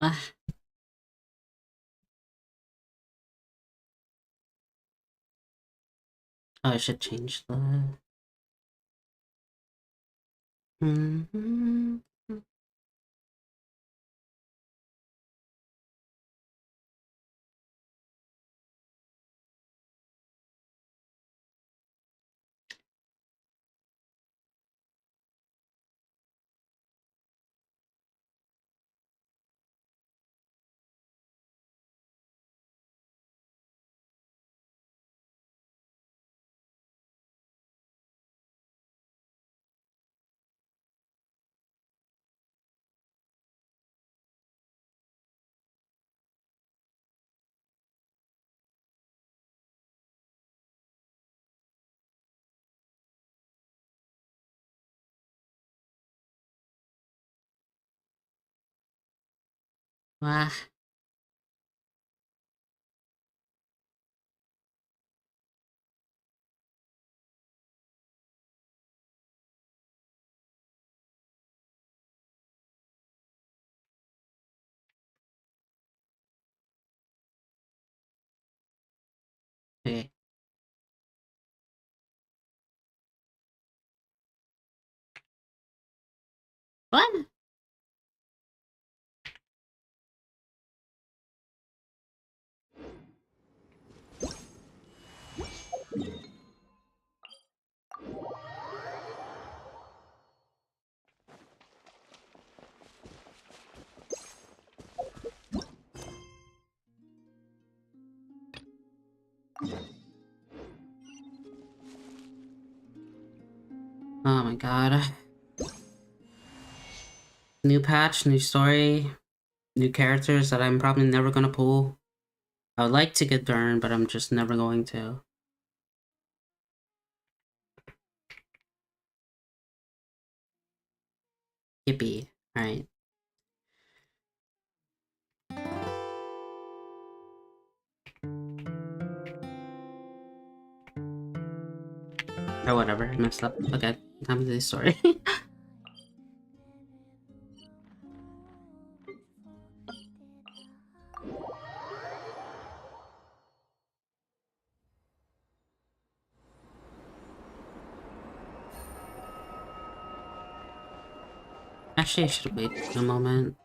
Ah. Oh, I should change the... Ah. Okay. What? Oh my god. New patch, new story, new characters that I'm probably never gonna pull. I would like to get Dern, but I'm just never going to. Yippee. Alright. Or whatever, I messed up. Okay, time to do this story. Actually, I should wait a moment.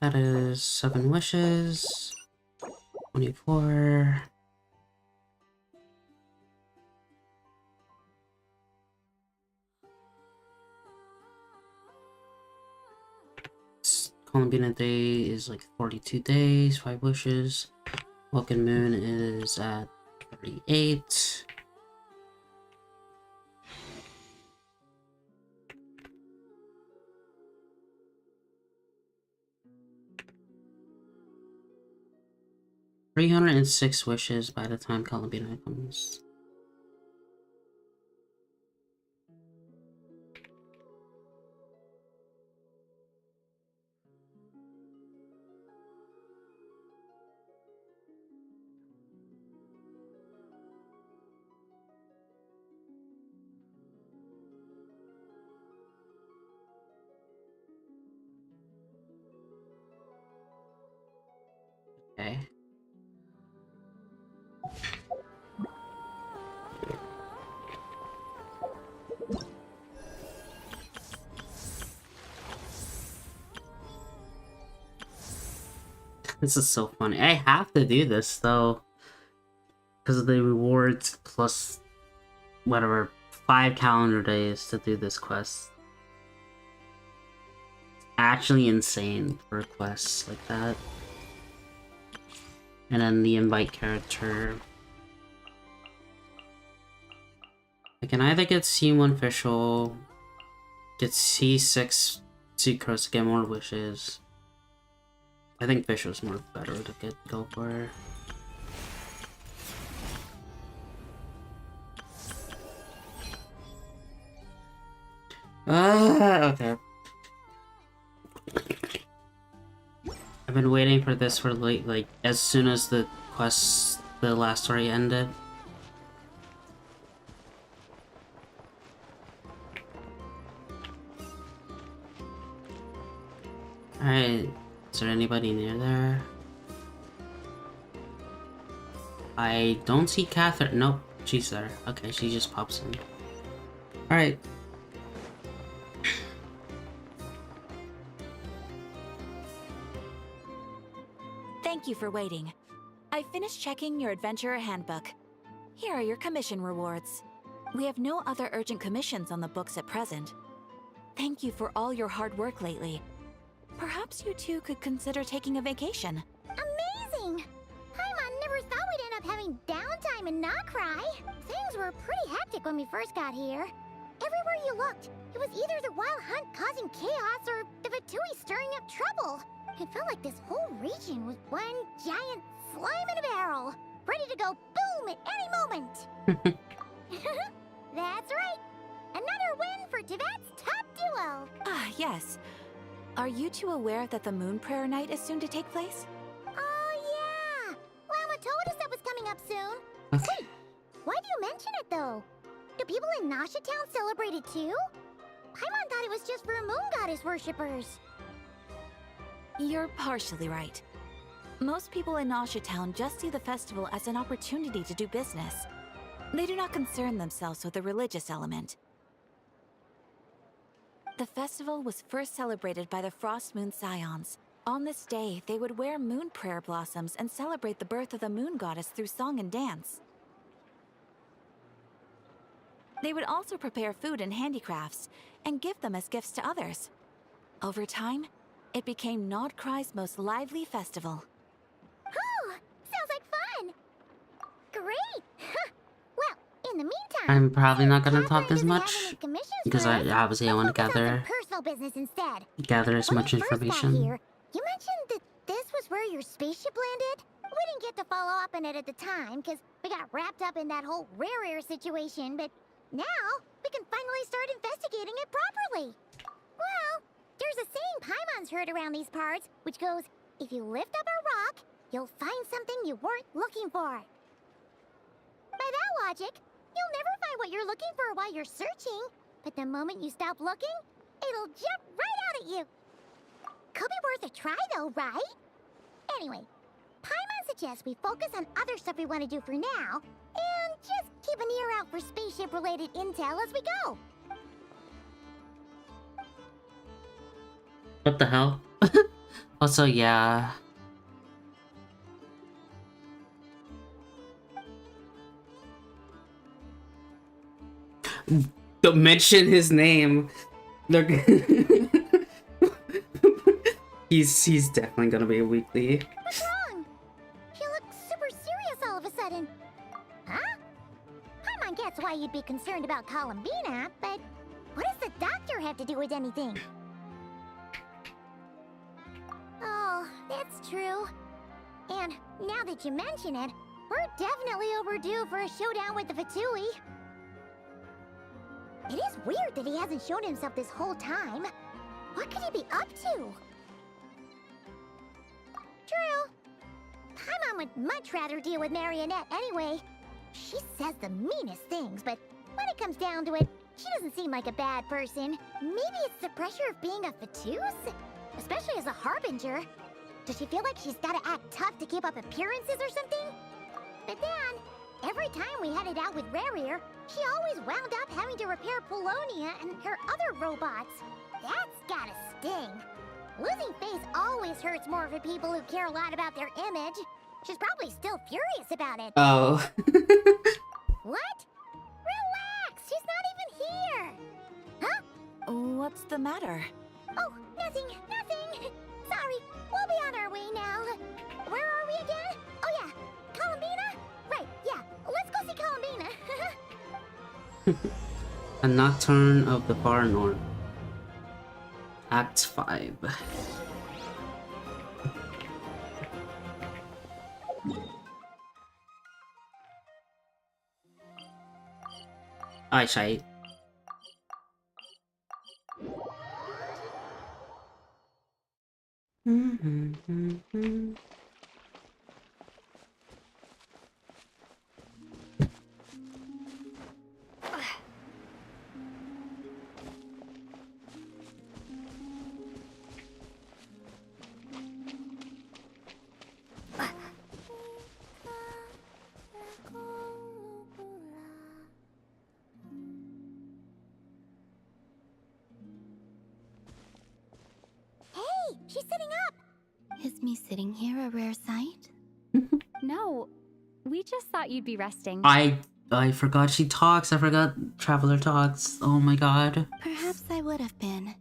That is 7 wishes. 24. Columbina Day is like 42 days, 5 wishes. Welcome Moon is at 38. $306 wishes by the time Columbina comes. Okay. This is so funny. I have to do this though, because of the rewards plus whatever 5 calendar days to do this quest. Actually insane for quests like that. And then the invite character. I can either get C1 official, get C6 Sucrose to get more wishes. I think Fishel's more better to go for. Okay. I've been waiting for this for like as soon as the last story ended. Alright, is there anybody near there? I don't see Catherine. Nope, she's there. Okay, she just pops in. Alright. Thank you for waiting. I finished checking your adventurer handbook. Here are your commission rewards. We have no other urgent commissions on the books at present. Thank you for all your hard work lately. Perhaps you two could consider taking a vacation. Amazing! Paimon never thought we'd end up having downtime and not cry. Things were pretty hectic when we first got here. Everywhere you looked, it was either the wild hunt causing chaos or the Fatui stirring up trouble. It felt like this whole region was one giant slime in a barrel, ready to go boom at any moment. That's right! Another win for Tibet's top duo! Ah, yes. Are you two aware that the Moon Prayer Night is soon to take place? Oh yeah! Lama told us that was coming up soon. Wait, why do you mention it though? Do people in Nasha Town celebrate it too? Paimon thought it was just for moon goddess worshippers. You're partially right. Most people in Nasha Town just see the festival as an opportunity to do business. They do not concern themselves with the religious element. The festival was first celebrated by the Frost Moon Scions. On this day, they would wear moon prayer blossoms and celebrate the birth of the moon goddess through song and dance. They would also prepare food and handicrafts and give them as gifts to others. Over time, it became Nodcry's most lively festival. Oh, sounds like fun! Great! Well, in the meantime, I'm probably not gonna Catherine talk as doesn't have much any commissions because for us. obviously I want to Let's focus on gather some personal business instead. as When much we first got information. here, you mentioned that this was where your spaceship landed? We didn't get to follow up on it at the time because we got wrapped up in that whole rare situation, but now we can finally start investigating it properly. Well, there's a saying Paimon's heard around these parts, which goes, if you lift up a rock, you'll find something you weren't looking for. By that logic, you'll never find what you're looking for while you're searching, but the moment you stop looking, it'll jump right out at you. Could be worth a try though, right? Anyway, Paimon suggests we focus on other stuff we want to do for now, and just keep an ear out for spaceship-related intel as we go. What the hell? Also, yeah. Don't mention his name. Look. he's definitely gonna be a weekly. What's wrong? You look super serious all of a sudden. Huh? Paimon gets why you'd be concerned about Columbina, but what does the doctor have to do with anything? Oh, that's true. And now that you mention it, we're definitely overdue for a showdown with the Fatui. It is weird that he hasn't shown himself this whole time. What could he be up to? True. Paimon would much rather deal with Marionette anyway. She says the meanest things, but when it comes down to it, she doesn't seem like a bad person. Maybe it's the pressure of being a Fatuse? Especially as a Harbinger. Does she feel like she's gotta act tough to keep up appearances or something? But then, every time we headed out with Rarier, she always wound up having to repair Polonia and her other robots. That's gotta sting. Losing face always hurts more for people who care a lot about their image. She's probably still furious about it. Oh. What? Relax, she's not even here. Huh? What's the matter? Oh, nothing. Sorry, we'll be on our way now. Where are we again? Oh yeah, Columbina? Right, yeah, let's go see Columbina. A Nocturne of the Far North. Act 5. Eyesight. she's sitting up. Is me sitting here a rare sight? No, we just thought you'd be resting. I forgot she talks. I forgot Traveler talks. Oh my god. Perhaps I would have been,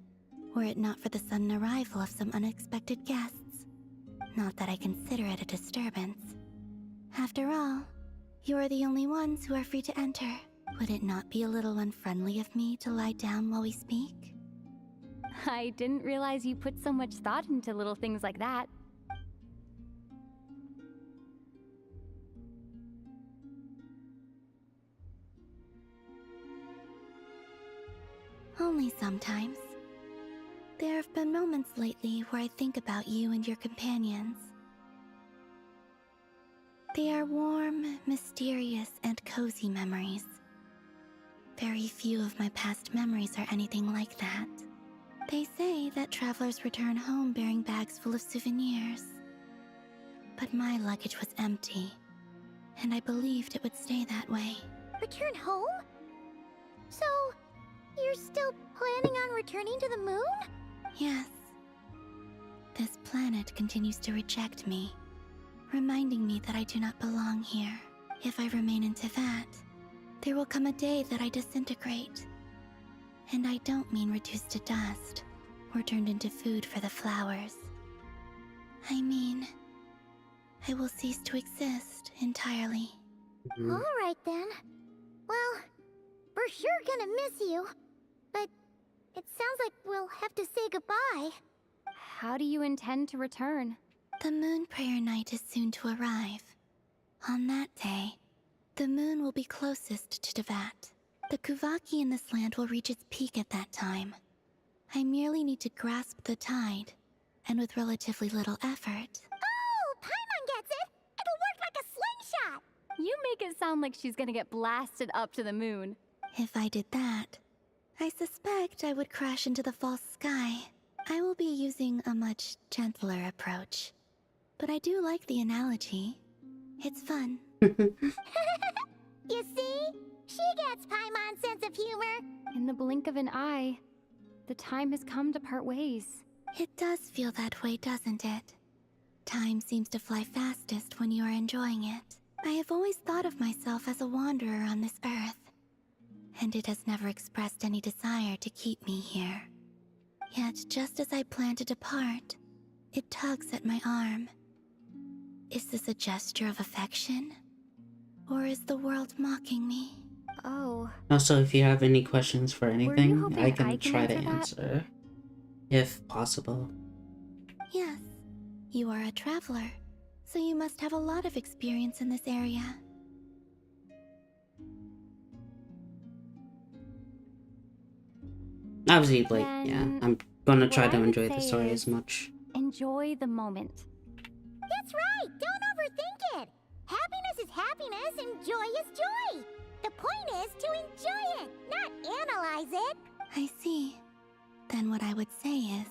were it not for the sudden arrival of some unexpected guests. Not that I consider it a disturbance. After all, you are the only ones who are free to enter. Would it not be a little unfriendly of me to lie down while we speak? I didn't realize you put so much thought into little things like that. Only sometimes. There have been moments lately where I think about you and your companions. They are warm, mysterious, and cozy memories. Very few of my past memories are anything like that. They say that travelers return home bearing bags full of souvenirs. But my luggage was empty, and I believed it would stay that way. Return home? So, you're still planning on returning to the moon? Yes. This planet continues to reject me, reminding me that I do not belong here. If I remain in Teyvat, there will come a day that I disintegrate. And I don't mean reduced to dust, or turned into food for the flowers. I mean, I will cease to exist entirely. Alright then. Well, we're sure gonna miss you. But it sounds like we'll have to say goodbye. How do you intend to return? The moon prayer night is soon to arrive. On that day, the moon will be closest to Teyvat. The Kuvaki in this land will reach its peak at that time. I merely need to grasp the tide, and with relatively little effort. Oh, Paimon gets it! It'll work like a slingshot! You make it sound like she's gonna get blasted up to the moon. If I did that, I suspect I would crash into the false sky. I will be using a much gentler approach. But I do like the analogy. It's fun. You see? She gets Paimon's sense of humor. In the blink of an eye, the time has come to part ways. It does feel that way, doesn't it? Time seems to fly fastest when you are enjoying it. I have always thought of myself as a wanderer on this earth, and it has never expressed any desire to keep me here. Yet, just as I plan to depart, it tugs at my arm. Is this a gesture of affection? Or is the world mocking me? Oh, Also, if you have any questions for anything, hoping I can I can try to answer that? answer. If possible. Yes, you are a traveler, so you must have a lot of experience in this area. Obviously, like, yeah, Then I'm gonna try what to I would enjoy the say story is- as much. enjoy the moment. That's right! Don't overthink it! Happiness is happiness and joy is joy! The point is to enjoy it, not analyze it! I see. Then what I would say is,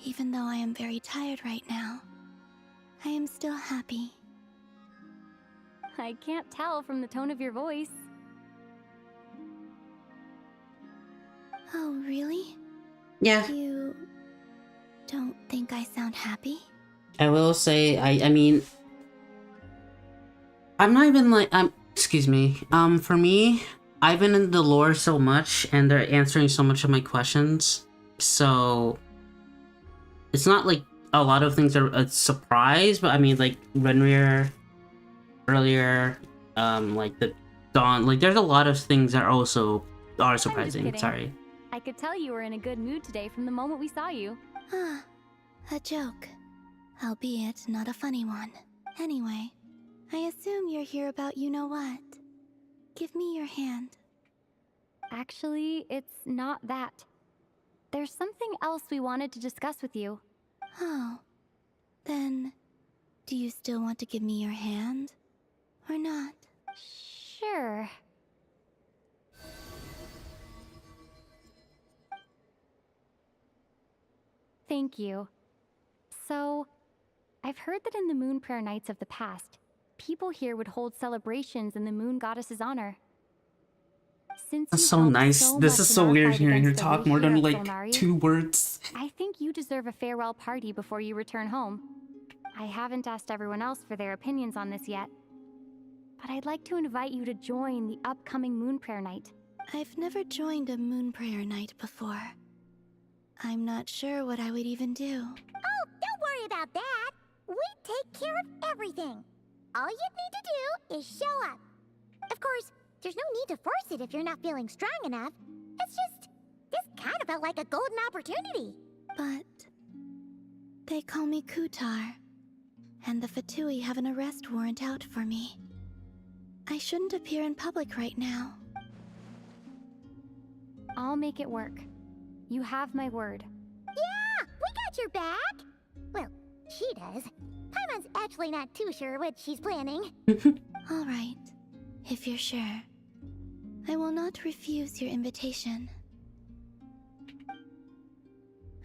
even though I am very tired right now, I am still happy. I can't tell from the tone of your voice. Oh, really? Yeah, You don't think I sound happy? I will say, I mean, I'm not even like, excuse me, for me, I've been in the lore so much, and they're answering so much of my questions, so it's not like a lot of things are a surprise, but I mean, like, when we were earlier, like, the dawn, like, there's a lot of things that also are surprising, kidding. sorry. I could tell you were in a good mood today from the moment we saw you. Ah, a joke. Albeit not a funny one. Anyway, I assume you're here about you-know-what. Give me your hand. Actually, it's not that. There's something else we wanted to discuss with you. Oh, then do you still want to give me your hand? Or not? Sure. Thank you. So, I've heard that in the moon prayer nights of the past, people here would hold celebrations in the moon goddess's honor. Since That's you so helped nice. so This much is in so our weird fight hearing her against the talk more Ruth than here like at Solnari, 2 words. I think you deserve a farewell party before you return home. I haven't asked everyone else for their opinions on this yet, but I'd like to invite you to join the upcoming Moon Prayer Night. I've never joined a moon prayer night before. I'm not sure what I would even do. Oh, don't worry about that. We take care of everything. All you need to do is show up. Of course, there's no need to force it if you're not feeling strong enough. It's just, this kind of felt like a golden opportunity. But they call me Kutar, and the Fatui have an arrest warrant out for me. I shouldn't appear in public right now. I'll make it work. You have my word. Yeah, we got your back. Well, she does. Paimon's actually not too sure what she's planning. All right, if you're sure. I will not refuse your invitation.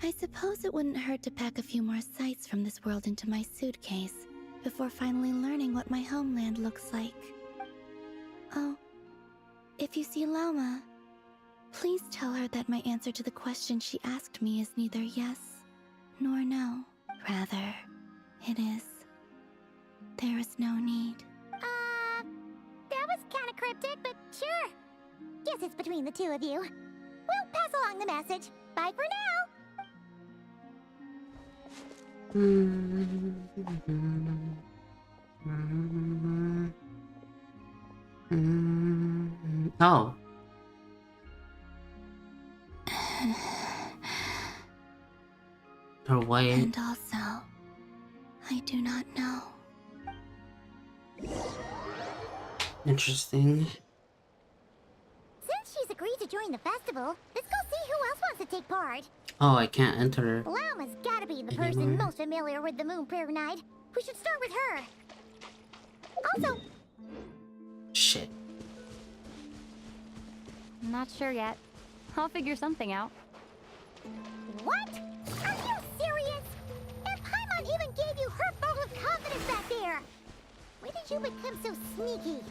I suppose it wouldn't hurt to pack a few more sights from this world into my suitcase before finally learning what my homeland looks like. Oh, if you see Lauma, please tell her that my answer to the question she asked me is neither yes nor no. Rather, it is, there is no need. That was kind of cryptic, but sure. Guess it's between the two of you. We'll pass along the message. Bye for now. Oh. Or wait. And also, I do not know. Interesting. Since she's agreed to join the festival, let's go see who else wants to take part. Oh, I can't enter. Lauma's gotta be the person Anymore. most familiar with the Moon Prayer Night. We should start with her. Also, Shit. Not sure yet. I'll figure something out. what? Are you serious? And Paimon even gave you her vote of confidence back there. When did you become so sneaky?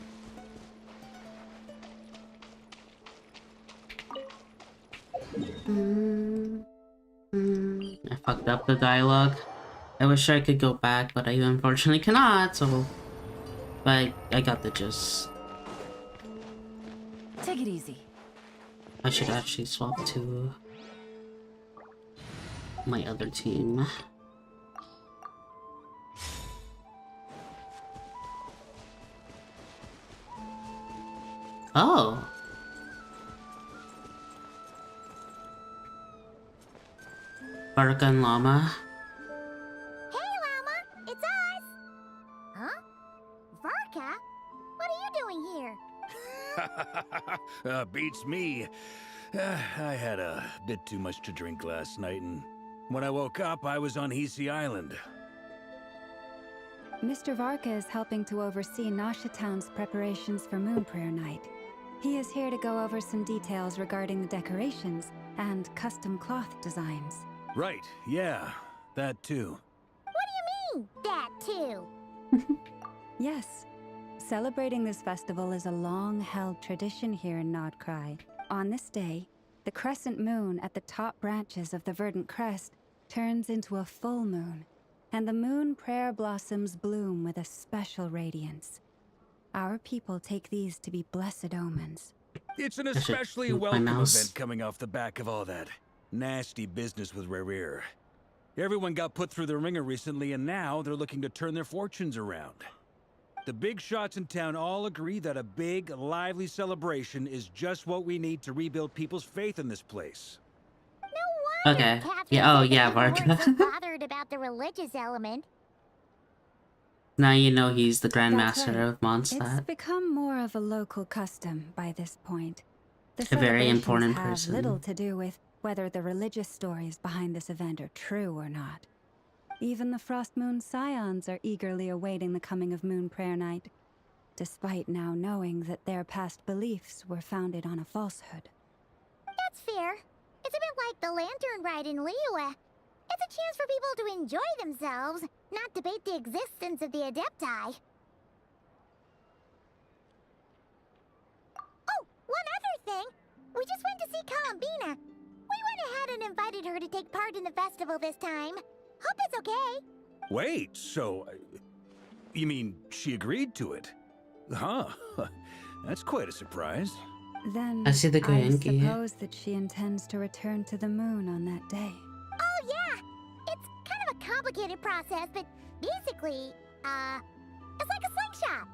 I fucked up the dialogue. I wish I could go back, but I unfortunately cannot, so... But I got the gist. Take it easy. I should actually swap to... my other team. Oh! Baraka and Llama. Hey, Lauma, it's us. Huh? Varka? What are you doing here? Beats me. I had a bit too much to drink last night, and when I woke up, I was on Hisi Island. Mr. Varka is helping to oversee Nasha Town's preparations for Moon Prayer Night. He is here to go over some details regarding the decorations and custom cloth designs. Right, yeah, that too. What do you mean, that too? Yes, celebrating this festival is a long-held tradition here in Nodcry. On this day, the crescent moon at the top branches of the verdant crest turns into a full moon, and the moon prayer blossoms bloom with a special radiance. Our people take these to be blessed omens. It's an should especially move my welcome mouse. event coming off the back of all that nasty business with raaaaaaaaaaaaaaaa. Everyone got put through the ringer recently, and now they're looking to turn their fortunes around. The big shots in town all agree that a big, lively celebration is just what we need to rebuild people's faith in this place. No wonder Okay. Catherine Yeah, oh said yeah, that you weren't Varka. so bothered about the religious element. Now you know he's the That's Grandmaster right. of It's Mondstadt. become more of a local custom by this point. The A very celebrations important have person. little to do with whether the religious stories behind this event are true or not. Even the Frost Moon Scions are eagerly awaiting the coming of Moon Prayer Night, despite now knowing that their past beliefs were founded on a falsehood. That's fair. It's a bit like the lantern ride in Liyue. It's a chance for people to enjoy themselves, not debate the existence of the Adepti. Oh, one other anything. We just went to see Columbina. We went ahead and invited her to take part in the festival this time. Hope it's okay. Wait, so... you mean she agreed to it? Huh. That's quite a surprise. Then I see the Yankee. suppose that she intends to return to the moon on that day. Oh, yeah. It's kind of a complicated process, but basically, it's like a slingshot.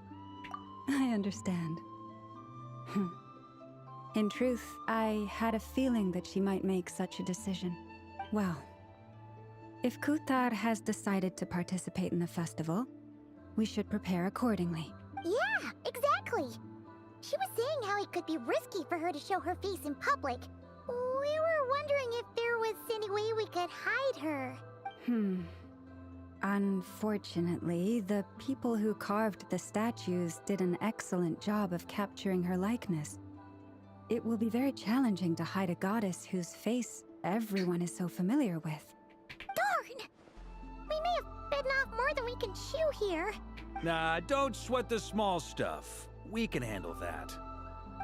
I understand. In truth, I had a feeling that she might make such a decision. Well, if Kutar has decided to participate in the festival, we should prepare accordingly. Yeah, exactly. She was saying how it could be risky for her to show her face in public. We were wondering if there was any way we could hide her. Unfortunately, the people who carved the statues did an excellent job of capturing her likeness. It will be very challenging to hide a goddess whose face everyone is so familiar with. Darn! We may have bitten off more than we can chew here. Nah, don't sweat the small stuff. We can handle that.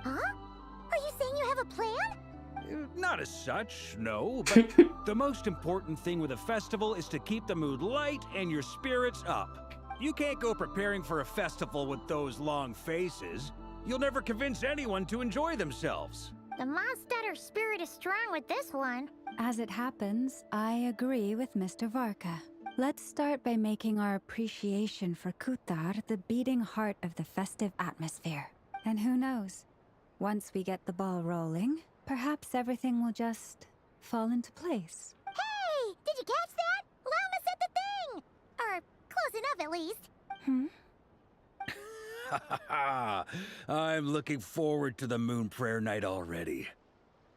Huh? Are you saying you have a plan? Not as such, no, but the most important thing with a festival is to keep the mood light and your spirits up. You can't go preparing for a festival with those long faces. You'll never convince anyone to enjoy themselves. The Mondstatter spirit is strong with this one. As it happens, I agree with Mr. Varka. Let's start by making our appreciation for Kutar the beating heart of the festive atmosphere. And who knows, once we get the ball rolling, perhaps everything will just fall into place. Hey! Did you catch that? Llama said the thing! Or close enough, at least. I'm looking forward to the Moon Prayer Night already.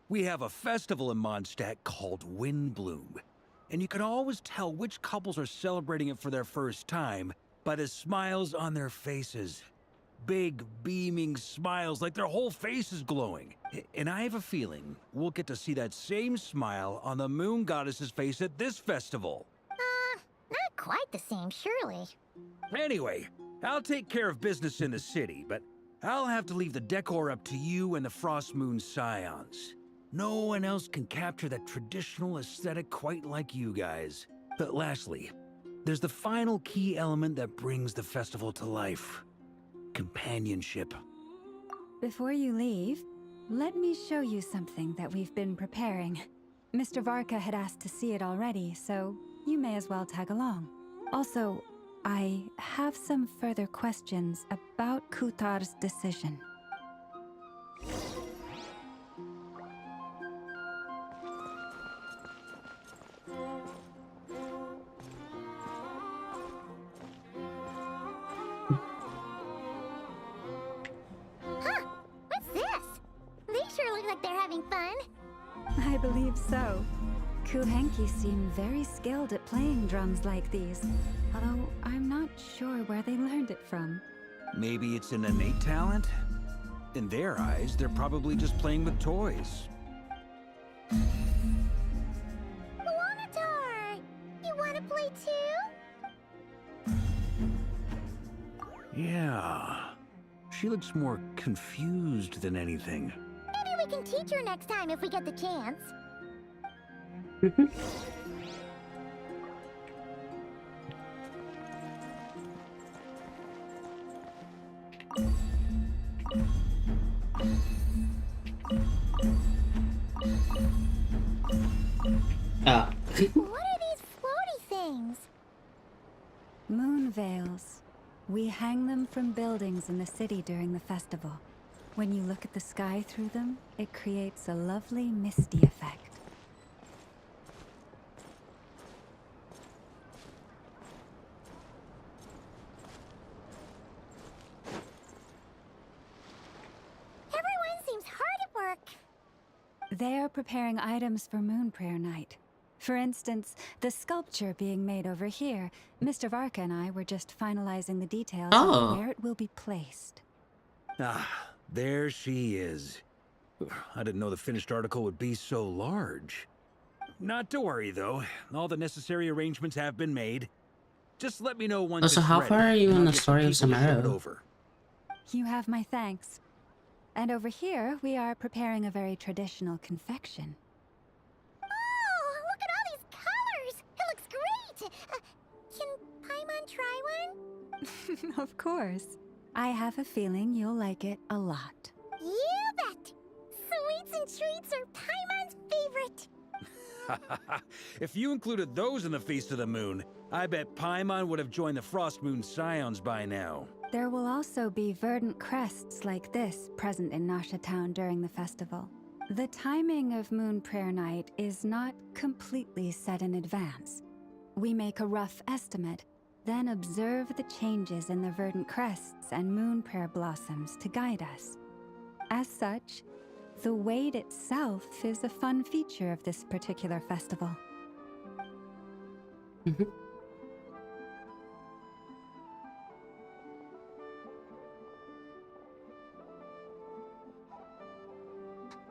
We have a festival in Mondstadt called Windbloom, and you can always tell which couples are celebrating it for their first time by the smiles on their faces. Big, beaming smiles like their whole face is glowing. And I have a feeling we'll get to see that same smile on the Moon Goddess's face at this festival. Not quite the same, surely. Anyway, I'll take care of business in the city, but I'll have to leave the decor up to you and the Frost Moon Scions. No one else can capture that traditional aesthetic quite like you guys. But lastly, there's the final key element that brings the festival to life. Companionship. Before you leave, let me show you something that we've been preparing. Mr. Varka had asked to see it already, so you may as well tag along. Also, I have some further questions about Kutar's decision. Huh? What's this? They sure look like they're having fun. I believe so. Kuhenki seem very skilled at playing drums like these, although I'm not sure where they learned it from. Maybe it's an innate talent? In their eyes, they're probably just playing with toys. Luanatar! You wanna play too? Yeah. She looks more confused than anything. Maybe we can teach her next time if we get the chance. Ah. What are these floaty things? Moon veils. We hang them from buildings in the city during the festival. When you look at the sky through them, it creates a lovely misty effect. Everyone seems hard at work. They are preparing items for Moon Prayer Night. For instance, the sculpture being made over here, Mr. Varka and I were just finalizing the details of where it will be placed. Ah, there she is. I didn't know the finished article would be so large. Not to worry, though. All the necessary arrangements have been made. Just let me know once Also, it's how ready, far are you and in I'll the get some story of people to ship it Samara? over. You have my thanks. And over here, we are preparing a very traditional confection. Oh, look at all these colors! It looks great! Can Paimon try one? Of course. I have a feeling you'll like it a lot. You bet! Sweets and treats are Paimon's favorite! If you included those in the Feast of the Moon, I bet Paimon would have joined the Frost Moon Scions by now. There will also be verdant crests like this present in Nasha Town during the festival. The timing of Moon Prayer Night is not completely set in advance. We make a rough estimate, then observe the changes in the verdant crests and moon prayer blossoms to guide us. As such, the wait itself is a fun feature of this particular festival.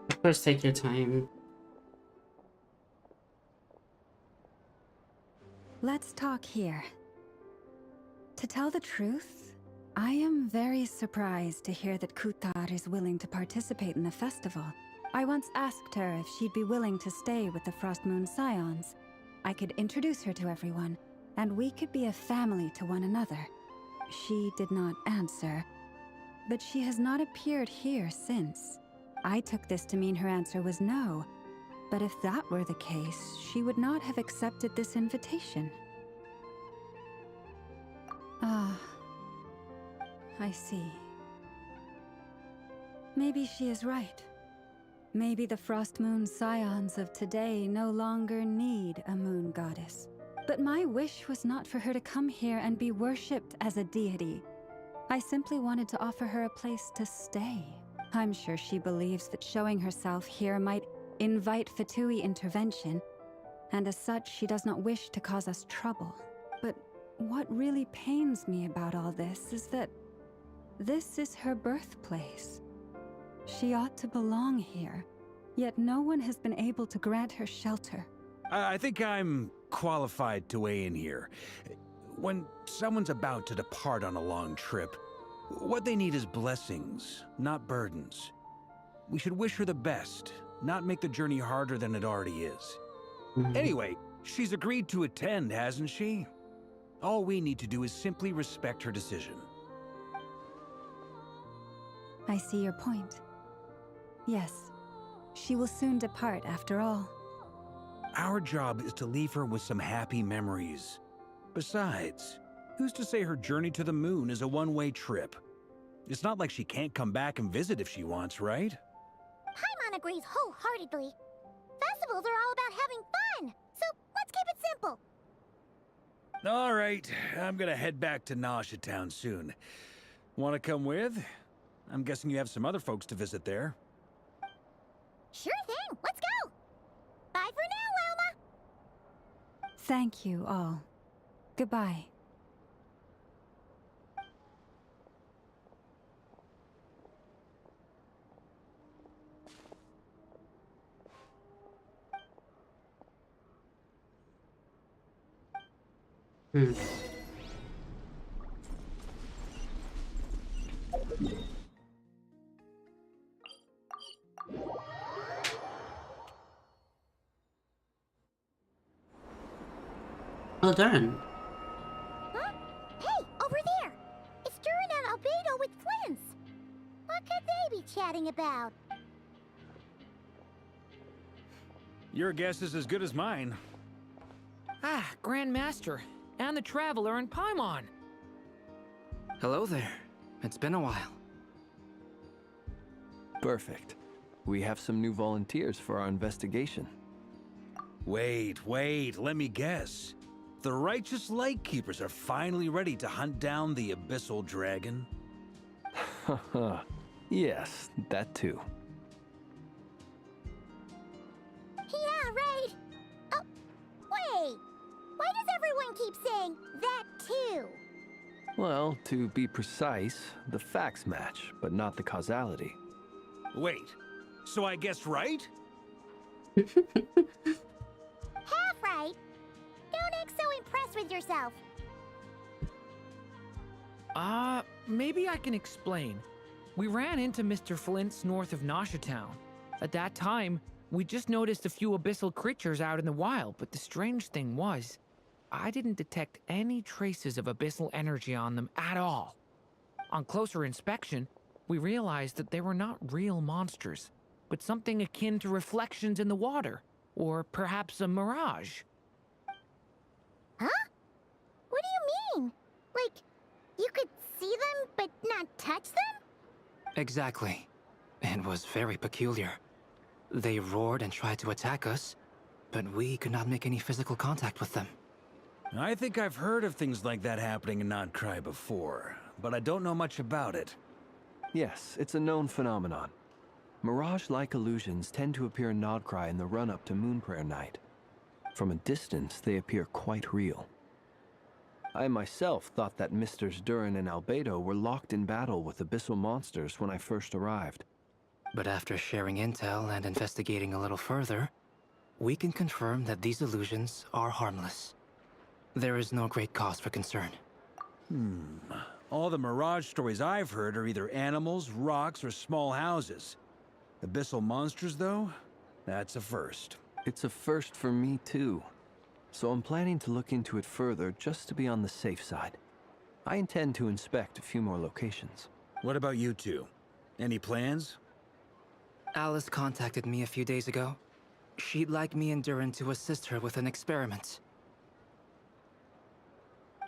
Of course, take your time. Let's talk here. To tell the truth, I am very surprised to hear that Kutar is willing to participate in the festival. I once asked her if she'd be willing to stay with the Frost Moon Scions. I could introduce her to everyone, and we could be a family to one another. She did not answer, but she has not appeared here since. I took this to mean her answer was no, but if that were the case, she would not have accepted this invitation. Ah, I see. Maybe she is right. Maybe the Frost Moon Scions of today no longer need a moon goddess. But my wish was not for her to come here and be worshipped as a deity. I simply wanted to offer her a place to stay. I'm sure she believes that showing herself here might invite Fatui intervention, and as such, she does not wish to cause us trouble. But what really pains me about all this is that this is her birthplace. She ought to belong here, yet no one has been able to grant her shelter. I think I'm qualified to weigh in here. When someone's about to depart on a long trip, what they need is blessings, not burdens. We should wish her the best, not make the journey harder than it already is. Anyway, she's agreed to attend, hasn't she? All we need to do is simply respect her decision. I see your point. Yes, she will soon depart after all. Our job is to leave her with some happy memories. Besides, who's to say her journey to the moon is a one-way trip? It's not like she can't come back and visit if she wants, right? Paimon agrees wholeheartedly. Festivals are all about having fun, so let's keep it simple. All right, I'm gonna head back to Nasha Town soon. Want to come with? I'm guessing you have some other folks to visit there. Sure thing, let's go! Bye for now, Wilma! Thank you all. Goodbye. Well done. Huh? Hey, over there! It's Durin and Albedo with twins! What could they be chatting about? Your guess is as good as mine. Ah, Grand Master, and the Traveler and Paimon. Hello there. It's been a while. Perfect. We have some new volunteers for our investigation. Wait, let me guess. The righteous Lightkeepers are finally ready to hunt down the Abyssal Dragon? Haha. Yes, that too. Yeah, right! Oh, wait! Why does everyone keep saying that too? Well, to be precise, the facts match, but not the causality. Wait, so I guessed right? Half right. Don't act so impressed with yourself. Maybe I can explain. We ran into Mr. Flint's north of Nasha Town. At that time, we just noticed a few abyssal creatures out in the wild, but the strange thing was, I didn't detect any traces of abyssal energy on them at all. On closer inspection, we realized that they were not real monsters, but something akin to reflections in the water, or perhaps a mirage. Huh? What do you mean? Like, you could see them but not touch them? Exactly. It was very peculiar. They roared and tried to attack us, but we could not make any physical contact with them. I think I've heard of things like that happening in Notcry before, but I don't know much about it. Yes, it's a known phenomenon. Mirage-like illusions tend to appear in Notcry in the run-up to Moonprayer Night. From a distance, they appear quite real. I myself thought that Misters Durin and Albedo were locked in battle with abyssal monsters when I first arrived. But after sharing intel and investigating a little further, we can confirm that these illusions are harmless. There is no great cause for concern. All the Mirage stories I've heard are either animals, rocks, or small houses. Abyssal monsters, though? That's a first. It's a first for me, too. So I'm planning to look into it further just to be on the safe side. I intend to inspect a few more locations. What about you two? Any plans? Alice contacted me a few days ago. She'd like me and Durin to assist her with an experiment.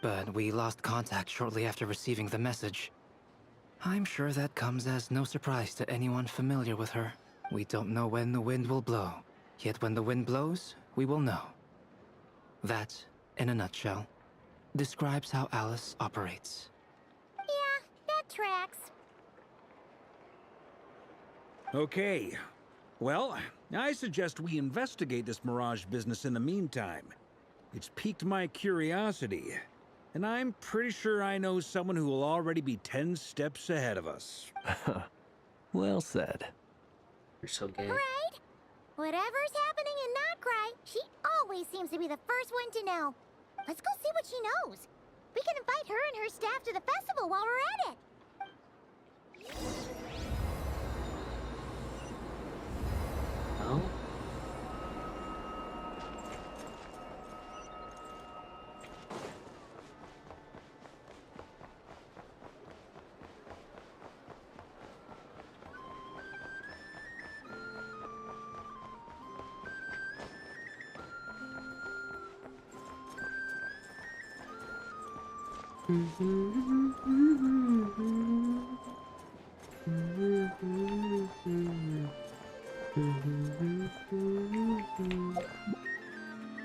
But we lost contact shortly after receiving the message. I'm sure that comes as no surprise to anyone familiar with her. We don't know when the wind will blow, yet when the wind blows, we will know. That, in a nutshell, describes how Alice operates. Yeah, that tracks. Okay. Well, I suggest we investigate this Mirage business in the meantime. It's piqued my curiosity, and I'm pretty sure I know someone who will already be 10 steps ahead of us. Well said. You're so gay. Right? Whatever's happening in Notcry, she always seems to be the first one to know. Let's go see what she knows. We can invite her and her staff to the festival while we're at it. Oh?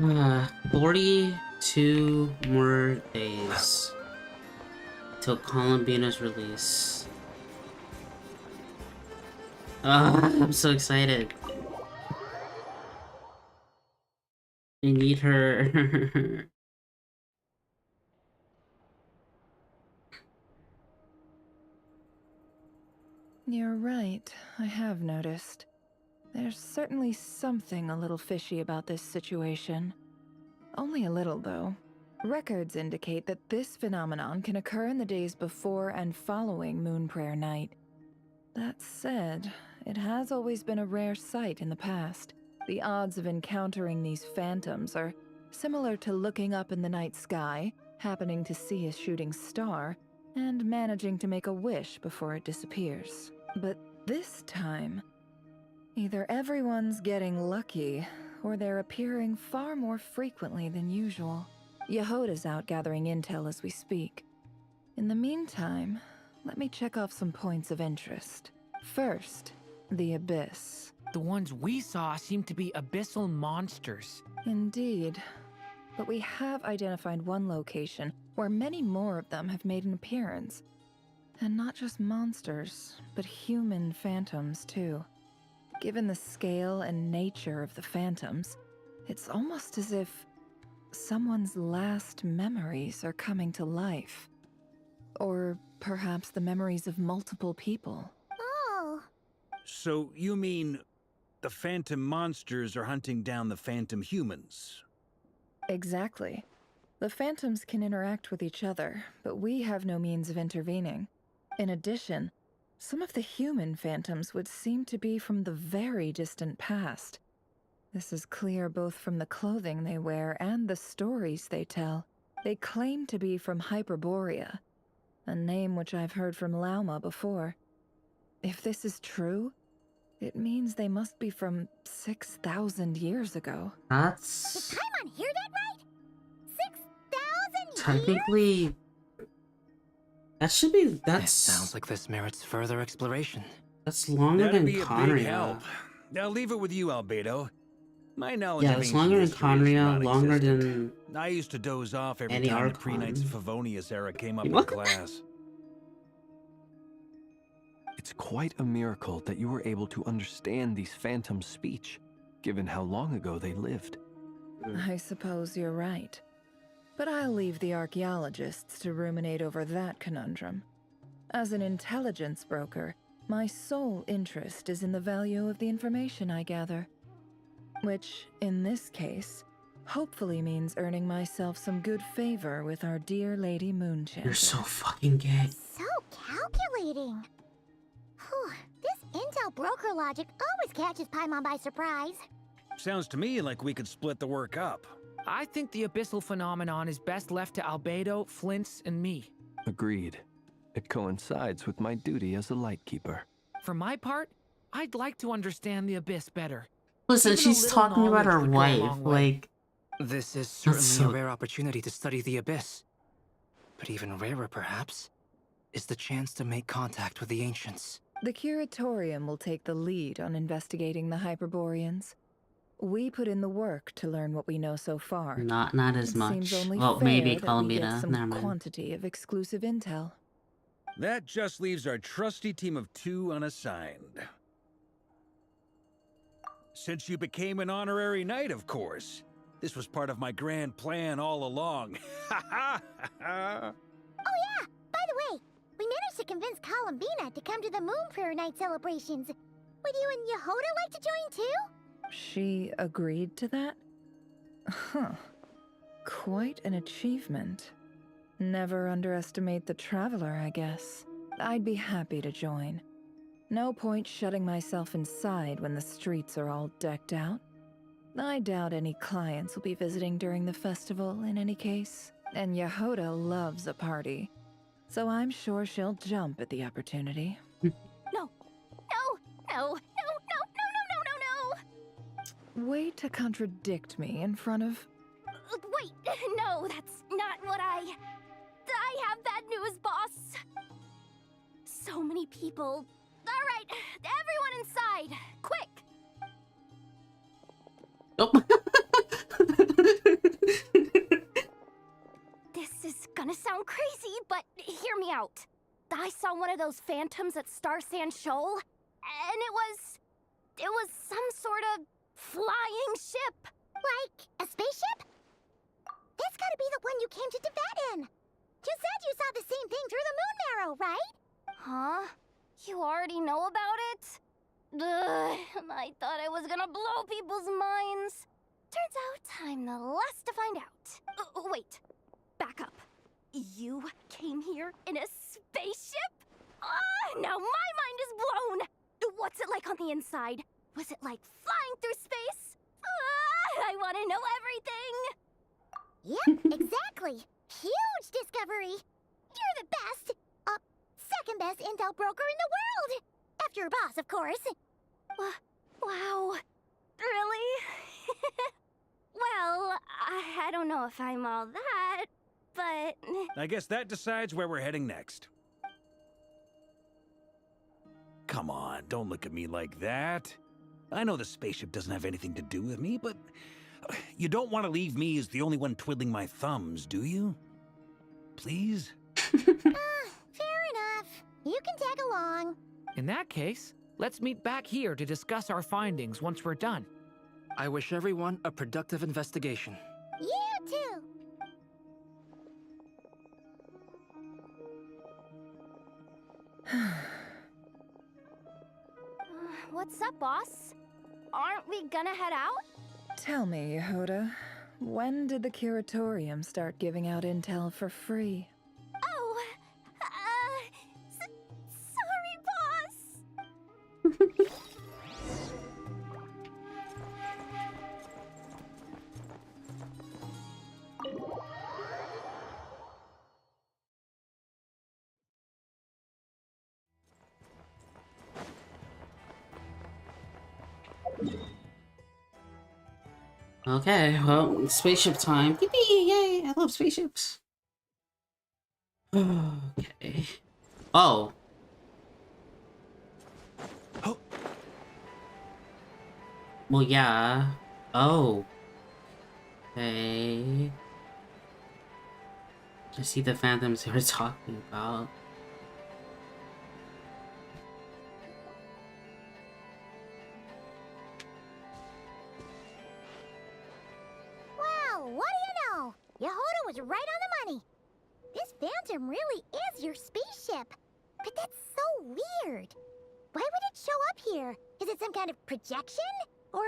Ah, 42 more days till Columbina's release. I'm so excited. I need her. You're right, I have noticed. There's certainly something a little fishy about this situation. Only a little, though. Records indicate that this phenomenon can occur in the days before and following Moonprayer Night. That said, it has always been a rare sight in the past. The odds of encountering these phantoms are similar to looking up in the night sky, happening to see a shooting star, and managing to make a wish before it disappears. But this time, either everyone's getting lucky, or they're appearing far more frequently than usual. Yehoda's out gathering intel as we speak. In the meantime, let me check off some points of interest. First, the Abyss. The ones we saw seem to be abyssal monsters. Indeed. But we have identified one location where many more of them have made an appearance. And not just monsters, but human phantoms too. Given the scale and nature of the phantoms, it's almost as if someone's last memories are coming to life. Or perhaps the memories of multiple people. Oh. So you mean the phantom monsters are hunting down the phantom humans? Exactly. The phantoms can interact with each other, but we have no means of intervening. In addition, Some of the human phantoms would seem to be from the very distant past. This is clear both from the clothing they wear and the stories they tell. They claim to be from Hyperborea, a name which I've heard from Lauma before. If this is true, it means they must be from 6,000 years ago. That's Did Paimon hear that right? 6,000 years? technically... That should be... It That's... sounds like this merits further exploration. That's longer That'd than be a big Conria. help. I'll leave it with you, Albedo. My knowledge Yeah, of it's ancient longer than history is Conria, longer non-existent. than... I used to doze off every any time the Archon. pre-Knights of Favonius era came up in What? class. It's quite a miracle that you were able to understand these phantoms' speech, given how long ago they lived. I suppose you're right. But I'll leave the archaeologists to ruminate over that conundrum. As an intelligence broker, my sole interest is in the value of the information I gather. Which, in this case, hopefully means earning myself some good favor with our dear Lady Moonchanter. You're so fucking gay. So calculating. Whew, this intel broker logic always catches Paimon by surprise. Sounds to me like we could split the work up. I think the abyssal phenomenon is best left to Albedo, Flints, and me. Agreed. It coincides with my duty as a lightkeeper. For my part, I'd like to understand the abyss better. Listen, Even a she's little talking about her knowledge would go a wife, long way. like... This is That's certainly so- a rare opportunity to study the abyss. But even rarer, perhaps, is the chance to make contact with the ancients. The Curatorium will take the lead on investigating the Hyperboreans. We put in the work to learn what we know so far. Not as It much. seems only Well, fair maybe that we get Columbina. some Never mind. quantity of exclusive intel. That just leaves our trusty team of 2 unassigned. Since you became an honorary knight, of course. This was part of my grand plan all along. Ha ha ha! Oh yeah, by the way, we managed to convince Columbina to come to the Moon Prayer Night celebrations. Would you and Yehoda like to join too? She agreed to that? Huh. Quite an achievement. Never underestimate the traveler, I guess. I'd be happy to join. No point shutting myself inside when the streets are all decked out. I doubt any clients will be visiting during the festival in any case. And Yehoda loves a party. So I'm sure she'll jump at the opportunity. No. No. No. No. No. No. No. No. No. Way to contradict me in front of... Wait. No, that's not what I have bad news, boss. So many people. All right, everyone inside, quick. Oh. This is gonna sound crazy, but hear me out. I saw one of those phantoms at Star Sand Shoal, and it was some sort of flying ship. Like a spaceship? That's gotta be the one you came to Tibet in. You said you saw the same thing through the moon marrow, right? Huh? You already know about it? Ugh, I thought I was gonna blow people's minds. Turns out I'm the last to find out. Wait, back up. You came here in a spaceship? Now my mind is blown! What's it like on the inside? Was it like flying through space? I want to know everything! Yep, exactly. Huge discovery. You're the best, second best intel broker in the world. After your boss, of course. Wow. Really? Well, I don't know if I'm all that, but... I guess that decides where we're heading next. Come on, don't look at me like that. I know the spaceship doesn't have anything to do with me, but you don't want to leave me as the only one twiddling my thumbs, do you? Please? Fair enough. You can tag along. In that case, let's meet back here to discuss our findings once we're done. I wish everyone a productive investigation. You too. What's up, boss? Aren't we gonna head out? Tell me, Yehoda, when did the Curatorium start giving out intel for free? Oh, sorry, Okay, well, spaceship time. Yippee! Yay! I love spaceships. Okay. Oh. Well, yeah. Oh. Okay. I see the phantoms they were talking about. Wow, what do you know? Yehoda was right on the money. This phantom really is your spaceship. But that's so weird. Why would it show up here? Is it some kind of projection? Or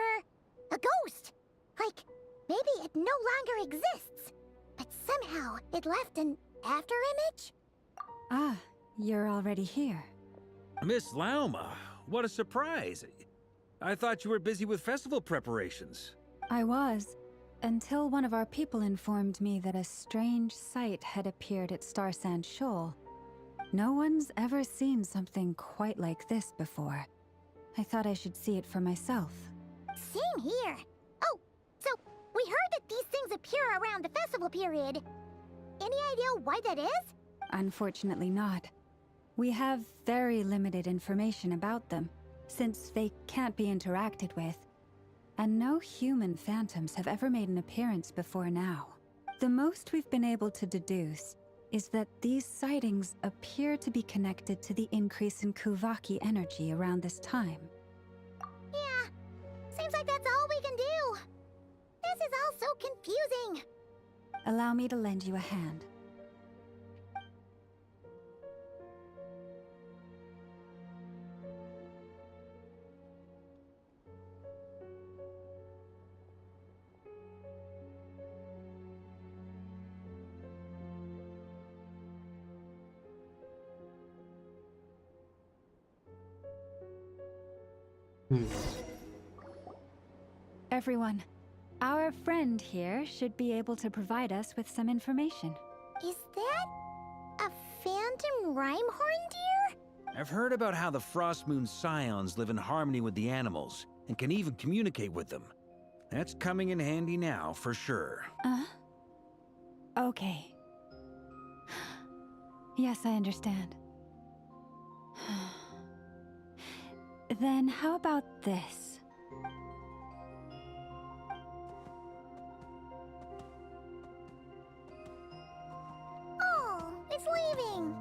a ghost? Like, maybe it no longer exists. But somehow it left an afterimage? Ah, you're already here. Miss Lauma, what a surprise. I thought you were busy with festival preparations. I was, until one of our people informed me that a strange sight had appeared at Star Sand Shoal. No one's ever seen something quite like this before. I thought I should see it for myself. Same here. Oh, so we heard that these things appear around the festival period. Any idea why that is? Unfortunately not. We have very limited information about them, since they can't be interacted with. And no human phantoms have ever made an appearance before now. The most we've been able to deduce is that these sightings appear to be connected to the increase in Kuvaki energy around this time. Yeah, seems like that's all we can do. This is all so confusing. Allow me to lend you a hand. Everyone, our friend here should be able to provide us with some information. Is that a phantom Rhymehorn deer? I've heard about how the Frost Moon Scions live in harmony with the animals and can even communicate with them. That's coming in handy now, for sure. Okay. Yes, I understand. Then how about this? Oh, it's leaving.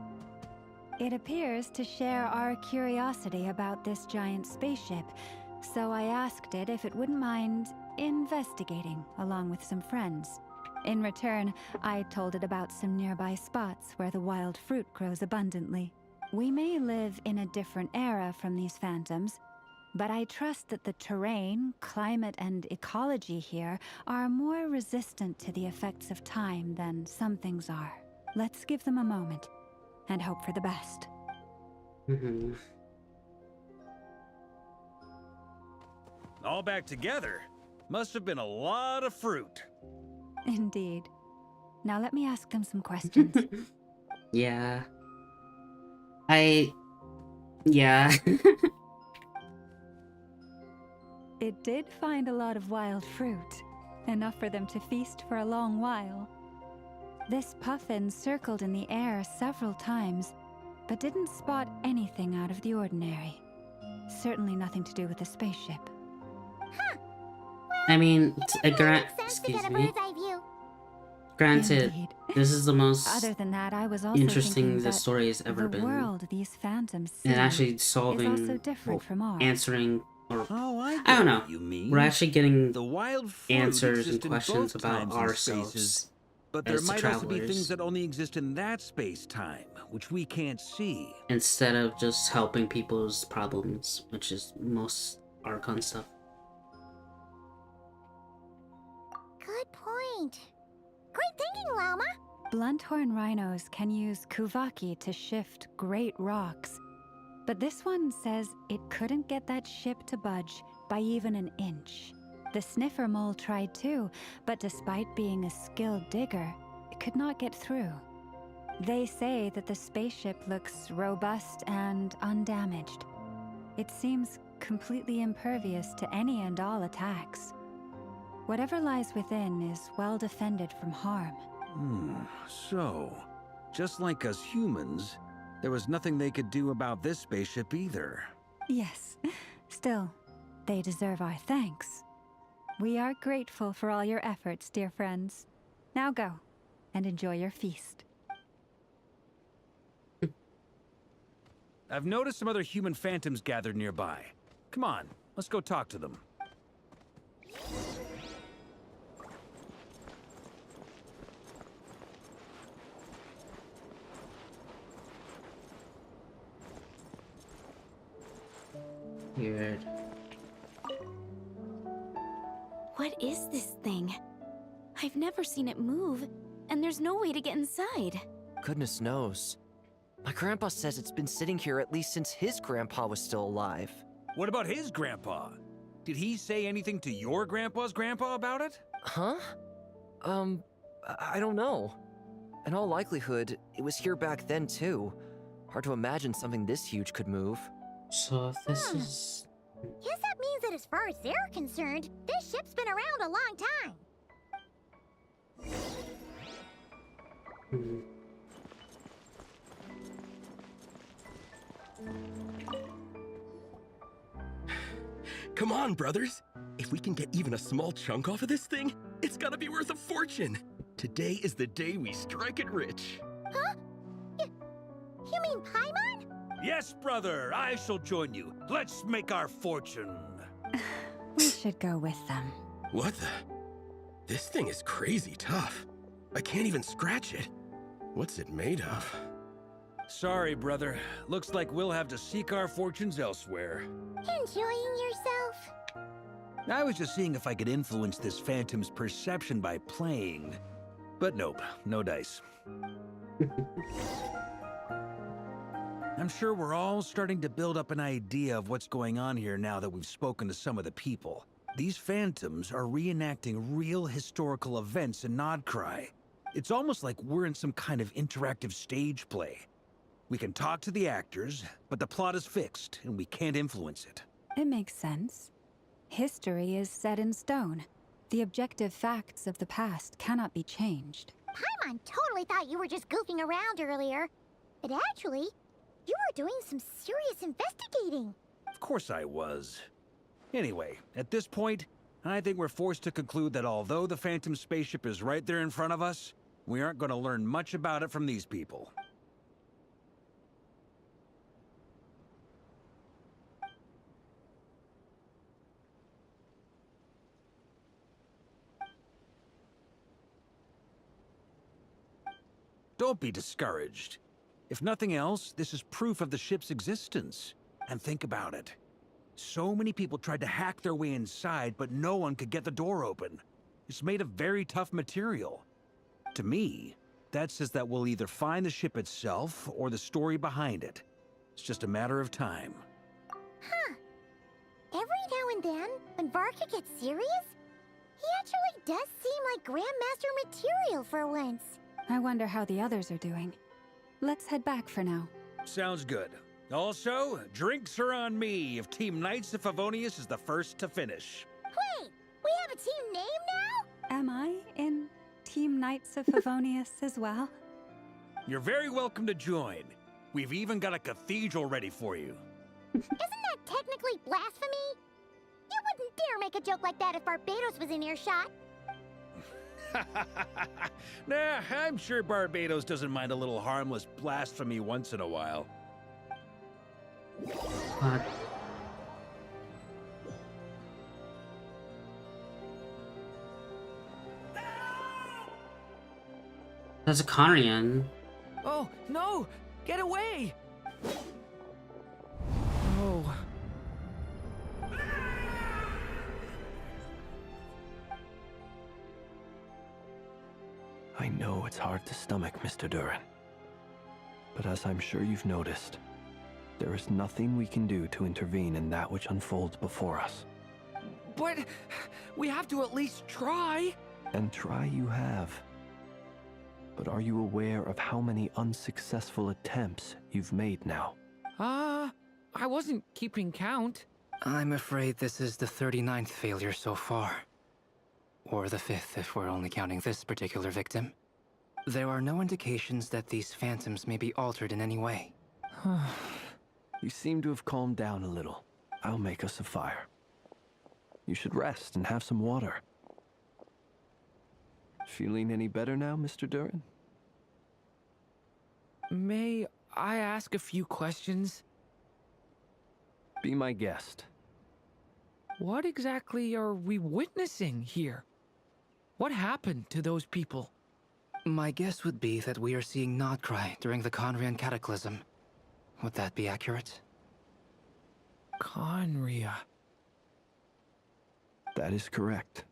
It appears to share our curiosity about this giant spaceship, so I asked it if it wouldn't mind investigating along with some friends. In return, I told it about some nearby spots where the wild fruit grows abundantly. We may live in a different era from these phantoms, but I trust that the terrain, climate, and ecology here are more resistant to the effects of time than some things are. Let's give them a moment and hope for the best. All back together? Must have been a lot of fruit. Indeed. Now let me ask them some questions. Yeah. Yeah. It did find a lot of wild fruit, enough for them to feast for a long while. This puffin circled in the air several times, but didn't spot anything out of the ordinary. Certainly nothing to do with the spaceship. Huh. I mean, Excuse me. View. Granted, Indeed. this is the most Other than that, I was also interesting thinking the that story has ever the been. world these phantoms see And actually is solving, also different from ours. answering, or Oh, I don't know. what you mean. We're actually getting The wild fruit answers and exist in questions both about times and ourselves spaces, but there as the might also be travelers, things that only exist in that space-time, which we can't see. instead of just helping people's problems, which is most Archon stuff. Good point. Great thinking, Lauma. Blunthorn rhinos can use Kuvaki to shift great rocks, But this one says it couldn't get that ship to budge by even an inch. The sniffer mole tried too, but despite being a skilled digger, it could not get through. They say that the spaceship looks robust and undamaged. It seems completely impervious to any and all attacks. Whatever lies within is well defended from harm. So, just like us humans, there was nothing they could do about this spaceship either. Yes, still, they deserve our thanks. We are grateful for all your efforts, dear friends. Now go, and enjoy your feast. I've noticed some other human phantoms gathered nearby. Come on, let's go talk to them. Weird. What is this thing? I've never seen it move, and there's no way to get inside. Goodness knows. My grandpa says it's been sitting here at least since his grandpa was still alive. What about his grandpa? Did he say anything to your grandpa's grandpa about it? Huh? I don't know. In all likelihood, it was here back then too. Hard to imagine something this huge could move. So if this is... Guess that means that as far as they're concerned, this ship's been around a long time. Come on, brothers. If we can get even a small chunk off of this thing, it's gotta be worth a fortune. Today is the day we strike it rich. Huh? You mean Paimon? Yes, brother, I shall join you. Let's make our fortune. We should go with them. What the? This thing is crazy tough. I can't even scratch it. What's it made of? Sorry, brother. Looks like we'll have to seek our fortunes elsewhere. Enjoying yourself? I was just seeing if I could influence this phantom's perception by playing. But nope, no dice. I'm sure we're all starting to build up an idea of what's going on here now that we've spoken to some of the people. These phantoms are reenacting real historical events in Nodcry. It's almost like we're in some kind of interactive stage play. We can talk to the actors, but the plot is fixed, and we can't influence it. It makes sense. History is set in stone. The objective facts of the past cannot be changed. Paimon totally thought you were just goofing around earlier. But actually, you were doing some serious investigating. Of course I was. Anyway, at this point, I think we're forced to conclude that although the Phantom spaceship is right there in front of us, we aren't going to learn much about it from these people. Don't be discouraged. If nothing else, this is proof of the ship's existence. And think about it. So many people tried to hack their way inside, but no one could get the door open. It's made of very tough material. To me, that says that we'll either find the ship itself or the story behind it. It's just a matter of time. Huh. Every now and then, when Varka gets serious, he actually does seem like Grandmaster material for once. I wonder how the others are doing. Let's head back for now. Sounds good. Also, drinks are on me if Team Knights of Favonius is the first to finish. Wait, we have a team name now? Am I in Team Knights of Favonius as well? You're very welcome to join. We've even got a cathedral ready for you. Isn't that technically blasphemy? You wouldn't dare make a joke like that if Barbados was in earshot. Nah, I'm sure Barbados doesn't mind a little harmless blasphemy once in a while. What? That's a Conrian. Oh, no! Get away! Oh. I know it's hard to stomach, Mr. Duran. But as I'm sure you've noticed, There is nothing we can do to intervene in that which unfolds before us. But we have to at least try. And try you have. But are you aware of how many unsuccessful attempts you've made now? I wasn't keeping count. I'm afraid this is the 39th failure so far. Or the 5th if we're only counting this particular victim. There are no indications that these phantoms may be altered in any way. You seem to have calmed down a little. I'll make us a fire. You should rest and have some water. Feeling any better now, Mr. Duran? May I ask a few questions? Be my guest. What exactly are we witnessing here? What happened to those people? My guess would be that we are seeing Nodcry during the Conrian Cataclysm. Would that be accurate? Conria. That is correct.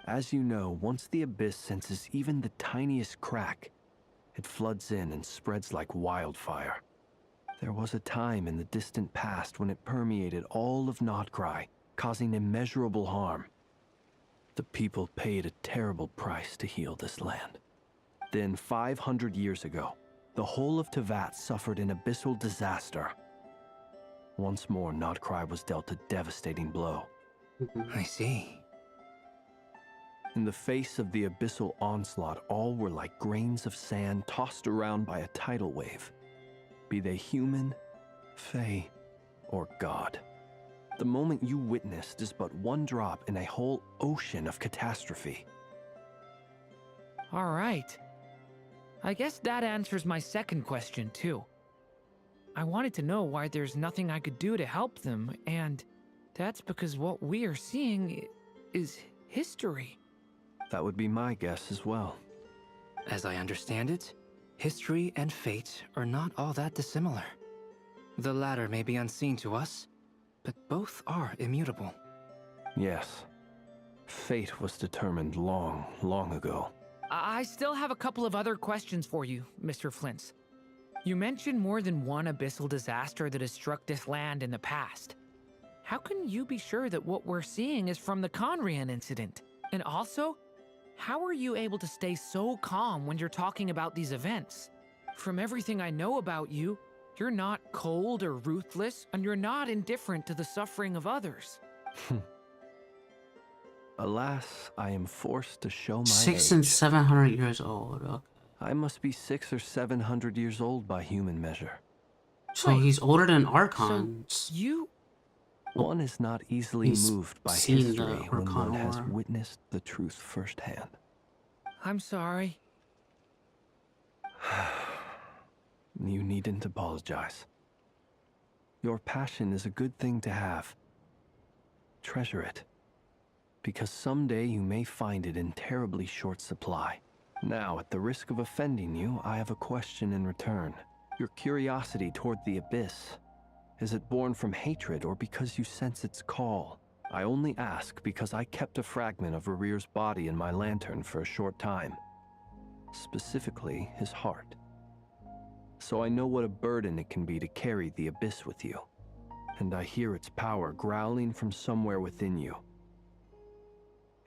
As you know, once the Abyss senses even the tiniest crack, it floods in and spreads like wildfire. There was a time in the distant past when it permeated all of Nodcry, causing immeasurable harm. The people paid a terrible price to heal this land. Then, 500 years ago, the whole of Teyvat suffered an abyssal disaster. Once more, Nodcry was dealt a devastating blow. I see. In the face of the abyssal onslaught, all were like grains of sand tossed around by a tidal wave. Be they human, fae, or god. The moment you witnessed is but one drop in a whole ocean of catastrophe. All right. I guess that answers my second question, too. I wanted to know why there's nothing I could do to help them, and that's because what we are seeing is history. That would be my guess as well. As I understand it, history and fate are not all that dissimilar. The latter may be unseen to us, but both are immutable. Yes. Fate was determined long, long ago. I still have a couple of other questions for you, Mr. Flint's. You mentioned more than one abyssal disaster that has struck this land in the past. How can you be sure that what we're seeing is from the Conrian incident? And also, how are you able to stay so calm when you're talking about these events? From everything I know about you, you're not cold or ruthless, and you're not indifferent to the suffering of others. Alas, I am forced to show my 600 and age. 700 years old. Okay. I must be 600 or 700 years old by human measure. So Wait, he's older than Archons. So you... One is not easily He's moved by seen the history when one Arcana has War. witnessed the truth firsthand. I'm sorry. You needn't apologize. Your passion is a good thing to have. Treasure it, because someday you may find it in terribly short supply. Now, at the risk of offending you, I have a question in return. Your curiosity toward the Abyss, is it born from hatred or because you sense its call? I only ask because I kept a fragment of Rarir's body in my lantern for a short time. Specifically, his heart. So I know what a burden it can be to carry the Abyss with you. And I hear its power growling from somewhere within you.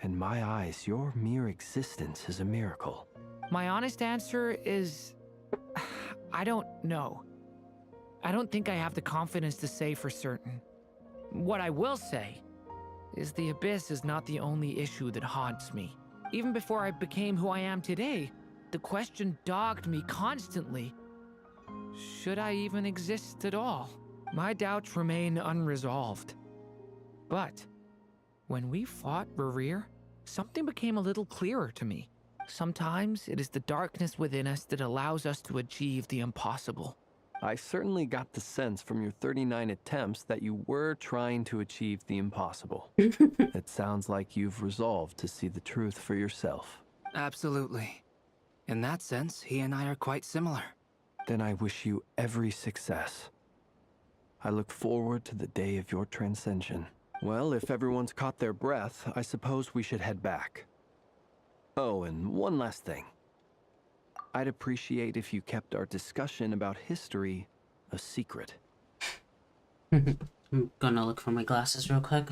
In my eyes, your mere existence is a miracle. My honest answer is... I don't know. I don't think I have the confidence to say for certain. What I will say is the Abyss is not the only issue that haunts me. Even before I became who I am today, the question dogged me constantly. Should I even exist at all? My doubts remain unresolved. But when we fought Rarir, something became a little clearer to me. Sometimes it is the darkness within us that allows us to achieve the impossible. I certainly got the sense from your 39 attempts that you were trying to achieve the impossible. It sounds like you've resolved to see the truth for yourself. Absolutely. In that sense, he and I are quite similar. Then I wish you every success. I look forward to the day of your transcension. Well, if everyone's caught their breath, I suppose we should head back. Oh, and one last thing. I'd appreciate if you kept our discussion about history a secret. I'm gonna look for my glasses real quick.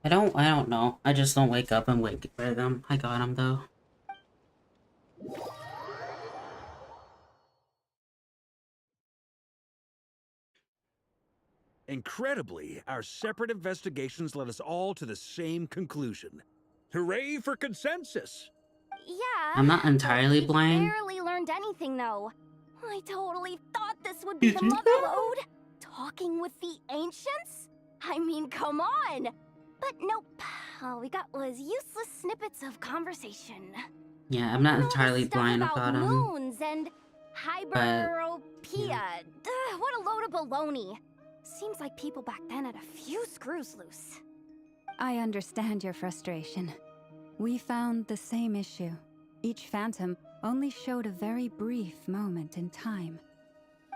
I don't know. I just don't wake up and wait for them. I got them though. Incredibly, our separate investigations led us all to the same conclusion. Hooray for consensus! Yeah. I'm not entirely but blind. We barely learned anything though. I totally thought this would be the mother lode. Talking with the ancients? I mean, come on. But nope. All we got was useless snippets of conversation. Yeah, I'm not And all this entirely stuff blind about about them. moons and hyperopia. What a load of baloney. Seems like people back then had a few screws loose. I understand your frustration. We found the same issue. Each phantom only showed a very brief moment in time.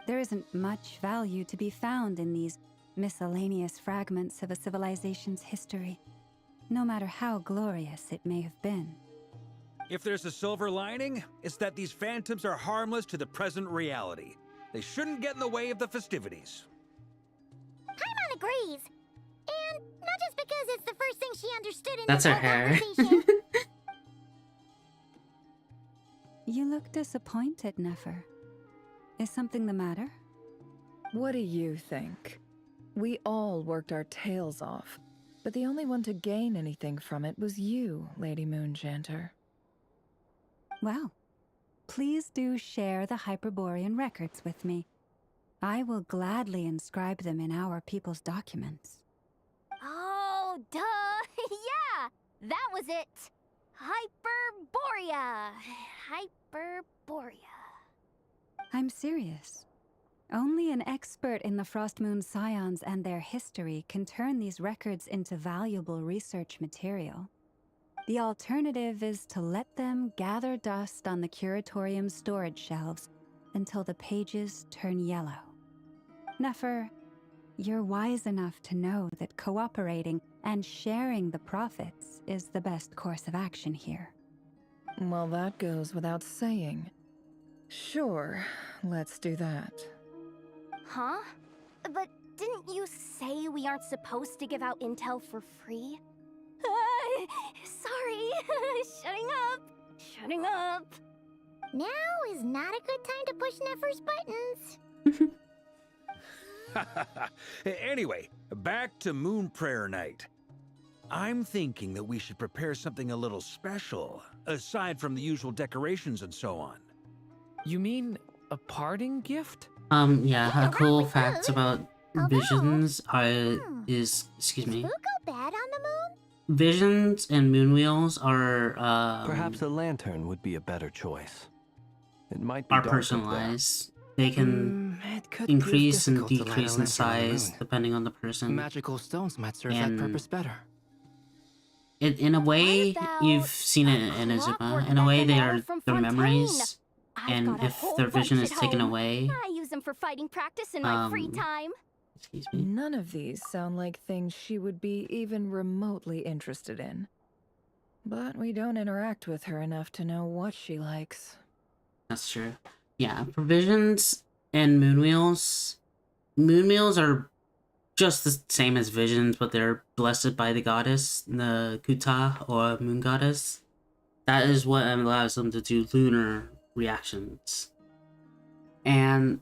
There isn't much value to be found in these miscellaneous fragments of a civilization's history, no matter how glorious it may have been. If there's a silver lining, it's that these phantoms are harmless to the present reality. They shouldn't get in the way of the festivities. Paimon agrees. And not just because it's the first thing she understood in That's this her whole hair. conversation. You look disappointed, Nefer. Is something the matter? What do you think? We all worked our tails off, but the only one to gain anything from it was you, Lady Moonjanter. Well, please do share the Hyperborean records with me. I will gladly inscribe them in our people's documents. Oh, duh! Yeah! That was it! Hyperborea! Hyperborea. I'm serious. Only an expert in the Frostmoon Scions and their history can turn these records into valuable research material. The alternative is to let them gather dust on the Curatorium's storage shelves until the pages turn yellow. Nefer, you're wise enough to know that cooperating and sharing the profits is the best course of action here. Well, that goes without saying. Sure, let's do that. Huh? But didn't you say we aren't supposed to give out intel for free? Sorry. Shutting up. Shutting up. Now is not a good time to push Nefer's buttons. Anyway, back to Moon Prayer Night. I'm thinking that we should prepare something a little special, aside from the usual decorations and so on. You mean a parting gift? Yeah, a cool fact about visions is, excuse me. Will go bad on the moon? Visions and moon wheels are, Perhaps a lantern would be a better choice. It might be are dark up there. personalized. They can It could increase prove and difficult to light a decrease in lantern on the size moon. depending on the person. Magical stones might serve that And purpose better. in a way, What you've about seen it in a Izuma. clockwork In a way, they mechanism are from their Fontaine? memories, I've and got a if whole their vision bunch is at taken home. away, I use them for fighting practice in my free time. excuse me. None of these sound like things she would be even remotely interested in. But we don't interact with her enough to know what she likes. That's true. Yeah, for visions and moon wheels are just the same as visions, but they're blessed by the goddess, the Kuta or moon goddess. That is what allows them to do lunar reactions. And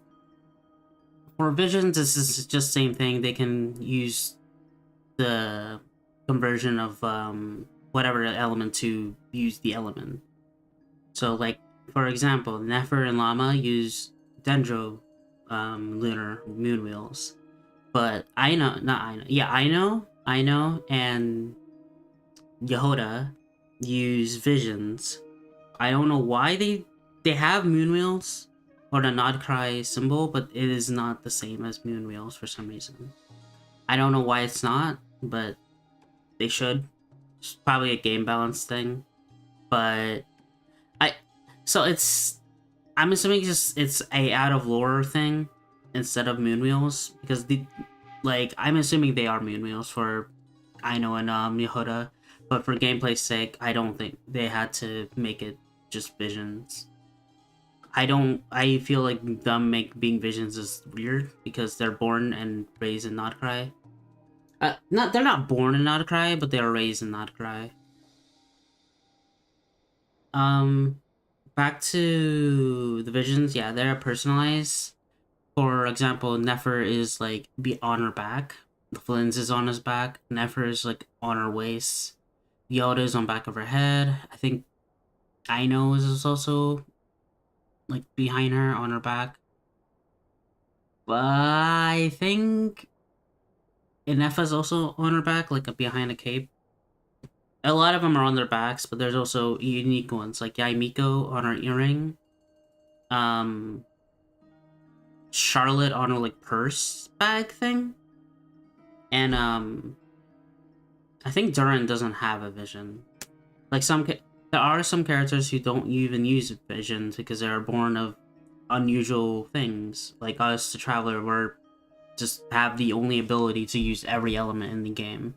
for visions, this is just same thing. They can use the conversion of whatever element to use the element. So, like, for example, Nefer and Llama use Dendro lunar moon wheels. But Aino, and Yehoda use visions. I don't know why they have moon wheels or the Nod Cry symbol, but it is not the same as moon wheels for some reason. I don't know why it's not, but they should. It's probably a game balance thing. But I'm assuming it's a out of lore thing. instead of moon wheels, because like, I'm assuming they are moon wheels for Aino and Yehuda, but for gameplay's sake, I don't think they had to make it just visions. I feel like them being visions is weird, because they're born and raised in Notcry. They're not born in Notcry, but they are raised in Notcry. Back to the visions, yeah, they're personalized. For example, Nefer is like on her back. The Flins is on his back. Nefer is like on her waist. Yoda is on back of her head. I think Aino is also like behind her on her back. But I think Nefer's also on her back, like behind a cape. A lot of them are on their backs, but there's also unique ones, like Yaimiko on her earring. Charlotte on her like purse bag thing. And I think Durin doesn't have a vision. Like there are some characters who don't even use visions because they are born of unusual things. Like us, the Traveler, we're just have the only ability to use every element in the game.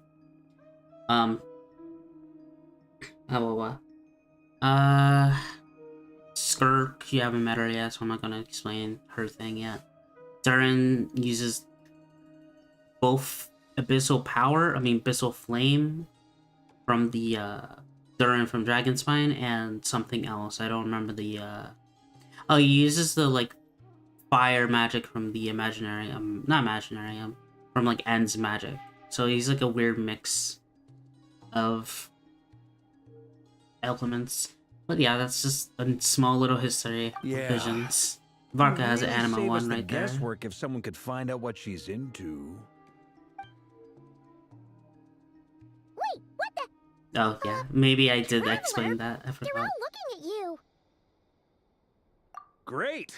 Skirk, you haven't met her yet, so I'm not gonna explain her thing yet. Durin uses both Abyssal Flame from the Durin from Dragonspine and something else. I don't remember the oh, he uses the like fire magic from the Imaginarium, not Imaginarium, from like End's magic. So he's like a weird mix of elements. But yeah, that's just a small little history of visions. Varka has an Anima one right there. Guesswork if someone could find out what she's into. Wait, what the? Oh yeah, maybe I did explain that. I forgot. They're all looking at you. Great!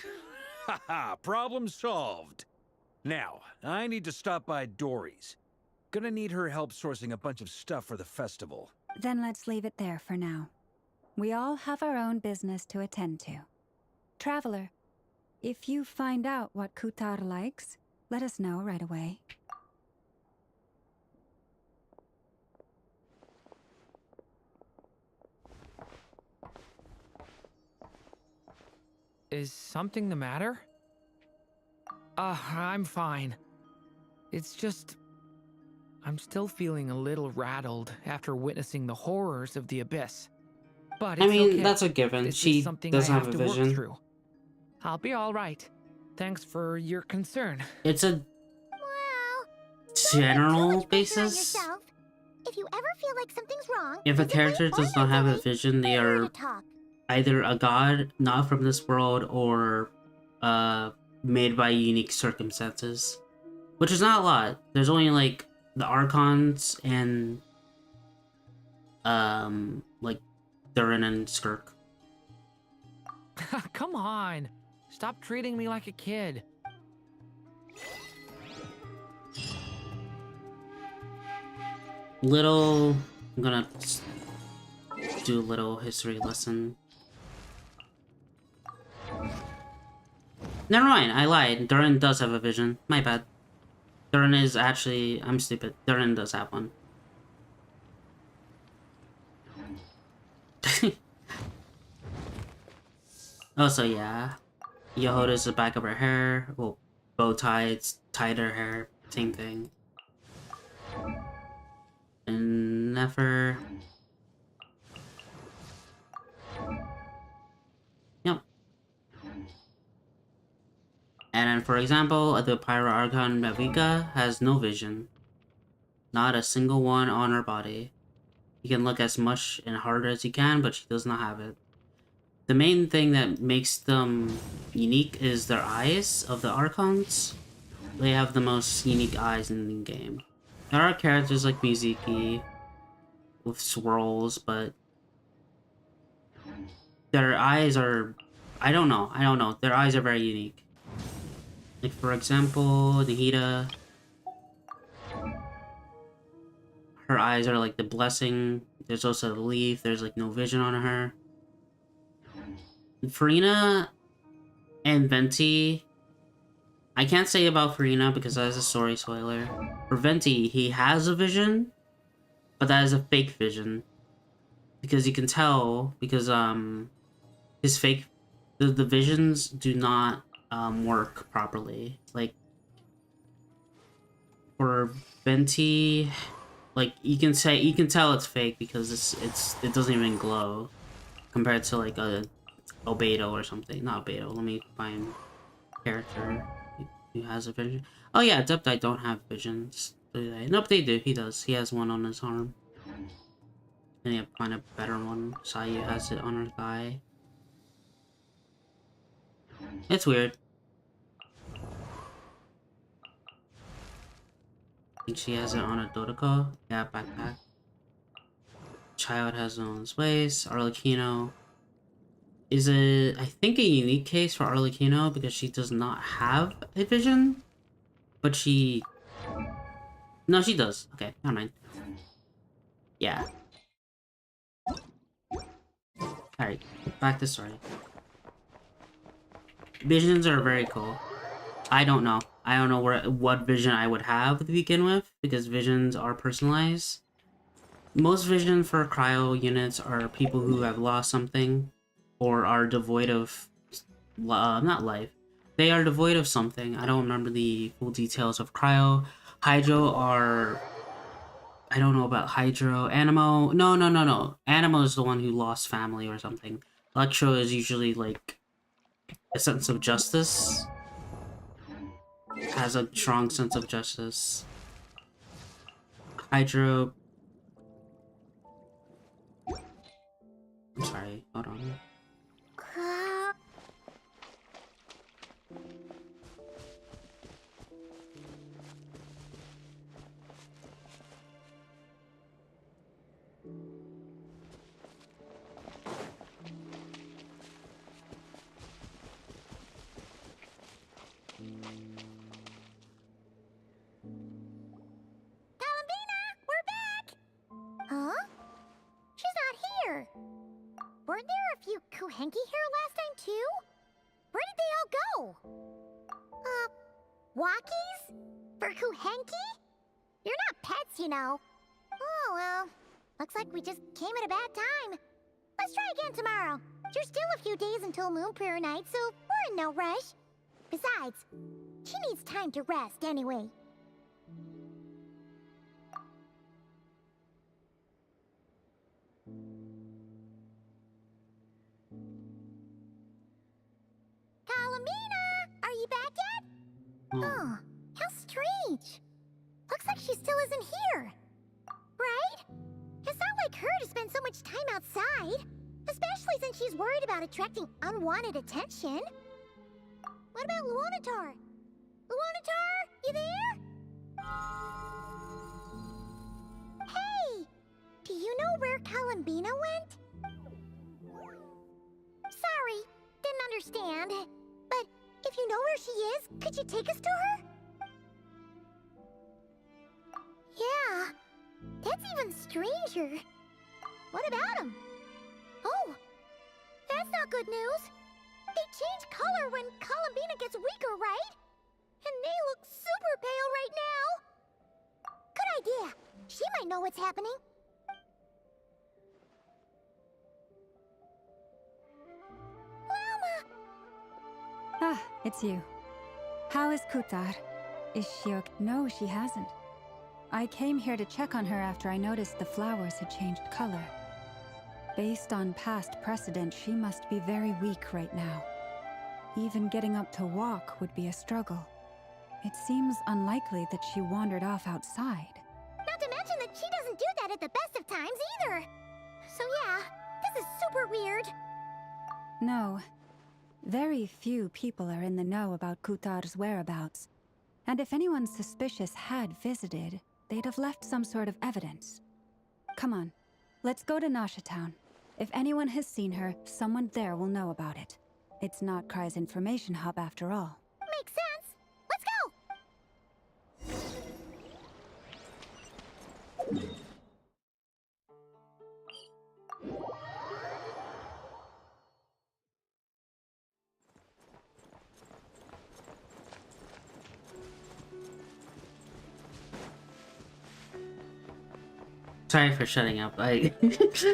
Haha, problem solved. Now, I need to stop by Dory's. Gonna need her help sourcing a bunch of stuff for the festival. Then let's leave it there for now. We all have our own business to attend to. Traveler, if you find out what Kutar likes, let us know right away. Is something the matter? I'm fine. It's just... I'm still feeling a little rattled after witnessing the horrors of the Abyss. But it's okay. That's a given. She doesn't have a vision. Through. I'll be alright. Thanks for your concern. It's a general basis. If you ever feel like something's wrong, if a character does not have a vision, they are either a god not from this world or made by unique circumstances. Which is not a lot. There's only like the Archons and like Durin and Skirk. Come on. Stop treating me like a kid. I'm gonna do a little history lesson. Never mind, I lied. Durin does have a vision. My bad. Durin is actually... I'm stupid. Durin does have one. Also, yeah. Yehuda's the back of her hair. Well, bow ties, tied her hair. Same thing. And Nefer. Yep. And then, for example, the Pyro Archon Mavika has no vision. Not a single one on her body. You can look as much and harder as you can, but she does not have it. The main thing that makes them unique is their eyes of the Archons. They have the most unique eyes in the game. There are characters like Mizuki with swirls, but their eyes are... I don't know. Their eyes are very unique. Like, for example, Nahida. Her eyes are like the blessing. There's also the leaf. There's like no vision on her. Farina and Venti I can't say about Farina because that is a story spoiler. For Venti, he has a vision, but that is a fake vision. Because you can tell, because his fake, the visions do not work properly. Like for Venti, like you can tell it's fake because it doesn't even glow compared to like a Albedo or something. Not Albedo. Let me find character who has a vision. Oh yeah, Adepti don't have visions, do they? Nope, they do. He does. He has one on his arm. And you have to find a better one. Sayu has it on her thigh. It's weird. I think she has it on a Dodoko. Yeah, backpack. Child has it on his waist. Arlecchino is I think, a unique case for Arlecchino because she does not have a vision. But she... No, she does. Okay, never mind. Yeah. Alright, back to story. Visions are very cool. I don't know. I don't know what vision I would have to begin with, because visions are personalized. Most vision for cryo units are people who have lost something, or are devoid of... not life. They are devoid of something. I don't remember the full details of cryo. Hydro are... I don't know about Hydro. Animo... No. Animo is the one who lost family or something. Electro is usually, like, a sense of justice. Has a strong sense of justice. Hydro... I'm sorry, hold on. Huh? She's not here. Weren't there a few Kuhenki here last time, too? Where did they all go? Walkies? For Kuhenki? You're not pets, you know. Oh, well. Looks like we just came at a bad time. Let's try again tomorrow. There's still a few days until Moon Prayer Night, so we're in no rush. Besides, she needs time to rest anyway. Kalamina! Are you back yet? Oh, how strange. Looks like she still isn't here. Right? It's not like her to spend so much time outside. Especially since she's worried about attracting unwanted attention. What about Luonatar? Luonatar, you there? Hey! Do you know where Kalambina went? Sorry, didn't understand. But if you know where she is, could you take us to her? Yeah, that's even stranger. What about him? Oh, that's not good news. They change color when Kalambina gets weaker, right? And they look super pale right now. Good idea. She might know what's happening. Llama! Ah, it's you. How is Kutar? Is she okay? No, she hasn't. I came here to check on her after I noticed the flowers had changed color. Based on past precedent, she must be very weak right now. Even getting up to walk would be a struggle. It seems unlikely that she wandered off outside. Not to mention that she doesn't do that at the best of times either. So yeah, this is super weird. No. Very few people are in the know about Kutar's whereabouts. And if anyone suspicious had visited, they'd have left some sort of evidence. Come on, let's go to Nasha Town. If anyone has seen her, someone there will know about it. It's not Cry's information hub after all. Makes sense. Let's go! Sorry for shutting up. It's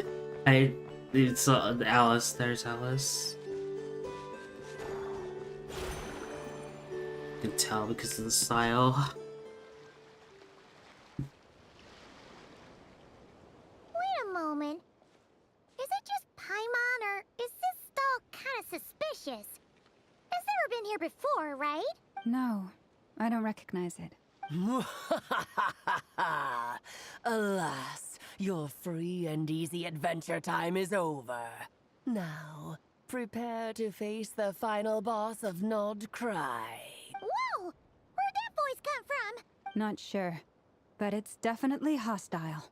Alice. There's Alice. You can tell because of the style. Wait a moment. Is it just Paimon, or is this stall kind of suspicious? It's never been here before, right? No, I don't recognize it. Alas, your free and easy adventure time is over. Now, prepare to face the final boss of Nod Cry. Whoa! Where'd that voice come from? Not sure, but it's definitely hostile.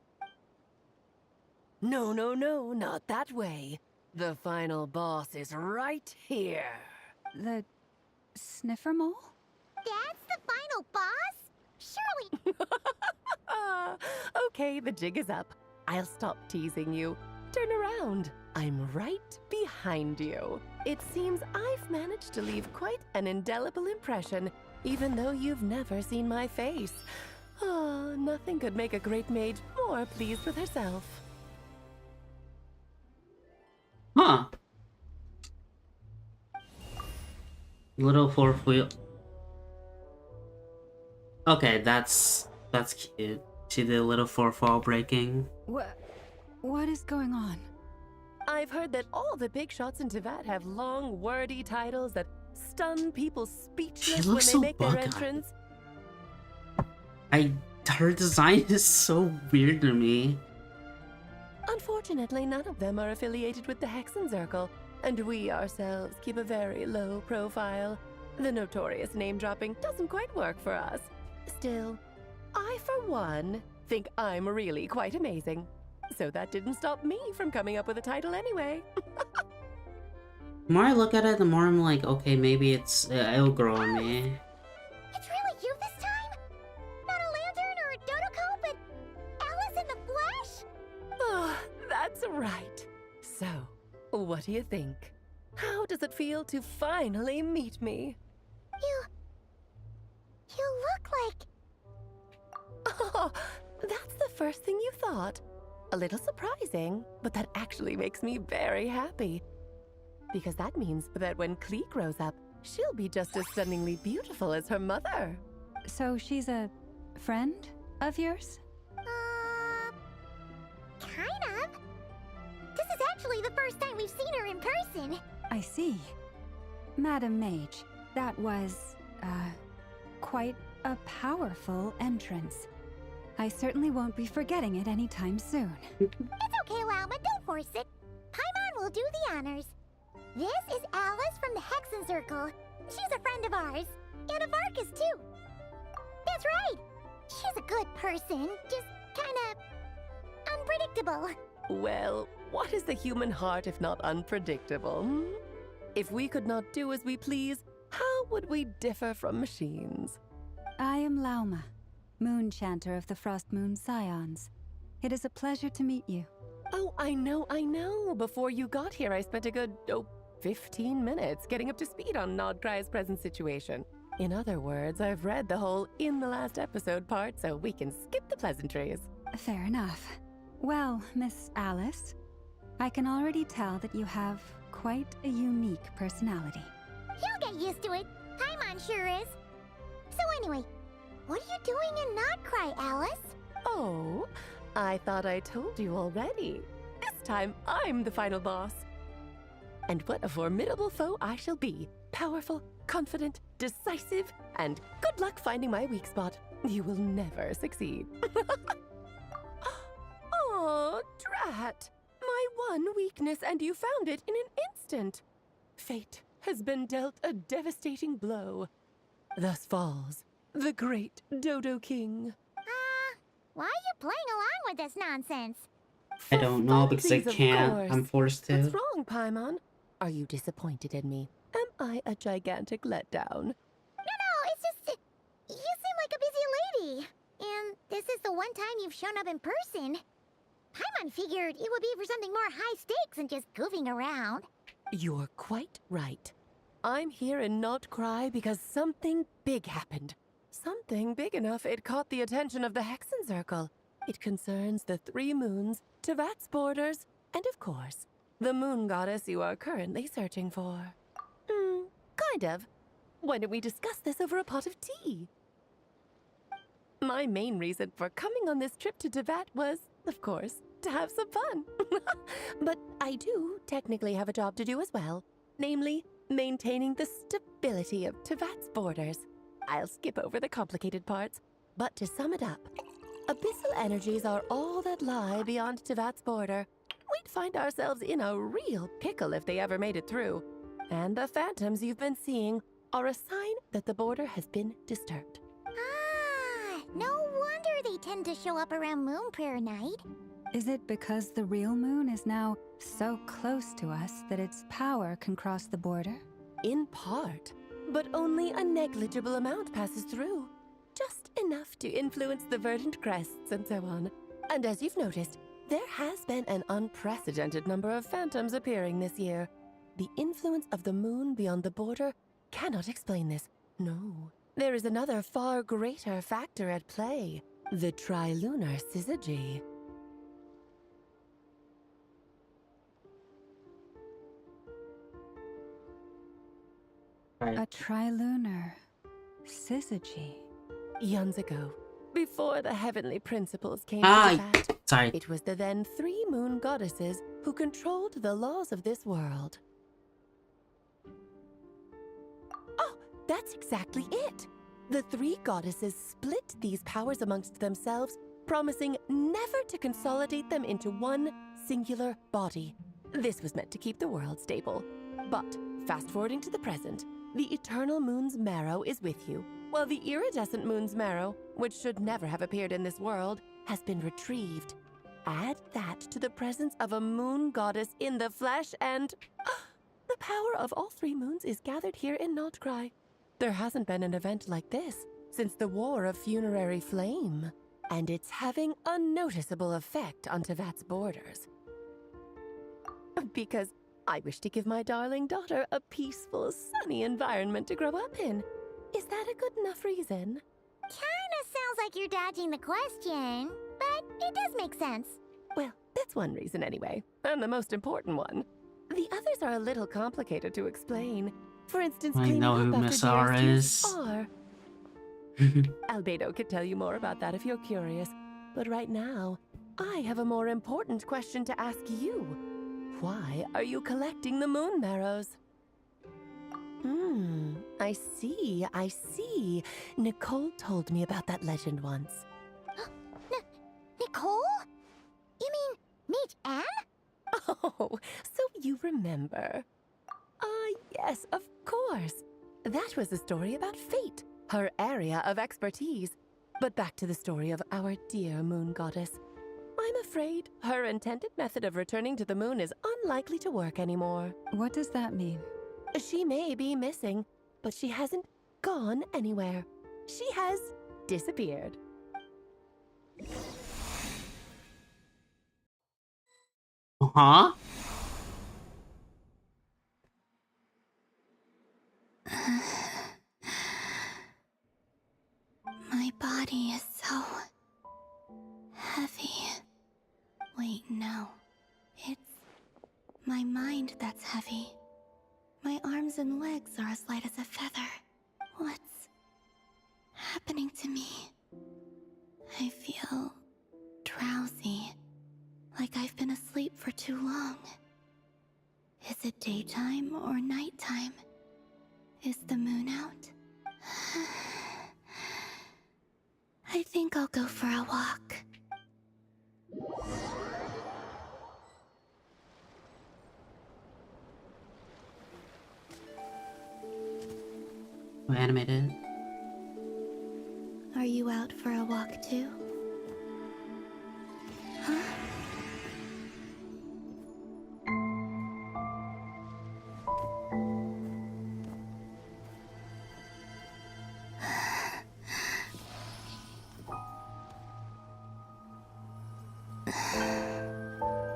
No, not that way. The final boss is right here. The sniffer mole? That's the final boss? Surely... Okay, the jig is up. I'll stop teasing you. Turn around. I'm right behind you. It seems I've managed to leave quite an indelible impression, even though you've never seen my face. Oh, nothing could make a great mage more pleased with herself. Huh. Little fourth wheel. Okay, that's cute. See the little fourth wall breaking. What is going on? I've heard that all the big shots in Teyvat have long, wordy titles that stun people speechless when they make their entrance. Her design is so weird to me. Unfortunately, none of them are affiliated with the Hexenzirkel, and we ourselves keep a very low profile. The notorious name-dropping doesn't quite work for us. Still, I, for one, think I'm really quite amazing. So that didn't stop me from coming up with a title anyway. The more I look at it, the more I'm like, okay, maybe it'll grow on me. It's really you this time? Not a lantern or a Dodoko, but Alice in the flesh? Oh, that's right. So, what do you think? How does it feel to finally meet me? You look like... Oh, that's the first thing you thought. A little surprising, but that actually makes me very happy. Because that means that when Klee grows up, she'll be just as stunningly beautiful as her mother. So she's a friend of yours? Kind of. This is actually the first time we've seen her in person. I see. Madam Mage, that was, quite a powerful entrance. I certainly won't be forgetting it anytime soon. It's okay, Lauma, don't force it. Paimon will do the honors. This is Alice from the Hexenzirkel. She's a friend of ours. And of Arcus, too. That's right. She's a good person, just kinda... unpredictable. Well, what is the human heart if not unpredictable? If we could not do as we please, how would we differ from machines? I am Lauma, Moon Chanter of the Frost Moon Scions. It is a pleasure to meet you. Oh, I know. Before you got here, I spent a good, 15 minutes getting up to speed on Nodcry's present situation. In other words, I've read the whole in the last episode part, so we can skip the pleasantries. Fair enough. Well, Miss Alice, I can already tell that you have quite a unique personality. You'll get used to it. Paimon sure is. So anyway, what are you doing in Nodcry, Alice? Oh, I thought I told you already. This time, I'm the final boss. And what a formidable foe I shall be. Powerful, confident, decisive, and good luck finding my weak spot. You will never succeed. Oh, drat! My one weakness, and you found it in an instant. Fate has been dealt a devastating blow. Thus falls the great Dodo King. Why are you playing along with this nonsense? I don't know because I Funsies, of can't. course. I'm forced to. What's wrong, Paimon? Are you disappointed in me? Am I a gigantic letdown? No, it's just... you seem like a busy lady. And this is the one time you've shown up in person. Paimon figured it would be for something more high stakes than just goofing around. You're quite right. I'm here in Nodcry because something big happened. Something big enough it caught the attention of the Hexenzirkel. It concerns the 3 moons, Tevat's borders, and of course, the moon goddess you are currently searching for. Kind of. Why don't we discuss this over a pot of tea? My main reason for coming on this trip to Tevat was, of course, to have some fun. But I do technically have a job to do as well, namely, maintaining the stability of Tevat's borders. I'll skip over the complicated parts, but to sum it up, abyssal energies are all that lie beyond Tevat's border. We'd find ourselves in a real pickle if they ever made it through. And the phantoms you've been seeing are a sign that the border has been disturbed. Ah, no wonder they tend to show up around Moon Prayer Night. Is it because the real moon is now so close to us that its power can cross the border? In part, but only a negligible amount passes through. Just enough to influence the verdant crests and so on. And as you've noticed, there has been an unprecedented number of phantoms appearing this year. The influence of the moon beyond the border cannot explain this. No. There is another far greater factor at play. The trilunar syzygy. A trilunar syzygy. Eons ago, before the heavenly principles came to Tevat, sorry. It was the then 3 moon goddesses who controlled the laws of this world. Oh, that's exactly it! The 3 goddesses split these powers amongst themselves, promising never to consolidate them into one singular body. This was meant to keep the world stable. But, fast-forwarding to the present, the eternal moon's marrow is with you, while the iridescent moon's marrow, which should never have appeared in this world, has been retrieved. Add that to the presence of a moon goddess in the flesh and... the power of all 3 moons is gathered here in Notcry. There hasn't been an event like this since the War of Funerary Flame, and it's having a noticeable effect on Tevat's borders. Because I wish to give my darling daughter a peaceful, sunny environment to grow up in. Is that a good enough reason? Kinda sounds like you're dodging the question, but it does make sense. Well, that's one reason anyway, and the most important one. The others are a little complicated to explain. For instance, I cleaning know who up Miss after R DSQs is. are. Albedo could tell you more about that if you're curious. But right now, I have a more important question to ask you. Why are you collecting the moon marrows? I see. Nicole told me about that legend once. Nicole? You mean Mage Anne? Oh, so you remember. Yes, of course. That was a story about fate, her area of expertise. But back to the story of our dear moon goddess. I'm afraid her intended method of returning to the moon is unlikely to work anymore. What does that mean? She may be missing, but she hasn't gone anywhere. She has disappeared. Uh-huh. My body is so heavy. Wait, no. It's my mind that's heavy. My arms and legs are as light as a feather. What's happening to me? I feel drowsy, like I've been asleep for too long. Is it daytime or nighttime? Is the moon out? I think I'll go for a walk. Animated. Are you out for a walk too? Huh?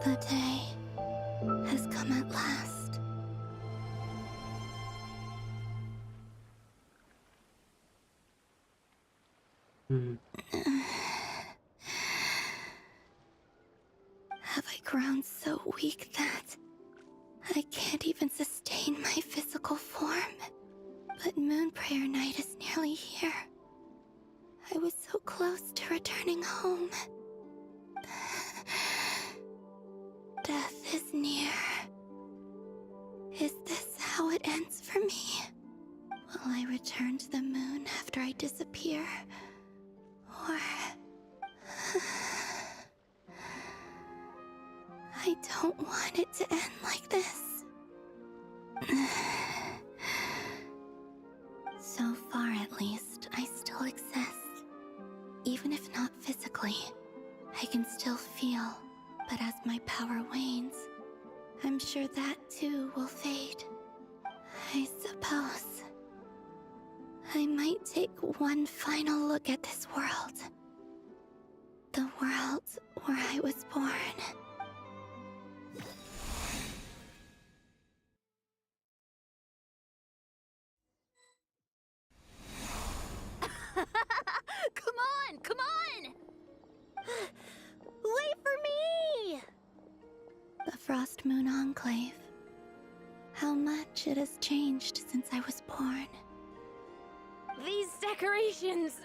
The day has come at last. grown so weak that I can't even sustain my physical form. But Moon Prayer Night is nearly here. I was so close to returning home. Death is near. Is this how it ends for me? Will I return to the moon after I disappear? Or... I don't want it to end like this. So far, at least, I still exist. Even if not physically, I can still feel. But as my power wanes, I'm sure that too will fade. I suppose I might take one final look at this world. The world where I was born. Come on, come on! Wait for me! The Frost Moon Enclave. How much it has changed since I was born. These decorations,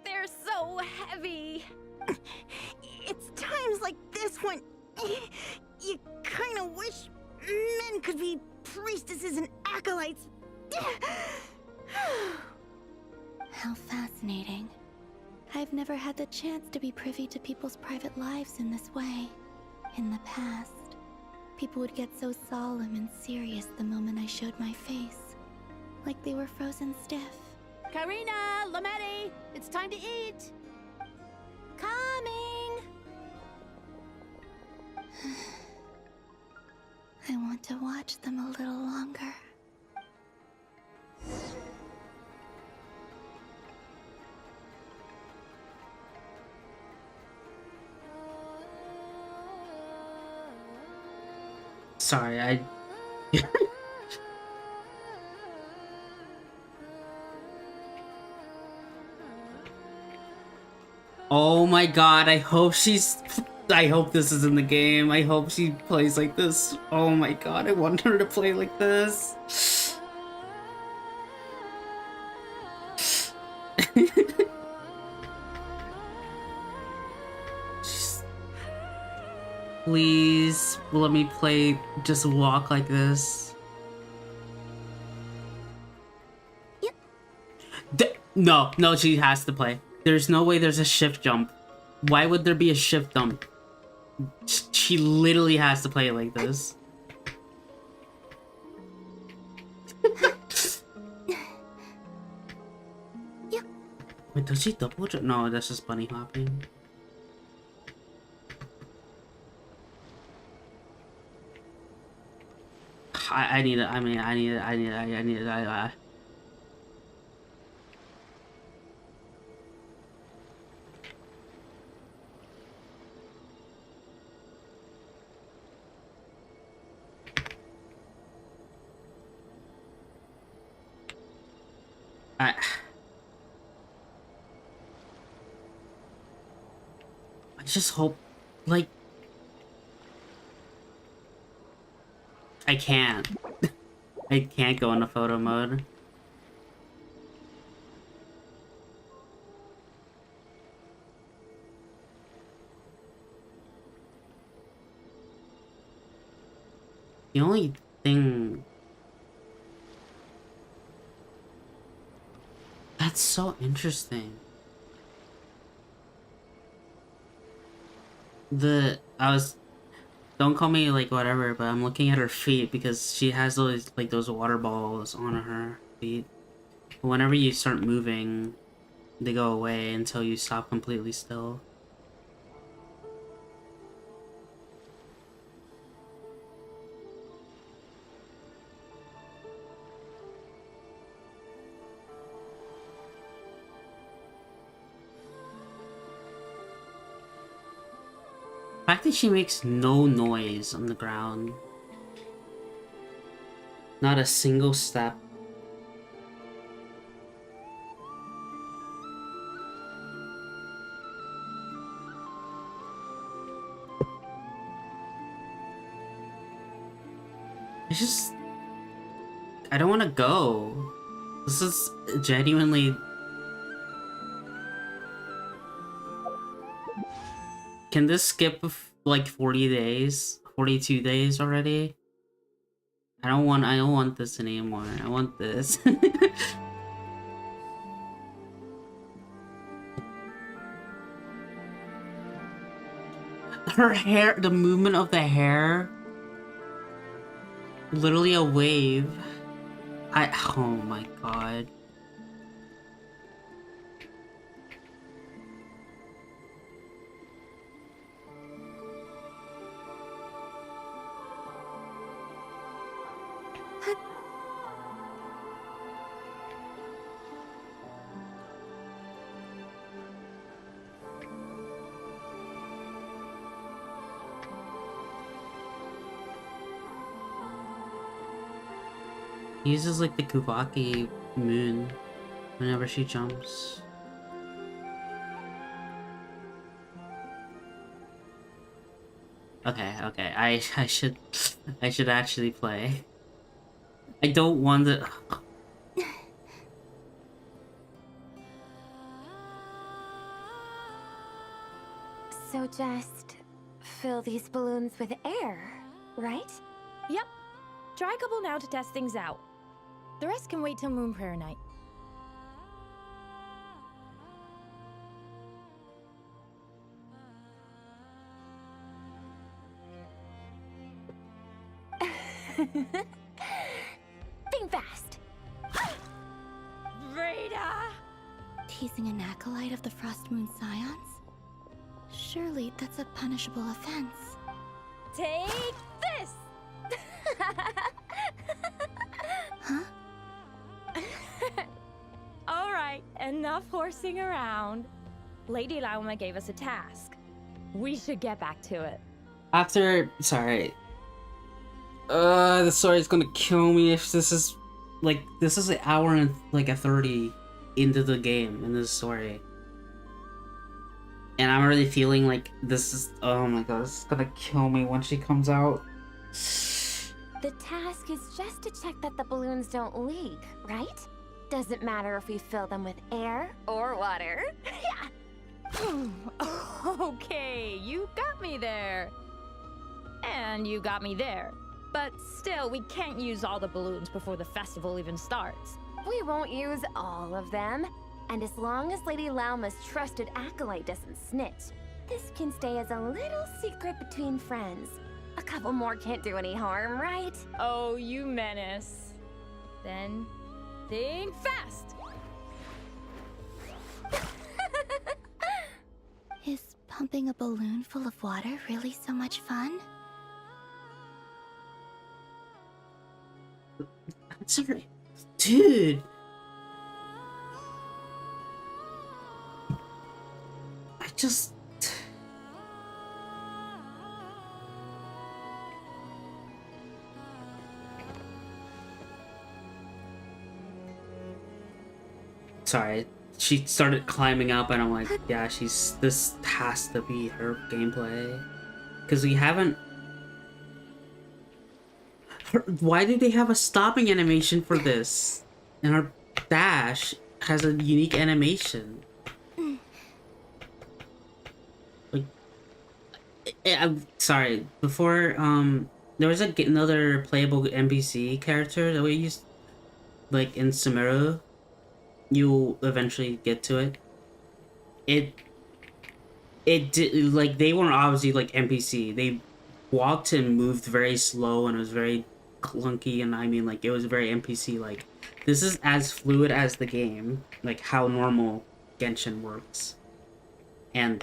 they're so heavy. It's times like this when you kind of wish men could be priestesses and acolytes. How fascinating. I've never had the chance to be privy to people's private lives in this way. In the past, people would get so solemn and serious the moment I showed my face. Like they were frozen stiff. Karina, Lametti, it's time to eat. Coming! I want to watch them a little longer. Sorry, I... Oh my god, I hope she's... I hope this is in the game. I hope she plays like this. Oh my god, I want her to play like this. Please, let me play, just walk like this. Yep. No, no, she has to play. There's no way there's a shift jump. Why would there be a shift jump? She literally has to play it like this. Yep. Wait, does she double jump? No, that's just bunny hopping. I need it. I mean, I need it. I need it. I need it. I just hope, like, I can't. I can't go into photo mode. The only thing... That's so interesting. Don't call me like whatever, but I'm looking at her feet because she has those like those water balls on her feet. Whenever you start moving, they go away until you stop completely still. The fact that she makes no noise on the ground. Not a single step. I don't want to go. This is genuinely... Can this skip like 40 days? 42 days already? I don't want this anymore. I want this. Her hair, the movement of the hair, literally a wave. Oh my god. He uses like the Kubaki moon whenever she jumps. Okay, I should actually play. I don't want to. So just fill these balloons with air, right? Yep. Try a couple now to test things out. The rest can wait till Moon Prayer night. Think fast. Rita! Teasing an acolyte of the Frost Moon Scions? Surely that's a punishable offense. Take this! Huh? Alright, enough horsing around. Lady Lauma gave us a task. We should get back to it. After, sorry. The story's gonna kill me if this is an hour and like a 30 into the game in this story. And I'm really feeling like this is, oh my god, this is gonna kill me when she comes out. The task is just to check that the balloons don't leak, right? Doesn't matter if we fill them with air or water. Yeah. Okay, you got me there. And you got me there. But still, we can't use all the balloons before the festival even starts. We won't use all of them. And as long as Lady Lauma's trusted acolyte doesn't snitch, this can stay as a little secret between friends. A couple more can't do any harm, right? Oh, you menace. Then, think fast! Is pumping a balloon full of water really so much fun? Sorry. Dude! I just... Sorry, she started climbing up and I'm like, yeah, this has to be her gameplay. Because we haven't... Why do they have a stopping animation for this? And her dash has a unique animation. Like, I'm sorry, before, there was another playable NPC character that we used, like, in Sumeru. You'll eventually get to it. It did, like, they weren't obviously, like, NPC. They walked and moved very slow and it was very clunky, and I mean, like, it was very NPC. Like, this is as fluid as the game, like how normal Genshin works. And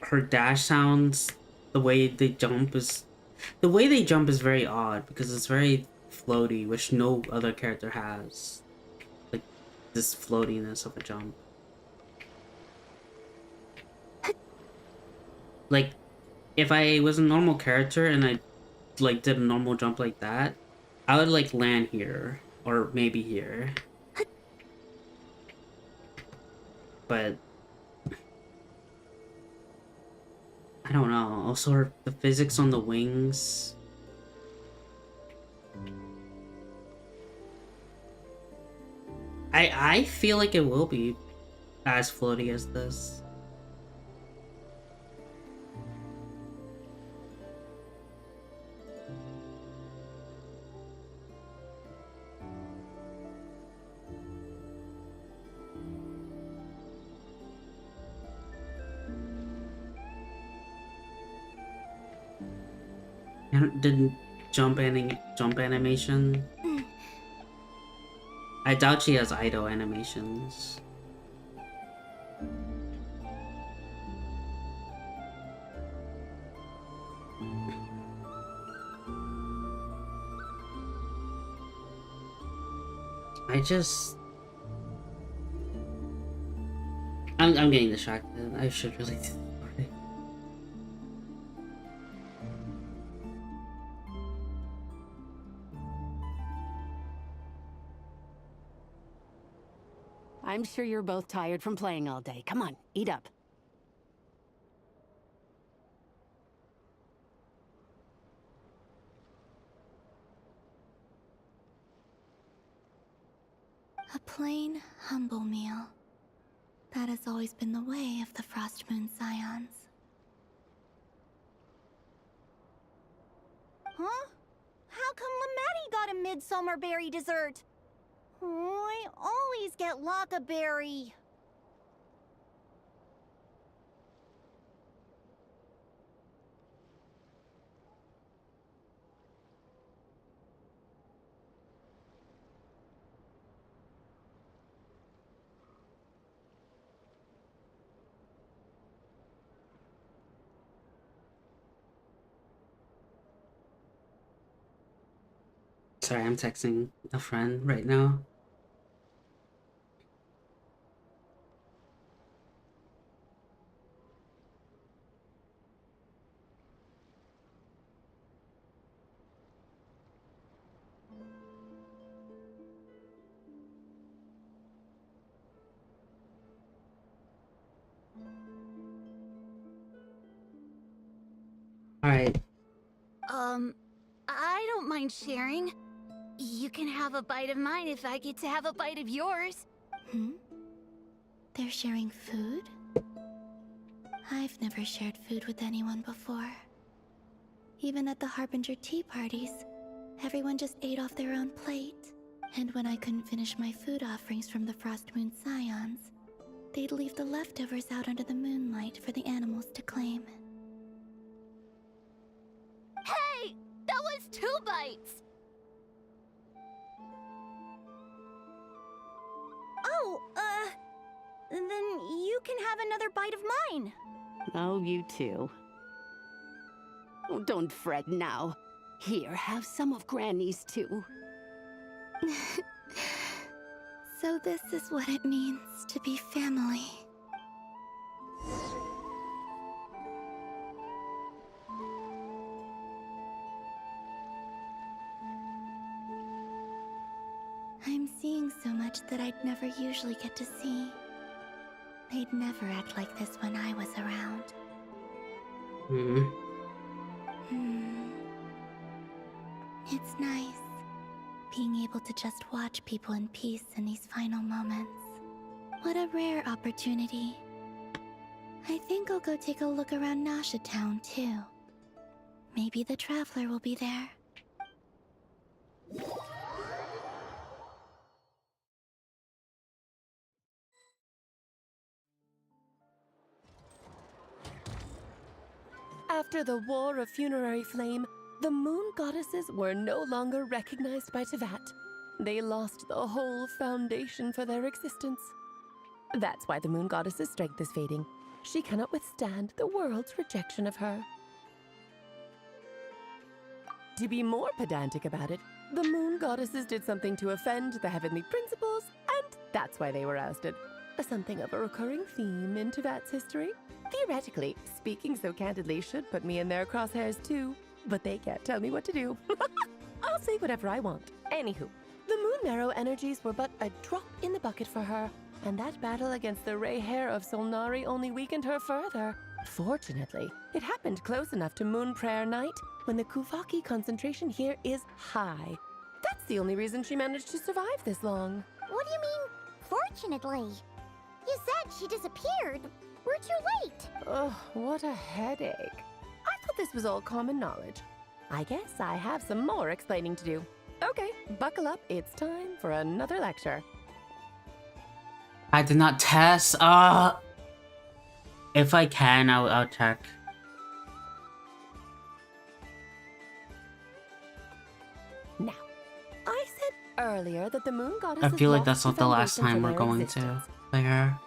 her dash sounds, the way they jump is very odd because it's very floaty, which no other character has. Like, this floatiness of a jump. Like, if I was a normal character and I like did a normal jump like that, I would like land here or maybe here. But I don't know. Also, the physics on the wings. I feel like it will be as floaty as this. Didn't jump animation. I doubt she has idle animations. I'm getting distracted. I should really do the party. I'm sure you're both tired from playing all day. Come on, eat up. A plain, humble meal. That has always been the way of the Frost Moon Scions. Huh? How come Lamatti got a midsummer berry dessert? Oh, I always get Lockaberry. Sorry, I'm texting a friend right now. Alright. I don't mind sharing. You can have a bite of mine if I get to have a bite of yours. They're sharing food? I've never shared food with anyone before. Even at the Harbinger tea parties, everyone just ate off their own plate. And when I couldn't finish my food offerings from the Frost Moon Scions, they'd leave the leftovers out under the moonlight for the animals to claim. Hey! That was 2 bites! Oh, then you can have another bite of mine. Oh, you too. Oh, don't fret now. Here, have some of Granny's too. So this is what it means to be family. I'm seeing so much that I'd never usually get to see. They'd never act like this when I was around. It's nice, being able to just watch people in peace in these final moments. What a rare opportunity. I think I'll go take a look around Nasha Town, too. Maybe the Traveler will be there. After the War of Funerary Flame, the Moon Goddesses were no longer recognized by Teyvat. They lost the whole foundation for their existence. That's why the Moon Goddess's strength is fading. She cannot withstand the world's rejection of her. To be more pedantic about it, the Moon Goddesses did something to offend the Heavenly Principles, and that's why they were ousted. Something of a recurring theme in Teyvat's history. Theoretically, speaking so candidly should put me in their crosshairs too, but they can't tell me what to do. I'll say whatever I want. Anywho, the Moon Marrow energies were but a drop in the bucket for her, and that battle against the Ray Hair of Solnari only weakened her further. Fortunately, it happened close enough to Moon Prayer Night, when the Kuvaki concentration here is high. That's the only reason she managed to survive this long. What do you mean, Unfortunately. You said she disappeared. We're too late. Ugh, what a headache. I thought this was all common knowledge. I guess I have some more explaining to do. Okay, buckle up. It's time for another lecture. I did not test. If I can, I'll check. Now, I said earlier that the moon goddess I feel like lost that's not the last foundation time for we're their going existence. to play her.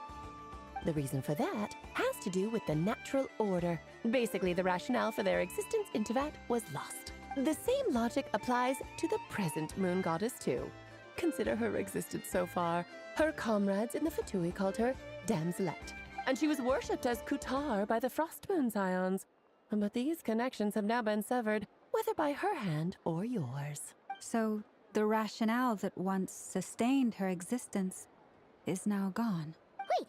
The reason for that has to do with the natural order. Basically, the rationale for their existence in Teyvat was lost. The same logic applies to the present moon goddess too. Consider her existence so far. Her comrades in the Fatui called her Damselette, and she was worshipped as Kutar by the Frost Moon Scions. But these connections have now been severed, whether by her hand or yours. So, the rationale that once sustained her existence is now gone. Wait,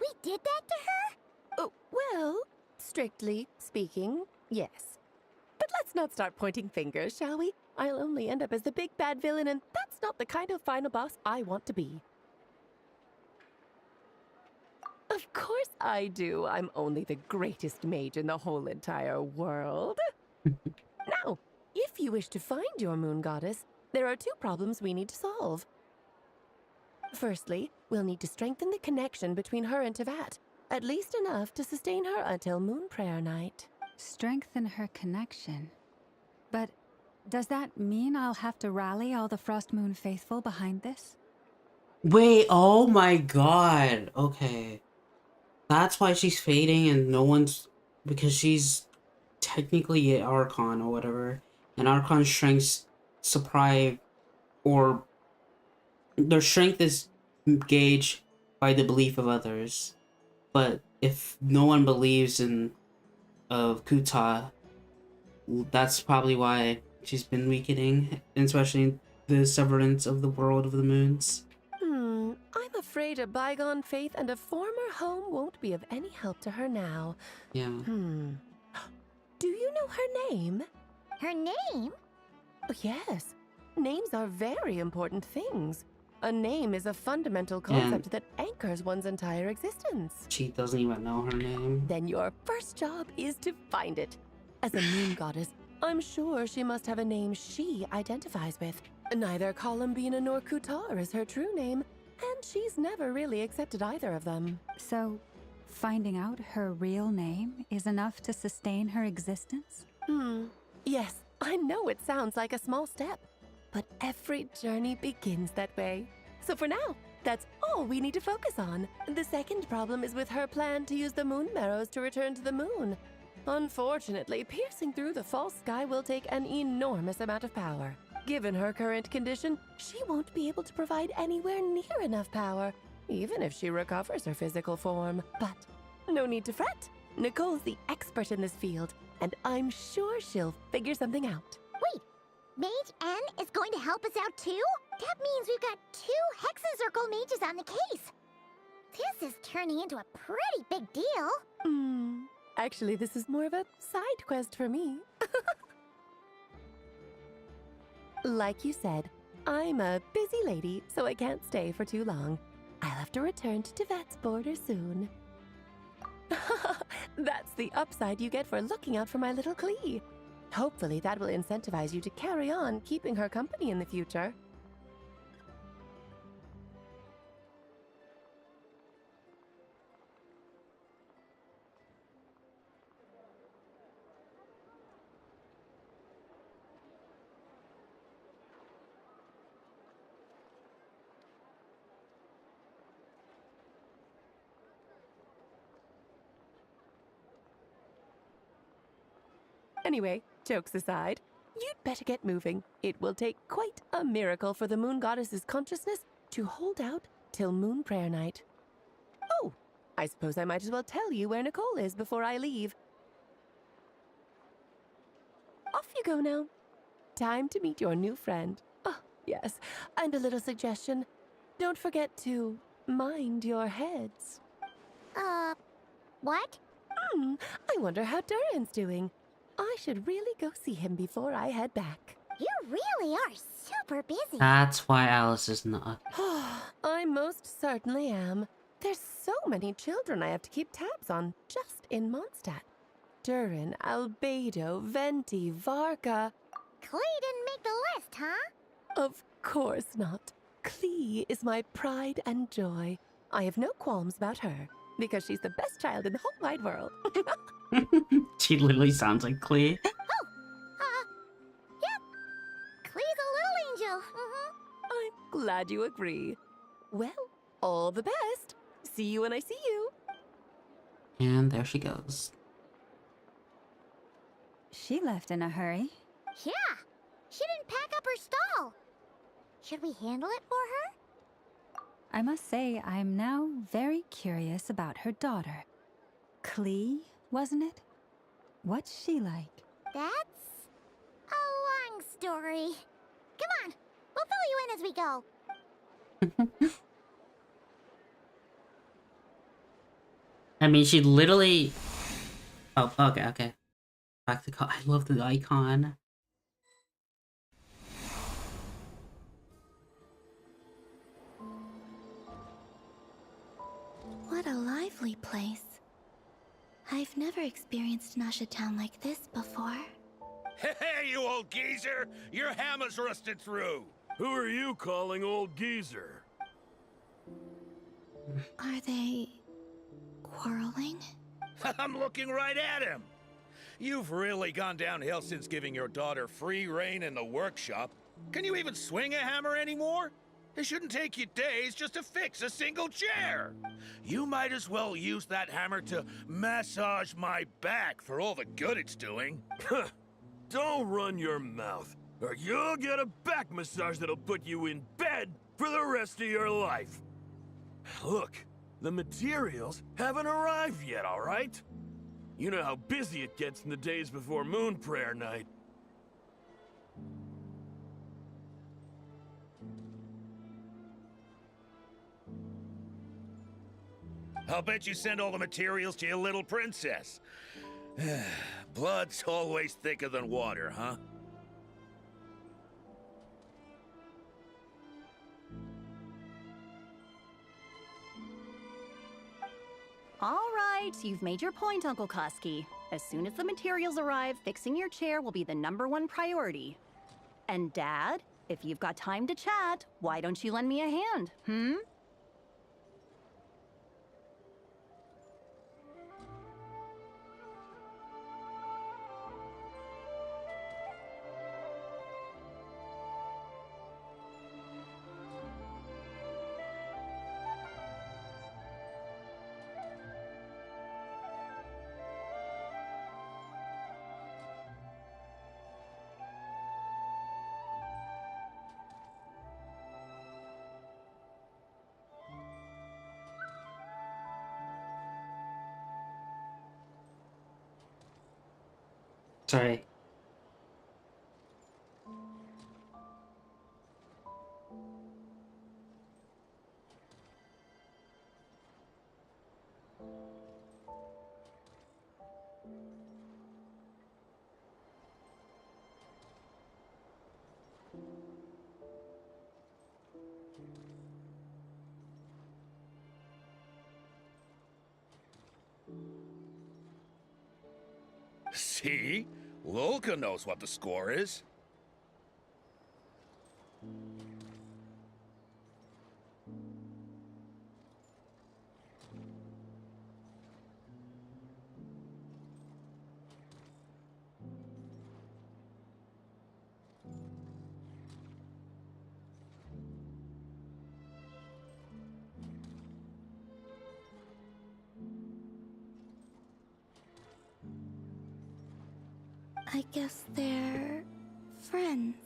we did that to her? Oh, well, strictly speaking, yes. But let's not start pointing fingers, shall we? I'll only end up as the big bad villain, and that's not the kind of final boss I want to be. Of course I do. I'm only the greatest mage in the whole entire world. Now, if you wish to find your moon goddess, there are two problems we need to solve. Firstly, we'll need to strengthen the connection between her and Teyvat, at least enough to sustain her until Moon Prayer Night. Strengthen her connection. But does that mean I'll have to rally all the Frost Moon faithful behind this? Wait, oh my god. Okay. That's why she's fading and no one's... Because she's technically an Archon or whatever. And Archon strengths supply or... Their strength is gauged by the belief of others. But if no one believes in Kuta, that's probably why she's been weakening, especially the severance of the world of the moons. I'm afraid a bygone faith and a former home won't be of any help to her now. Yeah. Do you know her name? Her name? Oh, yes. Names are very important things. A name is a fundamental concept that anchors one's entire existence. She doesn't even know her name. Then your first job is to find it. As a moon goddess, I'm sure she must have a name she identifies with. Neither Columbina nor Kutar is her true name, and she's never really accepted either of them. So, finding out her real name is enough to sustain her existence? Yes, I know it sounds like a small step, but every journey begins that way. So for now, that's all we need to focus on. The second problem is with her plan to use the moon marrows to return to the moon. Unfortunately, piercing through the false sky will take an enormous amount of power. Given her current condition, she won't be able to provide anywhere near enough power, even if she recovers her physical form. But no need to fret. Nicole's the expert in this field, and I'm sure she'll figure something out. Wait, Mage N is going to help us out too? That means we've got 2 Hexen Circle mages on the case. This is turning into a pretty big deal. Actually, this is more of a side quest for me. Like you said, I'm a busy lady, so I can't stay for too long. I'll have to return to Teyvat's border soon. That's the upside you get for looking out for my little Klee. Hopefully that will incentivize you to carry on keeping her company in the future. Anyway, jokes aside, you'd better get moving. It will take quite a miracle for the moon goddess's consciousness to hold out till Moon Prayer Night. Oh, I suppose I might as well tell you where Nicole is before I leave. Off you go now. Time to meet your new friend. Oh, yes, and a little suggestion. Don't forget to mind your heads. What? I wonder how Duran's doing. I should really go see him before I head back. You really are super busy. That's why Alice is not. I most certainly am. There's so many children I have to keep tabs on just in Mondstadt. Durin, Albedo, Venti, Varka. Klee didn't make the list, huh? Of course not. Klee is my pride and joy. I have no qualms about her, because she's the best child in the whole wide world. She literally sounds like Klee. Yep. Klee's a little angel. I'm glad you agree. Well, all the best. See you when I see you. And there she goes. She left in a hurry. Yeah, she didn't pack up her stall. Should we handle it for her? I must say, I'm now very curious about her daughter. Klee, wasn't it? What's she like? That's a long story. Come on, we'll fill you in as we go. I mean, she literally... Oh, okay. Back to... I love the icon. What a lively place. I've never experienced Nasha Town like this before. Hey, you old geezer! Your hammer's rusted through! Who are you calling old geezer? Are they... quarreling? I'm looking right at him! You've really gone downhill since giving your daughter free rein in the workshop. Can you even swing a hammer anymore? It shouldn't take you days just to fix a single chair. You might as well use that hammer to massage my back for all the good it's doing. Don't run your mouth, or you'll get a back massage that'll put you in bed for the rest of your life. Look, the materials haven't arrived yet, all right? You know how busy it gets in the days before Moon Prayer Night. I'll bet you send all the materials to your little princess. Blood's always thicker than water, huh? All right, you've made your point, Uncle Koski. As soon as the materials arrive, fixing your chair will be the #1 priority. And Dad, if you've got time to chat, why don't you lend me a hand, hmm? Sorry. See? Lolka knows what the score is. I guess they're... friends.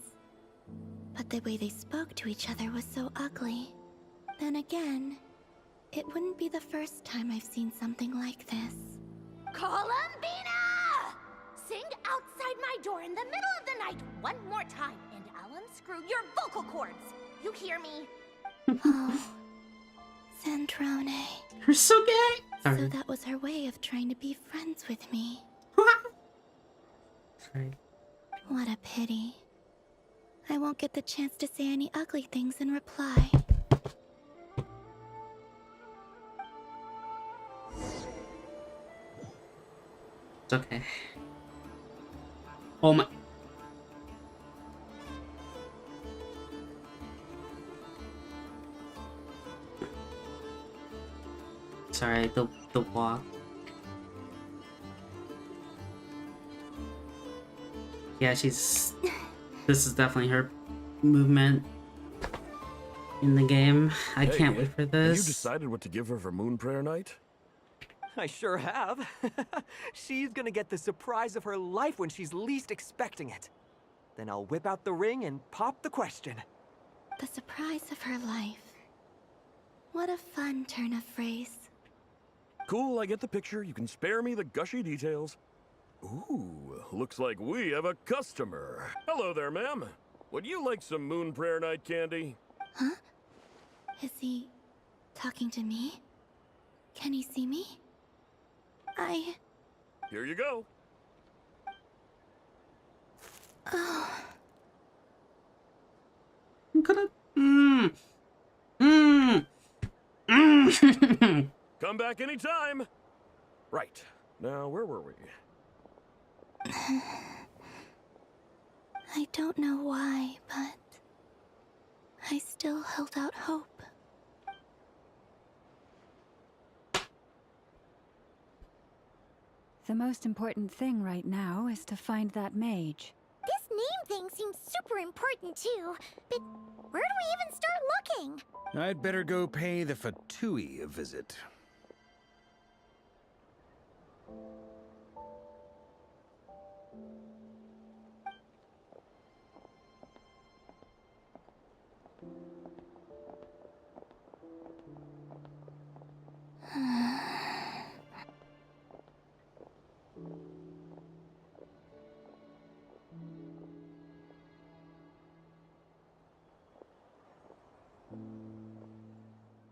But the way they spoke to each other was so ugly. Then again, it wouldn't be the first time I've seen something like this. Columbina! Sing outside my door in the middle of the night one more time, and I'll unscrew your vocal cords. You hear me? Oh, Sandrone. You're so gay! So Sorry. that was her way of trying to be friends with me. Sorry. What a pity. I won't get the chance to say any ugly things in reply. It's okay. Oh my... Sorry, the walk. Yeah, she's... This is definitely her movement in the game. I can't wait for this. Have you decided what to give her for Moon Prayer Night? I sure have. She's gonna get the surprise of her life when she's least expecting it. Then I'll whip out the ring and pop the question. The surprise of her life. What a fun turn of phrase. Cool, I get the picture. You can spare me the gushy details. Ooh, looks like we have a customer. Hello there, ma'am. Would you like some Moon Prayer Night candy? Huh? Is he talking to me? Can he see me? Here you go. Oh. I'm gonna... Come back anytime. Right. Now, where were we? I don't know why, but I still held out hope. The most important thing right now is to find that mage. This name thing seems super important too, but where do we even start looking? I'd better go pay the Fatui a visit.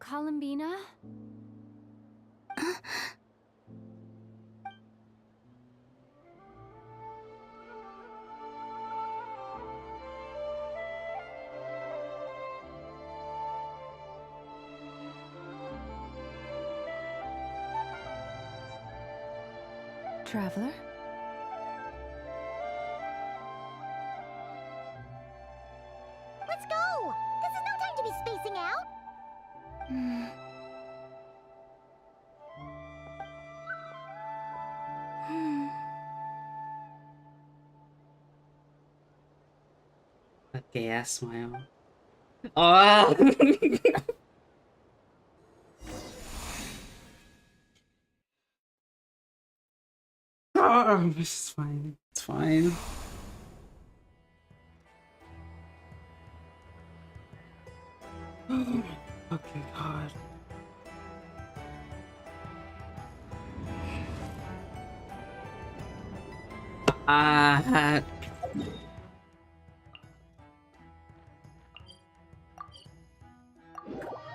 Columbina? Traveler? Let's go! This is no time to be spacing out! That gay ass smile. Oh! Oh, it's fine. It's fine. Oh my fucking god.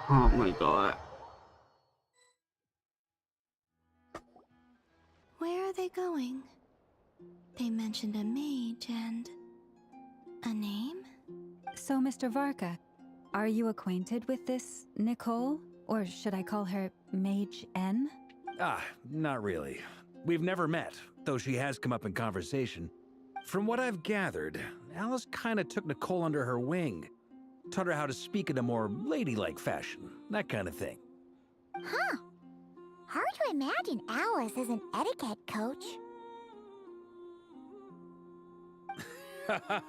Oh my god. Where are they going? They mentioned a mage and... a name? So, Mr. Varka, are you acquainted with this Nicole? Or should I call her Mage N? Ah, not really. We've never met, though she has come up in conversation. From what I've gathered, Alice kinda took Nicole under her wing. Taught her how to speak in a more ladylike fashion, that kind of thing. Huh. Hard to imagine Alice as an etiquette coach.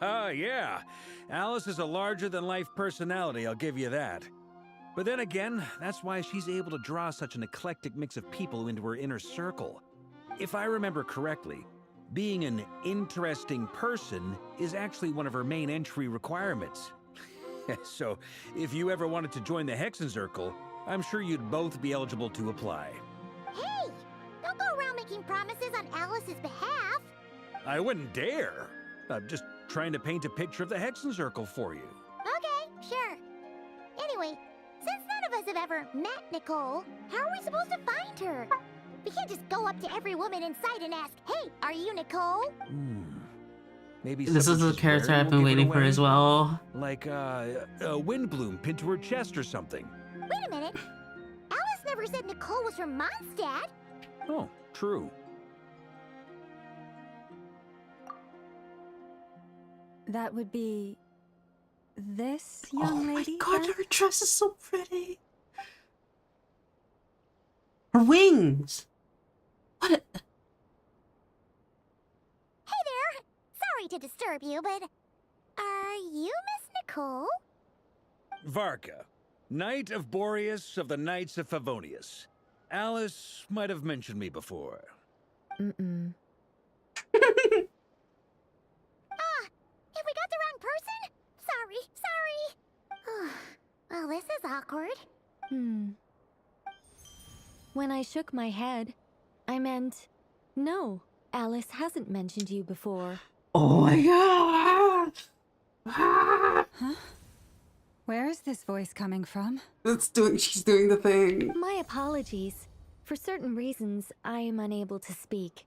Yeah, Alice is a larger-than-life personality, I'll give you that. But then again, that's why she's able to draw such an eclectic mix of people into her inner circle. If I remember correctly, being an interesting person is actually one of her main entry requirements. So, if you ever wanted to join the Hexenzirkel, I'm sure you'd both be eligible to apply. Hey! Don't go around making promises on Alice's behalf! I wouldn't dare. I'm just trying to paint a picture of the Hexenzirkel for you. Okay, sure. Anyway, since none of us have ever met Nicole, how are we supposed to find her? We can't just go up to every woman in sight and ask, "Hey, are you Nicole?" Maybe this is the character I've been waiting for as well. Like, a windbloom pinned to her chest or something. Wait a minute. Alice never said Nicole was from Mondstadt. Oh, true. That would be this young lady? Oh my god, then? her dress is so pretty. Her wings! What? Hey there! Sorry to disturb you, but are you Miss Nicole? Varka, Knight of Boreas of the Knights of Favonius. Alice might have mentioned me before. Mm-mm. If we got the wrong person? Sorry. Well, this is awkward. When I shook my head, I meant, no, Alice hasn't mentioned you before. Oh my god! Huh? Where is this voice coming from? She's doing the thing. My apologies. For certain reasons, I am unable to speak.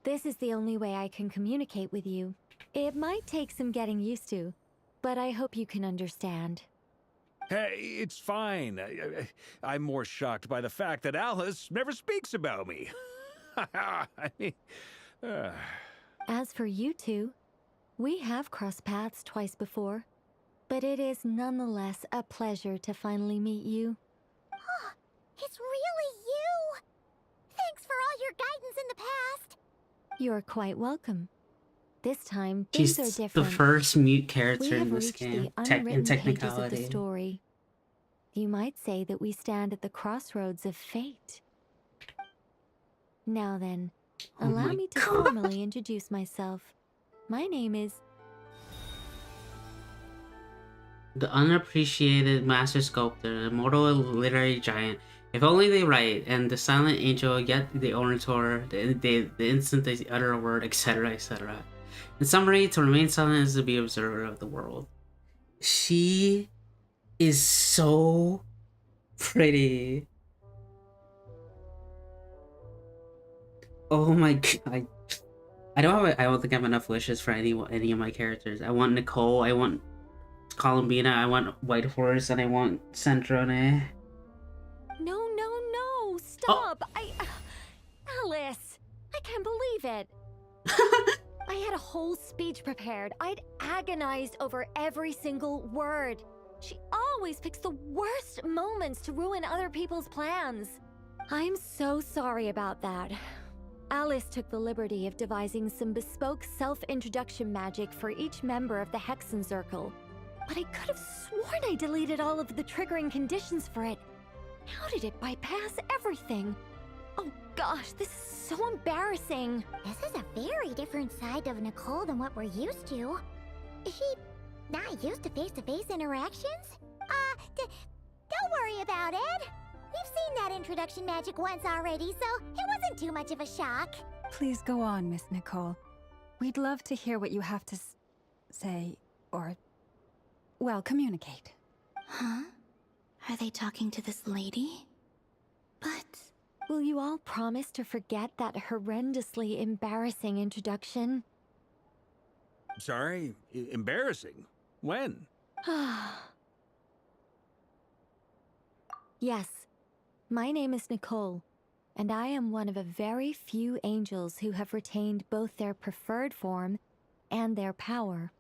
This is the only way I can communicate with you. It might take some getting used to, but I hope you can understand. Hey, it's fine. I'm more shocked by the fact that Alice never speaks about me. As for you two, we have crossed paths twice before, but it is nonetheless a pleasure to finally meet you. It's really you! Thanks for all your guidance in the past. You're quite welcome. This time, She's things are the different. first mute We character have in this reached game, the in unwritten pages of the technicality. story. You might say that we stand at the crossroads of fate. Now then, Oh allow my me to God. formally introduce myself. My name is... The unappreciated master sculptor, immortal literary giant. If only they write, and the silent angel, yet the orator, the instant they utter a word, etc., etc. In summary, to remain silent is to be observer of the world. She is so pretty. Oh my god. I don't think I have enough wishes for any of my characters. I want Nicole, I want Columbina, I want Whitehorse, and I want Centrone. No, stop! Alice! I can't believe it! I had a whole speech prepared. I'd agonized over every single word. She always picks the worst moments to ruin other people's plans. I'm so sorry about that. Alice took the liberty of devising some bespoke self-introduction magic for each member of the Hexen Circle. But I could have sworn I deleted all of the triggering conditions for it. How did it bypass everything? Oh gosh, this is so embarrassing. This is a very different side of Nicole than what we're used to. Is she not used to face-to-face interactions? Don't worry about it. We've seen that introduction magic once already, so it wasn't too much of a shock. Please go on, Miss Nicole. We'd love to hear what you have to say, or, well, communicate. Huh? Are they talking to this lady? But... Will you all promise to forget that horrendously embarrassing introduction? Sorry? Embarrassing? When? Yes, my name is Nicole, and I am one of a very few angels who have retained both their preferred form and their power.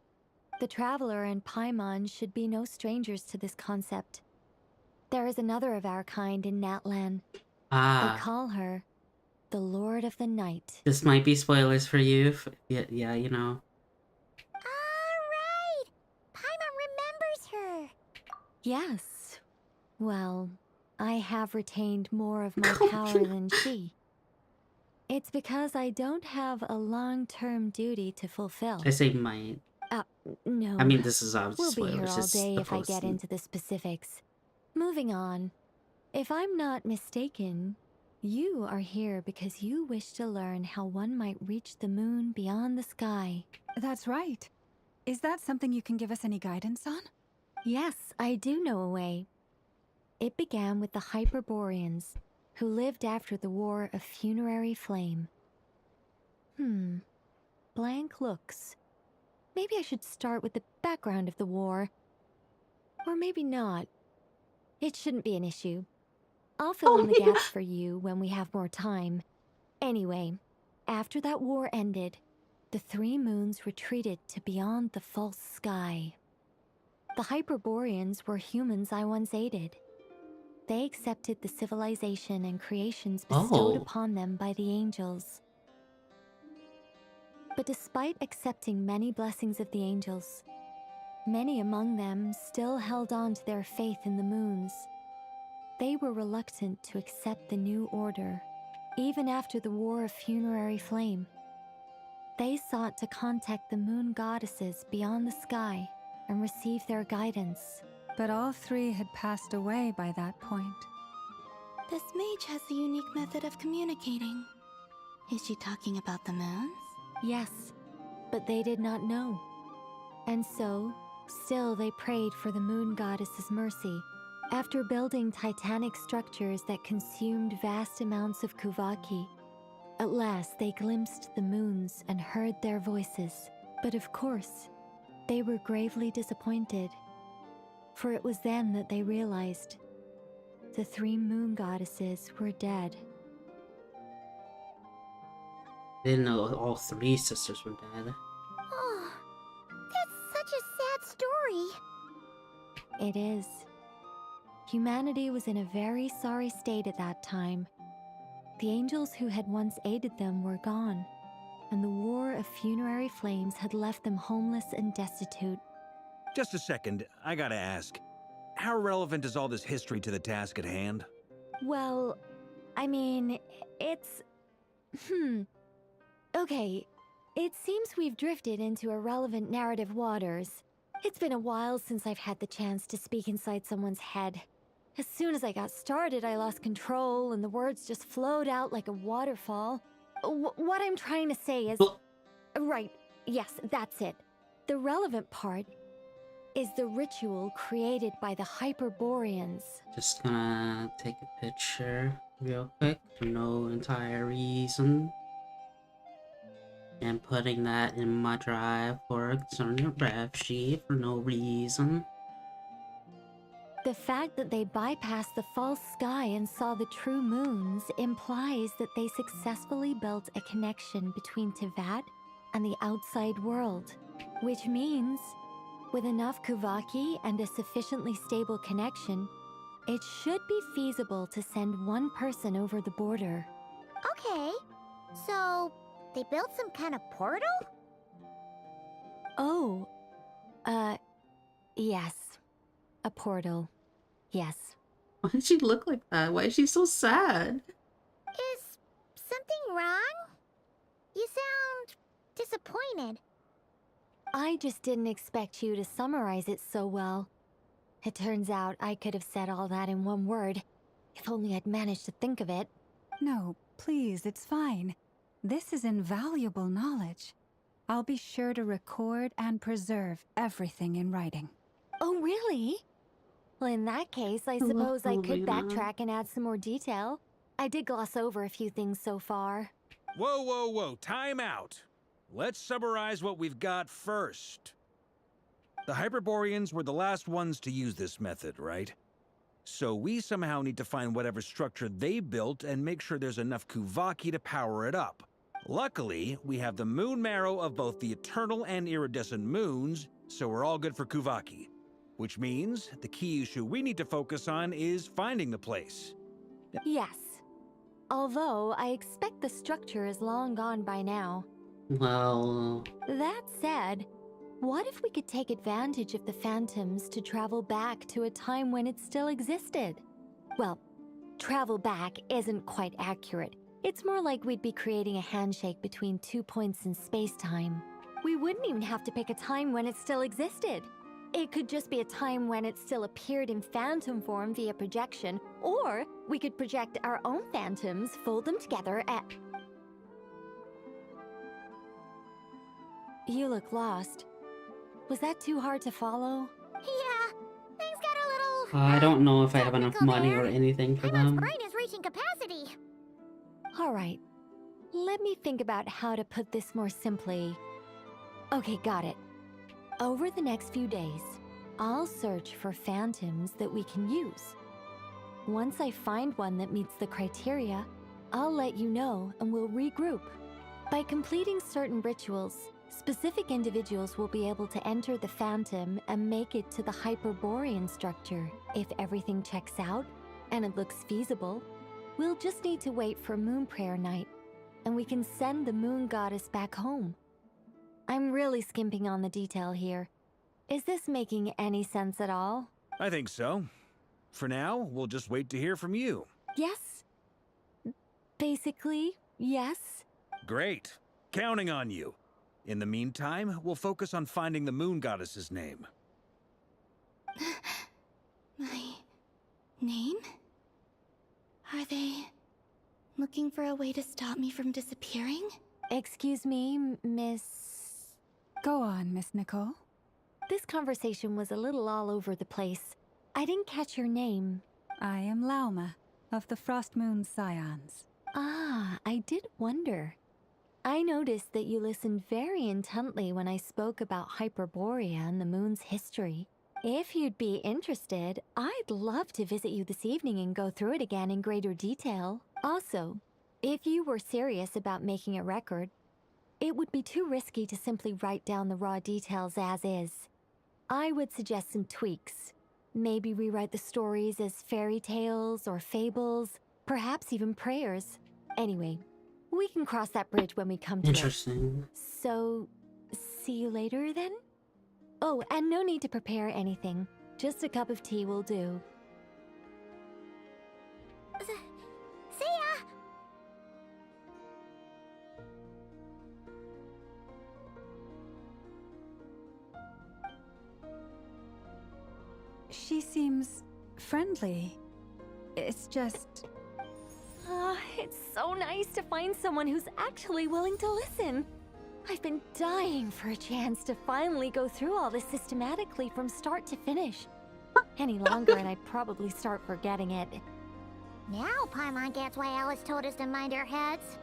The Traveler and Paimon should be no strangers to this concept. There is another of our kind in Natlan. They call her the Lord of the Night. This might be spoilers for you. Yeah, you know. Alright! Paimon remembers her! Yes. Well, I have retained more of my power than she. It's because I don't have a long-term duty to fulfill. I say might. No. I mean, this is obviously We'll be here spoilers. all It's day the if I get post. into the specifics. Moving on. If I'm not mistaken, you are here because you wish to learn how one might reach the moon beyond the sky. That's right. Is that something you can give us any guidance on? Yes, I do know a way. It began with the Hyperboreans, who lived after the War of Funerary Flame. Blank looks. Maybe I should start with the background of the war. Or maybe not. It shouldn't be an issue. I'll fill in the gaps for you when we have more time. Anyway, after that war ended, the three moons retreated to beyond the false sky. The Hyperboreans were humans I once aided. They accepted the civilization and creations bestowed upon them by the angels. But despite accepting many blessings of the angels, many among them still held on to their faith in the moons. They were reluctant to accept the new order, even after the War of Funerary Flame. They sought to contact the moon goddesses beyond the sky and receive their guidance. But all three had passed away by that point. This mage has a unique method of communicating. Is she talking about the moons? Yes, but they did not know. And so, still they prayed for the moon goddess's mercy. After building titanic structures that consumed vast amounts of Kuvaki, at last they glimpsed the moons and heard their voices. But of course, they were gravely disappointed. For it was then that they realized the three moon goddesses were dead. Didn't know all three sisters were dead. Oh, that's such a sad story. It is. Humanity was in a very sorry state at that time. The angels who had once aided them were gone, and the War of Funerary Flames had left them homeless and destitute. Just a second, I gotta ask. How relevant is all this history to the task at hand? Well, I mean, it's... Okay, it seems we've drifted into irrelevant narrative waters. It's been a while since I've had the chance to speak inside someone's head. As soon as I got started, I lost control, and the words just flowed out like a waterfall. What I'm trying to say is... Right, yes, that's it. The relevant part is the ritual created by the Hyperboreans. Just gonna take a picture real quick for no entire reason. And putting that in my drive for a concerned ref sheet for no reason. The fact that they bypassed the false sky and saw the true moons implies that they successfully built a connection between Teyvat and the outside world. Which means, with enough Kuvaki and a sufficiently stable connection, it should be feasible to send one person over the border. Okay, so they built some kind of portal? Oh, yes. A portal. Yes. Why did she look like that? Why is she so sad? Is something wrong? You sound disappointed. I just didn't expect you to summarize it so well. It turns out I could have said all that in one word, if only I'd managed to think of it. No, please, it's fine. This is invaluable knowledge. I'll be sure to record and preserve everything in writing. Oh, really? Well, in that case, I suppose I could backtrack and add some more detail. I did gloss over a few things so far. Whoa, whoa, whoa, time out. Let's summarize what we've got first. The Hyperboreans were the last ones to use this method, right? So we somehow need to find whatever structure they built and make sure there's enough Kuvaki to power it up. Luckily, we have the moon marrow of both the eternal and iridescent moons, so we're all good for Kuvaki. Which means the key issue we need to focus on is finding the place. Yes. Although I expect the structure is long gone by now. Well... That said, what if we could take advantage of the phantoms to travel back to a time when it still existed? Well, travel back isn't quite accurate. It's more like we'd be creating a handshake between 2 points in space-time. We wouldn't even have to pick a time when it still existed. It could just be a time when it still appeared in phantom form via projection, or we could project our own phantoms, fold them together, and... You look lost. Was that too hard to follow? Yeah, things got a little... I don't know if I have enough money or anything for them. Emma's brain is reaching capacity. Alright, let me think about how to put this more simply. Okay, got it. Over the next few days, I'll search for phantoms that we can use. Once I find one that meets the criteria, I'll let you know and we'll regroup. By completing certain rituals, specific individuals will be able to enter the Phantom and make it to the Hyperborean structure. If everything checks out, and it looks feasible, we'll just need to wait for Moon Prayer Night, and we can send the Moon Goddess back home. I'm really skimping on the detail here. Is this making any sense at all? I think so. For now, we'll just wait to hear from you. Yes. Basically, yes. Great. Counting on you. In the meantime, we'll focus on finding the Moon Goddess's name. My name? Are they looking for a way to stop me from disappearing? Excuse me, Miss... Go on, Miss Nicole. This conversation was a little all over the place. I didn't catch your name. I am Lauma, of the Frost Moon Scions. Ah, I did wonder. I noticed that you listened very intently when I spoke about Hyperborea and the moon's history. If you'd be interested, I'd love to visit you this evening and go through it again in greater detail. Also, if you were serious about making a record, it would be too risky to simply write down the raw details as is. I would suggest some tweaks. Maybe rewrite the stories as fairy tales or fables, perhaps even prayers. Anyway, we can cross that bridge when we come to it. Interesting. So, see you later then? Oh, and no need to prepare anything. Just a cup of tea will do. See ya! She seems friendly. It's just... It's so nice to find someone who's actually willing to listen. I've been dying for a chance to finally go through all this systematically from start to finish. Any longer and I'd probably start forgetting it. Now Paimon gets why Alice told us to mind our heads.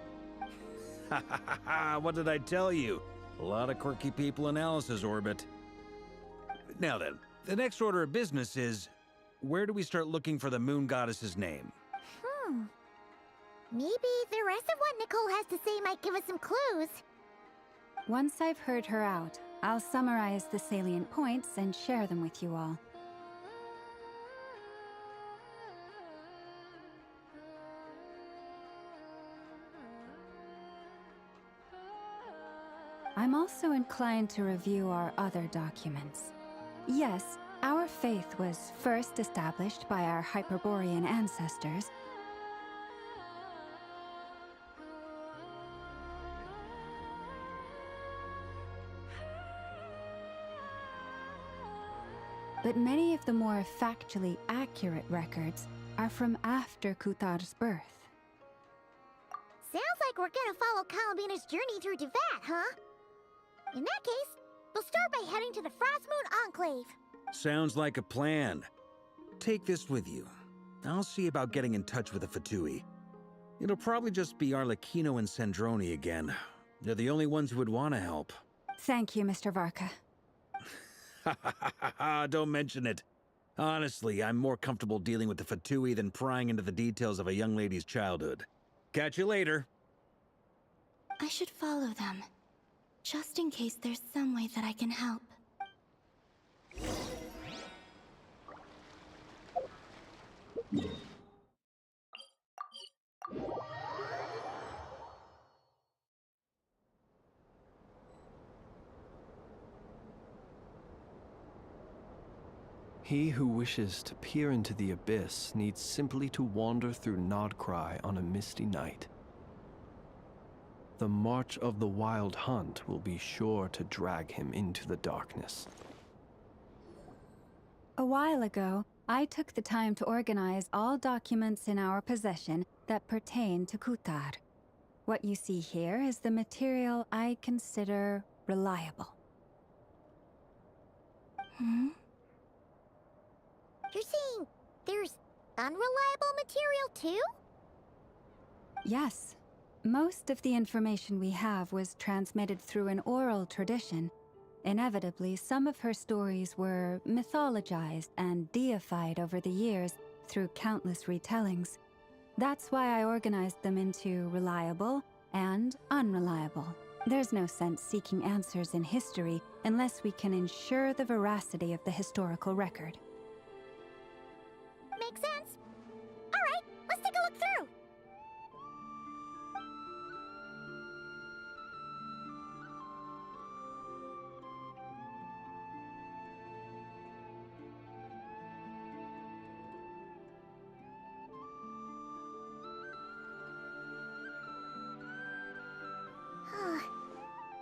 Ha ha ha ha! What did I tell you? A lot of quirky people in Alice's orbit. Now then, the next order of business is... where do we start looking for the Moon Goddess's name? Maybe the rest of what Nicole has to say might give us some clues. Once I've heard her out, I'll summarize the salient points and share them with you all. I'm also inclined to review our other documents. Yes, our faith was first established by our Hyperborean ancestors, but many of the more factually accurate records are from after Kutar's birth. Sounds like we're gonna follow Columbina's journey through Devat, huh? In that case, we'll start by heading to the Frost Moon Enclave. Sounds like a plan. Take this with you. I'll see about getting in touch with the Fatui. It'll probably just be Arlecchino and Sandroni again. They're the only ones who would want to help. Thank you, Mr. Varka. Ha ha ha ha ha! Don't mention it. Honestly, I'm more comfortable dealing with the Fatui than prying into the details of a young lady's childhood. Catch you later. I should follow them, just in case there's some way that I can help. He who wishes to peer into the abyss needs simply to wander through Nodcry on a misty night. The march of the Wild Hunt will be sure to drag him into the darkness. A while ago, I took the time to organize all documents in our possession that pertain to Kutar. What you see here is the material I consider reliable. You're saying there's unreliable material too? Yes. Most of the information we have was transmitted through an oral tradition. Inevitably, some of her stories were mythologized and deified over the years through countless retellings. That's why I organized them into reliable and unreliable. There's no sense seeking answers in history unless we can ensure the veracity of the historical record. Makes sense. All right, let's take a look through.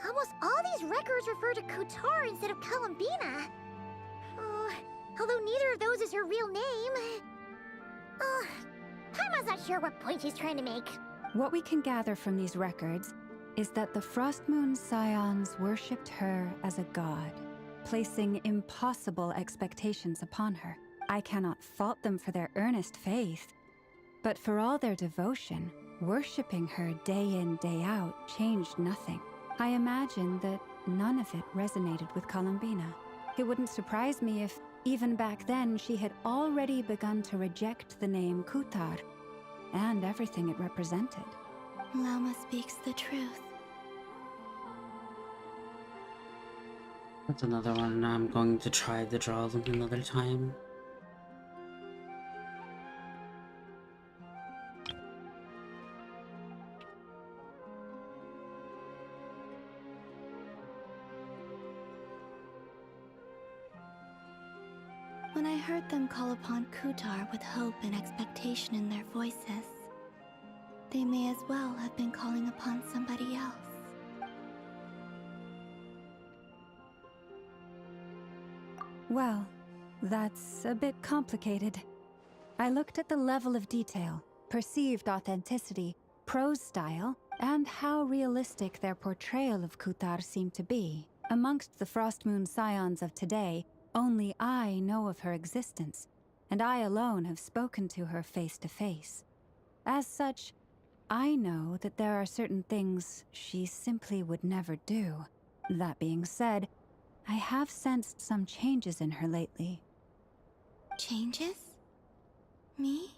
Almost all these records refer to Kutar instead of Columbina. Although neither of those is her real name. Paimon's not sure what point she's trying to make. What we can gather from these records is that the Frostmoon Scions worshipped her as a god, placing impossible expectations upon her. I cannot fault them for their earnest faith, but for all their devotion, worshipping her day in, day out changed nothing. I imagine that none of it resonated with Columbina. It wouldn't surprise me if, even back then, she had already begun to reject the name Kutar and everything it represented. Lama speaks the truth. That's another one I'm going to try to draw them another time. When I heard them call upon Kutar with hope and expectation in their voices, they may as well have been calling upon somebody else. Well, that's a bit complicated. I looked at the level of detail, perceived authenticity, prose style, and how realistic their portrayal of Kutar seemed to be. Amongst the Frostmoon Scions of today, only I know of her existence, and I alone have spoken to her face to face. As such, I know that there are certain things she simply would never do. That being said, I have sensed some changes in her lately. Changes? Me?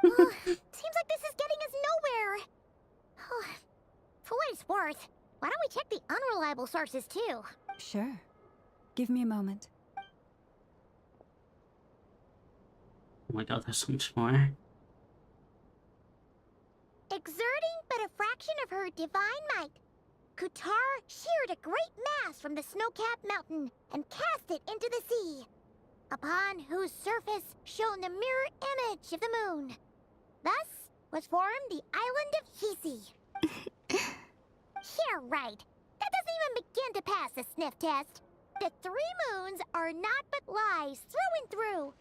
Seems like this is getting us nowhere. For what it's worth, why don't we check the unreliable sources too? Sure. Give me a moment. Oh my god, there's so much more. Exerting but a fraction of her divine might, Kutar sheared a great mass from the snow-capped mountain and cast it into the sea, upon whose surface shone the mirror image of the moon. Thus was formed the island of Hisi. Yeah, right. That doesn't even begin to pass the sniff test. The 3 moons are not but lies through and through.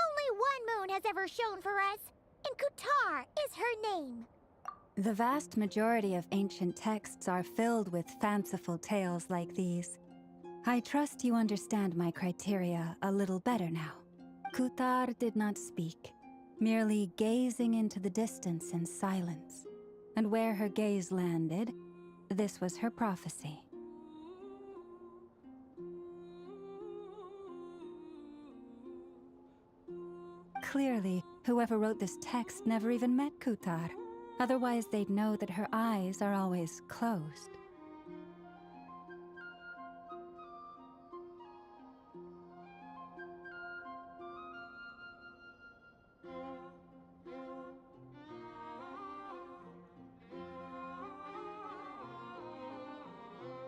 Only one moon has ever shone for us, and Kutar is her name. The vast majority of ancient texts are filled with fanciful tales like these. I trust you understand my criteria a little better now. Kutar did not speak, merely gazing into the distance in silence. And where her gaze landed, this was her prophecy. Clearly, whoever wrote this text never even met Kutar. Otherwise, they'd know that her eyes are always closed.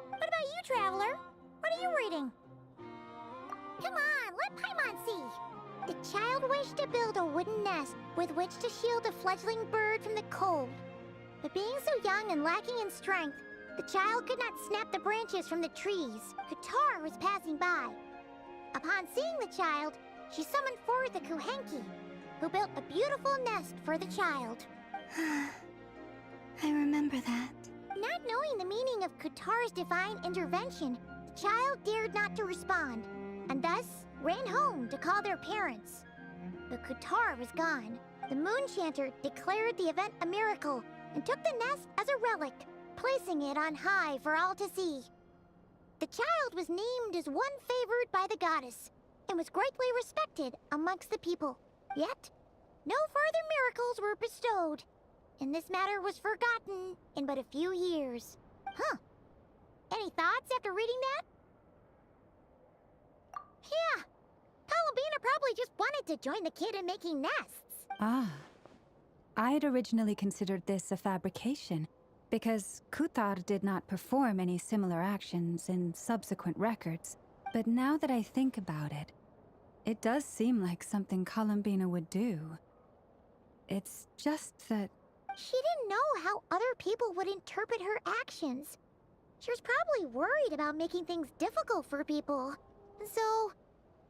What about you, Traveler? What are you reading? Come on, let Paimon see. The child wished to build a wooden nest with which to shield a fledgling bird from the cold. But being so young and lacking in strength, the child could not snap the branches from the trees. Kutar was passing by. Upon seeing the child, she summoned forth the Kuhenki, who built a beautiful nest for the child. I remember that. Not knowing the meaning of Kutar's divine intervention, the child dared not to respond, and thus ran home to call their parents. But Kutar was gone. The Moonchanter declared the event a miracle and took the nest as a relic, placing it on high for all to see. The child was named as one favored by the goddess and was greatly respected amongst the people. Yet, no further miracles were bestowed. and this matter was forgotten in but a few years. Huh. Any thoughts after reading that? Yeah. Columbina probably just wanted to join the kid in making nests. Ah. I had originally considered this a fabrication, because Kutar did not perform any similar actions in subsequent records. But now that I think about it, it does seem like something Columbina would do. It's just that... She didn't know how other people would interpret her actions. She was probably worried about making things difficult for people. So,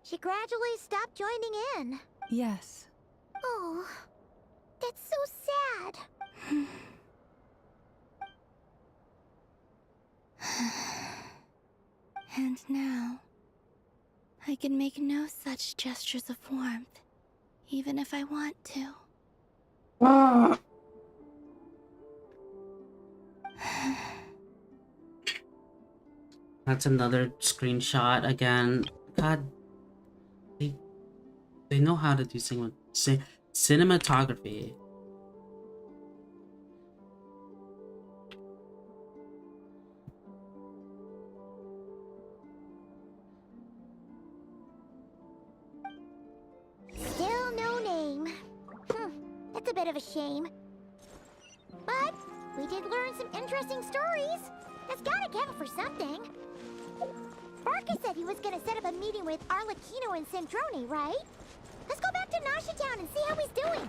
she gradually stopped joining in. Yes. Oh, that's so sad. And now, I can make no such gestures of warmth, even if I want to. That's another screenshot again. God, they know how to do cinematography. Still no name. That's a bit of a shame. But we did learn some interesting stories. That's gotta count for something. Barca said he was gonna set up a meeting with Arlecchino and Centrone, right? Let's go back to Nasha Town and see how he's doing.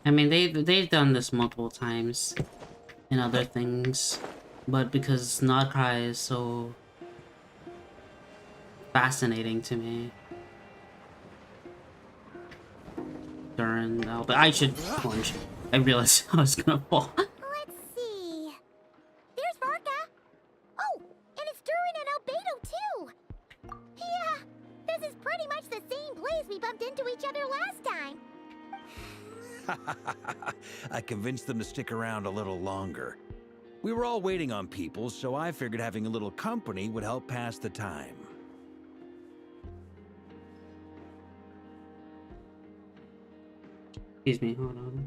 I mean, they've done this multiple times in other things, but because Nodcry is so fascinating to me. But I should plunge. I realized I was gonna fall. Let's see. There's Varka. Oh, and it's Durin and Albedo too. Yeah, this is pretty much the same place we bumped into each other last time. I convinced them to stick around a little longer. We were all waiting on people, so I figured having a little company would help pass the time. Excuse me, hold on.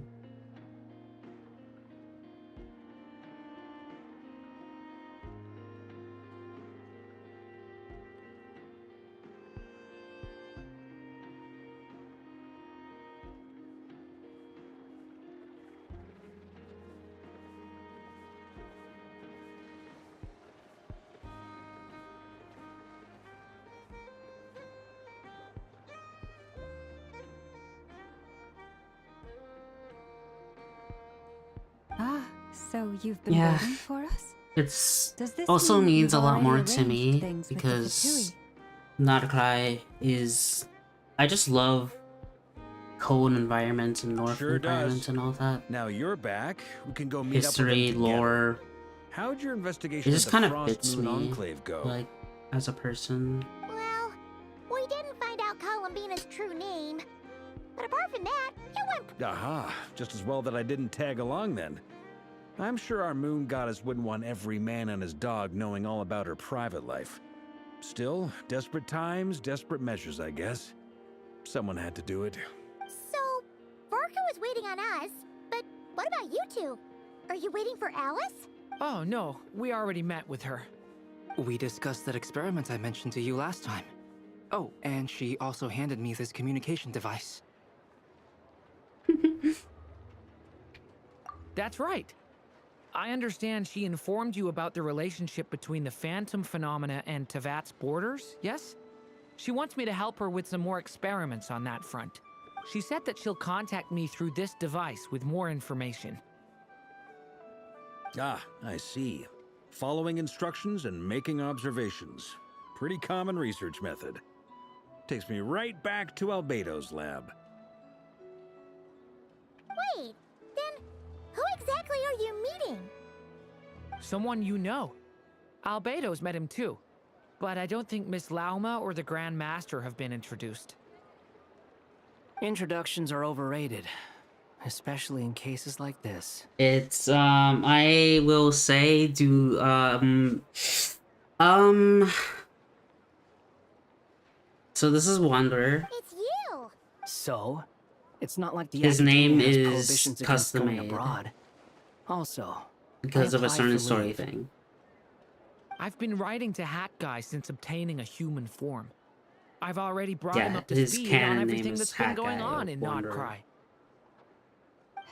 So you've been waiting for us? It's Does this also mean means a you've lot more already to me arranged things with the because Fatui? Nodcry is... I just love cold environments and north environments and all that. Now you're back. We can go meet History, up with them together. lore. How'd your investigation It of just the kind of Frost fits Moon me, Enclave go? like, as a person. Well, we didn't find out Columbina's true name. But apart from that, it went... Aha, just as well that I didn't tag along then. I'm sure our moon goddess wouldn't want every man and his dog knowing all about her private life. Still, desperate times, desperate measures, I guess. Someone had to do it. So, Varka was waiting on us, but what about you two? Are you waiting for Alice? Oh, no. We already met with her. We discussed that experiment I mentioned to you last time. Oh, and she also handed me this communication device. That's right. I understand she informed you about the relationship between the Phantom Phenomena and Tevat's borders, yes? She wants me to help her with some more experiments on that front. She said that she'll contact me through this device with more information. Ah, I see. Following instructions and making observations. Pretty common research method. Takes me right back to Albedo's lab. Wait, then who exactly are you meeting? Someone you know. Albedo's met him too. But I don't think Miss Lauma or the Grand Master have been introduced. Introductions are overrated. especially in cases like this. It's I will say so this is Wonder. It's you! So, it's not like the His academia name has is prohibitions against going custom-made. abroad. Also, Because I of a applied certain for story leave. thing. I've been writing to Hat Guy since obtaining a human form. I've already brought him Yeah, up to his speed on canon name everything is that's been Hat going Guy on of in Wonder. Nodcry.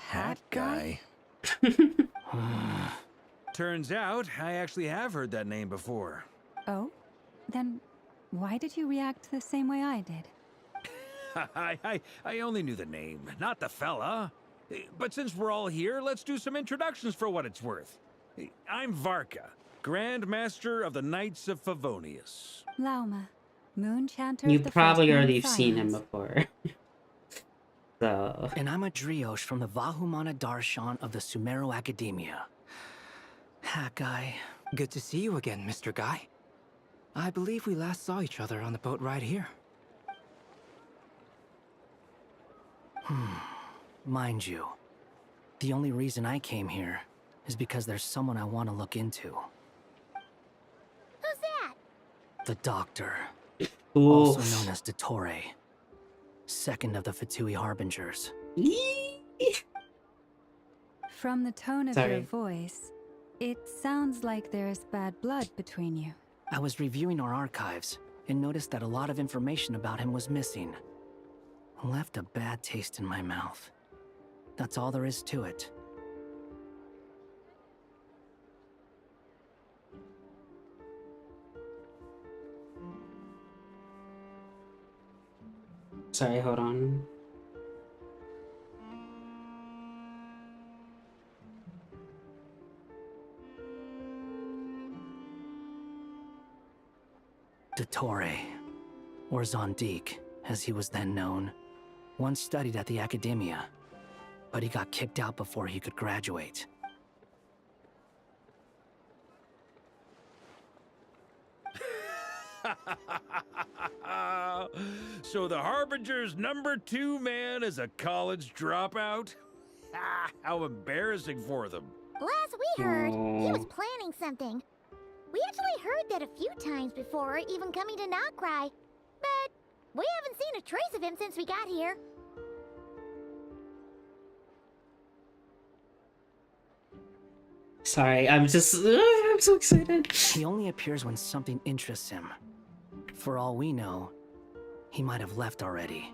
Hat guy? Turns out, I actually have heard that name before. Oh? Then why did you react the same way I did? I only knew the name, not the fella. But since we're all here, let's do some introductions for what it's worth. I'm Varka, Grand Master of the Knights of Favonius. Lauma, Moon Chanter You of the probably First already Moon have seen him Scions. before. So And I'm a Drioche from the Vahumana Darshan of the Sumero Academia. Hat Guy, good to see you again, Mr. Guy. I believe we last saw each other on the boat ride here. Mind you, the only reason I came here is because there's someone I want to look into. Who's that? The Doctor, Ooh. also known as Dottore, second of the Fatui Harbingers. From the tone of your voice, it sounds like there's bad blood between you. I was reviewing our archives and noticed that a lot of information about him was missing. Left a bad taste in my mouth. That's all there is to it. sorry, hold on. Dottore, or Zondique, as he was then known, once studied at the Academia, but he got kicked out before he could graduate. So the Harbinger's #2 man is a college dropout? How embarrassing for them. Last we heard, he was planning something. We actually heard that a few times before, even coming to Nodcry. But we haven't seen a trace of him since we got here. Sorry, I'm just I'm so excited. He only appears when something interests him. For all we know, he might have left already.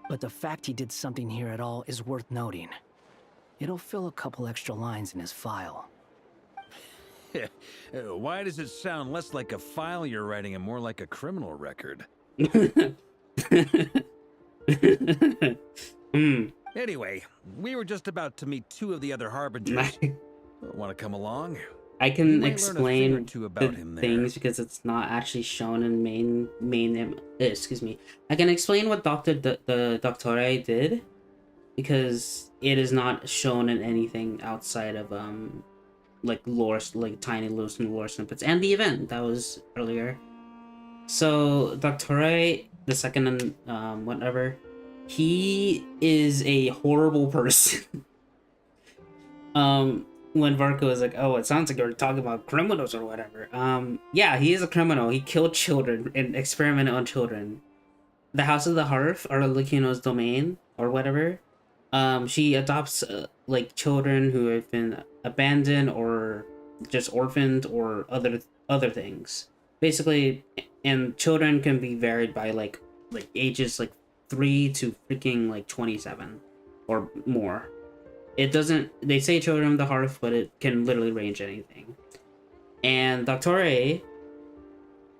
But the fact he did something here at all is worth noting. It'll fill a couple extra lines in his file. Why does it sound less like a file you're writing and more like a criminal record? Anyway, we were just about to meet 2 of the other Harbingers. Want to come along? I You can might learn a thing or explain two about the him there. things because it's not actually shown in excuse me. I can explain what the Dottore did because it is not shown in anything outside of like lore, like tiny loose lore snippets and the event that was earlier. So Dottore, the second whatever, he is a horrible person. When Varco was like, oh, it sounds like you're talking about criminals or whatever. Yeah, he is a criminal. He killed children and experimented on children. The House of the Hearth, or Lucino's domain, or whatever, she adopts, like, children who have been abandoned or just orphaned or other things. Basically, and children can be varied by, like ages, like, 3 to freaking, like, 27 or more. It doesn't, they say children of the hearth, but it can literally range anything. And Dottore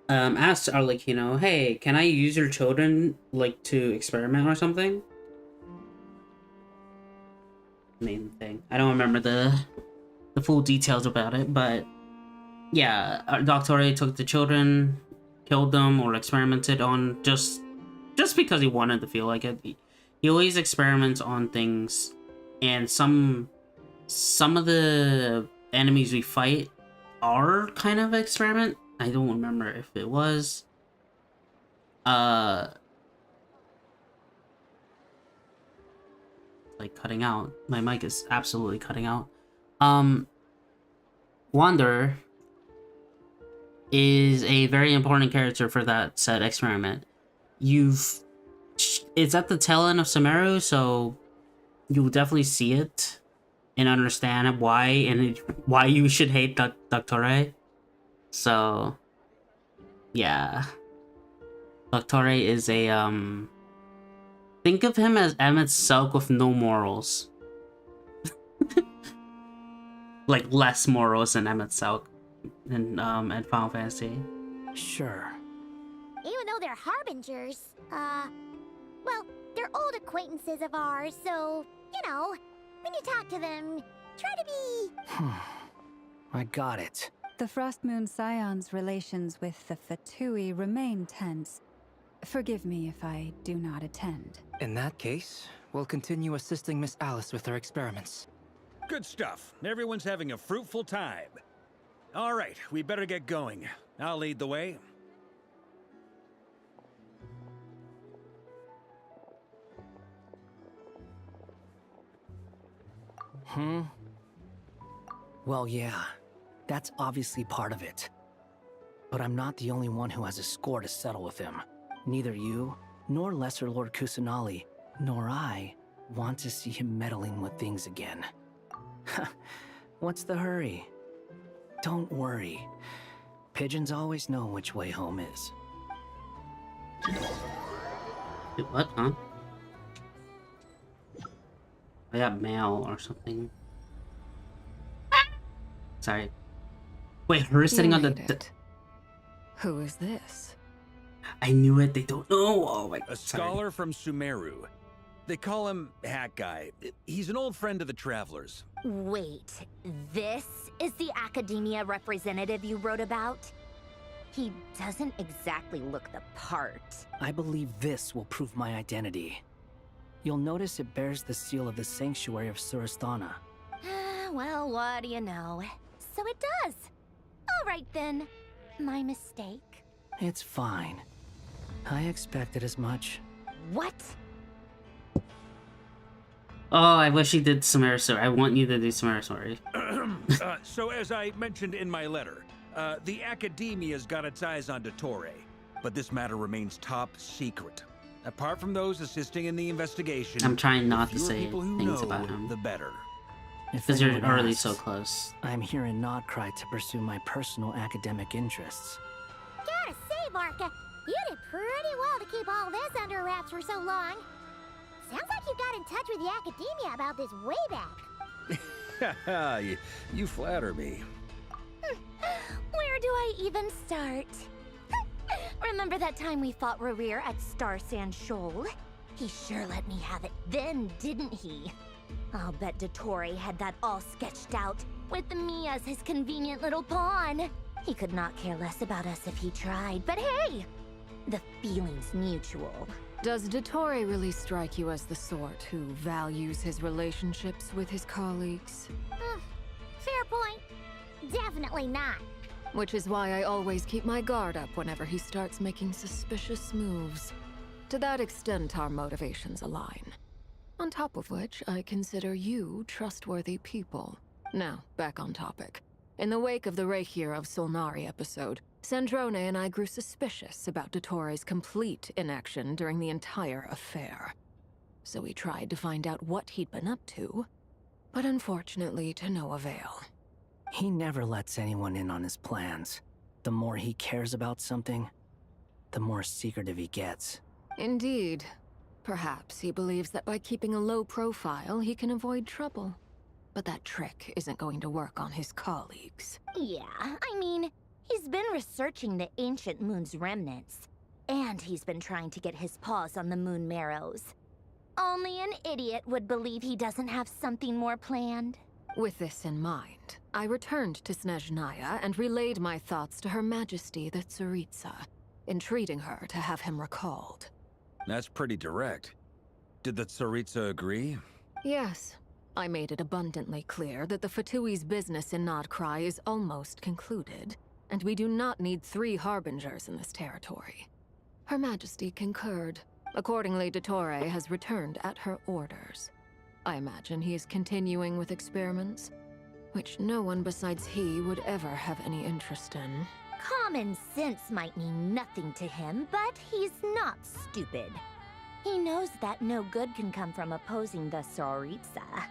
asked Arlecchino, hey, can I use your children, like, to experiment or something? Main thing. I don't remember the full details about it, but yeah, Dottore took the children, killed them, or experimented on just because he wanted to feel like it. he always experiments on things, and some of the enemies we fight are kind of experiment. I don't remember if it was. Like cutting out. My mic is absolutely cutting out. Wander is a very important character for that said experiment. It's at the tail end of Sumeru, so you'll definitely see it and understand why why you should hate Dottore. So yeah, Dottore is a think of him as Emmett Silk with no morals. Like less morals than Emmett Silk in Final Fantasy. Sure. Even though they're harbingers, well, they're old acquaintances of ours, so, you know, when you talk to them, try to be... I got it. The Frost Moon Scion's relations with the Fatui remain tense. Forgive me if I do not attend. In that case, we'll continue assisting Miss Alice with her experiments. Good stuff. Everyone's having a fruitful time. All right, we better get going. I'll lead the way. Well, yeah. That's obviously part of it. But I'm not the only one who has a score to settle with him. Neither you, nor Lesser Lord Kusanali, nor I want to see him meddling with things again. What's the hurry? Don't worry. Pigeons always know which way home is. Wait, what, huh? I got mail or something. Sorry. Wait, her sitting on the... Who is this? I knew it, they don't know. Oh my... A scholar from Sumeru. They call him Hat Guy. He's an old friend of the Travelers. Wait, this is the academia representative you wrote about? He doesn't exactly look the part. I believe this will prove my identity. You'll notice it bears the seal of the Sanctuary of Surasthana. Well, what do you know? So it does. All right then. My mistake. It's fine. I expected as much. What? Oh, I wish he did Sumeru Story. I want you to do Sumeru Story. So as I mentioned in my letter, the Academia's got its eyes on Dottore, but this matter remains top secret. Apart from those assisting in the investigation, I'm trying not to the fewer say people who things know, about him. the better. Because you're anyone already asks, so close. I'm here in Nodcry to pursue my personal academic interests. Gotta say, Marka, you did pretty well to keep all this under wraps for so long. Sounds like you got in touch with the Academia about this way back. you flatter me. Where do I even start? Remember that time we fought Rerir at Star Sand Shoal? He sure let me have it then, didn't he? I'll bet Dottore had that all sketched out, with me as his convenient little pawn. He could not care less about us if he tried, but hey! The feeling's mutual. Does Dottore really strike you as the sort who values his relationships with his colleagues? Fair point. Definitely not. Which is why I always keep my guard up whenever he starts making suspicious moves. To that extent, our motivations align. On top of which, I consider you trustworthy people. Now, back on topic. In the wake of the Reikir of Solnari episode, Sandrone and I grew suspicious about Dottore's complete inaction during the entire affair. So we tried to find out what he'd been up to, but unfortunately to no avail. He never lets anyone in on his plans. The more he cares about something, the more secretive he gets. Indeed. Perhaps he believes that by keeping a low profile, he can avoid trouble. But that trick isn't going to work on his colleagues. Yeah, I mean, he's been researching the ancient moon's remnants. And he's been trying to get his paws on the moon marrows. Only an idiot would believe he doesn't have something more planned. With this in mind, I returned to Snezhnaya and relayed my thoughts to Her Majesty the Tsaritsa, entreating her to have him recalled. That's pretty direct. Did the Tsaritsa agree? Yes. I made it abundantly clear that the Fatui's business in Nodcry is almost concluded, and we do not need 3 harbingers in this territory. Her Majesty concurred. Accordingly, Dottore has returned at her orders. I imagine he is continuing with experiments, which no one besides he would ever have any interest in. Common sense might mean nothing to him, but he's not stupid. He knows that no good can come from opposing the Tsaritsa.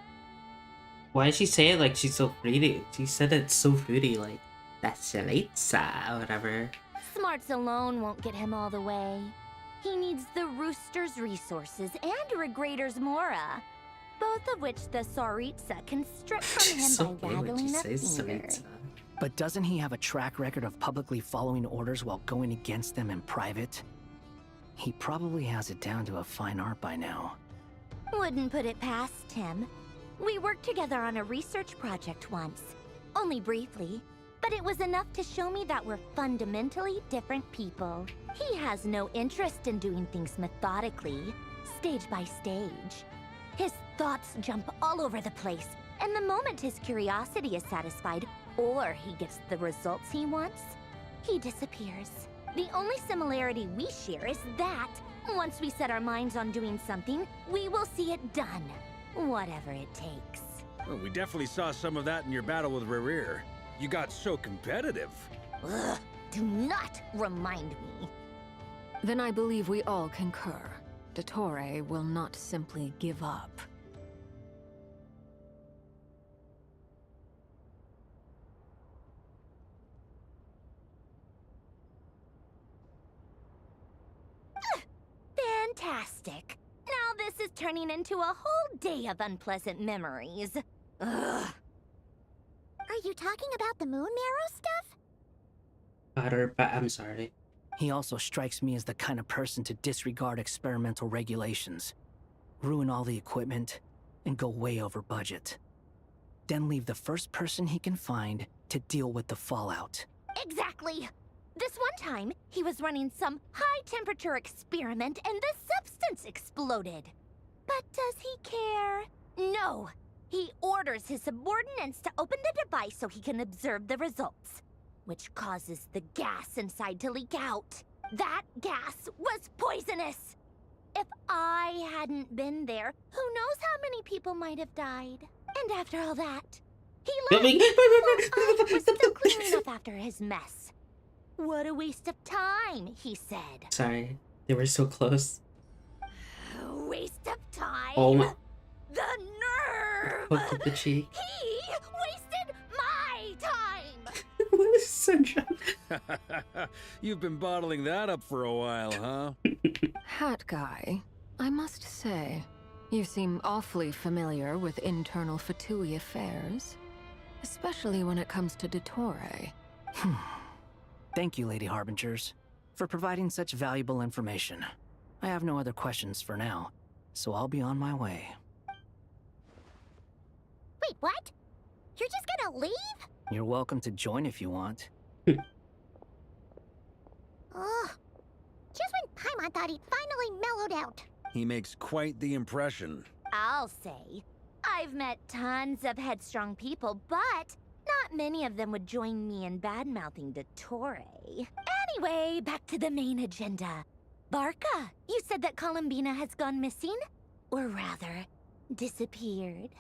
Why did she say it like she's so fruity? She said it so fruity, like, that's Tsaritsa, or whatever. Smarts alone won't get him all the way. He needs the Rooster's resources and Regrator's Mora, both of which the Tsaritsa can strip from him So by gay when she waggling a says finger. Tsaritsa. But doesn't he have a track record of publicly following orders while going against them in private? He probably has it down to a fine art by now. Wouldn't put it past him. We worked together on a research project once. Only briefly, but it was enough to show me that we're fundamentally different people. He has no interest in doing things methodically, stage by stage. His thoughts jump all over the place, and the moment his curiosity is satisfied, or he gets the results he wants, he disappears. The only similarity we share is that, once we set our minds on doing something, we will see it done, whatever it takes. Well, we definitely saw some of that in your battle with Rerir. You got so competitive. Ugh, do not remind me. Then I believe we all concur. Dottore will not simply give up. Fantastic. Now this is turning into a whole day of unpleasant memories. Ugh. Are you talking about the moon marrow stuff? I'm sorry. He also strikes me as the kind of person to disregard experimental regulations, ruin all the equipment, and go way over budget. Then leave the first person he can find to deal with the fallout. Exactly. This one time, he was running some high-temperature experiment and the substance exploded. But does he care? No. He orders his subordinates to open the device so he can observe the results, which causes the gas inside to leak out. That gas was poisonous. If I hadn't been there, who knows how many people might have died. And after all that, he left. I was still cleaning up after his mess. What a waste of time, he said. Sorry, they were so close. A waste of time? Oh my. The nerve! Poke up the cheek. He wasted my time! What is Sunshine? You've been bottling that up for a while, huh? Hat guy, I must say, you seem awfully familiar with internal Fatui affairs, especially when it comes to Dottore. Thank you, Lady Harbingers, for providing such valuable information. I have no other questions for now, so I'll be on my way. Wait, what? You're just gonna leave? You're welcome to join if you want. Ugh. Just when Paimon thought he'd finally mellowed out. He makes quite the impression. I'll say. I've met tons of headstrong people, but not many of them would join me in bad-mouthing Dottore. Anyway, back to the main agenda. Barca, you said that Columbina has gone missing? Or rather, disappeared.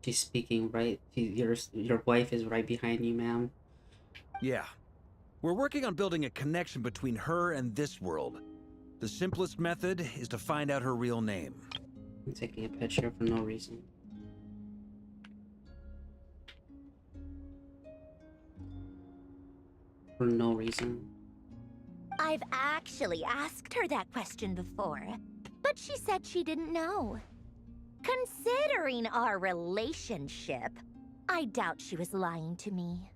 She's speaking right. Your wife is right behind you, ma'am. Yeah. We're working on building a connection between her and this world. The simplest method is to find out her real name. I'm taking a picture for no reason. For no reason. I've actually asked her that question before, but she said she didn't know. Considering our relationship, I doubt she was lying to me.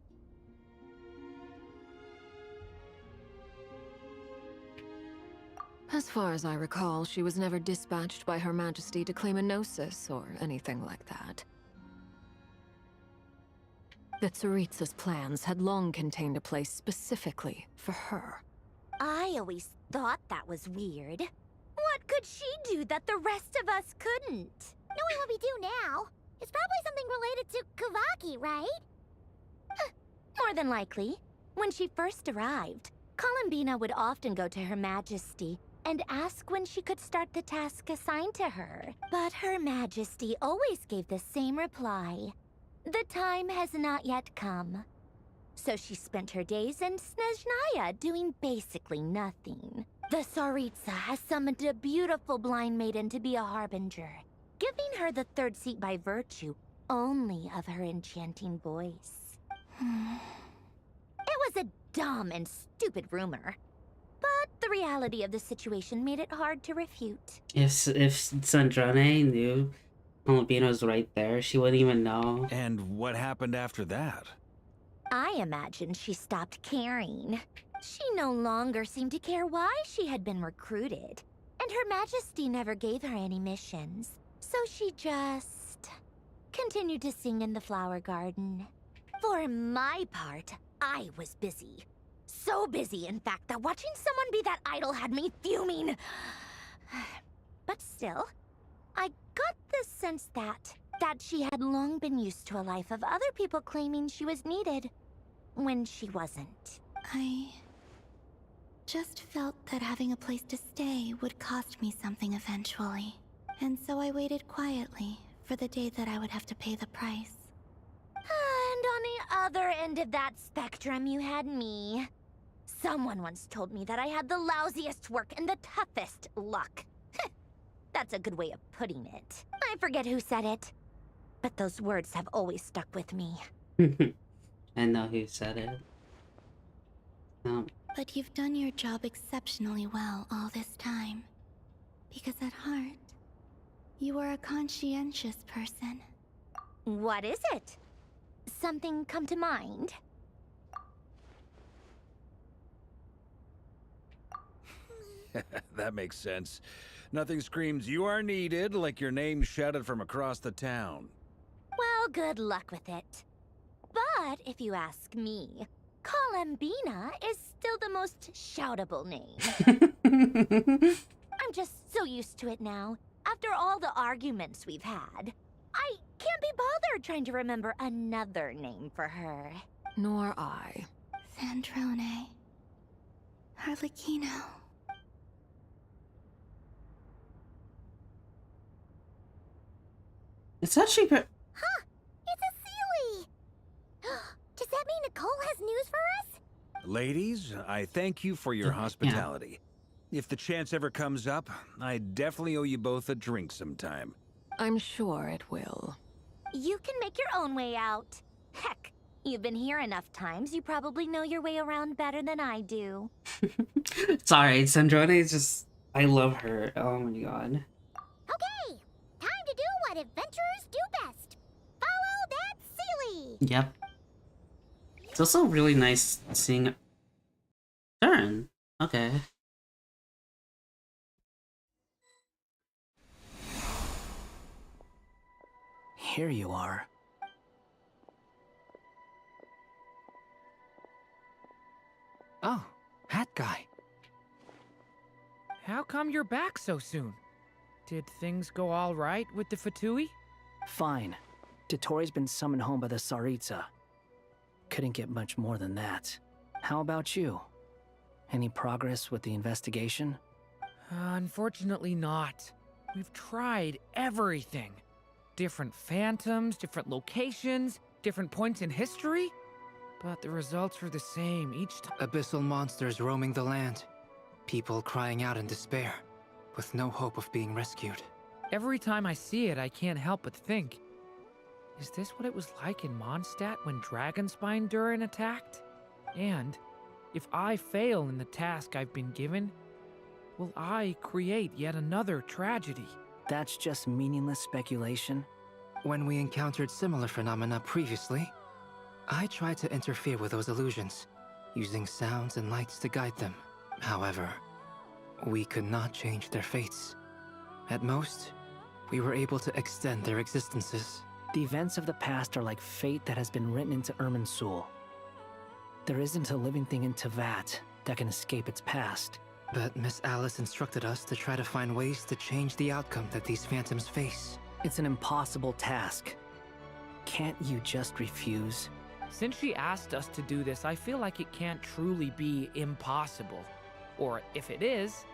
As far as I recall, she was never dispatched by Her Majesty to claim a gnosis or anything like that. The Tsaritsa's plans had long contained a place specifically for her. I always thought that was weird. What could could she do that the rest of us couldn't? Knowing what we do now, it's probably something related to Kavaki, right? More than likely. When she first arrived, Columbina would often go to Her Majesty and ask when she could start the task assigned to her. But Her Majesty always gave the same reply. The time has not yet come. So she spent her days in Snezhnaya doing basically nothing. The Tsaritsa has summoned a beautiful blind maiden to be a harbinger, giving her the third seat by virtue only of her enchanting voice. It was a dumb and stupid rumor, but the reality of the situation made it hard to refute. If Sandrane knew Columbina was right there, she wouldn't even know. And what happened after that? I imagine she stopped caring. She no longer seemed to care why she had been recruited, and Her Majesty never gave her any missions. So she just continued to sing in the flower garden. For my part, I was busy. So busy, in fact, that watching someone be that idol had me fuming. But still, I got the sense that she had long been used to a life of other people claiming she was needed when she wasn't. I just felt that having a place to stay would cost me something eventually. And so I waited quietly for the day that I would have to pay the price. And on the other end of that spectrum, you had me. Someone once told me that I had the lousiest work and the toughest luck. That's a good way of putting it. I forget who said it, but those words have always stuck with me. I know who said it. But you've done your job exceptionally well all this time. Because at heart, you are a conscientious person. What is it? Something come to mind? That makes sense. Nothing screams you are needed like your name shouted from across the town. Well, good luck with it. But if you ask me, Columbina is still the most shoutable name. I'm just so used to it now. After all the arguments we've had, I can't be bothered trying to remember another name for her. Nor I. Sandrone. Harlequino. It's actually Huh! It's a Sealy! Does that mean Nicole has news for us? Ladies, I thank you for your hospitality. If the chance ever comes up, I definitely owe you both a drink sometime. I'm sure it will. You can make your own way out. Heck, you've been here enough times, you probably know your way around better than I do. It's alright, Sandrone is just... I love her. Oh my god. Okay! Time to do what adventurers do best. Follow that Sealy! Yep. It's also really nice seeing... Turn. Okay. Here you are. Oh, hat guy. How come you're back so soon? Did things go all right with the Fatui? Fine. Dotori's been summoned home by the Tsaritsa. Couldn't get much more than that. How about you? Any progress with the investigation? Unfortunately not. We've tried everything. Different phantoms, different locations, different points in history. But the results are the same each time. Abyssal monsters roaming the land. People crying out in despair, with no hope of being rescued. Every time I see it, I can't help but think, is this what it was like in Mondstadt when Dragonspine Durin attacked? And if I fail in the task I've been given, will I create yet another tragedy? That's just meaningless speculation. When we encountered similar phenomena previously, I tried to interfere with those illusions, using sounds and lights to guide them. However, we could not change their fates. At most, we were able to extend their existences. The events of the past are like fate that has been written into Irminsul. There isn't a living thing in Teyvat that can escape its past. But Miss Alice instructed us to try to find ways to change the outcome that these phantoms face. It's an impossible task. Can't you just refuse? Since she asked us to do this, I feel like it can't truly be impossible. Or if it is,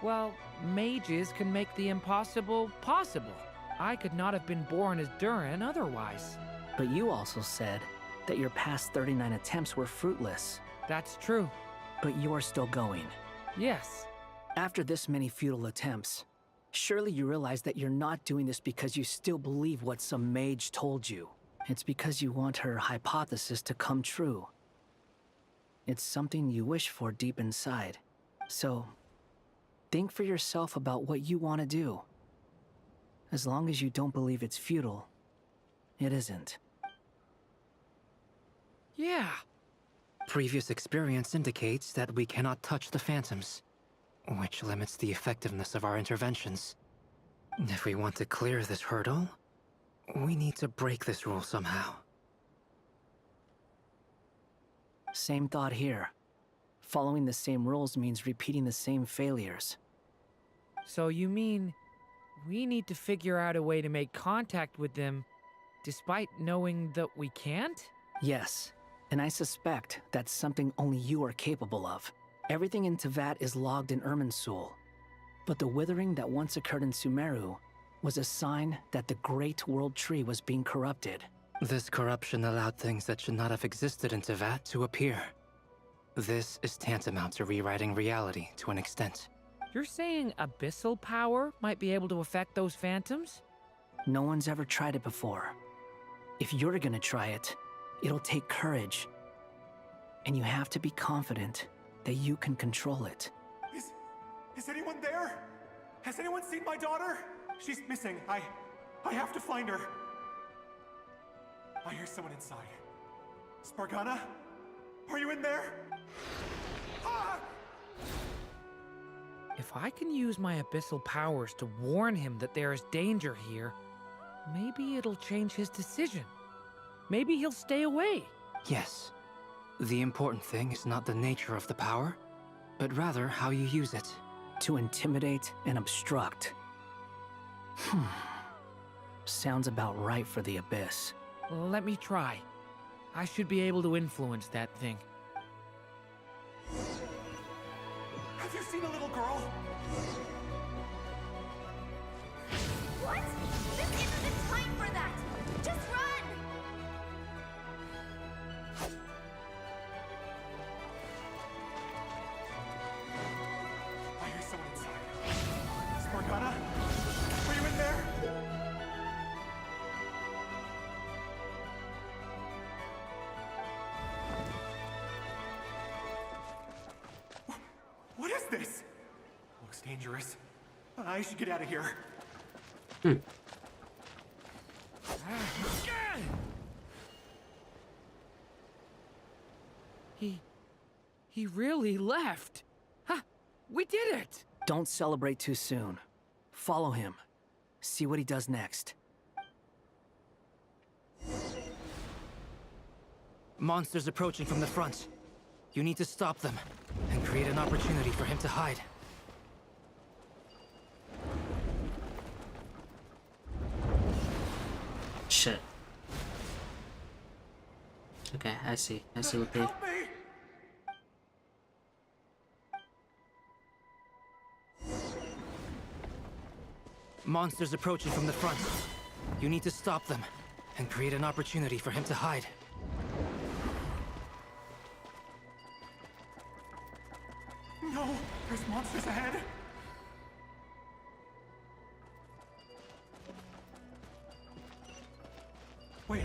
well, mages can make the impossible possible. I could not have been born as Durin otherwise. But you also said that your past 39 attempts were fruitless. That's true. But you're still going. Yes. After this many futile attempts, surely you realize that you're not doing this because you still believe what some mage told you. It's because you want her hypothesis to come true. It's something you wish for deep inside. So, think for yourself about what you want to do. As long as you don't believe it's futile, it isn't. Yeah. Previous experience indicates that we cannot touch the phantoms, which limits the effectiveness of our interventions. If we want to clear this hurdle, we need to break this rule somehow. Same thought here. Following the same rules means repeating the same failures. So you mean we need to figure out a way to make contact with them despite knowing that we can't? Yes, and I suspect that's something only you are capable of. Everything in Tevat is logged in Irminsul, but the withering that once occurred in Sumeru was a sign that the Great World Tree was being corrupted. This corruption allowed things that should not have existed in Tevat to appear. This is tantamount to rewriting reality to an extent. You're saying abyssal power might be able to affect those phantoms? No one's ever tried it before. If you're gonna try it, it'll take courage. And you have to be confident that you can control it. Is anyone there? Has anyone seen my daughter? She's missing. I have to find her. I hear someone inside. Spargana? Are you in there? Ah! If I can use my abyssal powers to warn him that there is danger here, maybe it'll change his decision. Maybe he'll stay away. Yes. The important thing is not the nature of the power, but rather how you use it. To intimidate and obstruct. Sounds about right for the Abyss. Let me try. I should be able to influence that thing. Have you seen a little girl? What? This isn't the time for that! Just run! I hear someone inside. Spargana? Are you in there? What is this? Looks dangerous. I should get out of here. He really left. Ha! We did it! Don't celebrate too soon. Follow him. See what he does next. Monsters approaching from the front. You need to stop them and create an opportunity for him to hide. Shit. Okay, I see what they... Monsters approaching from the front. You need to stop them and create an opportunity for him to hide. No! There's monsters ahead! Wait,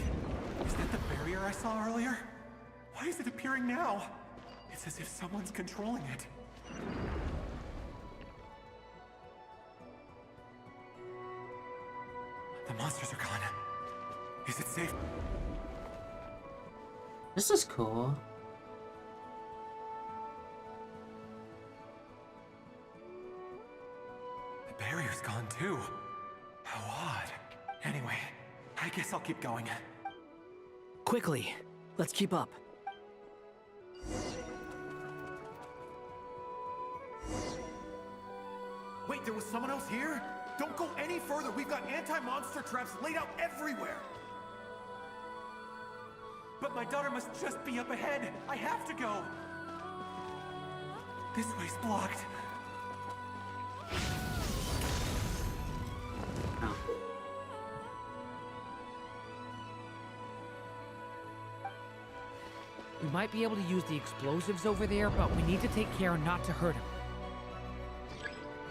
is that the barrier I saw earlier? Why is it appearing now? It's as if someone's controlling it. The monsters are gone. Is it safe? This is cool. The barrier's gone too. How odd. Anyway, I guess I'll keep going. Quickly, let's keep up. Wait, there was someone else here? Don't go any further. We've got anti-monster traps laid out everywhere. But my daughter must just be up ahead. I have to go. This way's blocked. Oh. We might be able to use the explosives over there, but we need to take care not to hurt him.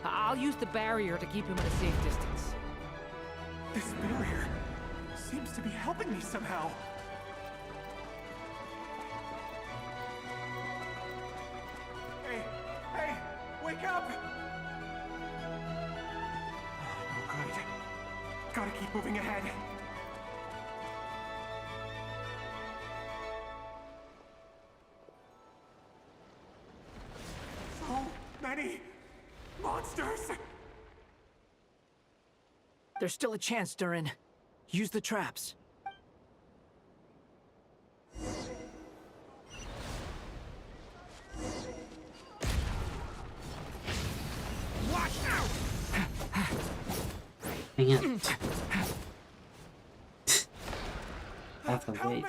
I'll use the barrier to keep him at a safe distance. This barrier seems to be helping me somehow. Hey, wake up! Oh, no good. Gotta keep moving ahead. So many monsters! There's still a chance, Durin. Use the traps. Watch out! Dang it. Have to wait.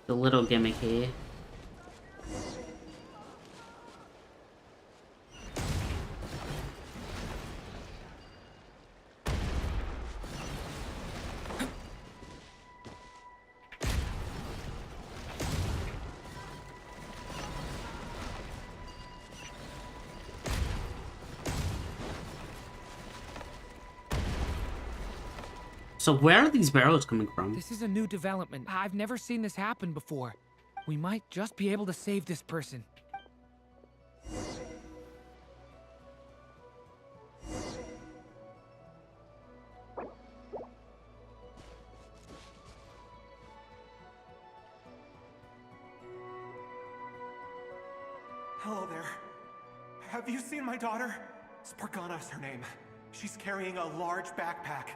The little gimmicky. So where are these barrels coming from? This is a new development. I've never seen this happen before. We might just be able to save this person. Hello there. Have you seen my daughter? Spargana's her name. She's carrying a large backpack.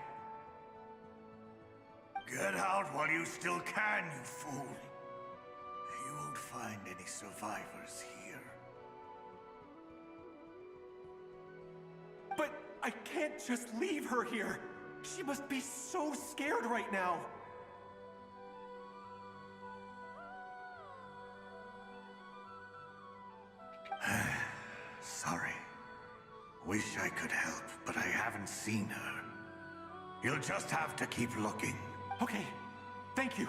Get out while you still can, you fool. You won't find any survivors here. But I can't just leave her here. She must be so scared right now. Sorry. Wish I could help, but I haven't seen her. You'll just have to keep looking. Okay, thank you.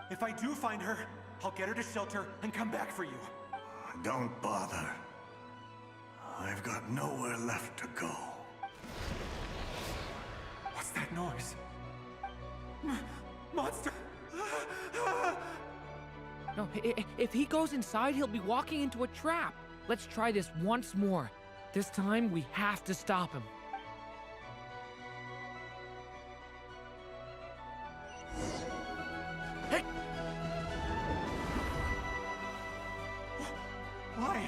If I do find her, I'll get her to shelter and come back for you. Don't bother. I've got nowhere left to go. What's that noise? Monster! No, if he goes inside, he'll be walking into a trap. Let's try this once more. This time, we have to stop him. Why?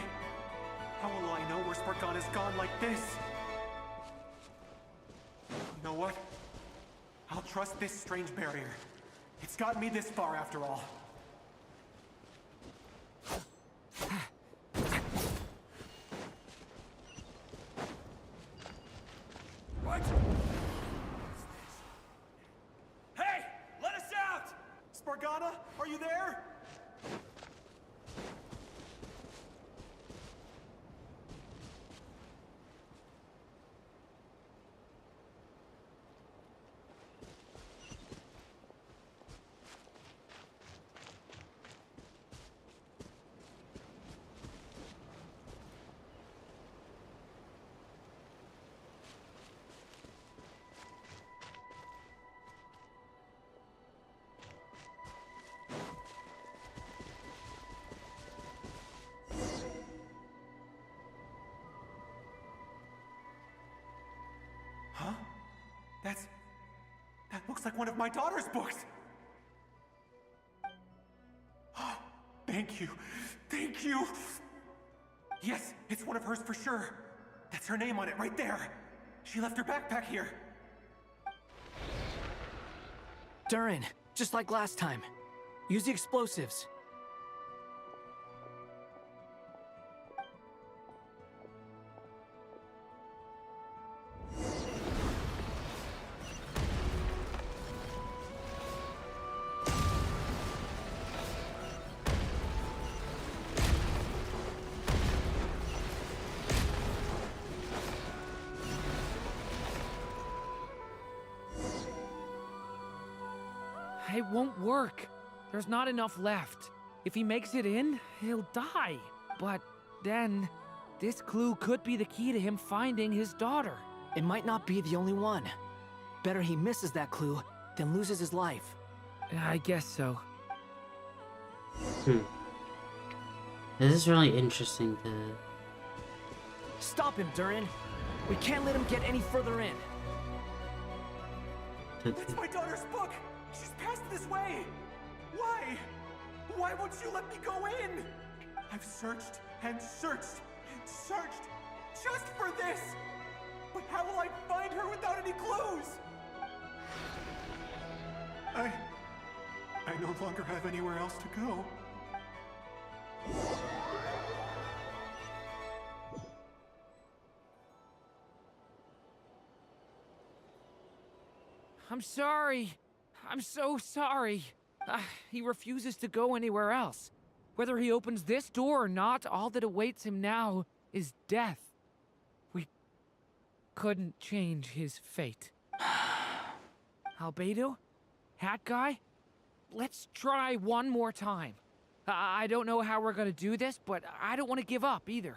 How will I know where Spargana's gone like this? You know what? I'll trust this strange barrier. It's gotten me this far after all. What? Hey! Let us out! Spargana, are you there? Huh? That looks like one of my daughter's books. Thank you. Thank you. Yes, it's one of hers for sure. That's her name on it right there. She left her backpack here. Durin, just like last time. Use the explosives. It won't work. There's not enough left. If he makes it in, he'll die. But then, this clue could be the key to him finding his daughter. It might not be the only one. Better he misses that clue than loses his life. I guess so. This is really interesting to... Stop him, Durin. We can't let him get any further in. It's my daughter's book! She's passed this way! Why? Why won't you let me go in? I've searched and searched and searched just for this! But how will I find her without any clues? I no longer have anywhere else to go. I'm sorry. I'm so sorry. He refuses to go anywhere else. Whether he opens this door or not, all that awaits him now is death. We couldn't change his fate. Albedo? Hat Guy? Let's try one more time. I don't know how we're gonna do this, but I don't want to give up either.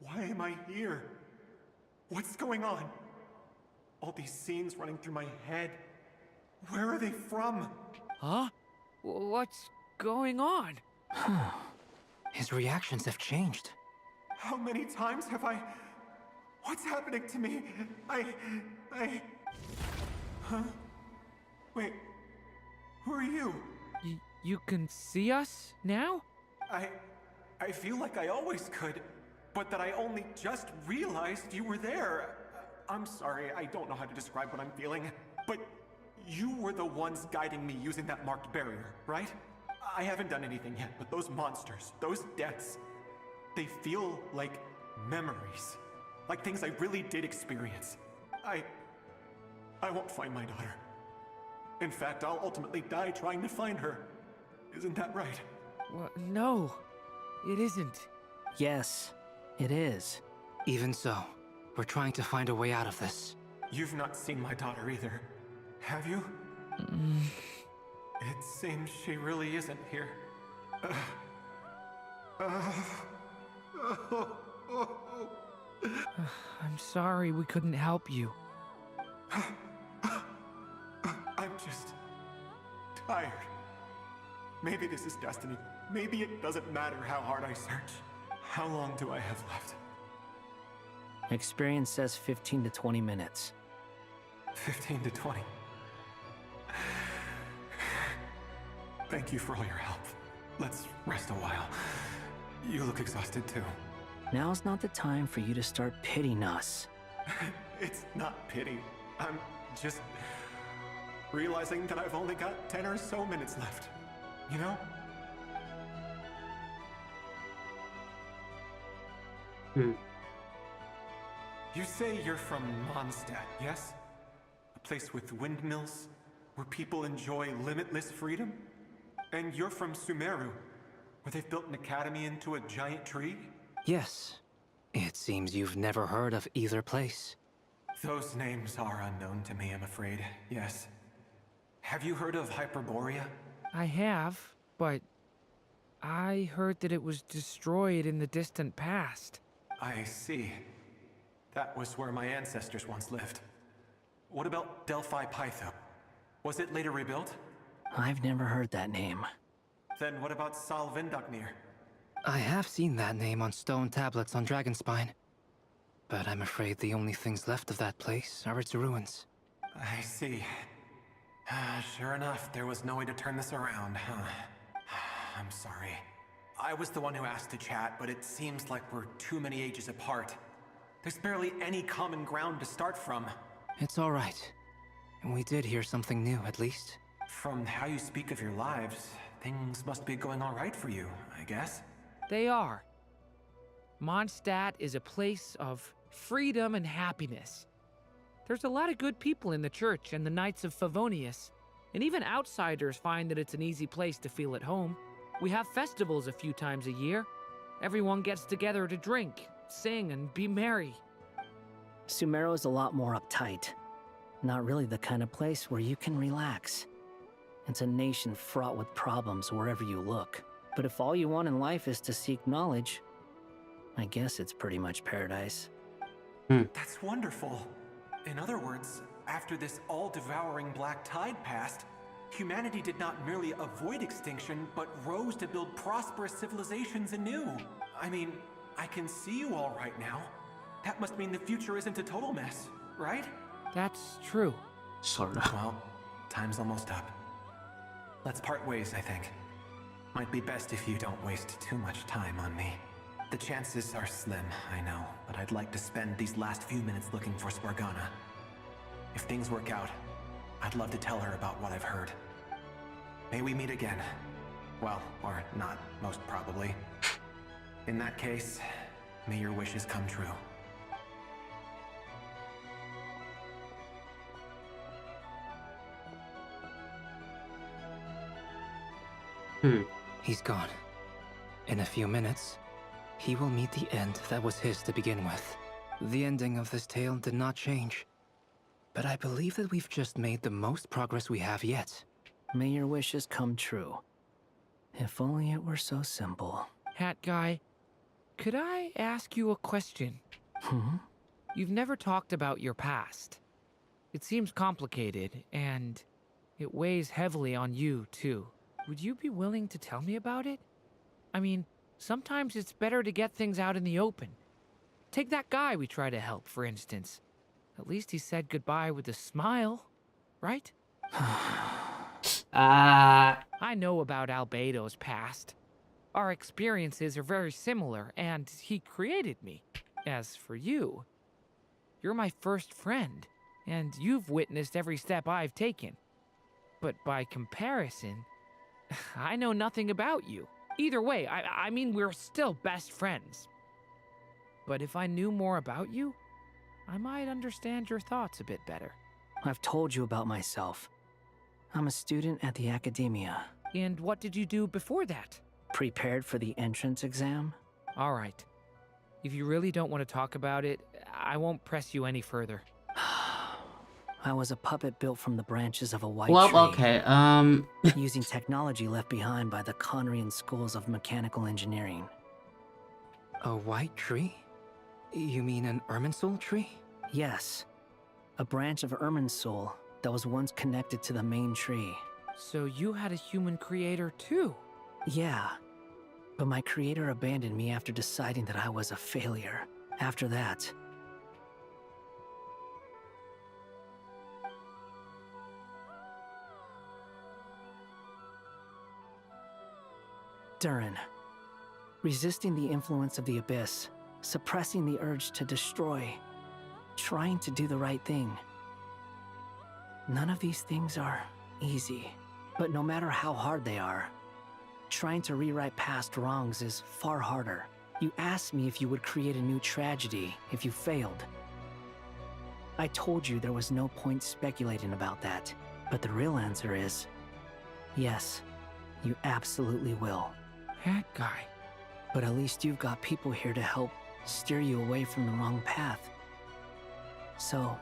Why am I here? What's going on? All these scenes running through my head. Where are they from? Huh? What's going on? His reactions have changed. How many times have I... What's happening to me? Huh? Wait. Who are you? You can see us now? I feel like I always could, but that I only just realized you were there. I'm sorry, I don't know how to describe what I'm feeling, but you were the ones guiding me using that marked barrier, right? I haven't done anything yet, but those monsters, those deaths, they feel like memories. Like things I really did experience. I won't find my daughter. In fact, I'll ultimately die trying to find her. Isn't that right? No, it isn't. Yes, it is. Even so, we're trying to find a way out of this. You've not seen my daughter either, have you? It seems she really isn't here. I'm sorry we couldn't help you. I'm just tired. Maybe this is destiny. Maybe it doesn't matter how hard I search. How long do I have left? Experience says 15 to 20 minutes. 15 to 20. Thank you for all your help. Let's rest a while. You look exhausted too. Now's not the time for you to start pitying us. It's not pity. I'm just realizing that I've only got 10 or so minutes left. You know? You say you're from Mondstadt, yes? A place with windmills, where people enjoy limitless freedom? And you're from Sumeru, where they've built an academy into a giant tree? Yes. It seems you've never heard of either place. Those names are unknown to me, I'm afraid, yes. Have you heard of Hyperborea? I have, but I heard that it was destroyed in the distant past. I see. That was where my ancestors once lived. What about Delphi Pytho? Was it later rebuilt? I've never heard that name. Then what about Sal Vindaknir? I have seen that name on stone tablets on Dragonspine. But I'm afraid the only things left of that place are its ruins. I see. Sure enough, there was no way to turn this around, huh? I'm sorry. I was the one who asked to chat, but it seems like we're too many ages apart. There's barely any common ground to start from. It's all right. We did hear something new, at least. From how you speak of your lives, things must be going all right for you, I guess. They are. Mondstadt is a place of freedom and happiness. There's a lot of good people in the church and the Knights of Favonius, and even outsiders find that it's an easy place to feel at home. We have festivals a few times a year. Everyone gets together to drink, sing, and be merry. Sumeru is a lot more uptight. Not really the kind of place where you can relax. It's a nation fraught with problems wherever you look. But if all you want in life is to seek knowledge, I guess it's pretty much paradise. That's wonderful. In other words, after this all-devouring black tide passed, humanity did not merely avoid extinction, but rose to build prosperous civilizations anew. I mean, I can see you all right now. That must mean the future isn't a total mess, right? That's true. Sort of. Well, time's almost up. Let's part ways, I think. Might be best if you don't waste too much time on me. The chances are slim, I know, but I'd like to spend these last few minutes looking for Spargana. If things work out, I'd love to tell her about what I've heard. May we meet again. Well, or not, most probably. In that case, may your wishes come true. He's gone. In a few minutes, he will meet the end that was his to begin with. The ending of this tale did not change. But I believe that we've just made the most progress we have yet. May your wishes come true. If only it were so simple. Hat guy, could I ask you a question? You've never talked about your past. It seems complicated, and it weighs heavily on you, too. Would you be willing to tell me about it? I mean, sometimes it's better to get things out in the open. Take that guy we try to help, for instance. At least he said goodbye with a smile, right? I know about Albedo's past. Our experiences are very similar, and he created me. As for you, you're my first friend, and you've witnessed every step I've taken. But by comparison, I know nothing about you. Either way, I mean, we're still best friends. But if I knew more about you, I might understand your thoughts a bit better. I've told you about myself. I'm a student at the academia. And what did you do before that? Prepared for the entrance exam? All right. If you really don't want to talk about it, I won't press you any further. I was a puppet built from the branches of a white well, tree. okay, using technology left behind by the Conrian schools of mechanical engineering. A white tree? You mean an Irminsul tree? Yes. A branch of Irminsul that was once connected to the main tree. So you had a human creator too? Yeah. But my creator abandoned me after deciding that I was a failure. After that, Durin. Resisting the influence of the Abyss, suppressing the urge to destroy, trying to do the right thing. None of these things are easy, but no matter how hard they are, trying to rewrite past wrongs is far harder. You asked me if you would create a new tragedy if you failed. I told you there was no point speculating about that, but the real answer is, yes, you absolutely will. That guy. But at least you've got people here to help steer you away from the wrong path. So,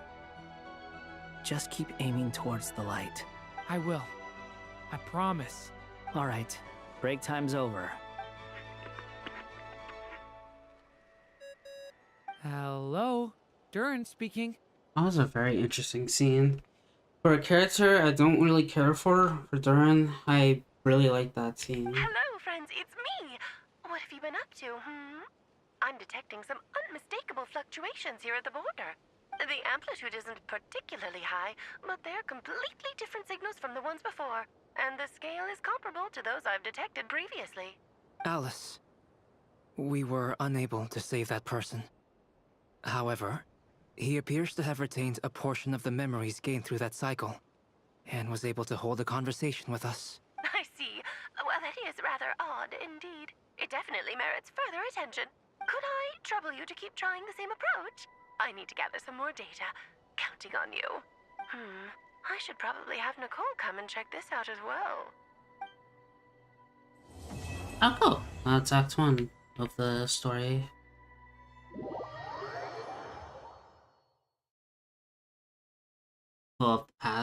just keep aiming towards the light. I will. I promise. All right, break time's over. Hello? Durin speaking. That was a very interesting scene. For a character I don't really care for Durin, I really like that scene. Hello, friends, it's me. What have you been up to, I'm detecting some unmistakable fluctuations here at the border. The amplitude isn't particularly high, but they're completely different signals from the ones before, and the scale is comparable to those I've detected previously. Alice, we were unable to save that person. However, he appears to have retained a portion of the memories gained through that cycle, and was able to hold a conversation with us. I see. Well, that is rather odd indeed. It definitely merits further attention. Could I trouble you to keep trying the same approach? I need to gather some more data. Counting on you. I should probably have Nicole come and check this out as well. Oh, cool. That's Act 1 of the story.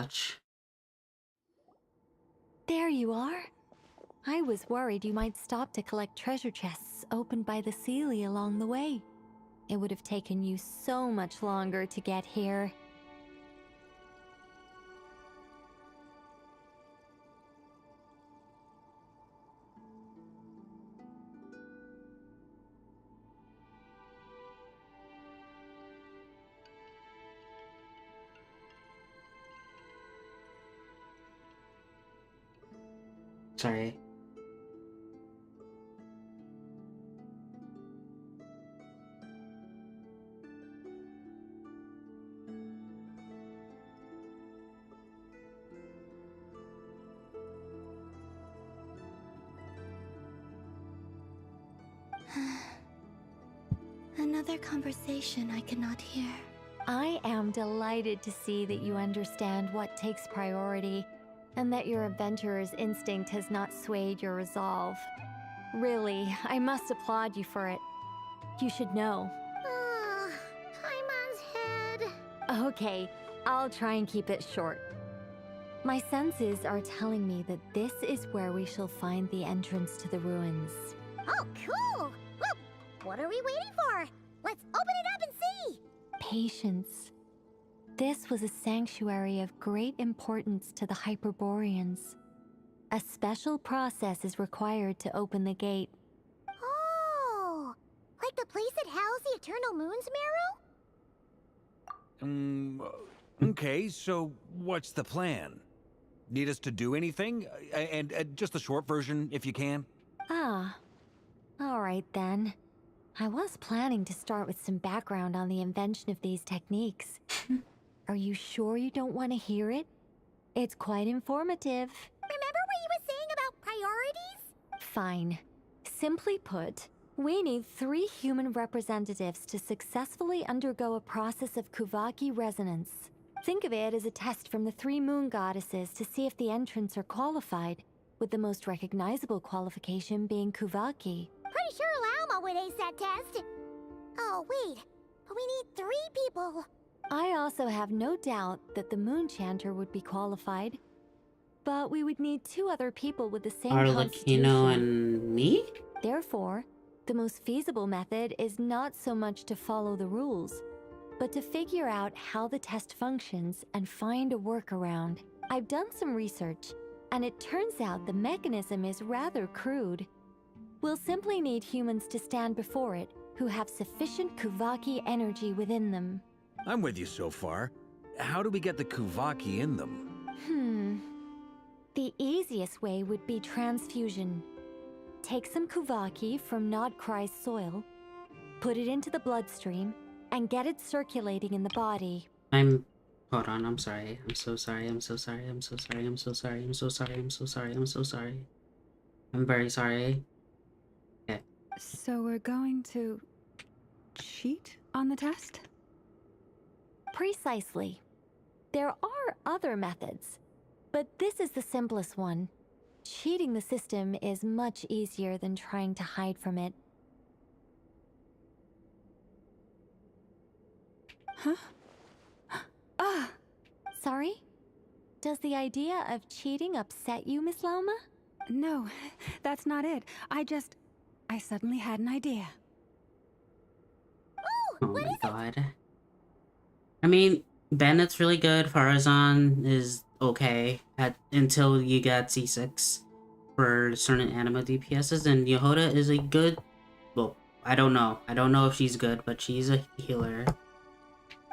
such. There you are. I was worried you might stop to collect treasure chests opened by the Seelie along the way. It would have taken you so much longer to get here. Sorry. Another conversation I cannot hear. I am delighted to see that you understand what takes priority, and that your adventurer's instinct has not swayed your resolve. Really, I must applaud you for it. You should know. Paimon's head. Okay, I'll try and keep it short. My senses are telling me that this is where we shall find the entrance to the ruins. Oh, cool! Well, what are we waiting for? Let's open it up and see! Patience. This was a sanctuary of great importance to the Hyperboreans. A special process is required to open the gate. Oh! Like the place that housed the Eternal Moon's marrow? Okay, so what's the plan? Need us to do anything? And just the short version, if you can. Ah. Alright then. I was planning to start with some background on the invention of these techniques. Are you sure you don't want to hear it? It's quite informative. Remember what you were saying about priorities? Fine. Simply put, we need 3 human representatives to successfully undergo a process of Kuvaki resonance. Think of it as a test from the 3 moon goddesses to see if the entrants are qualified, with the most recognizable qualification being Kuvaki. Pretty sure Lauma would ace that test. Oh, wait. But we need 3 people. I also have no doubt that the Moon Chanter would be qualified. But we would need 2 other people with the same constitution. Arlecchino and me? Therefore, the most feasible method is not so much to follow the rules, but to figure out how the test functions and find a workaround. I've done some research, and it turns out the mechanism is rather crude. We'll simply need humans to stand before it who have sufficient Kuvaki energy within them. I'm with you so far. How do we get the Kuvaki in them? The easiest way would be transfusion. Take some Kuvaki from Nodcry's soil, put it into the bloodstream, and get it circulating in the body. Hold on, I'm sorry. I'm so sorry, I'm so sorry, I'm so sorry, I'm so sorry, I'm so sorry, I'm so sorry, I'm so sorry. I'm very sorry. Okay. So we're going to cheat on the test? Precisely. There are other methods, but this is the simplest one. Cheating the system is much easier than trying to hide from it. Huh? Ah! Sorry? Does the idea of cheating upset you, Miss Lauma? No, that's not it. I suddenly had an idea. Oh my god. I mean, Bennett's really good, Farazan is okay until you get C6 for certain anima DPSs, and Yehoda is a good... Well, I don't know. I don't know if she's good, but she's a healer.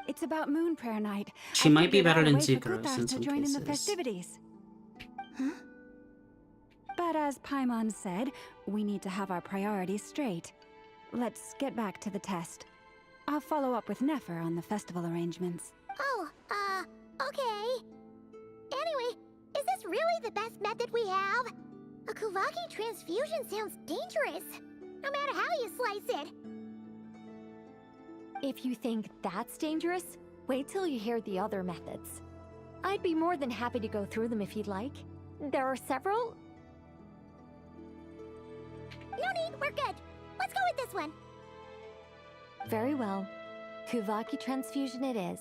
It's about Moon Prayer Night. She might be better than Sucrose in some join cases. in the festivities. Huh? But as Paimon said, we need to have our priorities straight. Let's get back to the test. I'll follow up with Nefer on the festival arrangements. Oh, okay. Anyway, is this really the best method we have? A Kuvaki transfusion sounds dangerous, no matter how you slice it. If you think that's dangerous, wait till you hear the other methods. I'd be more than happy to go through them if you'd like. There are several. No need, we're good. Let's go with this one. Very well. Kuvaki transfusion it is.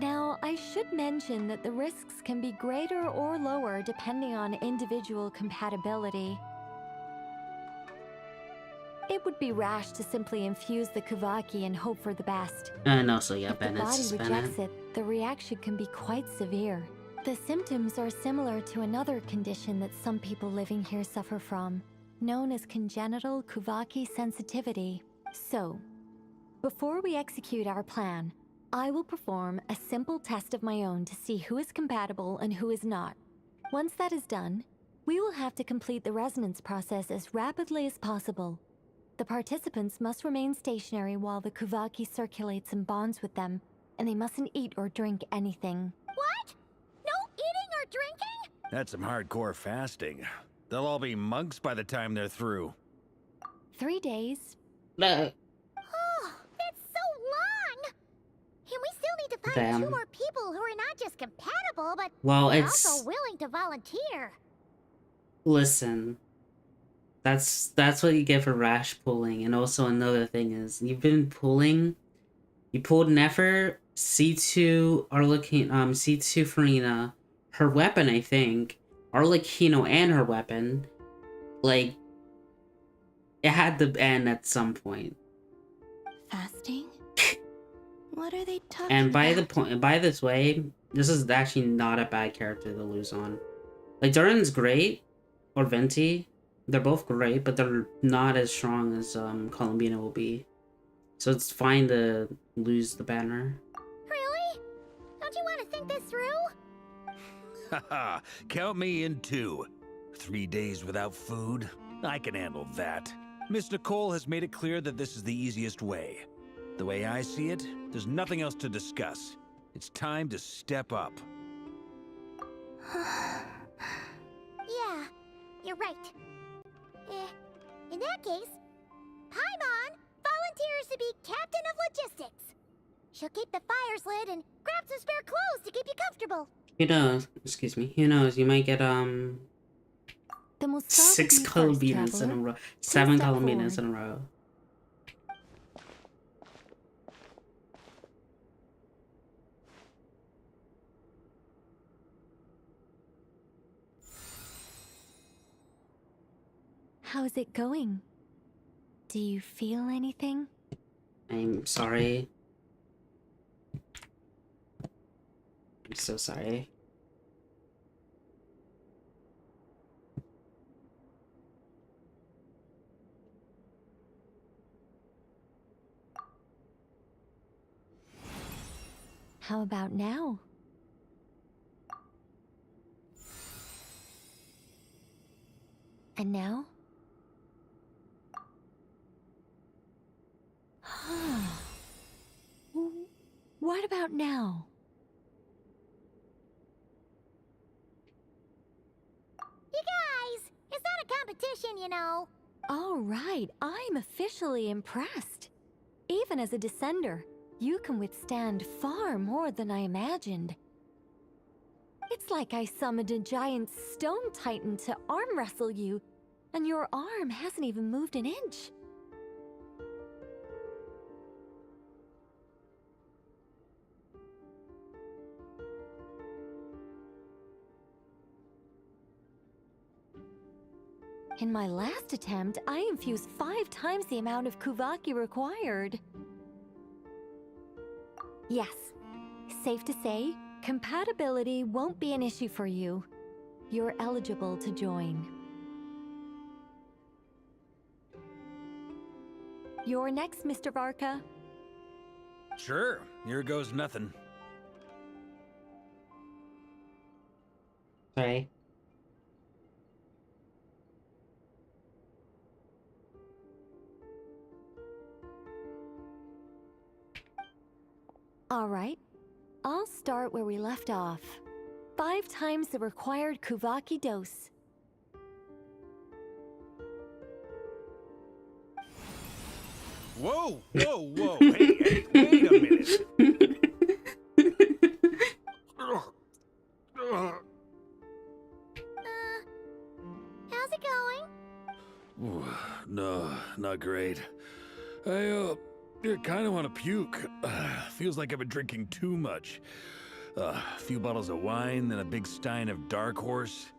Now, I should mention that the risks can be greater or lower depending on individual compatibility. It would be rash to simply infuse the Kuvaki and hope for the best. And also, yeah, If the Bennett's body rejects it, the reaction can be quite severe. The symptoms are similar to another condition that some people living here suffer from, known as congenital Kuvaki sensitivity. So, before we execute our plan, I will perform a simple test of my own to see who is compatible and who is not. Once that is done, we will have to complete the resonance process as rapidly as possible. The participants must remain stationary while the Kuvaki circulates and bonds with them, and they mustn't eat or drink anything. What? No eating or drinking? That's some hardcore fasting. They'll all be monks by the time they're through. 3 days. No. Oh, that's so long! And we still need to find Damn. 2 more people who are not just compatible, but Well, are it's- also willing to volunteer. Listen. That's what you get for rash pulling. And also another thing is, you've been pulling. You pulled Nefer, C2, C2 Farina, her weapon, I think, Arlecchino and her weapon. Like, it had to end at some point. Fasting? What are they talking And by about? by this way, this is actually not a bad character to lose on. Like, Durin's great, or Venti, they're both great, but they're not as strong as Columbina will be. So it's fine to lose the banner. Really? Don't you want to think this through? Haha, count me in too. 3 days without food? I can handle that. Miss Nicole has made it clear that this is the easiest way. The way I see it, there's nothing else to discuss. It's time to step up. Yeah, you're right. In that case, Paimon volunteers to be captain of logistics. She'll keep the fires lit and grab some spare clothes to keep you comfortable. Who knows? Excuse me. Who knows? You might get The most 6 Columbinas in a row. 7 Columbinas in a row. How's it going? Do you feel anything? I'm sorry. I'm so sorry. How about now? And now? What about now? You guys, it's not a competition, you know. All right, I'm officially impressed. Even as a descender, you can withstand far more than I imagined. It's like I summoned a giant stone titan to arm wrestle you, and your arm hasn't even moved an inch. In my last attempt, I infused 5 times the amount of Kuvaki required. Yes, safe to say, compatibility won't be an issue for you. You're eligible to join. You're next, Mr. Varka. Sure, here goes nothing. Sorry. All right, I'll start where we left off. 5 times the required Kuvaki dose. Whoa, whoa, whoa, hey, wait a minute. How's it going? Ooh, no, not great. I kind of want to puke. Feels like I've been drinking too much. A few bottles of wine, then a big stein of Dark Horse,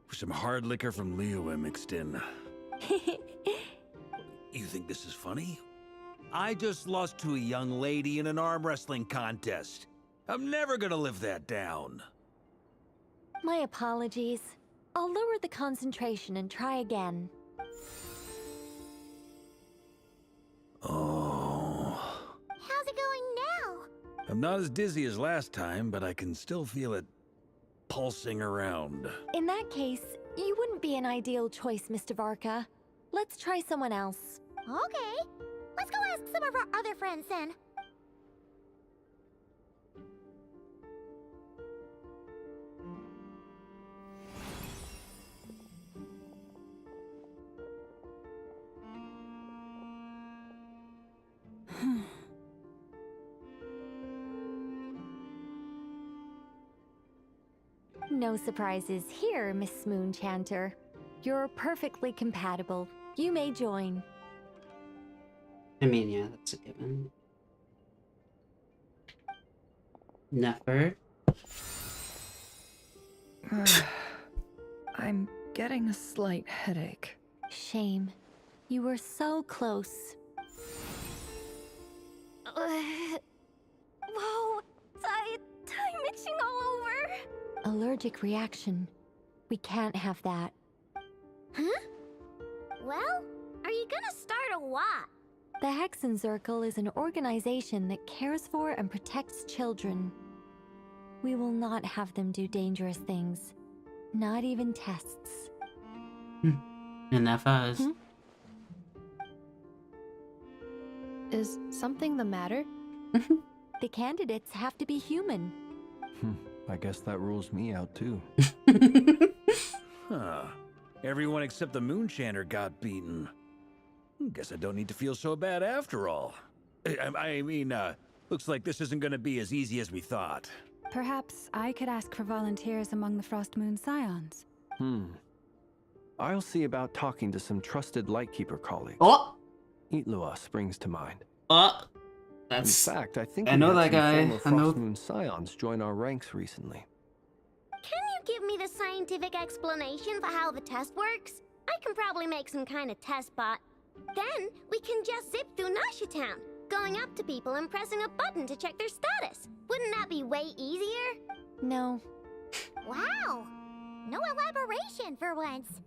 with some hard liquor from Liyue mixed in. You think this is funny? I just lost to a young lady in an arm wrestling contest. I'm never gonna live that down. My apologies. I'll lower the concentration and try again. Oh. How's it going now? I'm not as dizzy as last time, but I can still feel it pulsing around. In that case, you wouldn't be an ideal choice, Mr. Varka. Let's try someone else. Okay. Let's go ask some of our other friends then. No surprises here, Miss Moonchanter. You're perfectly compatible. You may join. I mean, yeah, that's a given. Never. I'm getting a slight headache. Shame. You were so close. Whoa, I'm itching all over. Allergic reaction. We can't have that. Huh? Well, are you gonna start a what? The Hexenzirkel is an organization that cares for and protects children. We will not have them do dangerous things. Not even tests. And that fast. Is something the matter? The candidates have to be human. I guess that rules me out too. Huh. Everyone except the Moonchanter got beaten. Guess I don't need to feel so bad after all. I mean, looks like this isn't gonna be as easy as we thought. Perhaps I could ask for volunteers among the Frost Moon Scions. I'll see about talking to some trusted Lightkeeper colleagues. Oh! Itlua springs to mind. That's... In fact, I think I know we that had guy. some I know. Frost Moon Scions join our ranks recently. Can you give me the scientific explanation for how the test works? I can probably make some kind of test bot. Then we can just zip through Nasha Town, going up to people and pressing a button to check their status. Wouldn't that be way easier? No. Wow! No elaboration for once.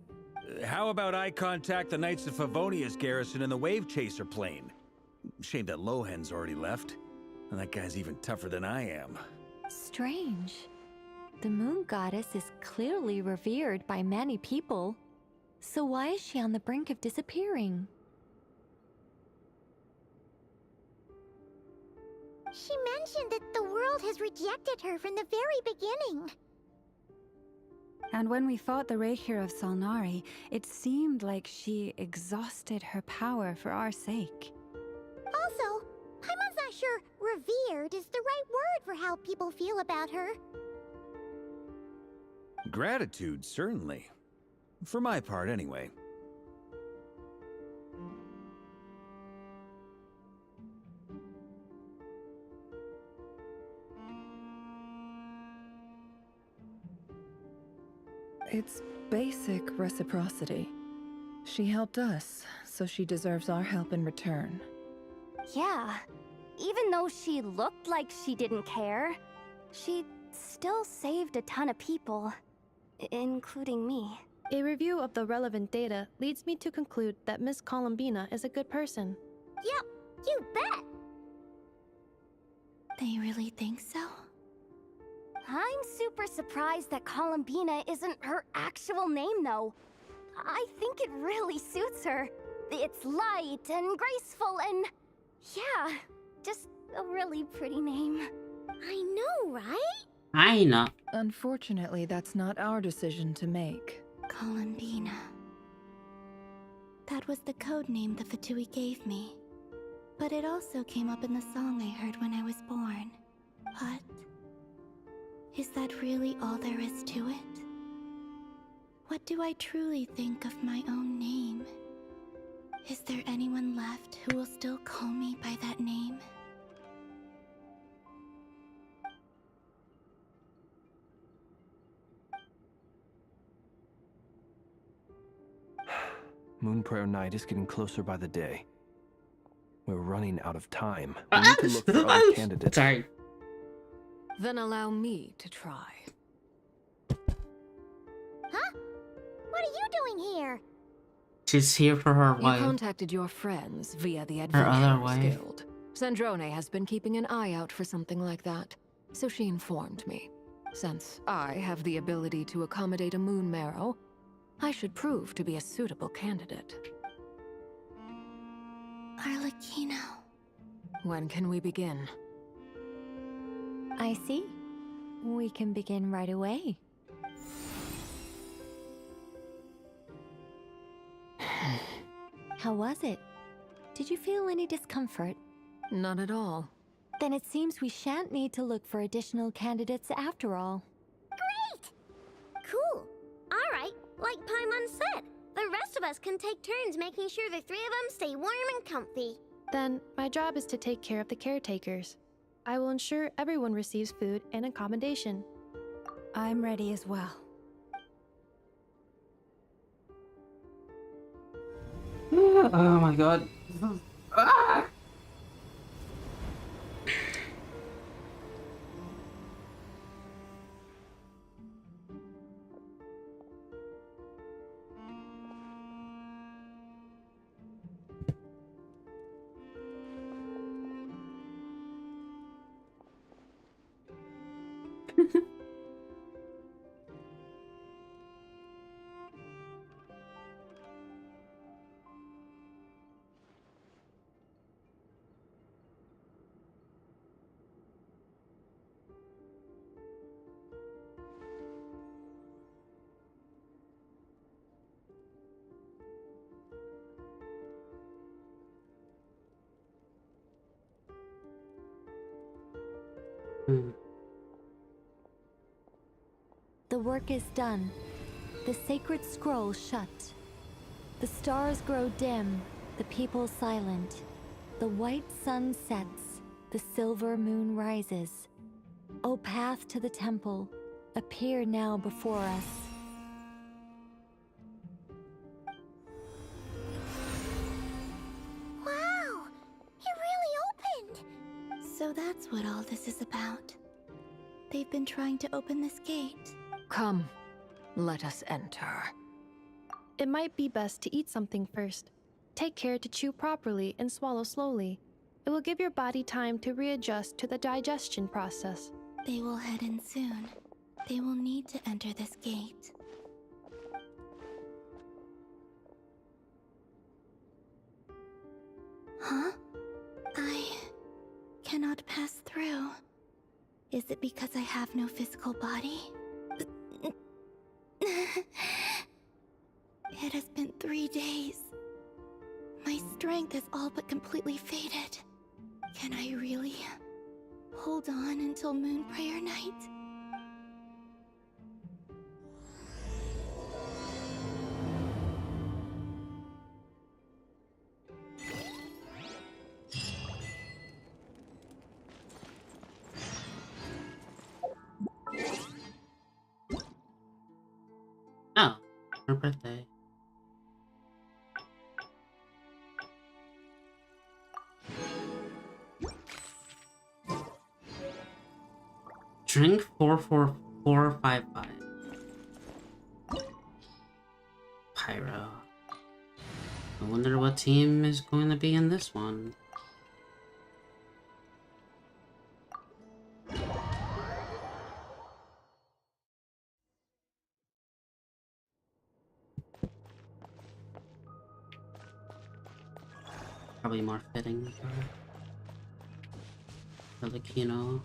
How about I contact the Knights of Favonia's garrison in the Wave Chaser plane? Shame that Lohan's already left. And that guy's even tougher than I am. Strange. The moon goddess is clearly revered by many people. So why is she on the brink of disappearing? She mentioned that the world has rejected her from the very beginning. And when we fought the Reikir of Salnari, it seemed like she exhausted her power for our sake. Also, Paimon's not sure revered is the right word for how people feel about her. Gratitude, certainly. For my part, anyway. It's basic reciprocity. She helped us, so she deserves our help in return. Yeah. Even though she looked like she didn't care, she still saved a ton of people, including me. A review of the relevant data leads me to conclude that Miss Columbina is a good person. Yep, you bet! They really think so? I'm super surprised that Columbina isn't her actual name, though. I think it really suits her. It's light and graceful and... yeah, just a really pretty name. I know, right? I know. Unfortunately, that's not our decision to make. Columbina. That was the code name the Fatui gave me. But it also came up in the song I heard when I was born. But... is that really all there is to it? What do I truly think of my own name? Is there anyone left who will still call me by that name? Moon Prayer Night is getting closer by the day. We're running out of time. We need to look for other candidates. Sorry. Then allow me to try. Huh? What are you doing here? She's here for her You wife. contacted your friends via the Her other Adventurers wife. Guild. Sandrone has been keeping an eye out for something like that, so she informed me. Since I have the ability to accommodate a moon marrow, I should prove to be a suitable candidate. Arlecchino. When can we begin? I see. We can begin right away. How was it? Did you feel any discomfort? Not at all. Then it seems we shan't need to look for additional candidates after all. Great! Cool. All right, like Paimon said, the rest of us can take turns making sure the three of them stay warm and comfy. Then, my job is to take care of the caretakers. I will ensure everyone receives food and accommodation. I'm ready as well. Oh my god. Ah! The work is done. The sacred scroll shut. The stars grow dim, the people silent. The white sun sets, the silver moon rises. O path to the temple, appear now before us. Wow! It really opened! So that's what all this is about. They've been trying to open this gate. Come, let us enter. It might be best to eat something first. Take care to chew properly and swallow slowly. It will give your body time to readjust to the digestion process. They will head in soon. They will need to enter this gate. Huh? I cannot pass through. Is it because I have no physical body? It has been 3 days. My strength has all but completely faded. Can I really hold on until Moon Prayer Night? Oh, her birthday. Drink 44455. Pyro. I wonder what team is going to be in this one. Probably more fitting for Arlecchino.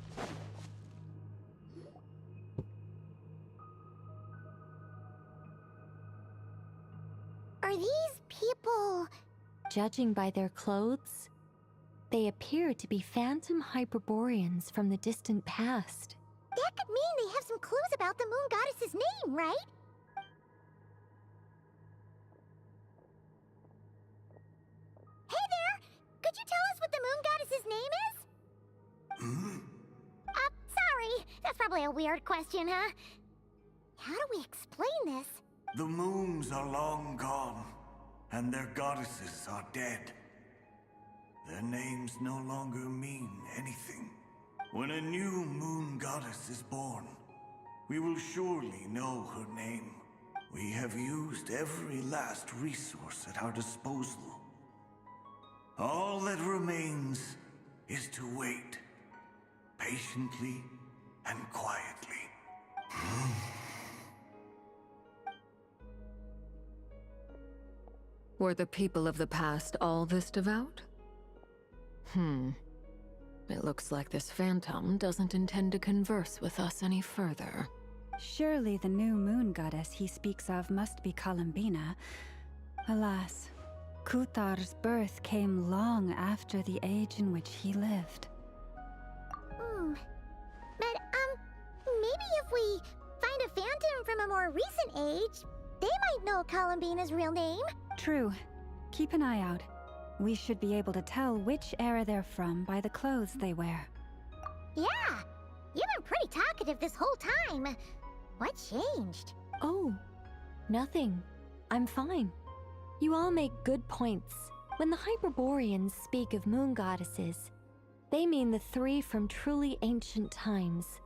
Are these people... Judging by their clothes, they appear to be phantom Hyperboreans from the distant past. That could mean they have some clues about the moon goddess's name, right? Hey there! Could you tell us what the moon goddess's name is? Sorry. That's probably a weird question, huh? How do we explain this? The moons are long gone, and their goddesses are dead. Their names no longer mean anything. When a new moon goddess is born, we will surely know her name. We have used every last resource at our disposal. All that remains is to wait, patiently and quietly. Were the people of the past all this devout? It looks like this phantom doesn't intend to converse with us any further. Surely the new moon goddess he speaks of must be Columbina. Alas, Kuthar's birth came long after the age in which he lived. But, maybe if we find a phantom from a more recent age, they might know Columbina's real name. True. Keep an eye out. We should be able to tell which era they're from by the clothes they wear. Yeah, you've been pretty talkative this whole time. What changed? Oh, nothing. I'm fine. You all make good points. When the Hyperboreans speak of moon goddesses, they mean the three from truly ancient times.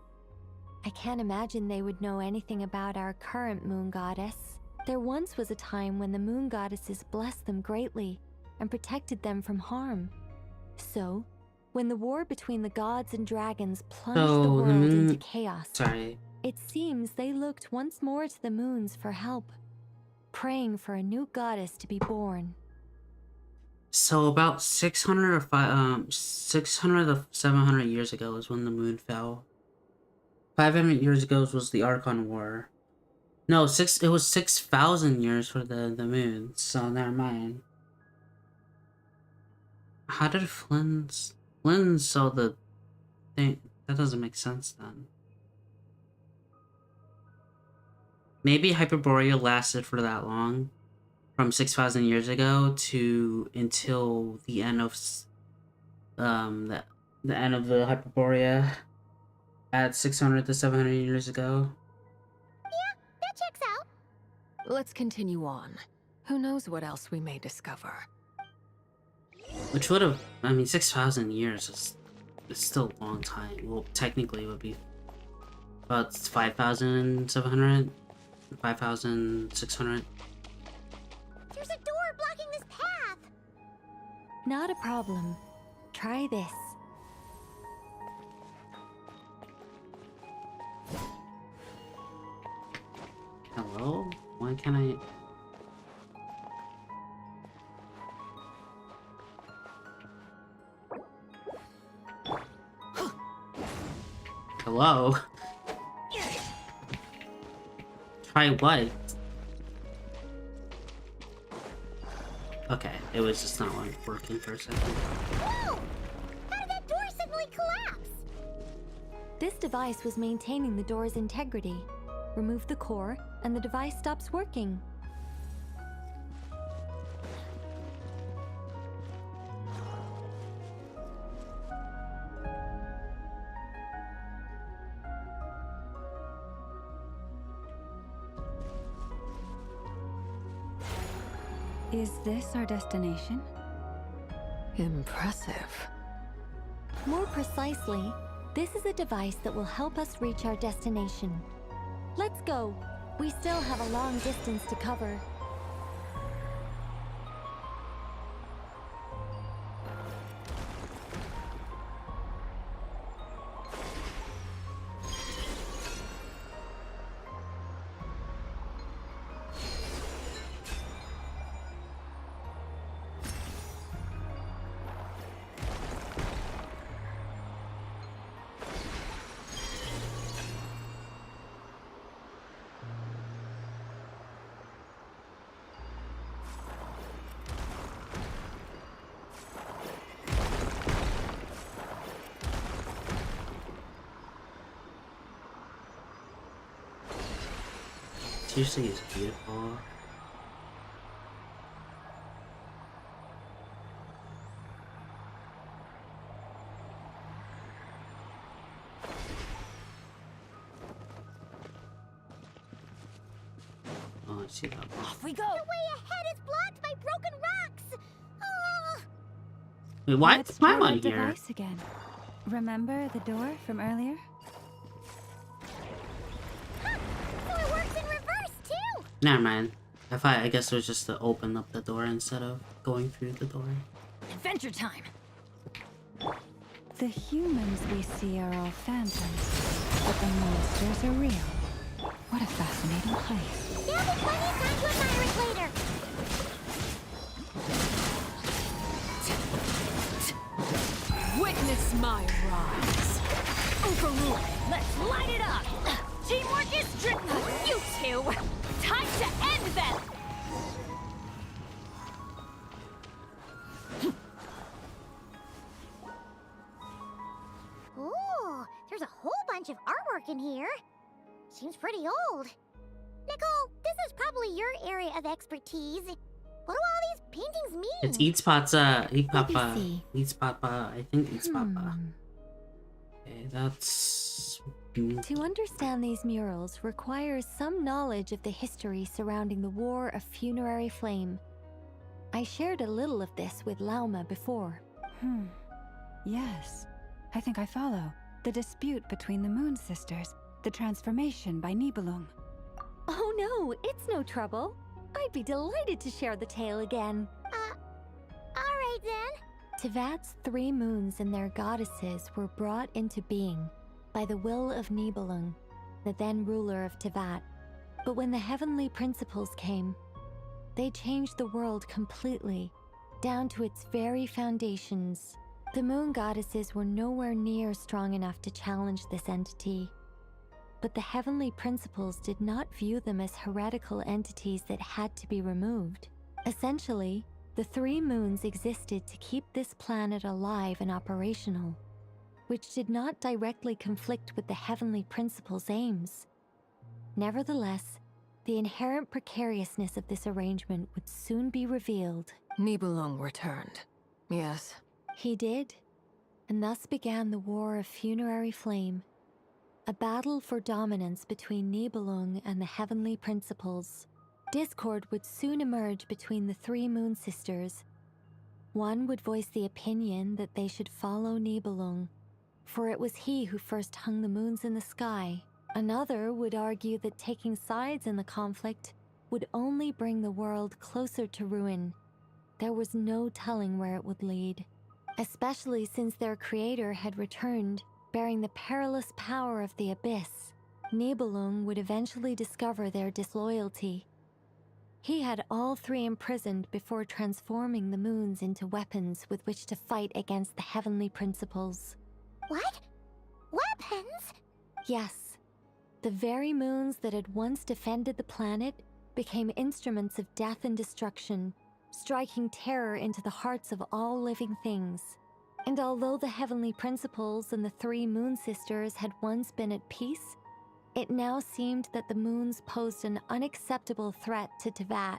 I can't imagine they would know anything about our current moon goddess. There once was a time when the moon goddesses blessed them greatly and protected them from harm. So, when the war between the gods and dragons plunged the world into chaos, it seems they looked once more to the moons for help, praying for a new goddess to be born. So about 600 to 700 years ago is when the moon fell. 500 years ago was the Archon War. No, it was 6,000 years for the moon, so never mind. How did Flynn saw the thing? That doesn't make sense then. Maybe Hyperborea lasted for that long, from 6,000 years ago to until the end of the end of the Hyperborea at 600 to 700 years ago. Yeah, that checks out. Let's continue on. Who knows what else we may discover. Which would have, I mean, 6,000 years is still a long time. Well, technically it would be about 5,700, 5,600. There's a door blocking this path. Not a problem. Try this. Hello? Why can't I... Hello? Try what? Okay, it was just not working for a second. Whoa! How did that door suddenly collapse? This device was maintaining the door's integrity. Remove the core, and the device stops working. Is this our destination? Impressive. More precisely, this is a device that will help us reach our destination. Let's go. We still have a long distance to cover. Seriously, it's beautiful. Oh, I see that one. Off we go! The way ahead is blocked by broken Wait, why Let's am try I that here? device again. Remember the door from earlier? So it works in reverse too. Never mind. I guess it was just to open up the door instead of going through the door. Adventure time. The humans we see are all phantoms, but the monsters are real. What a fascinating place. There'll be plenty of time to admire it later. Witness my rise. Overrule. Let's light it up. Teamwork is you two. Time to end them. Ooh, there's a whole bunch of artwork in here. Seems pretty old. Nicole, this is probably your area of expertise. What do all these paintings mean? It's Eats Papa. Eat Papa. Eats Papa. I think Eats Papa. Okay, that's... To understand these murals requires some knowledge of the history surrounding the War of Funerary Flame. I shared a little of this with Lauma before. Yes. I think I follow. The dispute between the Moon Sisters. The transformation by Nibelung. Oh no, it's no trouble. I'd be delighted to share the tale again. Alright then. Tevat's 3 moons and their goddesses were brought into being by the will of Nibelung, the then ruler of Tevat. But when the heavenly principles came, they changed the world completely, down to its very foundations. The moon goddesses were nowhere near strong enough to challenge this entity. But the heavenly principles did not view them as heretical entities that had to be removed. Essentially, the 3 moons existed to keep this planet alive and operational, which did not directly conflict with the heavenly principles' aims. Nevertheless, the inherent precariousness of this arrangement would soon be revealed. Nibelung returned. Yes. He did, and thus began the War of Funerary Flame, a battle for dominance between Nibelung and the heavenly principles. Discord would soon emerge between the 3 Moon Sisters. One would voice the opinion that they should follow Nibelung, for it was he who first hung the moons in the sky. Another would argue that taking sides in the conflict would only bring the world closer to ruin. There was no telling where it would lead, especially since their creator had returned, bearing the perilous power of the Abyss. Nibelung would eventually discover their disloyalty. He had all 3 imprisoned before transforming the moons into weapons with which to fight against the heavenly principles. What? Weapons? Yes. The very moons that had once defended the planet became instruments of death and destruction, striking terror into the hearts of all living things. And although the heavenly principles and the 3 Moon Sisters had once been at peace, it now seemed that the moons posed an unacceptable threat to Tevat.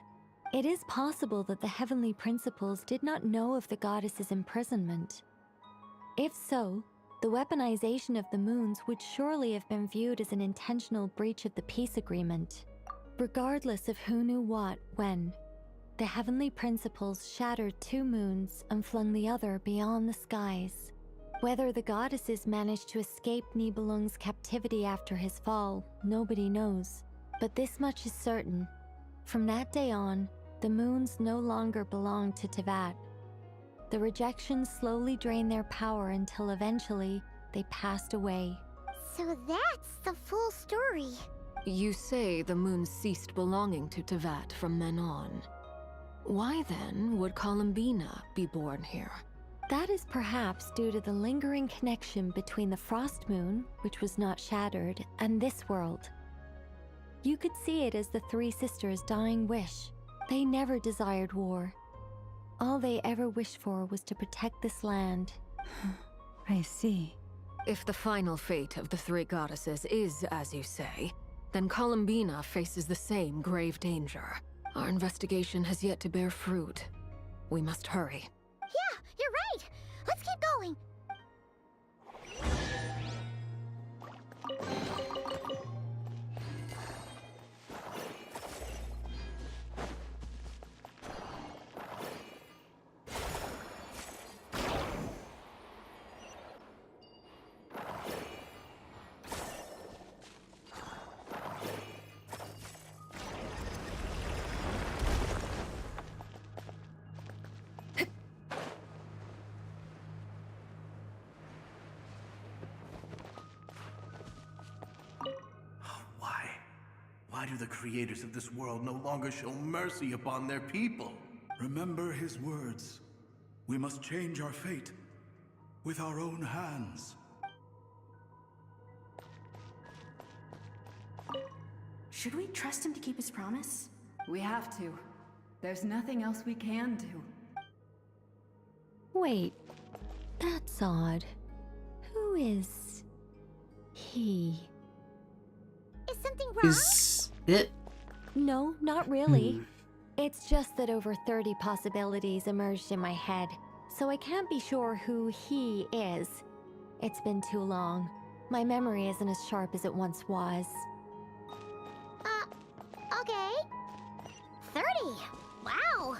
It is possible that the heavenly principles did not know of the goddess's imprisonment. If so, the weaponization of the moons would surely have been viewed as an intentional breach of the peace agreement. Regardless of who knew what, when, the heavenly principles shattered 2 moons and flung the other beyond the skies. Whether the goddesses managed to escape Nibelung's captivity after his fall, nobody knows. But this much is certain. From that day on, the moons no longer belonged to Tevat. The rejections slowly drained their power until eventually they passed away. So that's the full story. You say the moons ceased belonging to Tevat from then on. Why then would Columbina be born here? That is perhaps due to the lingering connection between the Frost Moon, which was not shattered, and this world. You could see it as the 3 sisters' dying wish. They never desired war. All they ever wished for was to protect this land. I see. If the final fate of the 3 goddesses is as you say, then Columbina faces the same grave danger. Our investigation has yet to bear fruit. We must hurry. Yeah, you're right. Let's keep going. Why do the creators of this world no longer show mercy upon their people? Remember his words. We must change our fate with our own hands. Should we trust him to keep his promise? We have to. There's nothing else we can do. Wait, that's odd. Who is he? Is something wrong? Is it? No, not really. It's just that over 30 possibilities emerged in my head, so I can't be sure who he is. It's been too long. My memory isn't as sharp as it once was. Okay. 30. Wow.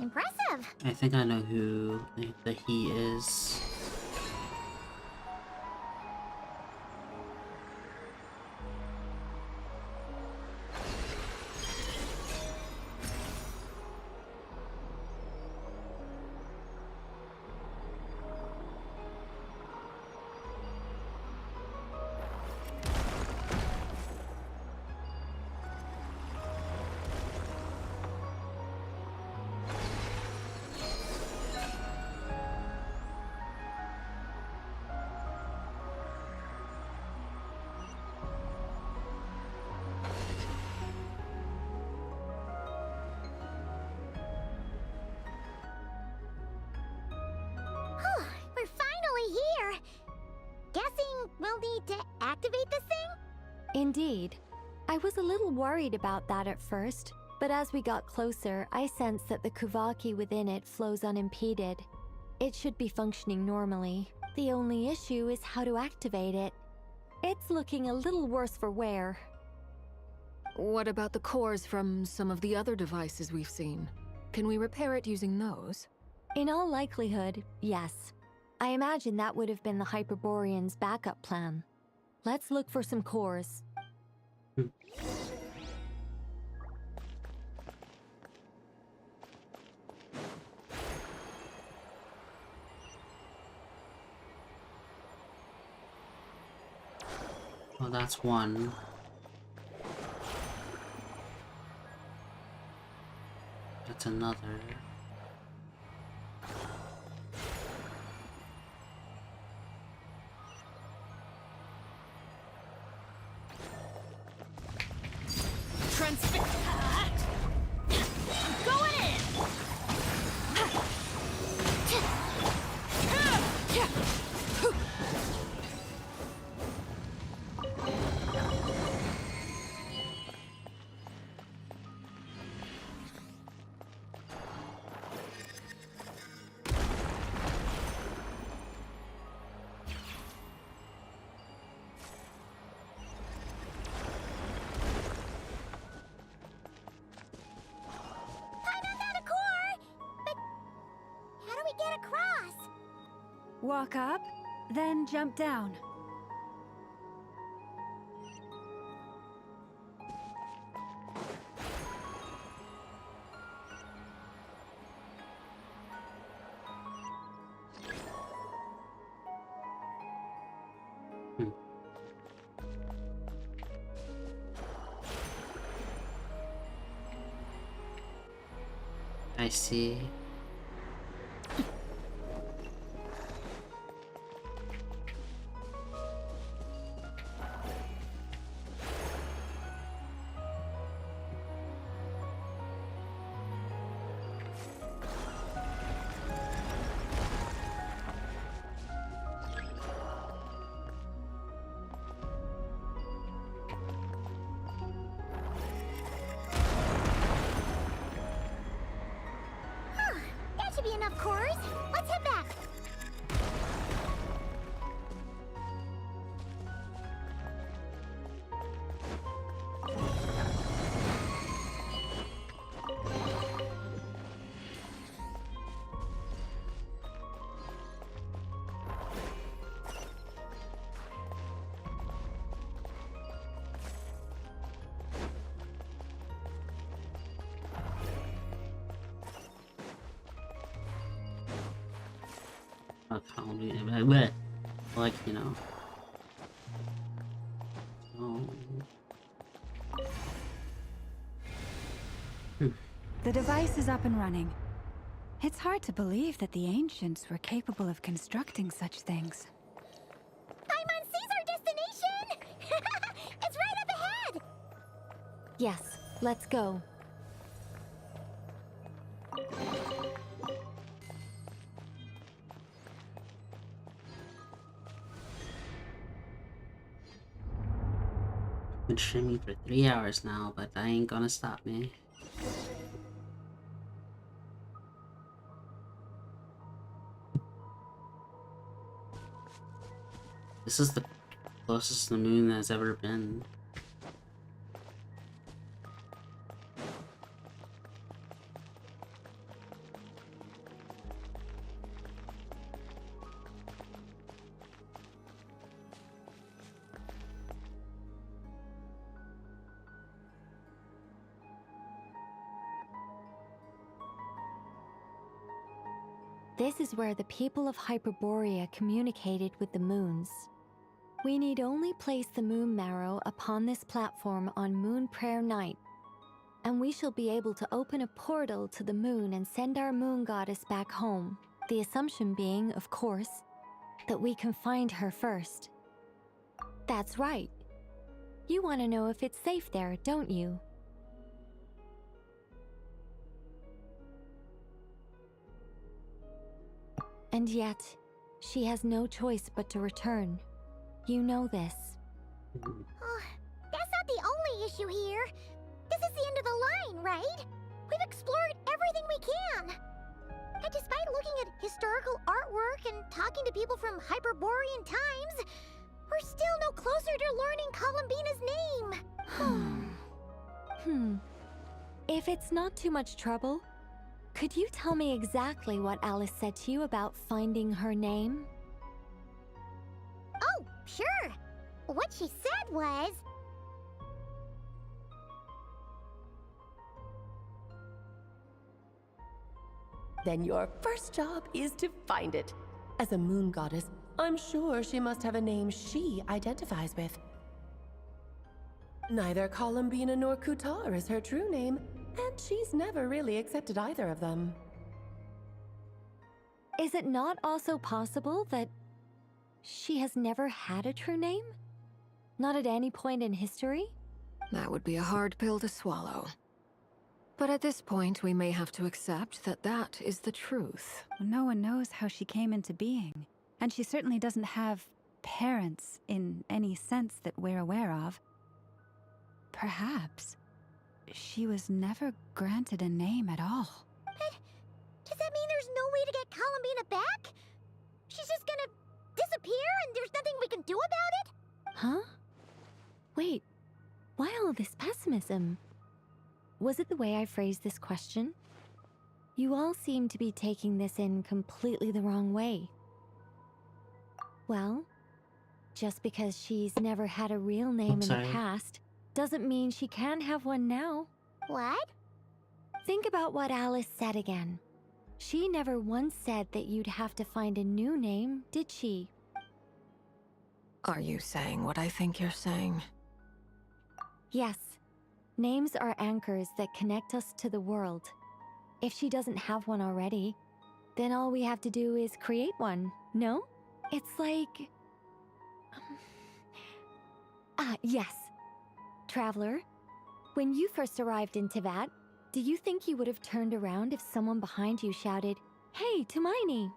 Impressive. I think I know who the he is. We're finally here. Guessing we'll need to activate this thing? Indeed. I was a little worried about that at first, but as we got closer, I sensed that the Kuvaki within it flows unimpeded. It should be functioning normally. The only issue is how to activate it. It's looking a little worse for wear. What about the cores from some of the other devices we've seen? Can we repair it using those? In all likelihood, yes. I imagine that would have been the Hyperborean's backup plan. Let's look for some cores. Well, that's one. That's another. Going in! Get across! Walk up, then jump down. I see. That should be enough cores. Let's head back. Like, you know. Oh. The device is up and running. It's hard to believe that the ancients were capable of constructing such things. Paimon sees our destination! It's right up ahead! Yes, let's go. Been streaming for 3 hours now, but that ain't gonna stop me. This is the closest the moon has ever been. This is where the people of Hyperborea communicated with the moons. We need only place the moon marrow upon this platform on Moon Prayer Night, and we shall be able to open a portal to the moon and send our moon goddess back home. The assumption being, of course, that we can find her first. That's right. You want to know if it's safe there, don't you? And yet, she has no choice but to return. You know this. Oh, that's not the only issue here. This is the end of the line, right? We've explored everything we can. And despite looking at historical artwork and talking to people from Hyperborean times, we're still no closer to learning Columbina's name. If it's not too much trouble, could you tell me exactly what Alice said to you about finding her name? Oh, sure. What she said was... Then your first job is to find it. As a moon goddess, I'm sure she must have a name she identifies with. Neither Columbina nor Kutar is her true name, and she's never really accepted either of them. Is it not also possible that she has never had a true name? Not at any point in history? That would be a hard pill to swallow. But at this point, we may have to accept that that is the truth. No one knows how she came into being, and she certainly doesn't have parents in any sense that we're aware of. Perhaps she was never granted a name at all. But does that mean there's no way to get Columbina back? She's just gonna disappear and there's nothing we can do about it? Huh? Wait, why all this pessimism? Was it the way I phrased this question? You all seem to be taking this in completely the wrong way. Well, just because she's never had a real name in the past doesn't mean she can't have one now. What? Think about what Alice said again. She never once said that you'd have to find a new name, did she? Are you saying what I think you're saying? Yes. Names are anchors that connect us to the world. If she doesn't have one already, then all we have to do is create one, no? It's like... yes. Traveler, when you first arrived in Teyvat, do you think you would have turned around if someone behind you shouted, "Hey, Tumaini"?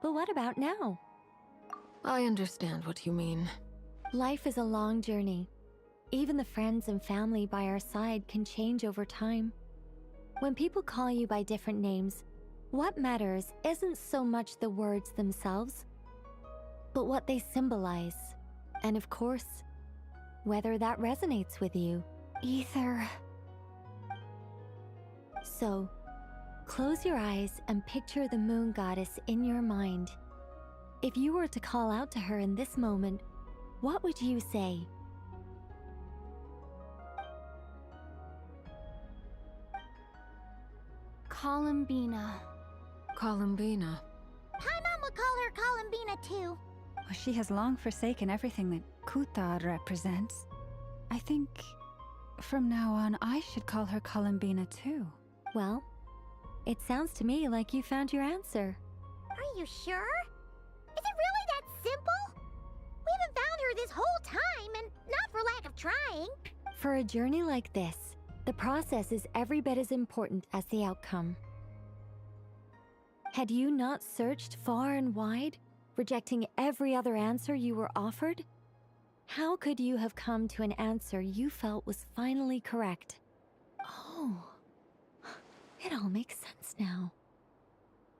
But what about now? I understand what you mean. Life is a long journey. Even the friends and family by our side can change over time. When people call you by different names, what matters isn't so much the words themselves, but what they symbolize. And of course, whether that resonates with you. Ether. So, close your eyes and picture the moon goddess in your mind. If you were to call out to her in this moment, what would you say? Columbina. Columbina. Paimon would call her Columbina too. Well, she has long forsaken everything that Kutar represents. I think from now on I should call her Columbina too. Well, it sounds to me like you found your answer. Are you sure? Is it really that simple? We haven't found her this whole time, and not for lack of trying. For a journey like this, the process is every bit as important as the outcome. Had you not searched far and wide, rejecting every other answer you were offered, how could you have come to an answer you felt was finally correct? Oh, it all makes sense now.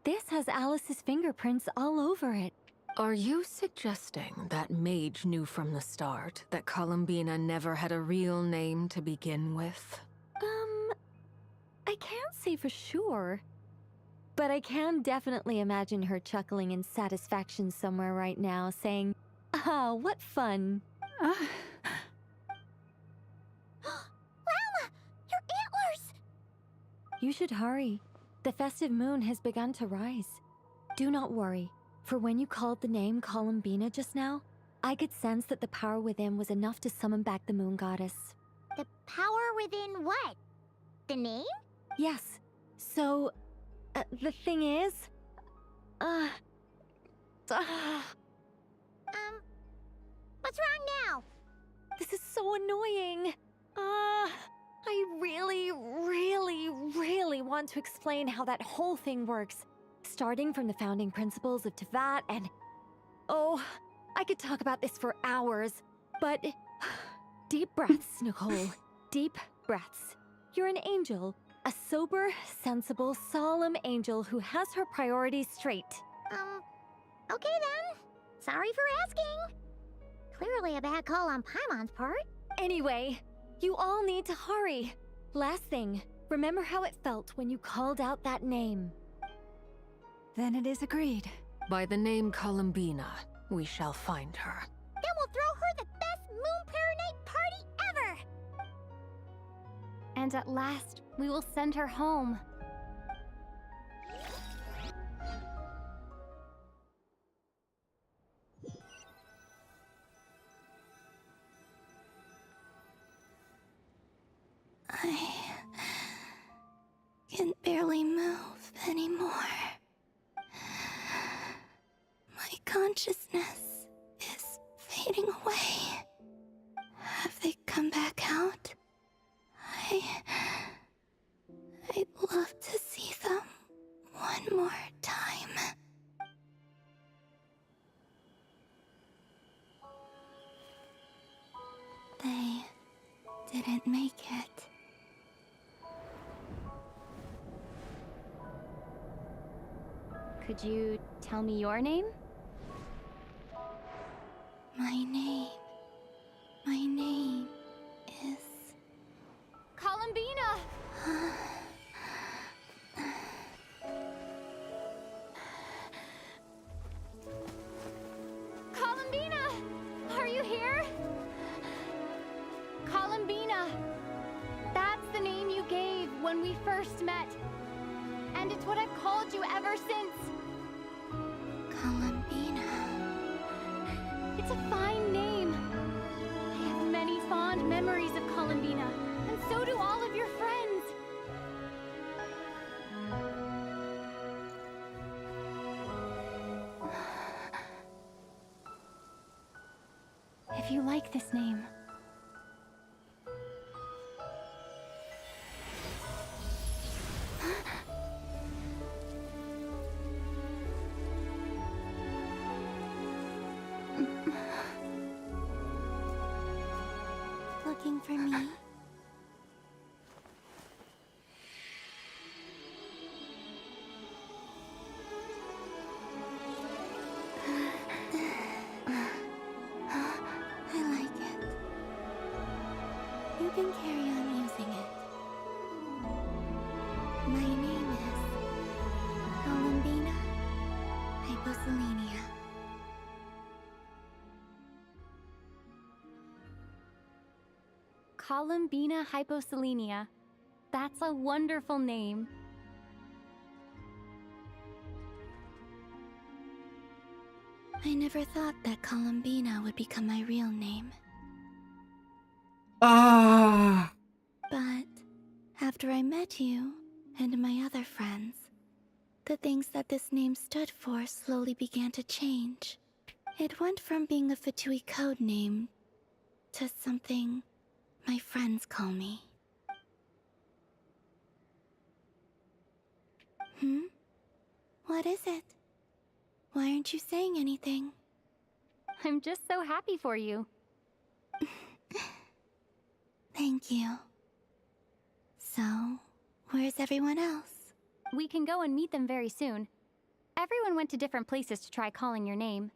This has Alice's fingerprints all over it. Are you suggesting that Mage knew from the start that Columbina never had a real name to begin with? I can't say for sure, but I can definitely imagine her chuckling in satisfaction somewhere right now, saying, "Ah, what fun." Llama! Your antlers! You should hurry. The festive moon has begun to rise. Do not worry, for when you called the name Columbina just now, I could sense that the power within was enough to summon back the moon goddess. The power within what? The name? Yes. So, the thing is... What's wrong now? This is so annoying. I really want to explain how that whole thing works. Starting from the founding principles of Tevat and... Oh, I could talk about this for hours, but... Deep breaths, Nicole. Deep breaths. You're an angel. A sober, sensible, solemn angel who has her priorities straight. Okay then. Sorry for asking. Clearly a bad call on Paimon's part. Anyway, you all need to hurry. Last thing, remember how it felt when you called out that name. Then it is agreed. By the name Columbina, we shall find her. Then we'll throw her the best Moon Night party ever! And at last, we will send her home. I can barely move anymore. My consciousness is fading away. Have they come back out? I'd love to see them one more time. They didn't make it. Could you tell me your name? My name is... Columbina! Columbina! Are you here? Columbina! That's the name you gave when we first met. And it's what I've called you ever since. Columbina. It's a fine name. I have many fond memories of Columbina, and so do all of your friends. If you like this name, Looking for me? I like it. You can carry on using it. My name is Columbina Hyposelenia. Columbina Hyposelenia. That's a wonderful name. I never thought that Columbina would become my real name. Ah. But after I met you and my other friends, the things that this name stood for slowly began to change. It went from being a Fatui code name to something my friends call me. What is it? Why aren't you saying anything? I'm just so happy for you. Thank you. So, where's everyone else? We can go and meet them very soon. Everyone went to different places to try calling your name.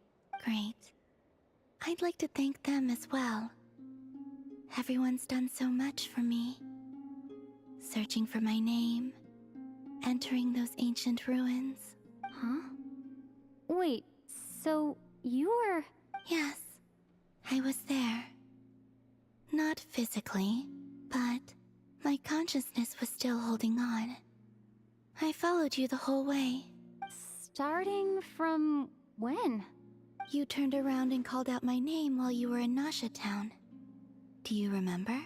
Great. I'd like to thank them as well. Everyone's done so much for me. Searching for my name, entering those ancient ruins. Huh? Wait, so you were... Yes, I was there. Not physically, but my consciousness was still holding on. I followed you the whole way. Starting from when? You turned around and called out my name while you were in Nasha Town. Do you remember?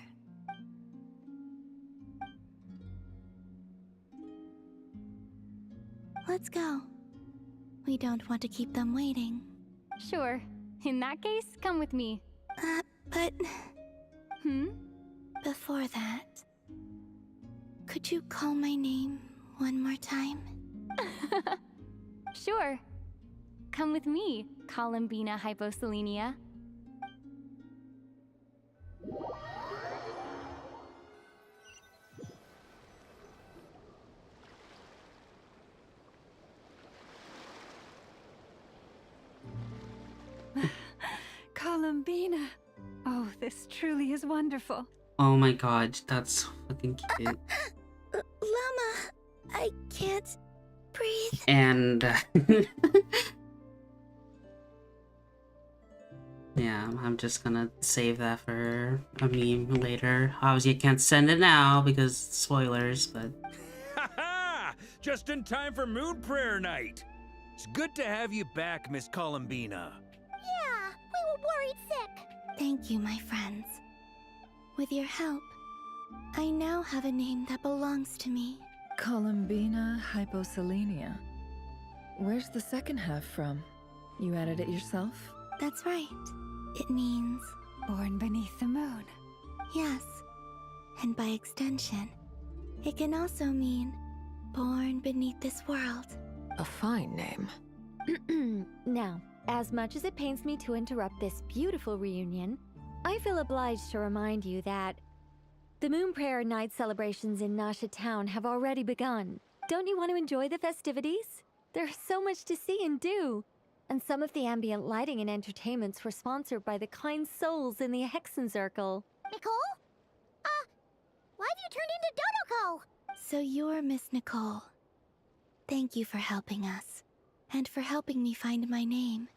Let's go. We don't want to keep them waiting. Sure. In that case, come with me. But... Before that, could you call my name one more time? Sure. Come with me, Columbina Hyposelenia. Columbina. Oh, this truly is wonderful. Oh my god, that's so fucking cute. Llama, I can't breathe. And yeah, I'm just gonna save that for a meme later. Obviously, I can't send it now because spoilers, but... Ha-ha! Just in time for Moon Prayer Night! It's good to have you back, Miss Columbina. Yeah, we were worried sick. Thank you, my friends. With your help, I now have a name that belongs to me. Columbina Hyposelenia. Where's the second half from? You added it yourself? That's right. It means... Born beneath the moon. Yes. And by extension, it can also mean born beneath this world. A fine name. Now, as much as it pains me to interrupt this beautiful reunion, I feel obliged to remind you that the Moon Prayer Night celebrations in Nasha Town have already begun. Don't you want to enjoy the festivities? There's so much to see and do. And some of the ambient lighting and entertainments were sponsored by the kind souls in the Hexenzirkel. Nicole? Why have you turned into Dodoko? So you're Miss Nicole. Thank you for helping us, and for helping me find my name.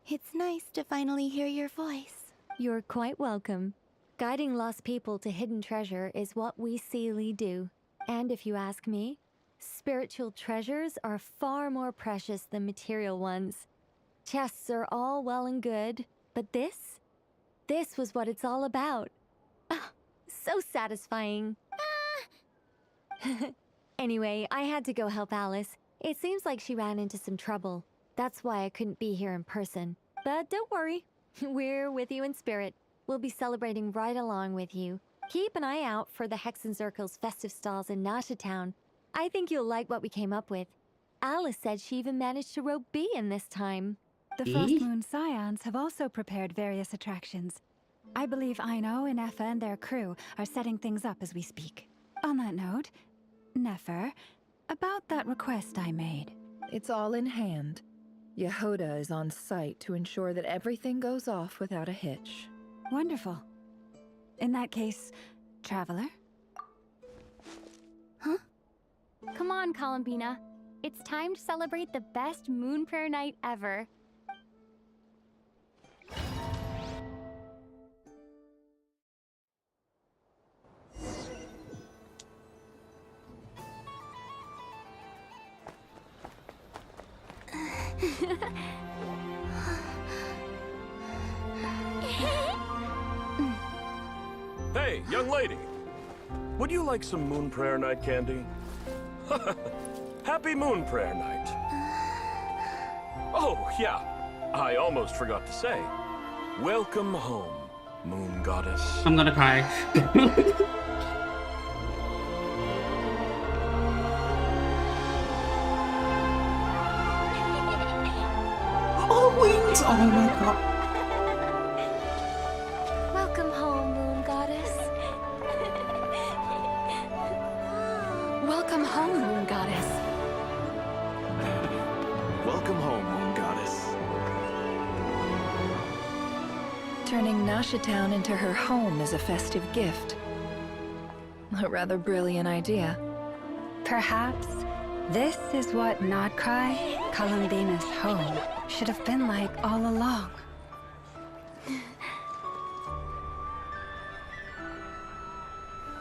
It's nice to finally hear your voice. You're quite welcome. Guiding lost people to hidden treasure is what we Seelie do. And if you ask me, spiritual treasures are far more precious than material ones. Chests are all well and good, but this was what it's all about. Ah, so satisfying. Anyway, I had to go help Alice. It seems like she ran into some trouble. That's why I couldn't be here in person. But don't worry, we're with you in spirit. We'll be celebrating right along with you. Keep an eye out for the Hexenzirkel's festive stalls in Nasha Town. I think you'll like what we came up with. Alice said she even managed to rope B in this time. The Frost Moon Scions have also prepared various attractions. I believe Aino, Ineffa, and their crew are setting things up as we speak. On that note, Nefer, about that request I made. It's all in hand. Yehoda is on site to ensure that everything goes off without a hitch. Wonderful. In that case, Traveler? Huh? Come on, Columbina. It's time to celebrate the best Moon Prayer Night ever. Hey, young lady! Would you like some Moon Prayer Night candy? Happy Moon Prayer Night. Oh, yeah. I almost forgot to say. Welcome home, Moon Goddess. I'm gonna cry. Oh, wings! Oh my god. Welcome home, Moon Goddess. Welcome home, Moon Goddess. Welcome home, Moon Goddess. Turning Nasha Town into her home is a festive gift. A rather brilliant idea. Perhaps this is what Nodcry, Columbina's home, should have been like all along.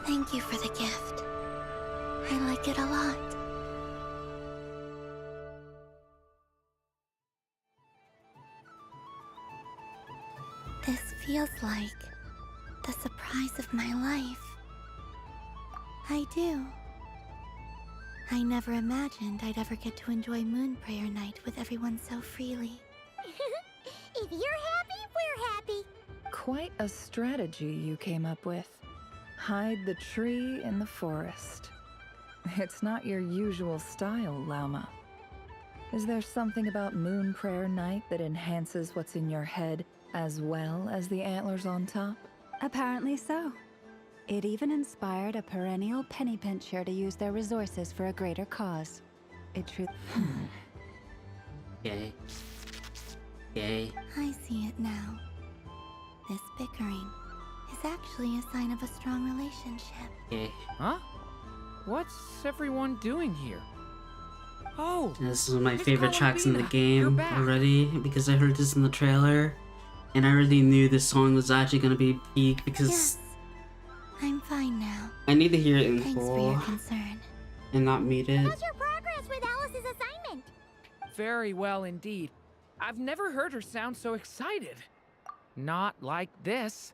Thank you for the gift. I like it a lot. This feels like the surprise of my life. I do. I never imagined I'd ever get to enjoy Moon Prayer Night with everyone so freely. If you're happy, we're happy. Quite a strategy you came up with. Hide the tree in the forest. It's not your usual style, Llama. Is there something about Moon Prayer Night that enhances what's in your head as well as the antlers on top? Apparently so. It even inspired a perennial penny pincher to use their resources for a greater cause. It truly... Yay. Yay. I see it now. This bickering is actually a sign of a strong relationship. Yay. Huh? What's everyone doing here? Oh! This is one of my Miss favorite tracks in the Columbina, you're game back. already, because I heard this in the trailer. And I already knew this song was actually gonna be peak, because... Yes, I'm fine now. I need to hear it in Thanks for full your concern. and not mute it. How's your progress with Alice's assignment? Very well indeed. I've never heard her sound so excited. Not like this.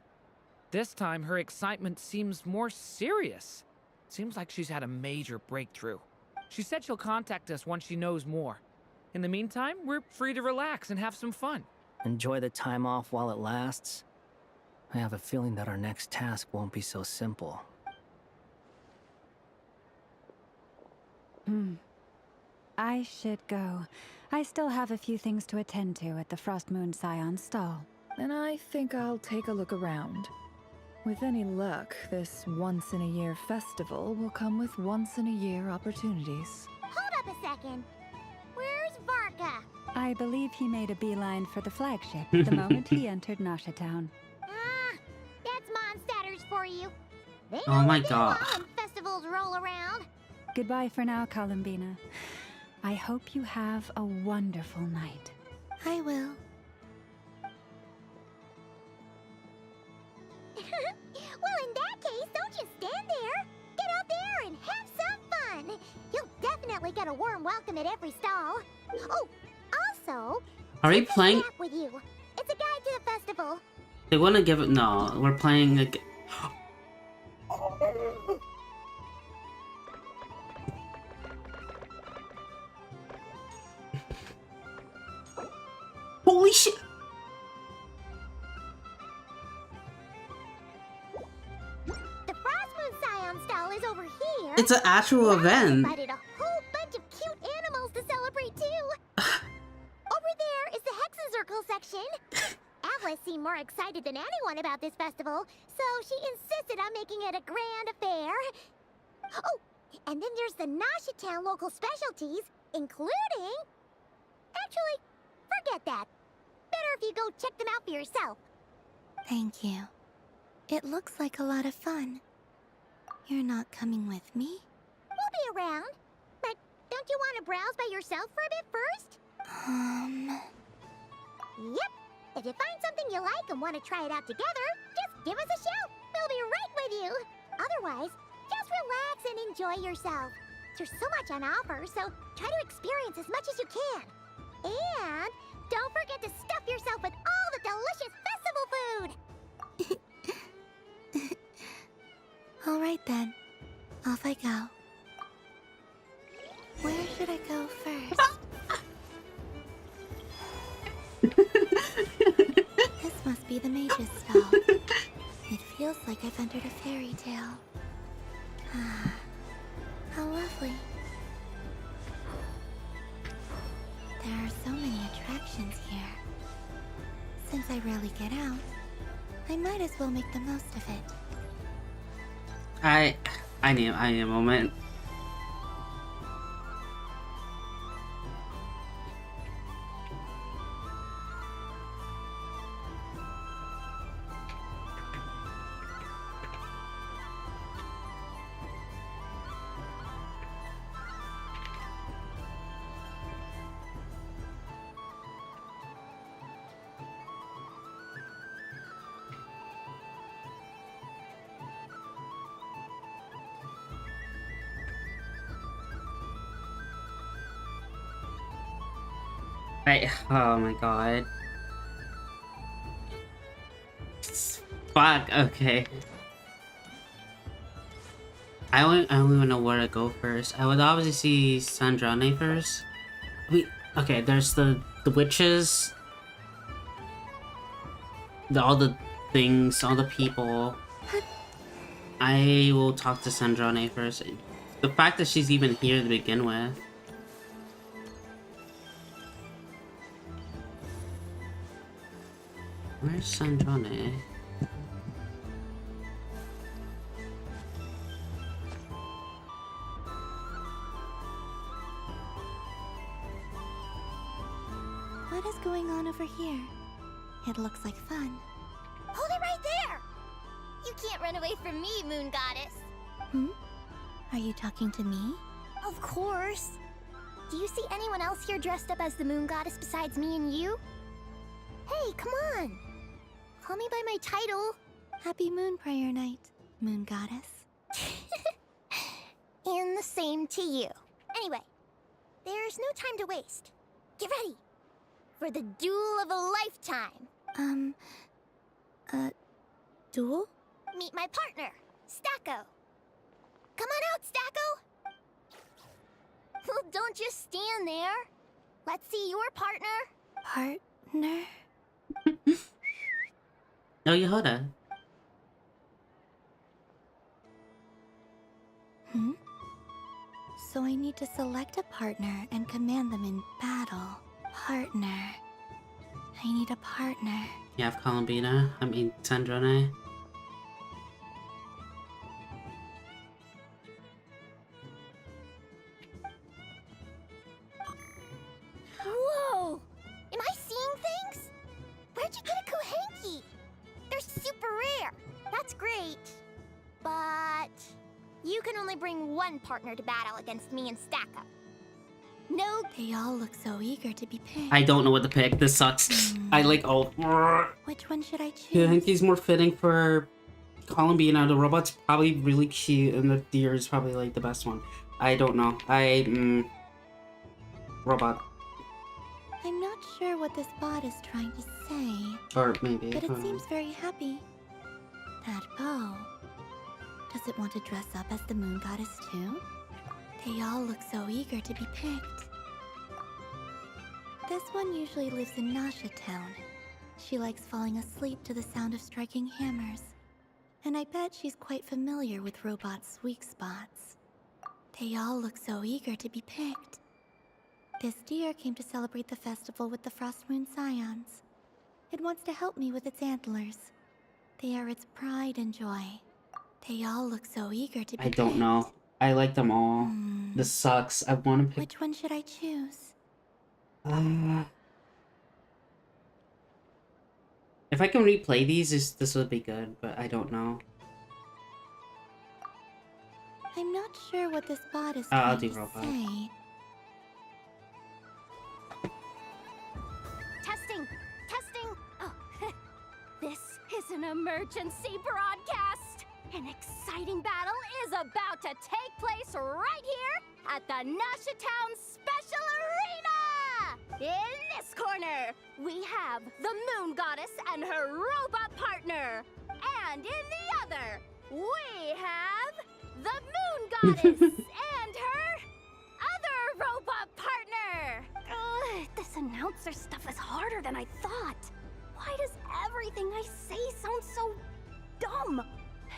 This time her excitement seems more serious. Seems like she's had a major breakthrough. She said she'll contact us once she knows more. In the meantime, we're free to relax and have some fun. Enjoy the time off while it lasts. I have a feeling that our next task won't be so simple. I should go. I still have a few things to attend to at the Frost Moon Scion stall. And I think I'll take a look around. With any luck, this once-in-a-year festival will come with once-in-a-year opportunities. Hold up a second. Where's Varka? I believe he made a beeline for the flagship the moment he entered Nasha Town. Ah, that's Mondstadters for you. They Oh know my what god. they want when festivals roll around. Goodbye for now, Columbina. I hope you have a wonderful night. I will. Well, in that case, don't just stand there. Get out there and have some fun. You'll definitely get a warm welcome at every stall. Oh, also, Are we take this playing? map with you. It's a guide to the festival. They want to give it. No, we're playing a. Holy shit! The Frostmoon Scion stall is over here. It's an actual event. Invited a whole bunch of cute animals to celebrate too. Over there is the Hexenzirkel section. Atlas seemed more excited than anyone about this festival, so she insisted on making it a grand affair. Oh, and then there's the Nasha Town local specialties, including... Actually, forget that. Better if you go check them out for yourself. Thank you. It looks like a lot of fun. You're not coming with me? We'll be around. But don't you want to browse by yourself for a bit first? Yep. If you find something you like and want to try it out together, just give us a shout. We'll be right with you. Otherwise, just relax and enjoy yourself. There's so much on offer, so try to experience as much as you can. And don't forget to stuff yourself with all the delicious festival food. All right then. Off I go. This must be the mage's stall. It feels like I've entered a fairy tale. Ah, how lovely. There are so many attractions here. Since I rarely get out, I might as well make the most of it. I need a moment. Oh my god. Fuck, okay. I don't even know where to go first. I would obviously see Sandrane first. Okay, there's the witches. All the things, all the people. I will talk to Sandrane first. The fact that she's even here to begin with. Where's Sandrane? What is going on over here? It looks like fun. Hold it right there! You can't run away from me, Moon Goddess. Hmm? Are you talking to me? Of course. Do you see anyone else here dressed up as the Moon Goddess besides me and you? Hey, come on! Call me by my title. Happy Moon Prayer Night, Moon Goddess. And the same to you. Anyway, there's no time to waste. Get ready for the duel of a lifetime. Duel? Meet my partner, Stacko. Come on out, Stacko! Well, don't just stand there. Let's see your partner. Partner? Oh, Yehuda. Hmm? So I need to select a partner and command them in battle. Partner. I need a partner. You have Columbina. I mean, Sandrane. Whoa! Am I seeing things? Where'd you get a Kuhenki? They're super rare. That's great. But you can only bring one partner to battle against me and Stacko. No. They all look so eager to be picked. I don't know what to pick. This sucks. I like all. Which one should I choose? Yeah, I think he's more fitting for Columbina. The robot's probably really cute, and the deer is probably like the best one. I don't know. Robot. I'm not sure what this bot is trying to say. Or maybe. But it seems very happy. That bow. Does it want to dress up as the Moon Goddess too? They all look so eager to be picked. This one usually lives in Nasha Town. She likes falling asleep to the sound of striking hammers. And I bet she's quite familiar with robots' weak spots. They all look so eager to be picked. This deer came to celebrate the festival with the Frost Moon Scions. It wants to help me with its antlers. They are its pride and joy. They all look so eager to be picked. I don't know. I like them all. This sucks. I want to pick. Which one should I choose? If I can replay these, this would be good, but I don't know. I'm not sure what this bot is I'll trying do to robot. say. Testing! Testing! Oh, this is an emergency broadcast! An exciting battle is about to take place right here at the Nasha Town Special Arena! In this corner, we have the Moon Goddess and her robot partner. And in the other, we have the Moon Goddess and her other robot partner. This announcer stuff is harder than I thought. Why does everything I say sound so dumb?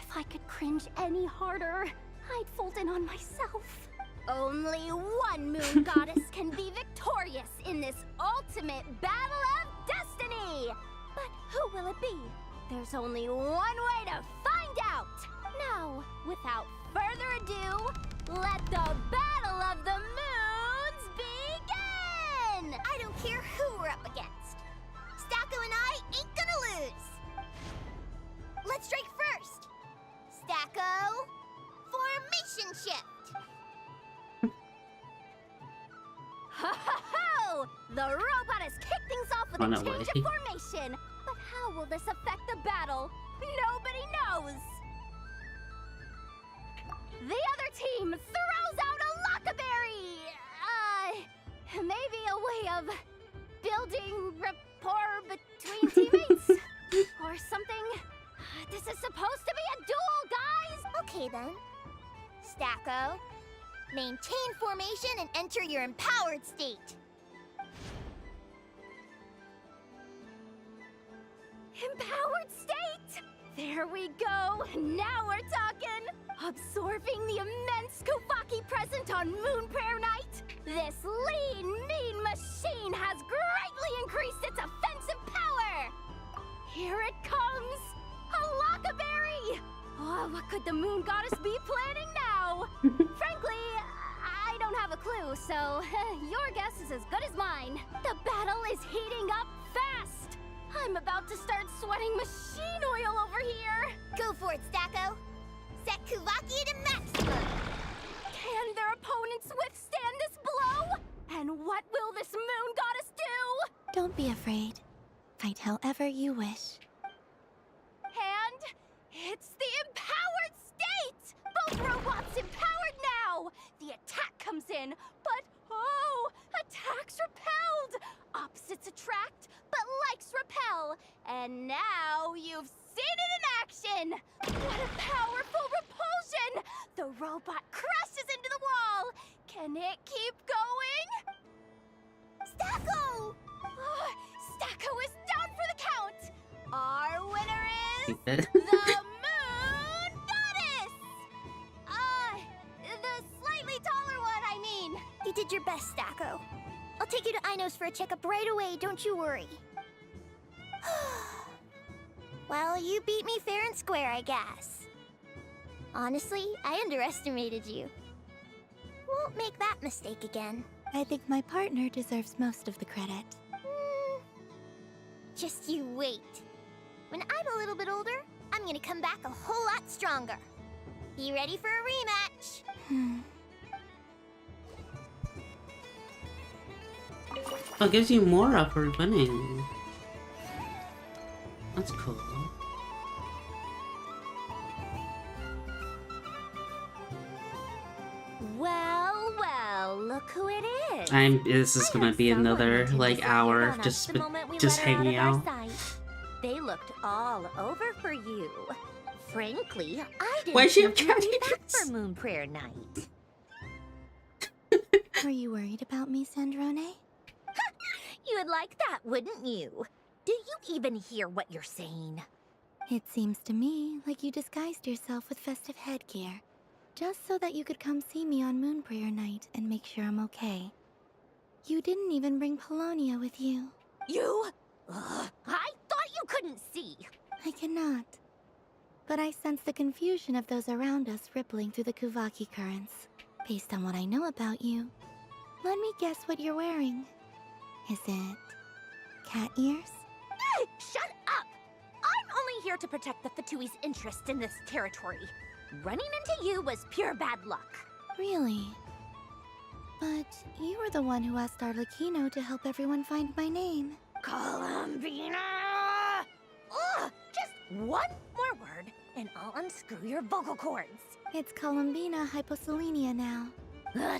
If I could cringe any harder, I'd fold in on myself. Only one moon goddess can be victorious in this ultimate battle of destiny! But who will it be? There's only one way to find out! Now, without further ado, let the Battle of the Moons begin! I don't care who we're up against. Stacko and I ain't gonna lose. Let's strike first. Stacko, formation shift. Ho ho ho! The robot has kicked things off with a change of formation. But how will this affect the battle? Nobody knows. The other team throws out a lockaberry! Maybe a way of building rapport between teammates? Or something? This is supposed to be a duel, guys! Okay then. Stacko, maintain formation and enter your empowered state. Empowered state! There we go! Now we're talking! Absorbing the immense Kuvaki present on Moon Prayer Night, this lean, mean machine has greatly increased its offensive power! Here it comes! A lockaberry! Oh, what could the Moon Goddess be planning now? Frankly, I don't have a clue, so your guess is as good as mine. The battle is heating up fast! I'm about to start sweating machine oil over here! Go for it, Stacko! Set Kuvaki to maximum! Can their opponents withstand this blow? And what will this Moon Goddess do? Don't be afraid. Fight however you wish. And it's the empowered state! Both robots empowered now! The attack comes in, but oh, attacks repelled! Opposites attract, but likes repel. And now you've seen it in action! What a powerful repulsion! The robot crashes into the wall! Can it keep going? Stacko! Oh, Stacko is down for the count! Our winner is the Moon Goddess! The slightly taller one, I mean. You did your best, Stacko. I'll take you to Ainos for a checkup right away, don't you worry. Well, you beat me fair and square, I guess. Honestly, I underestimated you. Won't make that mistake again. I think my partner deserves most of the credit. Just you wait. When I'm a little bit older, I'm gonna come back a whole lot stronger. Be ready for a rematch. Oh, it gives you more up for winning. That's cool. Well, well, look who it is. This is gonna be another like hour of just hanging out. They looked all over for you. Frankly, I didn't Why she have think you'd cat be back ears? for Moon Prayer Night. Were you worried about me, Sandrone? You would like that, wouldn't you? Do you even hear what you're saying? It seems to me like you disguised yourself with festive headgear, just so that you could come see me on Moon Prayer Night and make sure I'm okay. You didn't even bring Polonia with you. You? I thought you couldn't see. I cannot. But I sense the confusion of those around us rippling through the Kuvaki currents. Based on what I know about you, let me guess what you're wearing. Is it cat ears? Shut up! I'm only here to protect the Fatui's interest in this territory. Running into you was pure bad luck. Really? But you were the one who asked Arlecchino to help everyone find my name. Columbina! Ugh! Just one more word, and I'll unscrew your vocal cords. It's Columbina Hyposelenia now.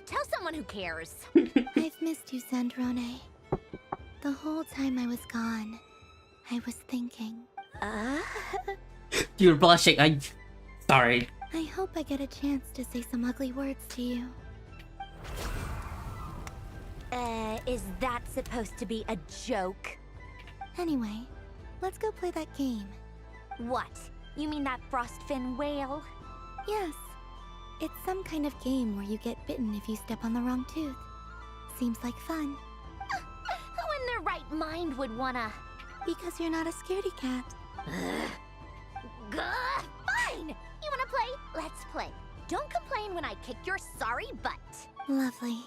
Tell someone who cares. I've missed you, Sandrone. The whole time I was gone, I was thinking. You're blushing. Sorry. I hope I get a chance to say some ugly words to you. Is that supposed to be a joke? Anyway, let's go play that game. What? You mean that frostfin whale? Yes. It's some kind of game where you get bitten if you step on the wrong tooth. Seems like fun. Who in their right mind would wanna... Because you're not a scaredy cat. Fine! You wanna play? Let's play. Don't complain when I kick your sorry butt. Lovely.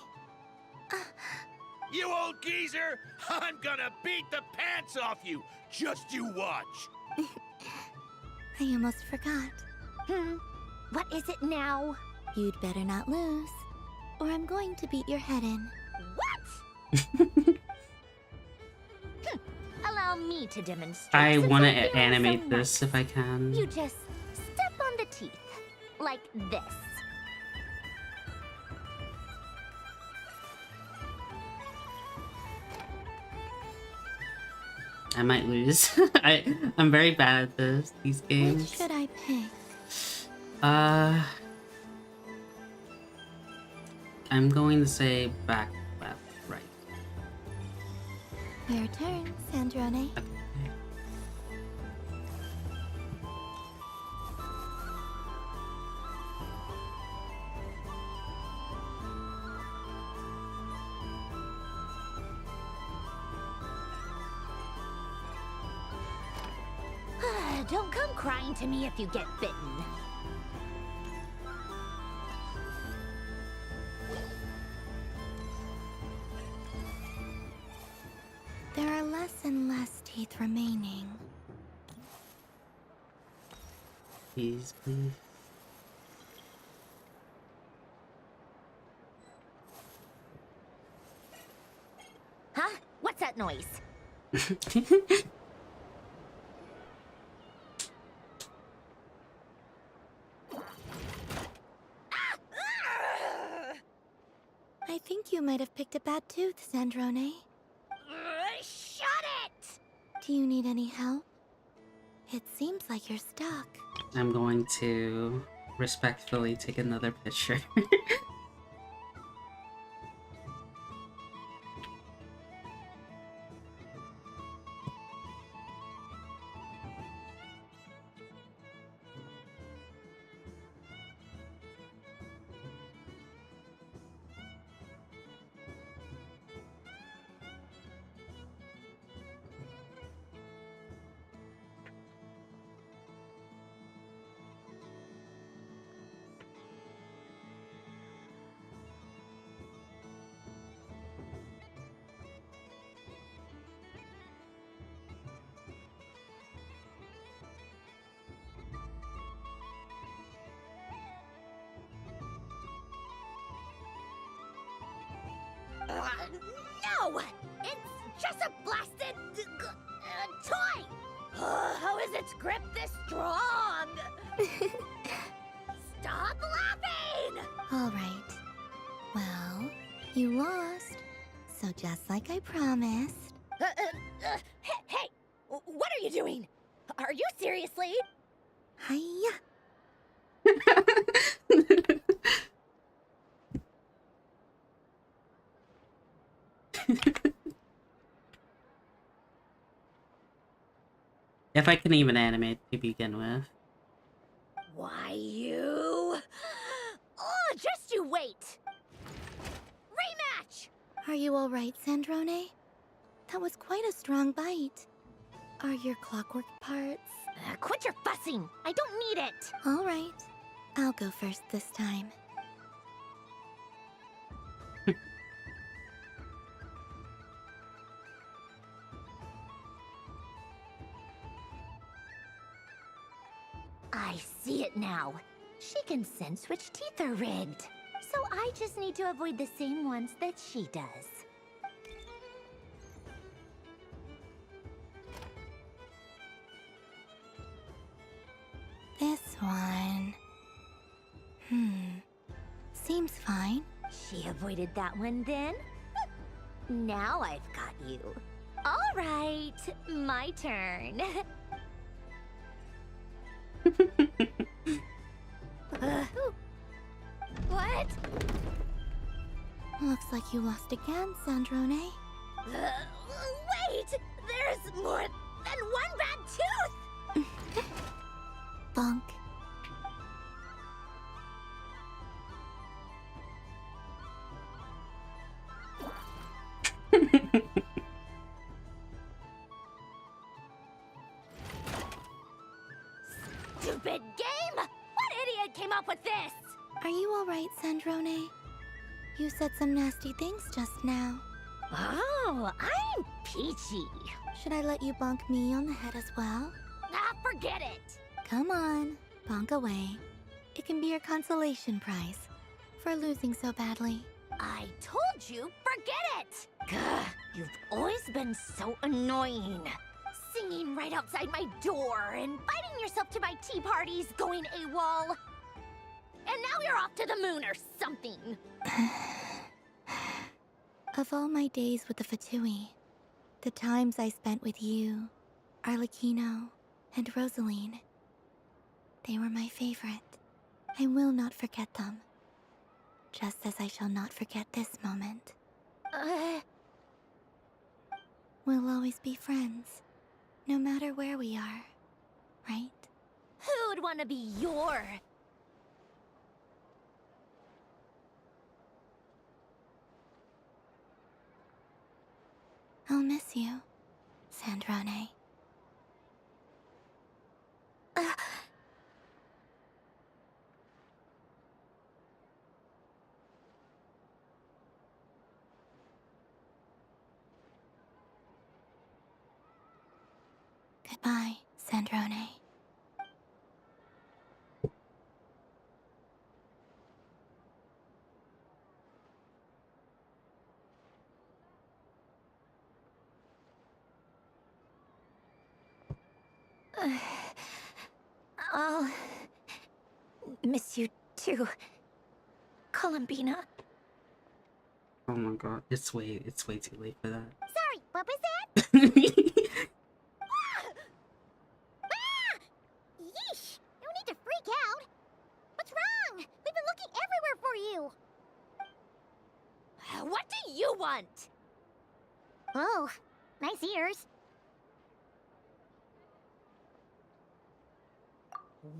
You old geezer! I'm gonna beat the pants off you! Just you watch! I almost forgot. What is it now? You'd better not lose, or I'm going to beat your head in. What? Allow me to demonstrate. I since want to I'm feeling animate so this if I can. You just step on the teeth. Like this. I might lose. I'm very bad at these games. Which should I pick? I'm going to say back, left, right. Your turn, Sandrone. Okay. Don't come crying to me if you get bitten. There are less and less teeth remaining. Please, please. Huh? What's that noise? I think you might have picked a bad tooth, Sandrone. Shut it! Do you need any help? It seems like you're stuck. I'm going to respectfully take another picture. No! It's just a blasted toy! How is its grip this strong? Stop laughing! All right. Well, you lost. So just like I promised. Hey! What are you doing? Are you seriously? Hiya! If I can even animate to begin with. Why, you... Oh, just you wait! Rematch! Are you all right, Sandrone? That was quite a strong bite. Are your clockwork parts? Quit your fussing! I don't need it! All right. I'll go first this time. I see it now. She can sense which teeth are rigged. So I just need to avoid the same ones that she does. This one... Seems fine. She avoided that one then? Now I've got you. All right, my turn. What? Looks like you lost again, Sandrone. Wait! There's more than one bad tooth! Bonk. Stupid game! What idiot came up with this? Are you alright, Sandrone? You said some nasty things just now. Oh, I'm peachy. Should I let you bonk me on the head as well? Ah, forget it. Come on, bonk away. It can be your consolation prize for losing so badly. I told you, forget it! Gah, you've always been so annoying. Singing right outside my door, inviting yourself to my tea parties, going AWOL. And now you're off to the moon or something. Of all my days with the Fatui, the times I spent with you, Arlecchino, and Rosaline, they were my favorite. I will not forget them. Just as I shall not forget this moment. We'll always be friends, no matter where we are, right? Who'd want to be your... I'll miss you, Sandrone. Goodbye, Sandrone. I'll miss you too, Columbina. Oh my god, it's way too late for that. Sorry, what was that? Yeesh! No need to freak out. What's wrong? We've been looking everywhere for you. What do you want? Oh, nice ears.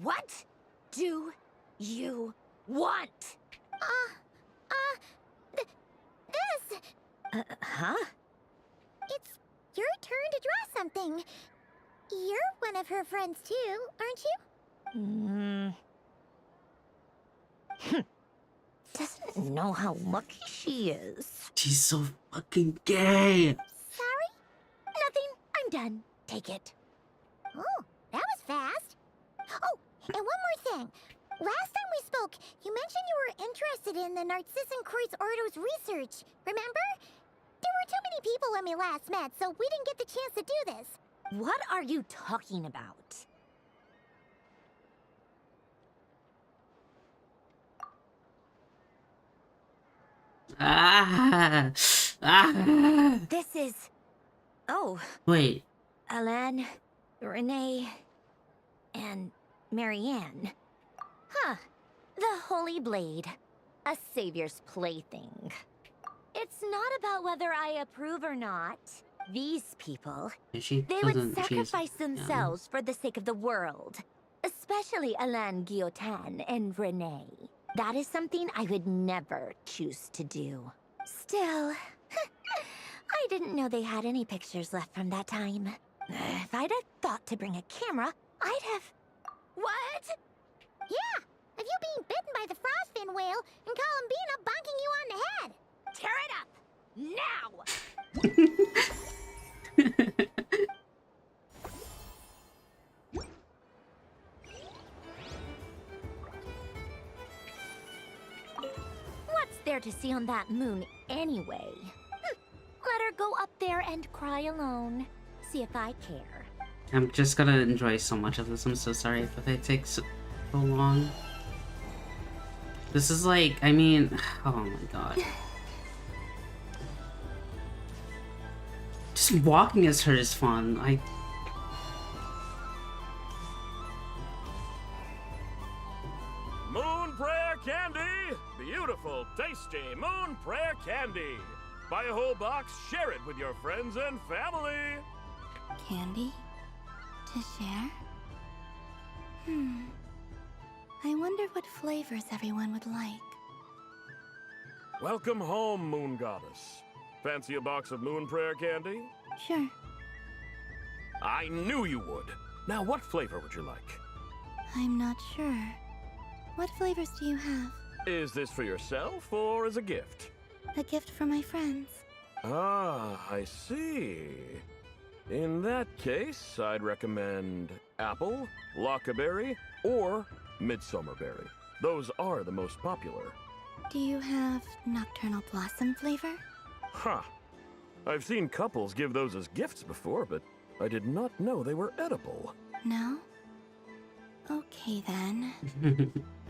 What do you want? This. Huh? It's your turn to draw something. You're one of her friends too, aren't you? Doesn't know how lucky she is. She's so fucking gay. Sorry? Nothing. I'm done. Take it. Oh, that was fast. Oh, and one more thing. Last time we spoke, you mentioned you were interested in the Narcissan Kreuz Ordo's research, remember? There were too many people when we last met, so we didn't get the chance to do this. What are you talking about? This is... Oh. Wait. Alain, Renee, and Marianne. Huh. The Holy Blade. A savior's plaything. It's not about whether I approve or not. These people, they would sacrifice themselves for the sake of the world. Especially Alain Guillotin and Renee. That is something I would never choose to do. Still, I didn't know they had any pictures left from that time. If I'd have thought to bring a camera, I'd have... What? Yeah, of you being bitten by the frostfin whale and Columbina bonking you on the head. Tear it up! Now! What's there to see on that moon anyway? Let her go up there and cry alone. See if I care. I'm just gonna enjoy so much of this. I'm so sorry if it takes so long. This is like, I mean, oh my god. Just walking as her is fun. Moon Prayer Candy! Beautiful! wonderful, tasty Moon Prayer candy. Buy a whole box, share it with your friends and family. Candy? To share? I wonder what flavors everyone would like. Welcome home, Moon Goddess. Fancy a box of Moon Prayer candy? Sure. I knew you would. Now, what flavor would you like? I'm not sure. What flavors do you have? Is this for yourself or as a gift? A gift for my friends. Ah, I see. In that case, I'd recommend apple, lockaberry, or midsummer berry. Those are the most popular. Do you have nocturnal blossom flavor? Huh. I've seen couples give those as gifts before, but I did not know they were edible. No? Okay then.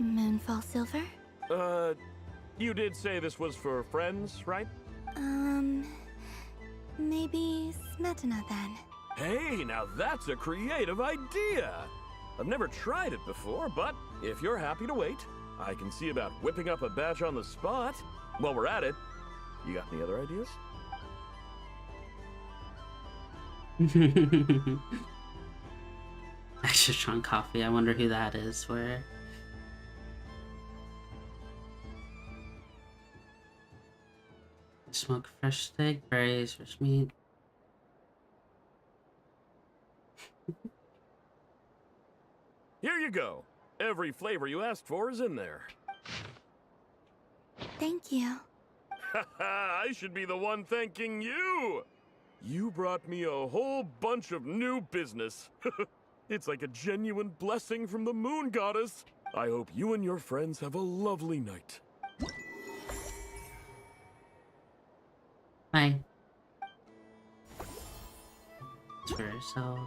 Moonfall silver? You did say this was for friends, right? Maybe smetana then. Hey, now that's a creative idea! I've never tried it before, but if you're happy to wait, I can see about whipping up a batch on the spot. While we're at it, you got any other ideas? Extra strong coffee. I wonder who that is. Where? Smoke fresh steak, berries, fresh meat. Here you go. Every flavor you asked for is in there. Thank you. I should be the one thanking you. You brought me a whole bunch of new business. It's like a genuine blessing from the Moon Goddess. I hope you and your friends have a lovely night. Hi. It's for yourself.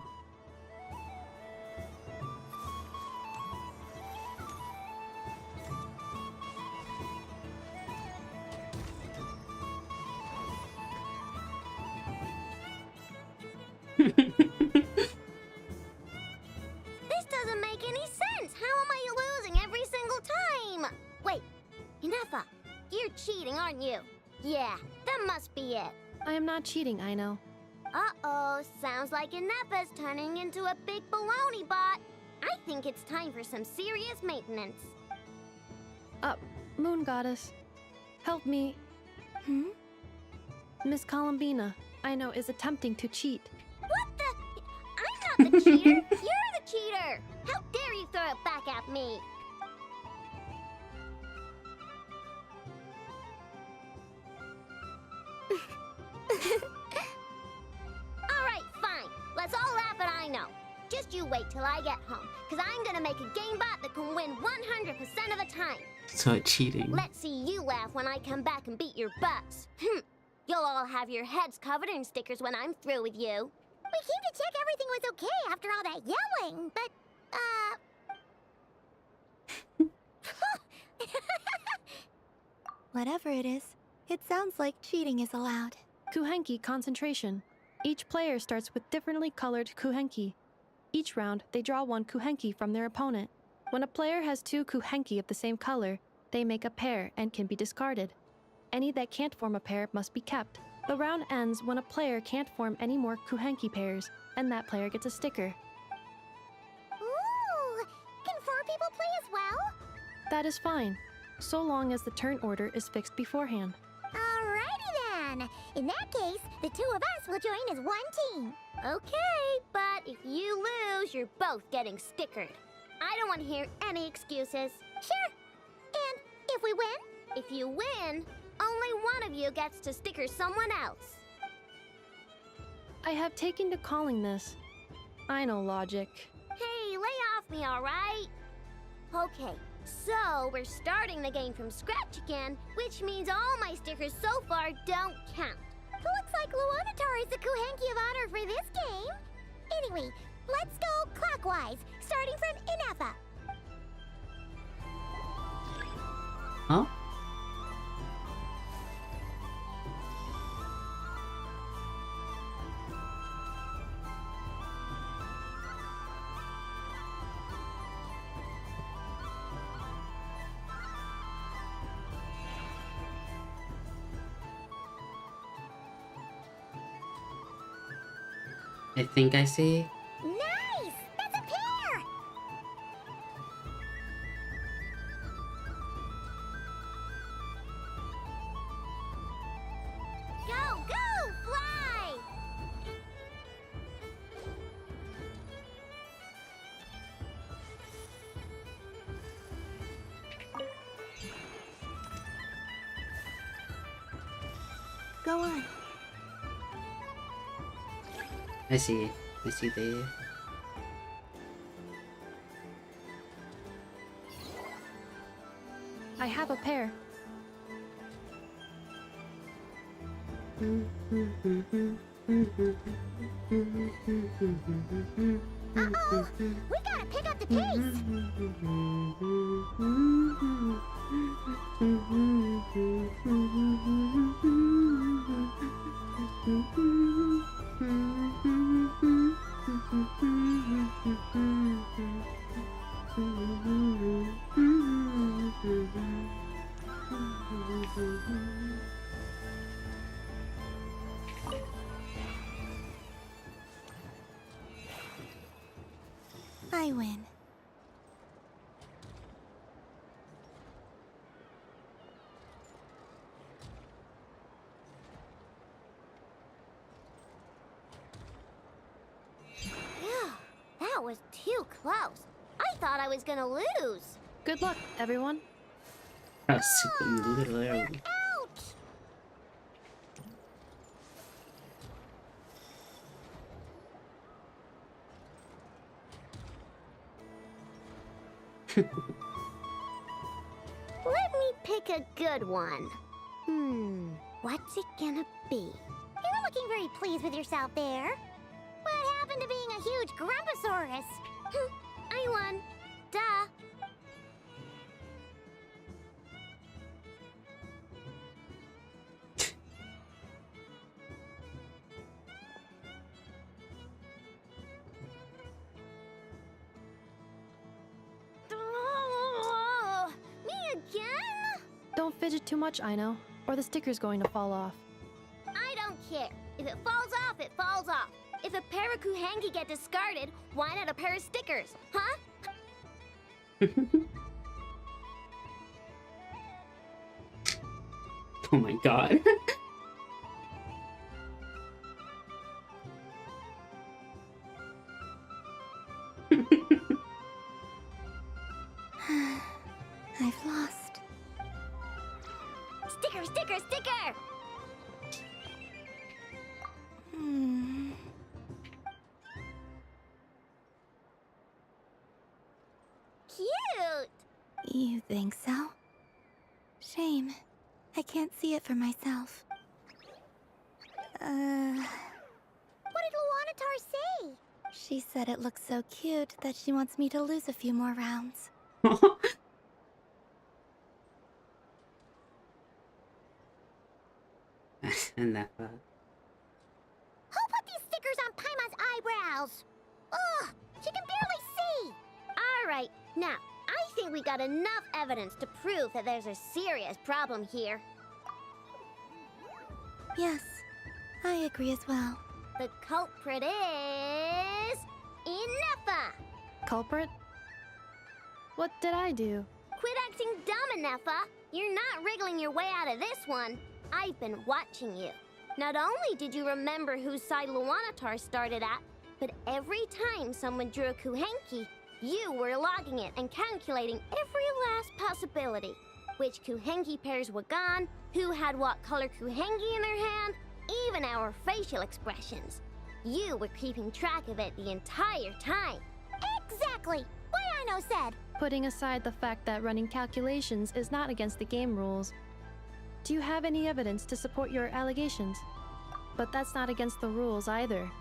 This doesn't make any sense. How am I losing every single time? Wait, Inefa, you're cheating, aren't you? Yeah, that must be it. I am not cheating, I know. Uh-oh, sounds like Inefa's turning into a big baloney bot. I think it's time for some serious maintenance. Moon Goddess, help me. Miss Columbina, I know, is attempting to cheat. What the? I'm not the cheater. You're the cheater. How dare you throw it back at me? Alright, fine. Let's all laugh at I know. Just you wait till I get home, because I'm gonna make a game bot that can win 100% of the time. So cheating. Let's see you laugh when I come back and beat your butts. You'll all have your heads covered in stickers when I'm through with you. We came to check everything was okay after all that yelling, but, Whatever it is, it sounds like cheating is allowed. Kuhenki concentration. Each player starts with differently colored Kuhenki. Each round, they draw one Kuhenki from their opponent. When a player has two Kuhenki of the same color, they make a pair and can be discarded. Any that can't form a pair must be kept. The round ends when a player can't form any more Kuhenki pairs, and that player gets a sticker. Ooh, can 4 people play as well? That is fine, so long as the turn order is fixed beforehand. Alrighty then. In that case, the 2 of us will join as one team. Okay, but if you lose, you're both getting stickered. I don't want to hear any excuses. Sure. And if we win? If you win, only one of you gets to sticker someone else. I have taken to calling this. I know logic. Hey, lay off me, alright? Okay, so we're starting the game from scratch again, which means all my stickers so far don't count. Looks like Luonatar is the Kuhenki of honor for this game. Anyway, let's go clockwise, starting from Inefa. Huh? I think I see. Nice! That's a pair! Go, go, fly! Go on. I see. I see the. I have a pair. Uh-oh! We gotta pick up the pace! I win. Phew, that was too close. I thought I was gonna lose. Good luck, everyone. Literally. Out! Let me pick a good one. What's it gonna be? You're not looking very pleased with yourself there. What happened to being a huge Grumposaurus? I won. Duh. Me again? Don't fidget too much, Ino, or the sticker's going to fall off. I don't care. If it falls off, it falls off. If a pair of Kuhangi get discarded, why not a pair of stickers, huh? Oh my god. I've lost. Sticker, sticker, sticker! Cute! You think so? Shame. I can't see it for myself. What did Luanatar say? She said it looks so cute that she wants me to lose a few more rounds. Never. Who put these stickers on Paimon's eyebrows? Ugh, she can barely see! Alright, now, I think we got enough evidence to prove that there's a serious problem here. Yes, I agree as well. The culprit is... Ineffa! Culprit? What did I do? Quit acting dumb, Ineffa! You're not wriggling your way out of this one. I've been watching you. Not only did you remember whose side Luanatar started at, but every time someone drew a Kuhenki, you were logging it and calculating every last possibility. Which Kuhenki pairs were gone, who had what color Kuhenki in their hand, even our facial expressions. You were keeping track of it the entire time. Exactly! What Ino said! Putting aside the fact that running calculations is not against the game rules, do you have any evidence to support your allegations? But that's not against the rules either.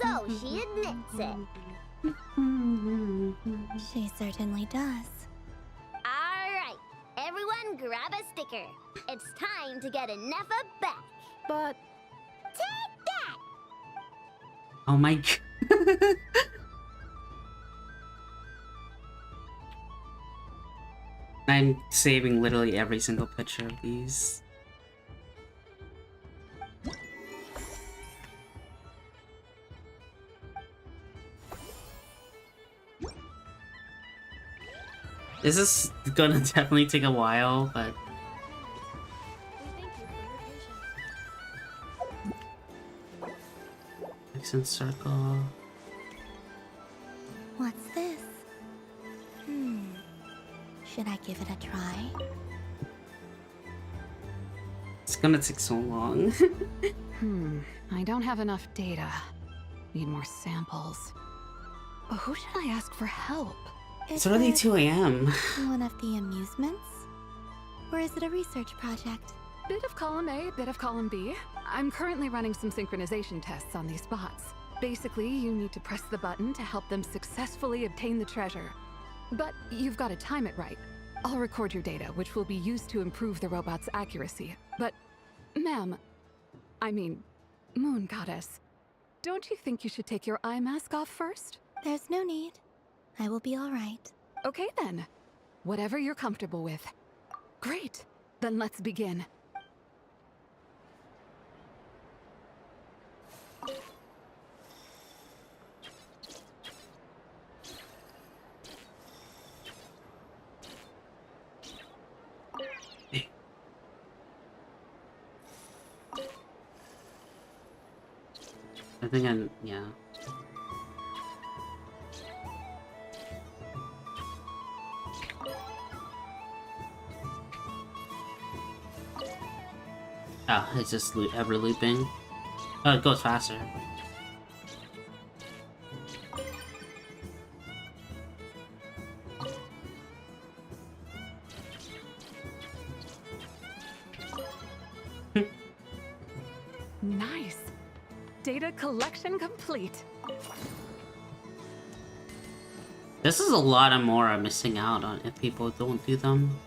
So she admits it. She certainly does. Alright, everyone grab a sticker. It's time to get Ineffa back. But... Take that! Oh my god. I'm saving literally every single picture of these. This is gonna definitely take a while, but... Accent circle... What's this? Should I give it a try? It's gonna take so long. I don't have enough data. Need more samples. Who should I ask for help? It's already 2 AM. One of the amusements? Or is it a research project? Bit of column A, bit of column B. I'm currently running some synchronization tests on these spots. Basically, you need to press the button to help them successfully obtain the treasure. But you've got to time it right. I'll record your data, which will be used to improve the robot's accuracy. But, ma'am, I mean, Moon Goddess, don't you think you should take your eye mask off first? There's no need. I will be all right. Okay then. Whatever you're comfortable with. Great. Then let's begin. I think yeah. Ah, it's just ever looping. Oh, it goes faster. Nice. Data collection complete. This is a lot of more I'm missing out on if people don't do them.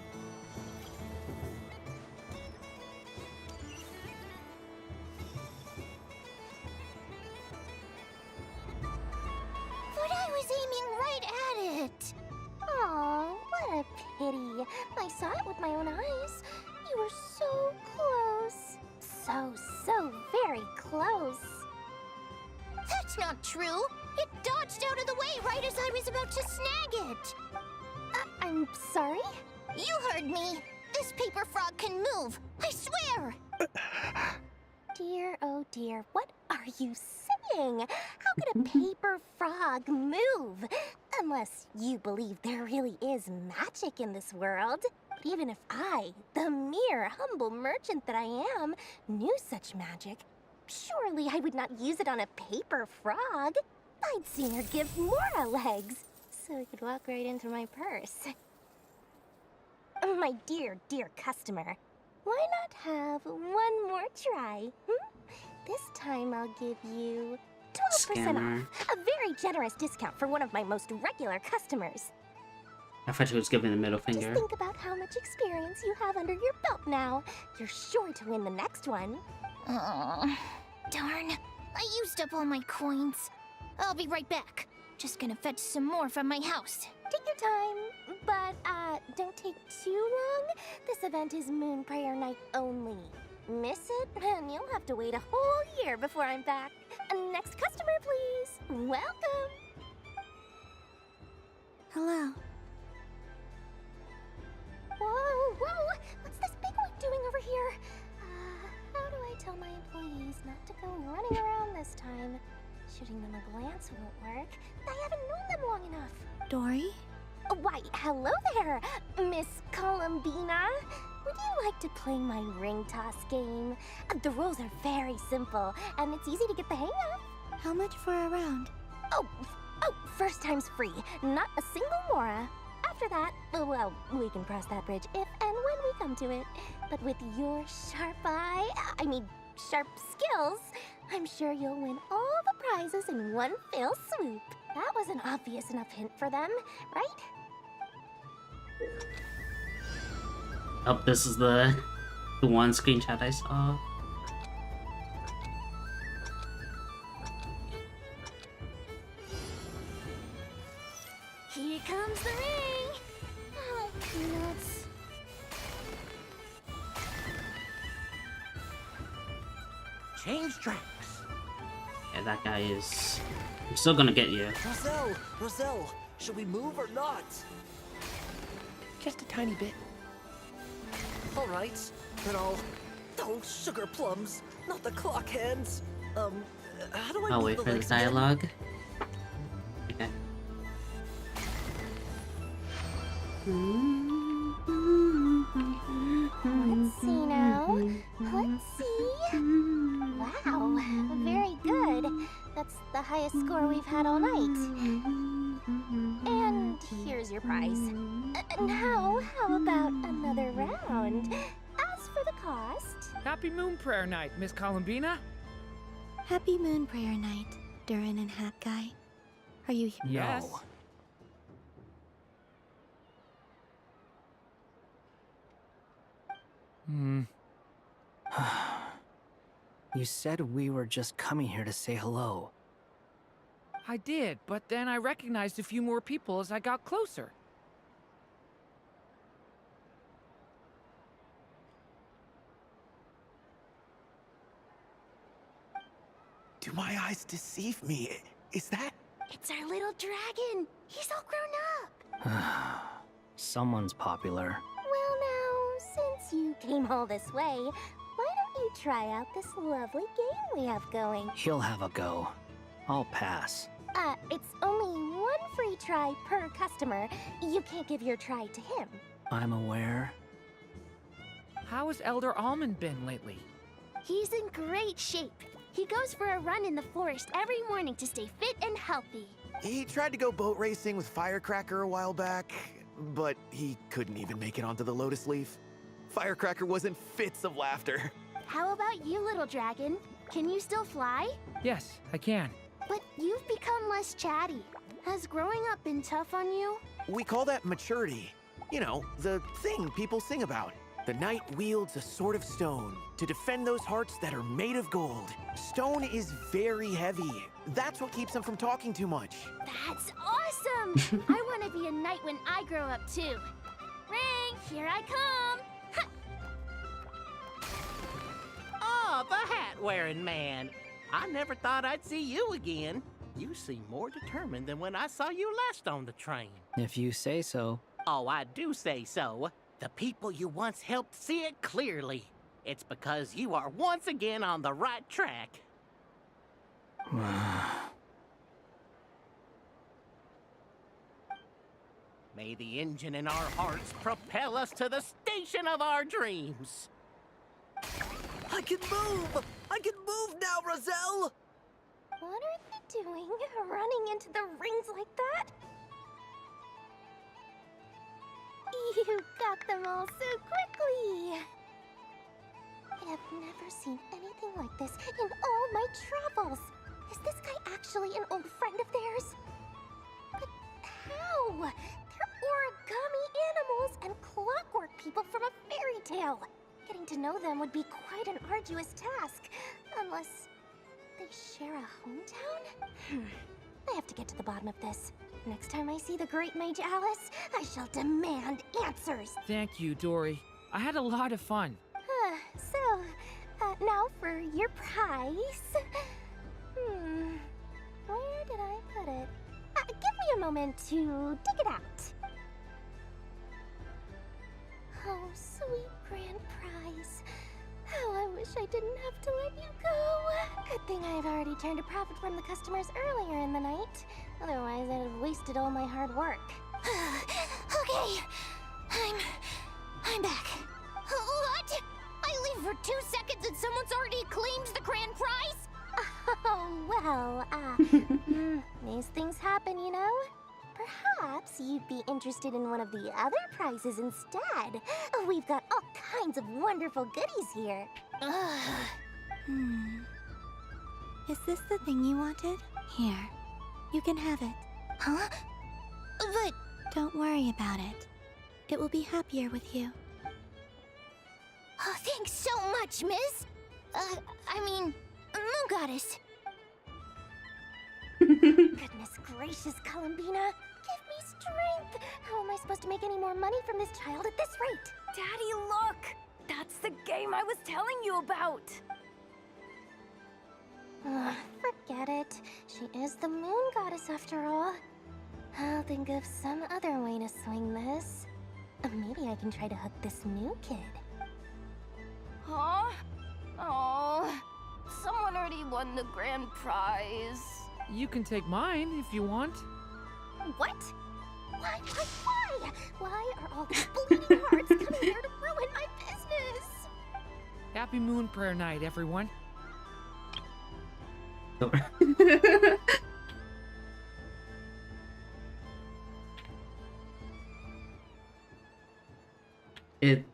But I was aiming right at it. Aw, what a pity. I saw it with my own eyes. You were so close. So very close. That's not true. It dodged out of the way right as I was about to snag it. I'm sorry? You heard me. This paper frog can move. I swear. Dear, oh dear, what are you saying? How could a paper frog move? Unless you believe there really is magic in this world. But even if I, the mere humble merchant that I am, knew such magic, surely I would not use it on a paper frog. I'd sooner give Mora legs, so I could walk right into my purse. My dear, dear customer, why not have one more try? This time I'll give you 12% off. A very generous discount for one of my most regular customers. I thought she was giving the middle finger. Just think about how much experience you have under your belt now. You're sure to win the next one. Oh, darn. I used up all my coins. I'll be right back. Just gonna fetch some more from my house. Take your time, but don't take too long. This event is Moon Prayer Night only. Miss it, and you'll have to wait a whole year before I'm back. Next customer, please. Welcome. Hello. Whoa, whoa! What's this big one doing over here? How do I tell my employees not to go running around this time? Shooting them a glance won't work. I haven't known them long enough. Dory? Why, hello there, Miss Columbina. Would you like to play my ring toss game? The rules are very simple, and it's easy to get the hang of. How much for a round? Oh, first time's free. Not a single Mora. After that, well, we can cross that bridge if and when we come to it. But with your sharp sharp skills, I'm sure you'll win all the prizes in one fell swoop. That was an obvious enough hint for them, right? Oh, this is the one screenshot I saw. Here comes the ring! Oh, peanuts. change tracks. Yeah, that guy is... I'm still gonna get you. Roselle, should we move or not? Just a tiny bit. All right, then I'll... Oh, sugar plums, not the clock hands. How do I I'll move wait the for the legs again? dialogue. Okay. Let's see now. Let's see. Wow, very good. That's the highest score we've had all night. And here's your prize. Now, how about another round? As for the cost... Happy Moon Prayer Night, Miss Columbina. Happy Moon Prayer Night, Durin and Hat Guy. Are you here? Yes. No. You said we were just coming here to say hello. I did, but then I recognized a few more people as I got closer. Do my eyes deceive me? Is that... It's our little dragon. He's all grown up. Someone's popular. Well now, since you came all this way, why don't you try out this lovely game we have going? He'll have a go. I'll pass. It's only one free try per customer. You can't give your try to him. I'm aware. How has Elder Almond been lately? He's in great shape. He goes for a run in the forest every morning to stay fit and healthy. He tried to go boat racing with Firecracker a while back, but he couldn't even make it onto the Lotus Leaf. Firecracker was in fits of laughter. How about you, little dragon? Can you still fly? Yes, I can. But you've become less chatty. Has growing up been tough on you? We call that maturity. You know, the thing people sing about. The knight wields a sword of stone to defend those hearts that are made of gold. Stone is very heavy. That's what keeps them from talking too much. That's awesome! I want to be a knight when I grow up too. Ring, here I come! Oh, the hat-wearing man. I never thought I'd see you again. You seem more determined than when I saw you last on the train. If you say so. Oh, I do say so. The people you once helped see it clearly. It's because you are once again on the right track. May the engine in our hearts propel us to the station of our dreams. I can move! I can move now, Roselle! What are they doing? Running into the rings like that? You got them all so quickly! I have never seen anything like this in all my travels. Is this guy actually an old friend of theirs? But how? They're origami animals and clockwork people from a fairy tale. Getting to know them would be quite an arduous task, unless they share a hometown? I have to get to the bottom of this. Next time I see the great mage Alice, I shall demand answers. Thank you, Dory. I had a lot of fun. Now for your prize. Where did I put it? Give me a moment to dig it out. Oh, sweet grand prize. How I wish I didn't have to let you go. Good thing I've already turned a profit from the customers earlier in the night. Otherwise, I'd have wasted all my hard work. Okay, I'm back. What? I leave for 2 seconds and someone's already claimed the grand prize? Oh, well, these things happen, you know? Perhaps you'd be interested in one of the other prizes instead. We've got all kinds of wonderful goodies here. Is this the thing you wanted? Here. You can have it. Huh? But... Don't worry about it. It will be happier with you. Oh, thanks so much, Miss. Moon Goddess. Goodness gracious, Columbina. Give me strength. How am I supposed to make any more money from this child at this rate? Daddy, look! That's the game I was telling you about! Forget it. She is the moon goddess after all. I'll think of some other way to swing this. Maybe I can try to hook this new kid. Huh? Oh, someone already won the grand prize. You can take mine if you want. What? Why? Why are all these bleeding hearts coming here to ruin my business? Happy Moon Prayer Night, everyone.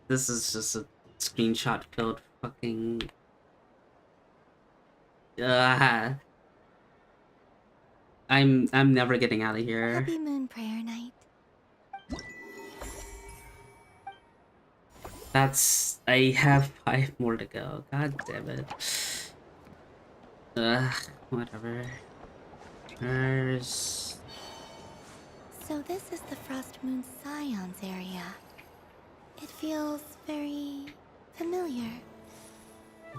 This is just a screenshot filled fucking I'm never getting out of here. Happy Moon Prayer Night. I have 5 more to go. God damn it. Whatever. There's... So this is the Frost Moon Scions area. It feels very familiar.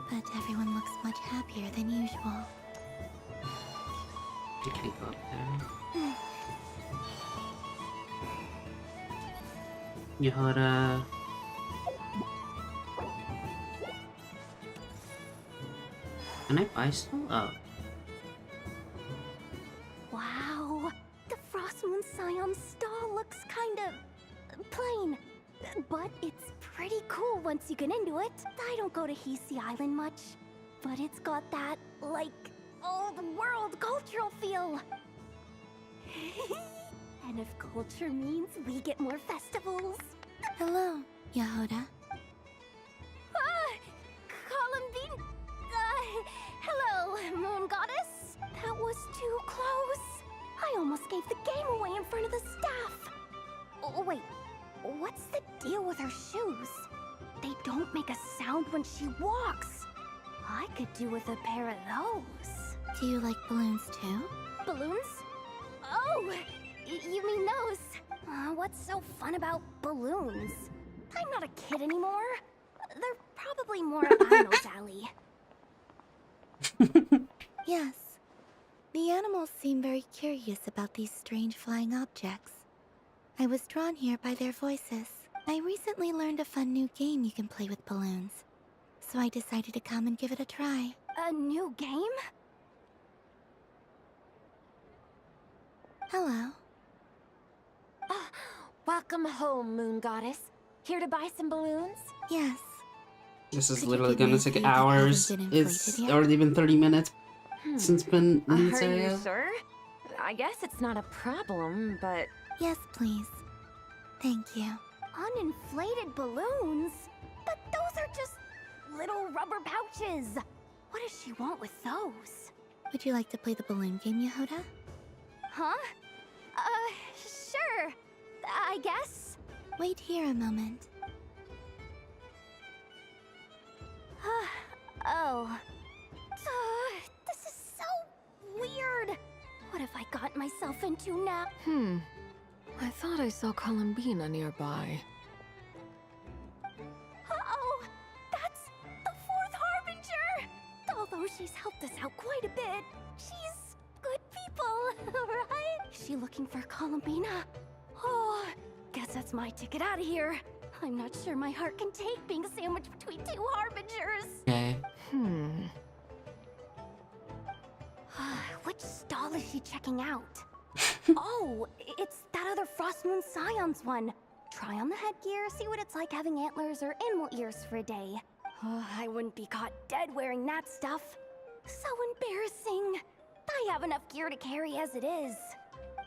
But everyone looks much happier than usual. You can't go up there. Yehoda. Can I buy some? Oh. Wow, the Frost Moon Scion stall looks kinda plain, but it's pretty cool once you get into it. I don't go to Hisi Island much, but it's got that, like, old world cultural feel. And if culture means we get more festivals. Hello, Yehoda. Columbine. Hello, Moon Goddess. That was too close. I almost gave the game away in front of the staff. Oh, wait. What's the deal with her shoes? They don't make a sound when she walks. I could do with a pair of those. Do you like balloons too? Balloons? Oh, you mean those? What's so fun about balloons? I'm not a kid anymore. They're probably more up Aino's alley. Yes. The animals seem very curious about these strange flying objects. I was drawn here by their voices. I recently learned a fun new game you can play with balloons. So I decided to come and give it a try. A new game? Hello. Welcome home, Moon Goddess. Here to buy some balloons? Yes. This is Could you literally give me gonna a take few that haven't hours. been inflated It's yet? already been 30 minutes since been in this Are area. you sure? I guess it's not a problem, but... Yes, please. Thank you. Uninflated balloons? But those are just little rubber pouches. What does she want with those? Would you like to play the balloon game, Yehoda? Huh? Sure. I guess. Wait here a moment. Oh. This is so weird. What have I got myself into now? I thought I saw Columbina nearby. Uh-oh! That's the 4th Harbinger! Although she's helped us out quite a bit, she's good people, right? She looking for Columbina? Oh, guess that's my ticket out of here. I'm not sure my heart can take being sandwiched between 2 Harbingers. Okay. Which stall is she checking out? Oh, it's that other Frost Moon Scions one. Try on the headgear, see what it's like having antlers or animal ears for a day. Oh, I wouldn't be caught dead wearing that stuff. So embarrassing. I have enough gear to carry as it is.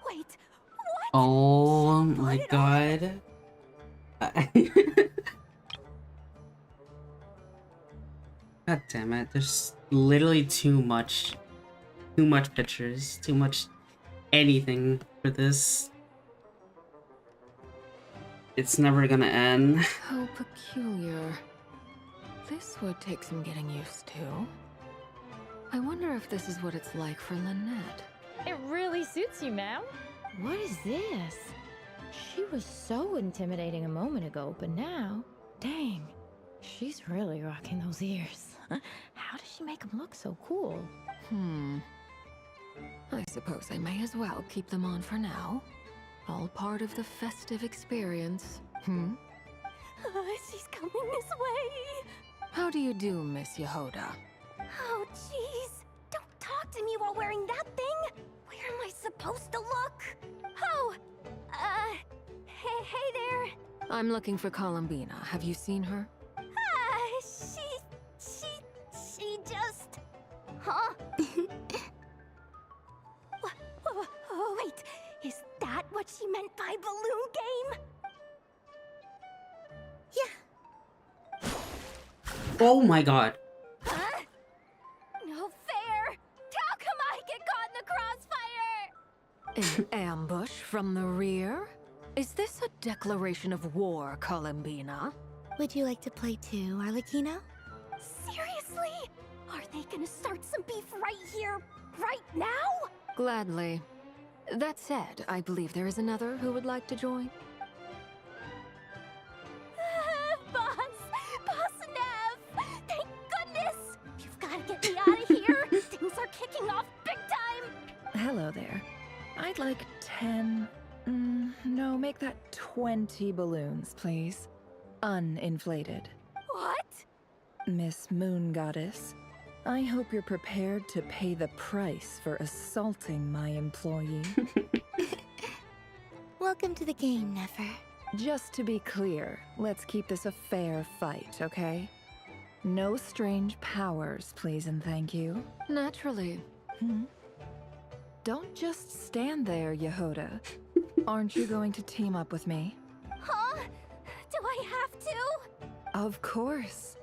Wait, what? Oh my god. God damn it, there's literally too much pictures, too much anything for this. It's never gonna end. How peculiar. This would take some getting used to. I wonder if this is what it's like for Lynette. It really suits you, ma'am. What is this? She was so intimidating a moment ago, but now, dang, she's really rocking those ears. How does she make them look so cool? I suppose I may as well keep them on for now. All part of the festive experience. She's coming this way. How do you do, Miss Yehoda? Oh, jeez. Don't talk to me while wearing that thing. Where am I supposed to look? Oh, hey there. I'm looking for Columbina. Have you seen her? She just... Huh? Oh, wait. Is that what she meant by balloon game? Oh my god. Huh? No fair. How come I get caught in the crossfire? An ambush from the rear? Is this a declaration of war, Columbina? Would you like to play too, Arlecchino? Seriously? Are they gonna start some beef right here, right now? Gladly. That said, I believe there is another who would like to join. Boss Nev! Thank goodness! You've gotta get me out of here! Things are kicking off big time! Hello there. I'd like 10... no, make that 20 balloons, please. Uninflated. What? Miss Moon Goddess, I hope you're prepared to pay the price for assaulting my employee. Welcome to the game, Nefer. Just to be clear, let's keep this a fair fight, okay? No strange powers, please and thank you. Naturally. Don't just stand there, Yehoda. Aren't you going to team up with me? Huh? Do I have to? Of course.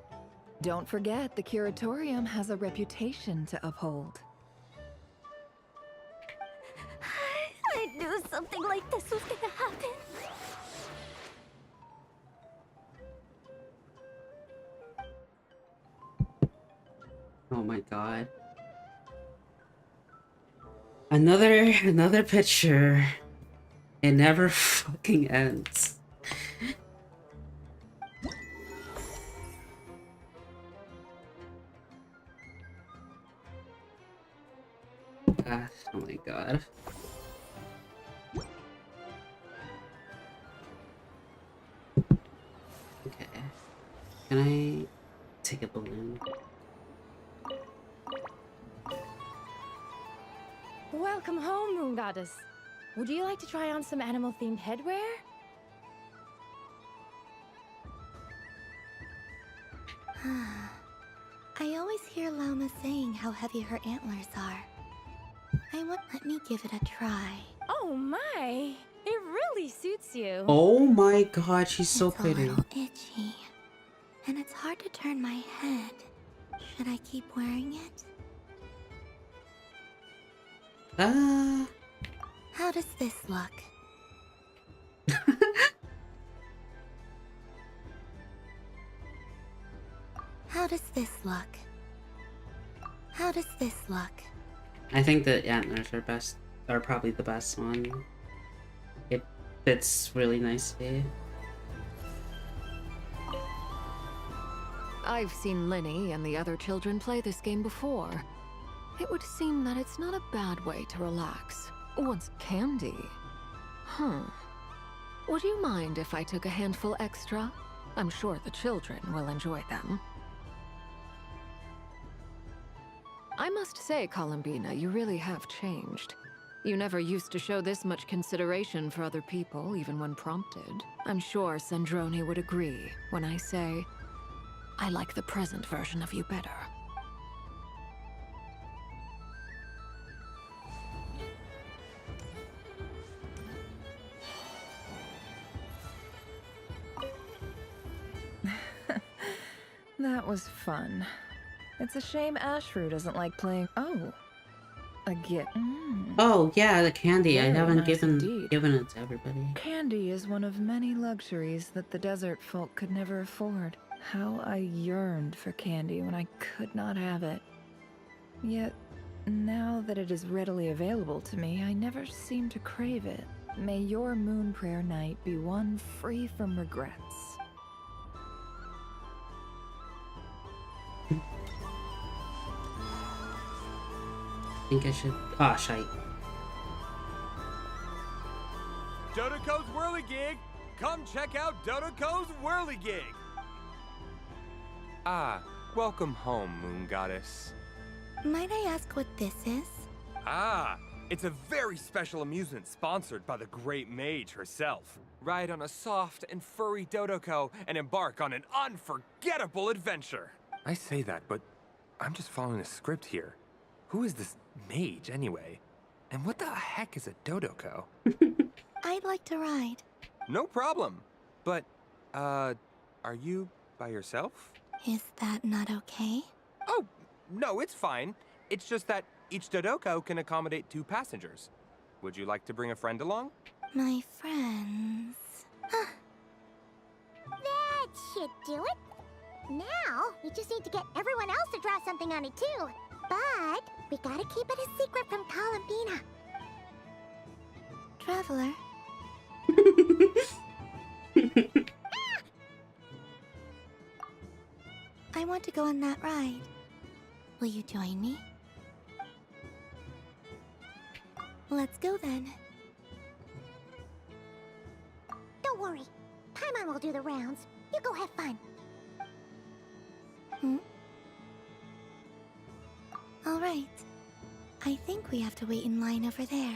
Don't forget, the Curatorium has a reputation to uphold. I knew something like this was gonna happen. Oh my god. Another picture. It never fucking ends. Oh my god. Okay. Can I take a balloon? Welcome home, Moon Goddess. Would you like to try on some animal-themed headwear? I always hear Llama saying how heavy her antlers are. Let me give it a try. Oh my! It really suits you. Oh my god, she's so pretty. It's a little itchy. And it's hard to turn my head. Should I keep wearing it? How does this look? How does this look? How does this look? I think the antlers are probably the best one. It fits really nicely. I've seen Linny and the other children play this game before. It would seem that it's not a bad way to relax. Once candy. Would you mind if I took a handful extra? I'm sure the children will enjoy them. I must say, Columbina, you really have changed. You never used to show this much consideration for other people, even when prompted. I'm sure Sandrone would agree when I say, I like the present version of you better. That was fun. It's a shame Ashru doesn't like playing. Oh, a gift. Oh yeah, the candy. I Very haven't nice given indeed. it to everybody. Candy is one of many luxuries that the desert folk could never afford. How I yearned for candy when I could not have it. Yet, now that it is readily available to me, I never seem to crave it. May your moon prayer night be one free from regrets. think I should. Ah, shite. Dodoco's Whirligig! Come check out Dodoco's Whirligig! Ah, welcome home, Moon Goddess. Might I ask what this is? Ah, it's a very special amusement sponsored by the great mage herself. Ride on a soft and furry Dodoco and embark on an unforgettable adventure. I say that, but I'm just following a script here. Who is this mage, anyway? And what the heck is a Dodoco? I'd like to ride. No problem. But, are you by yourself? Is that not okay? Oh, no, it's fine. It's just that each Dodoco can accommodate 2 passengers. Would you like to bring a friend along? My friends... That should do it. Now, we just need to get everyone else to draw something on it too. But we gotta keep it a secret from Columbina. Traveler. I want to go on that ride. Will you join me? Let's go then. Don't worry. Paimon will do the rounds. You go have fun. All right. I think we have to wait in line over there.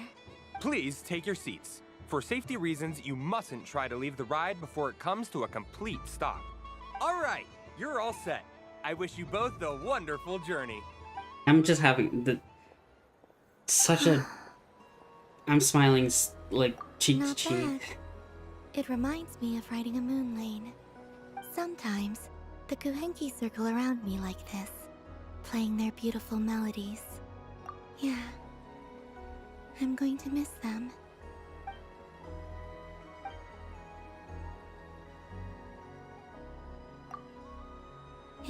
Please take your seats. For safety reasons, you mustn't try to leave the ride before it comes to a complete stop. All right, you're all set. I wish you both a wonderful journey. I'm just having such a... I'm smiling like cheek to Not cheek. bad. It reminds me of riding a moon lane. Sometimes, the Kuhenki circle around me like this, playing their beautiful melodies. Yeah, I'm going to miss them.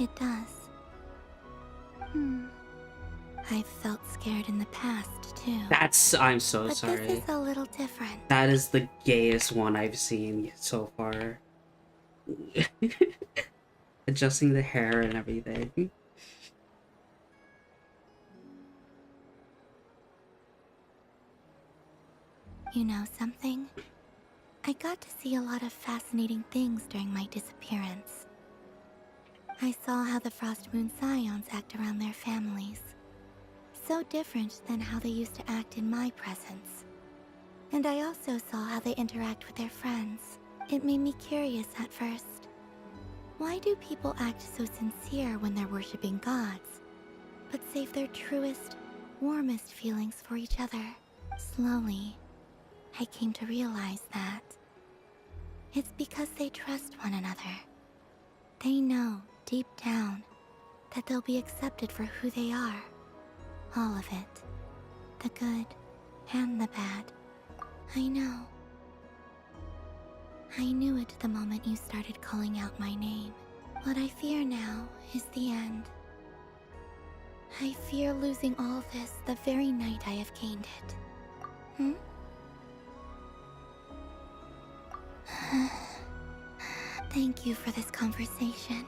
It does. I've felt scared in the past, too. I'm so but sorry. This is a little different. That is the gayest one I've seen so far. Adjusting the hair and everything. You know something? I got to see a lot of fascinating things during my disappearance. I saw how the Frost Moon Scions act around their families. So different than how they used to act in my presence. And I also saw how they interact with their friends. It made me curious at first. Why do people act so sincere when they're worshipping gods, but save their truest, warmest feelings for each other? Slowly, I came to realize that it's because they trust one another. They know, deep down, that they'll be accepted for who they are. All of it. The good and the bad. I know. I knew it the moment you started calling out my name. What I fear now is the end. I fear losing all this the very night I have gained it. Thank you for this conversation.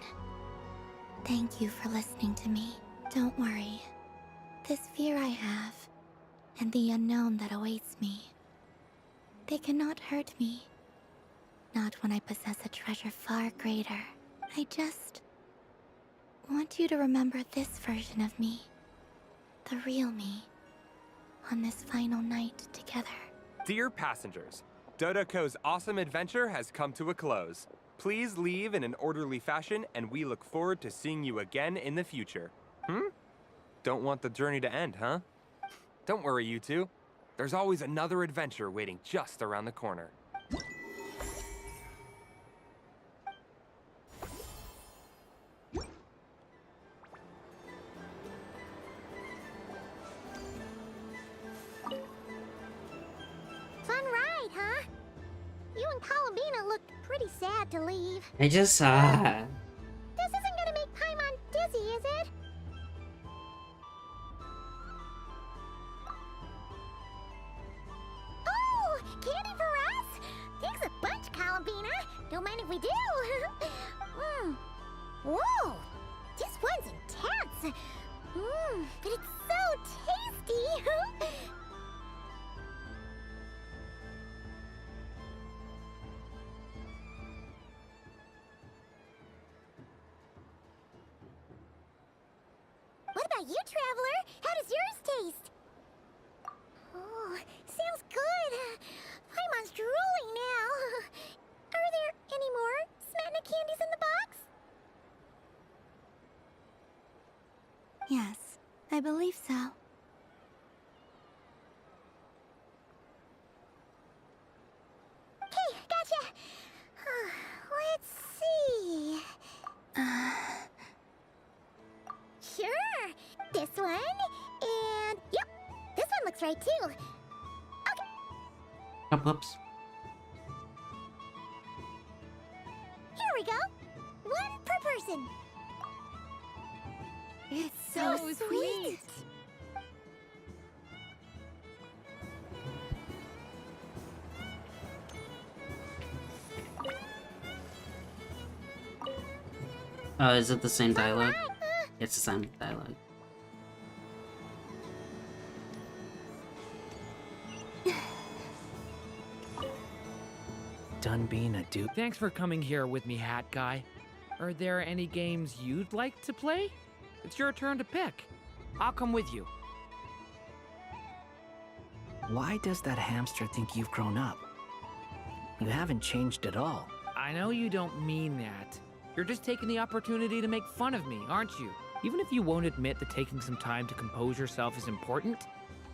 Thank you for listening to me. Don't worry. This fear I have, and the unknown that awaits me, they cannot hurt me. Not when I possess a treasure far greater. I just want you to remember this version of me. The real me. On this final night together. Dear passengers, Dodoco's awesome adventure has come to a close. Please leave in an orderly fashion, and we look forward to seeing you again in the future. Don't want the journey to end, huh? Don't worry, you two. There's always another adventure waiting just around the corner. Fun ride, huh? You and Columbina looked pretty sad to leave. I just This isn't gonna make Paimon dizzy, is it? Oh, candy for us? Thanks a bunch, Columbina. Don't mind if we do. Whoa, this one's intense. But it's so tasty. tasty. What about you, Traveler? How does yours taste? Oh, sounds good. Paimon's drooling now. Are there any more Smetana candies in the box? Yes, I believe so. Okay, gotcha. Let's see. Sure. This one, and yep, this one looks right too. Oh, whoops. Here we go. One per person. It's so sweet. Is it the same dialogue? It's the same dialogue. Done being a dupe. Thanks for coming here with me, Hat Guy. Are there any games you'd like to play? It's your turn to pick. I'll come with you. Why does that hamster think you've grown up? You haven't changed at all. I know you don't mean that. You're just taking the opportunity to make fun of me, aren't you? Even if you won't admit that taking some time to compose yourself is important,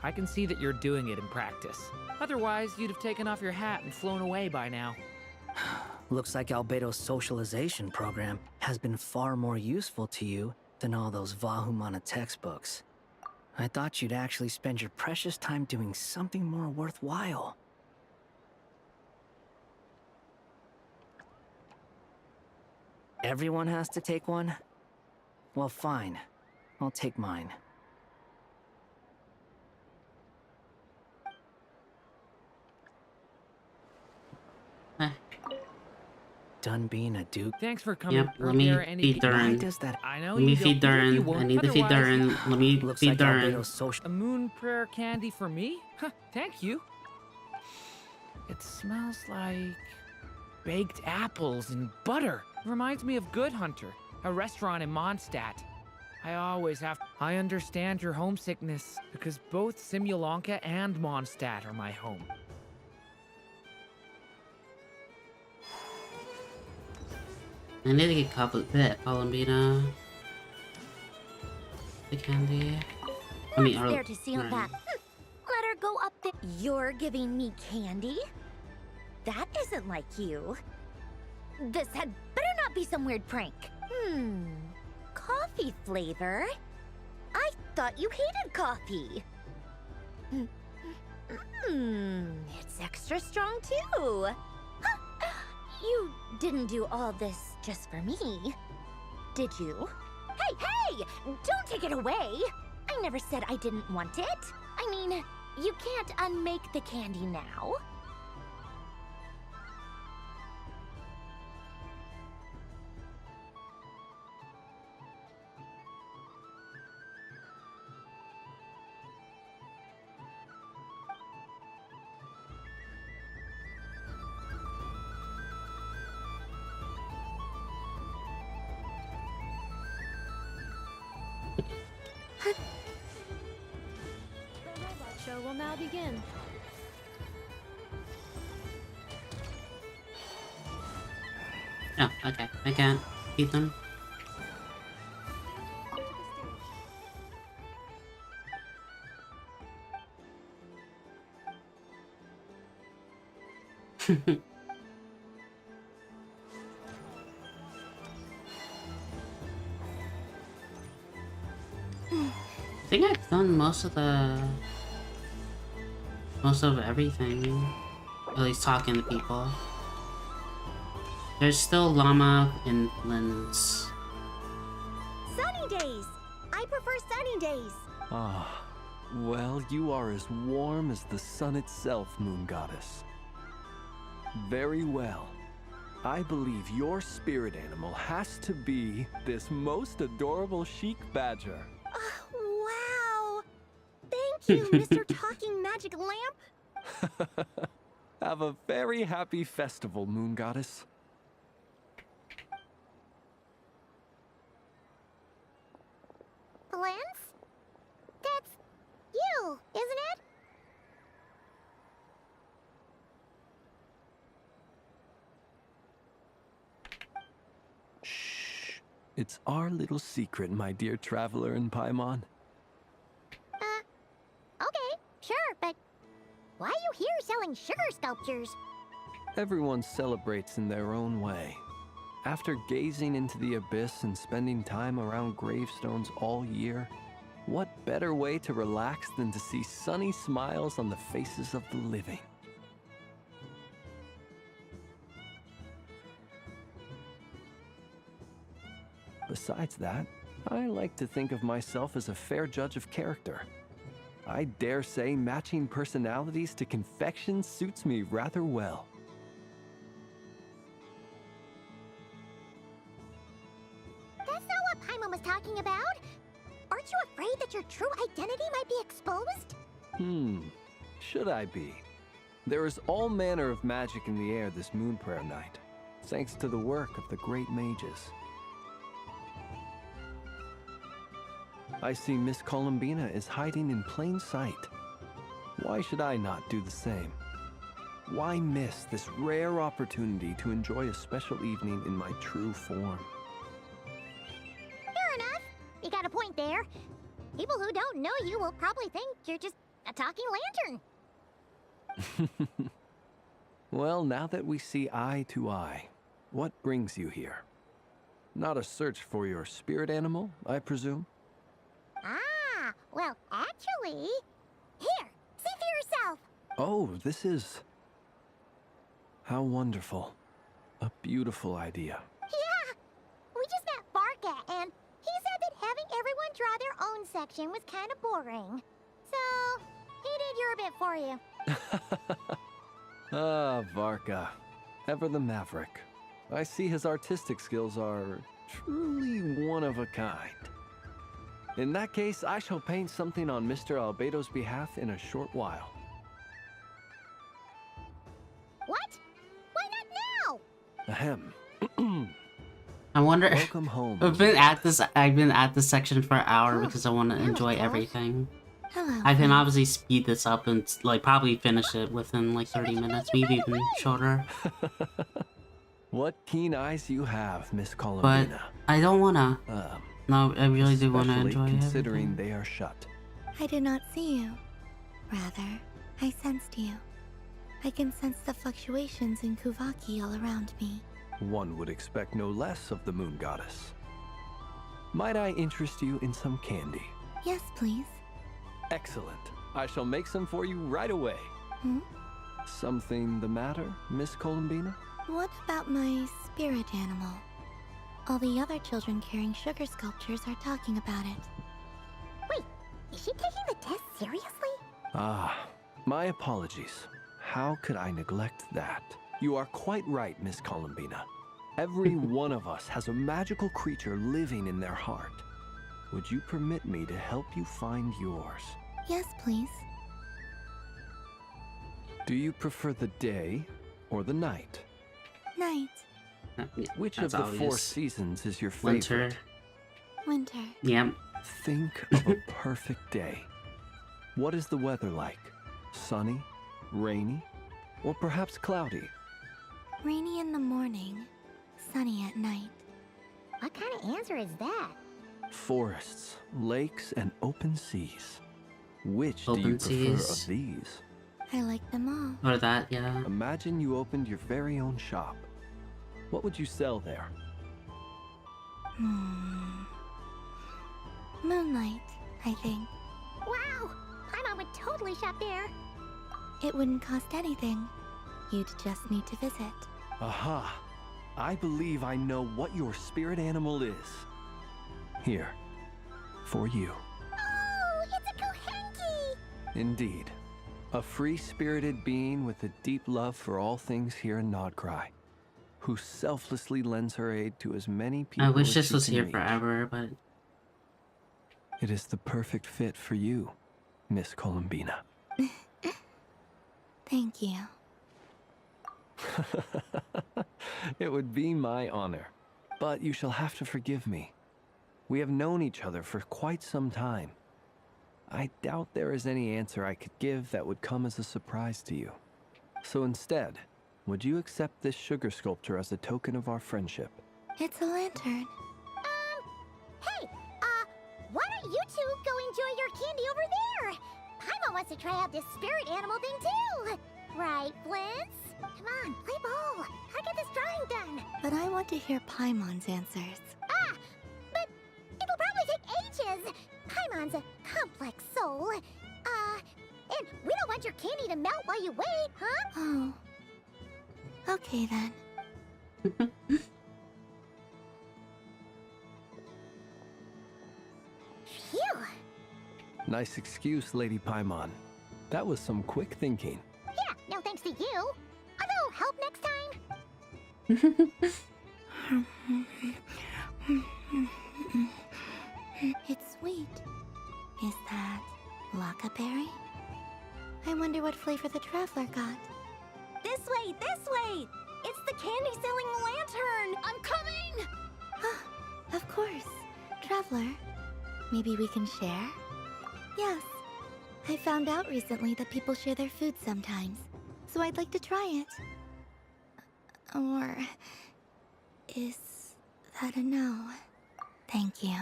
I can see that you're doing it in practice. Otherwise, you'd have taken off your hat and flown away by now. Looks like Albedo's socialization program has been far more useful to you than all those Vahumana textbooks. I thought you'd actually spend your precious time doing something more worthwhile. Everyone has to take one? Well, fine. I'll take mine. Done being a duke. Thanks for coming. Yep, let me feed Durin. I know Let me you feed don't, even if you Durin. I won't, need to feed otherwise- Durin. Let me feed Durin. A moon prayer candy for me? Huh, thank you. It smells like baked apples and butter. Reminds me of Good Hunter, a restaurant in Mondstadt. I understand your homesickness, because both Simulanka and Mondstadt are my home. I need to get Columbina. The candy. I mean, What's there to see on that? Let her go up there. You're giving me candy? That isn't like you. This had better not be some weird prank. Coffee flavor? I thought you hated coffee. It's extra strong too. Huh. You didn't do all this just for me, did you? Hey! Don't take it away! I never said I didn't want it. I mean, you can't unmake the candy now. The robot show will now begin. Oh, okay. I can't eat them. I think I've done most of everything. At least talking to people. There's still llama inlands. Sunny days! I prefer sunny days. Ah, well, you are as warm as the sun itself, Moon Goddess. Very well. I believe your spirit animal has to be this most adorable chic badger. Wow! Thank you, Mr. Talking Magic Lamp. Have a very happy festival, Moon Goddess. Valence? That's you, isn't it? Shh. It's our little secret, my dear traveler in Paimon. Okay, sure, but why are you here selling sugar sculptures? Everyone celebrates in their own way. After gazing into the abyss and spending time around gravestones all year, what better way to relax than to see sunny smiles on the faces of the living? Besides that, I like to think of myself as a fair judge of character. I dare say matching personalities to confection suits me rather well. That's not what Paimon was talking about. Aren't you afraid that your true identity might be exposed? Should I be? There is all manner of magic in the air this moon prayer night, thanks to the work of the great mages. I see Miss Columbina is hiding in plain sight. Why should I not do the same? Why miss this rare opportunity to enjoy a special evening in my true form? Fair enough. You got a point there. People who don't know you will probably think you're just a talking lantern. Well, now that we see eye to eye, what brings you here? Not a search for your spirit animal, I presume? Ah, well, actually... Here, see for yourself. Oh, this is... How wonderful. A beautiful idea. Yeah, we just met Barca, and he said that having everyone draw their own section was kind of boring. So, he did your bit for you. Ah, Varka. Ever the maverick. I see his artistic skills are truly one of a kind. In that case, I shall paint something on Mr. Albedo's behalf in a short while. What? Why not now? Ahem. I wonder. Welcome home. I've been at this section for an hour because I want to enjoy everything. Hello. I can obviously speed this up and like probably finish it within like 30 minutes, maybe even shorter. What keen eyes you have, Miss But Columbina. I don't wanna. No, I really do want to Especially enjoy considering everything. they are shut. I did not see you. Rather, I sensed you. I can sense the fluctuations in Kuvaki all around me. One would expect no less of the moon goddess. Might I interest you in some candy? Yes, please. Excellent. I shall make some for you right away. Something the matter, Miss Columbina? What about my spirit animal? All the other children carrying sugar sculptures are talking about it. Wait, is she taking the test seriously? Ah, my apologies. How could I neglect that? You are quite right, Miss Columbina. Every one of us has a magical creature living in their heart. Would you permit me to help you find yours? Yes, please. Do you prefer the day or the night? Night. Which of That's the obvious. 4 seasons is your favorite? Winter. Winter. Yep. Think of a perfect day. What is the weather like? Sunny, rainy, or perhaps cloudy? Rainy in the morning, sunny at night. What kind of answer is that? Forests, lakes, and open seas. Which do Open you prefer seas. of these? I like them all. Or that, yeah. Imagine you opened your very own shop. What would you sell there? Moonlight, I think. Wow, Paimon would totally shop there. It wouldn't cost anything. You'd just need to visit. Aha! I believe I know what your spirit animal is. Here, for you. Oh, it's a Kohenki! Indeed. A free-spirited being with a deep love for all things here in Nodcry, who selflessly lends her aid to as many people I wish as this she was can here reach. forever, but It is the perfect fit for you, Miss Columbina. Thank you. It would be my honor. But you shall have to forgive me. We have known each other for quite some time. I doubt there is any answer I could give that would come as a surprise to you. So instead, would you accept this sugar sculpture as a token of our friendship? It's a lantern. Hey, why don't you two go enjoy your candy over there? Paimon wants to try out this spirit animal thing too. Right, Flint's? Come on, play ball. I get this drawing done. But I want to hear Paimon's answers. Ah, but it'll probably take ages. Paimon's a complex soul. And we don't want your candy to melt while you wait, huh? Oh. Okay then. Phew. Nice excuse, Lady Paimon. That was some quick thinking. Yeah, no thanks to you. A little help next time. It's sweet. Is that Lockaberry? I wonder what flavor the Traveler got. This way, this way! It's the candy-selling lantern! I'm coming! Of course. Traveler, maybe we can share? Yes. I found out recently that people share their food sometimes, so I'd like to try it. Or... is that a no? Thank you.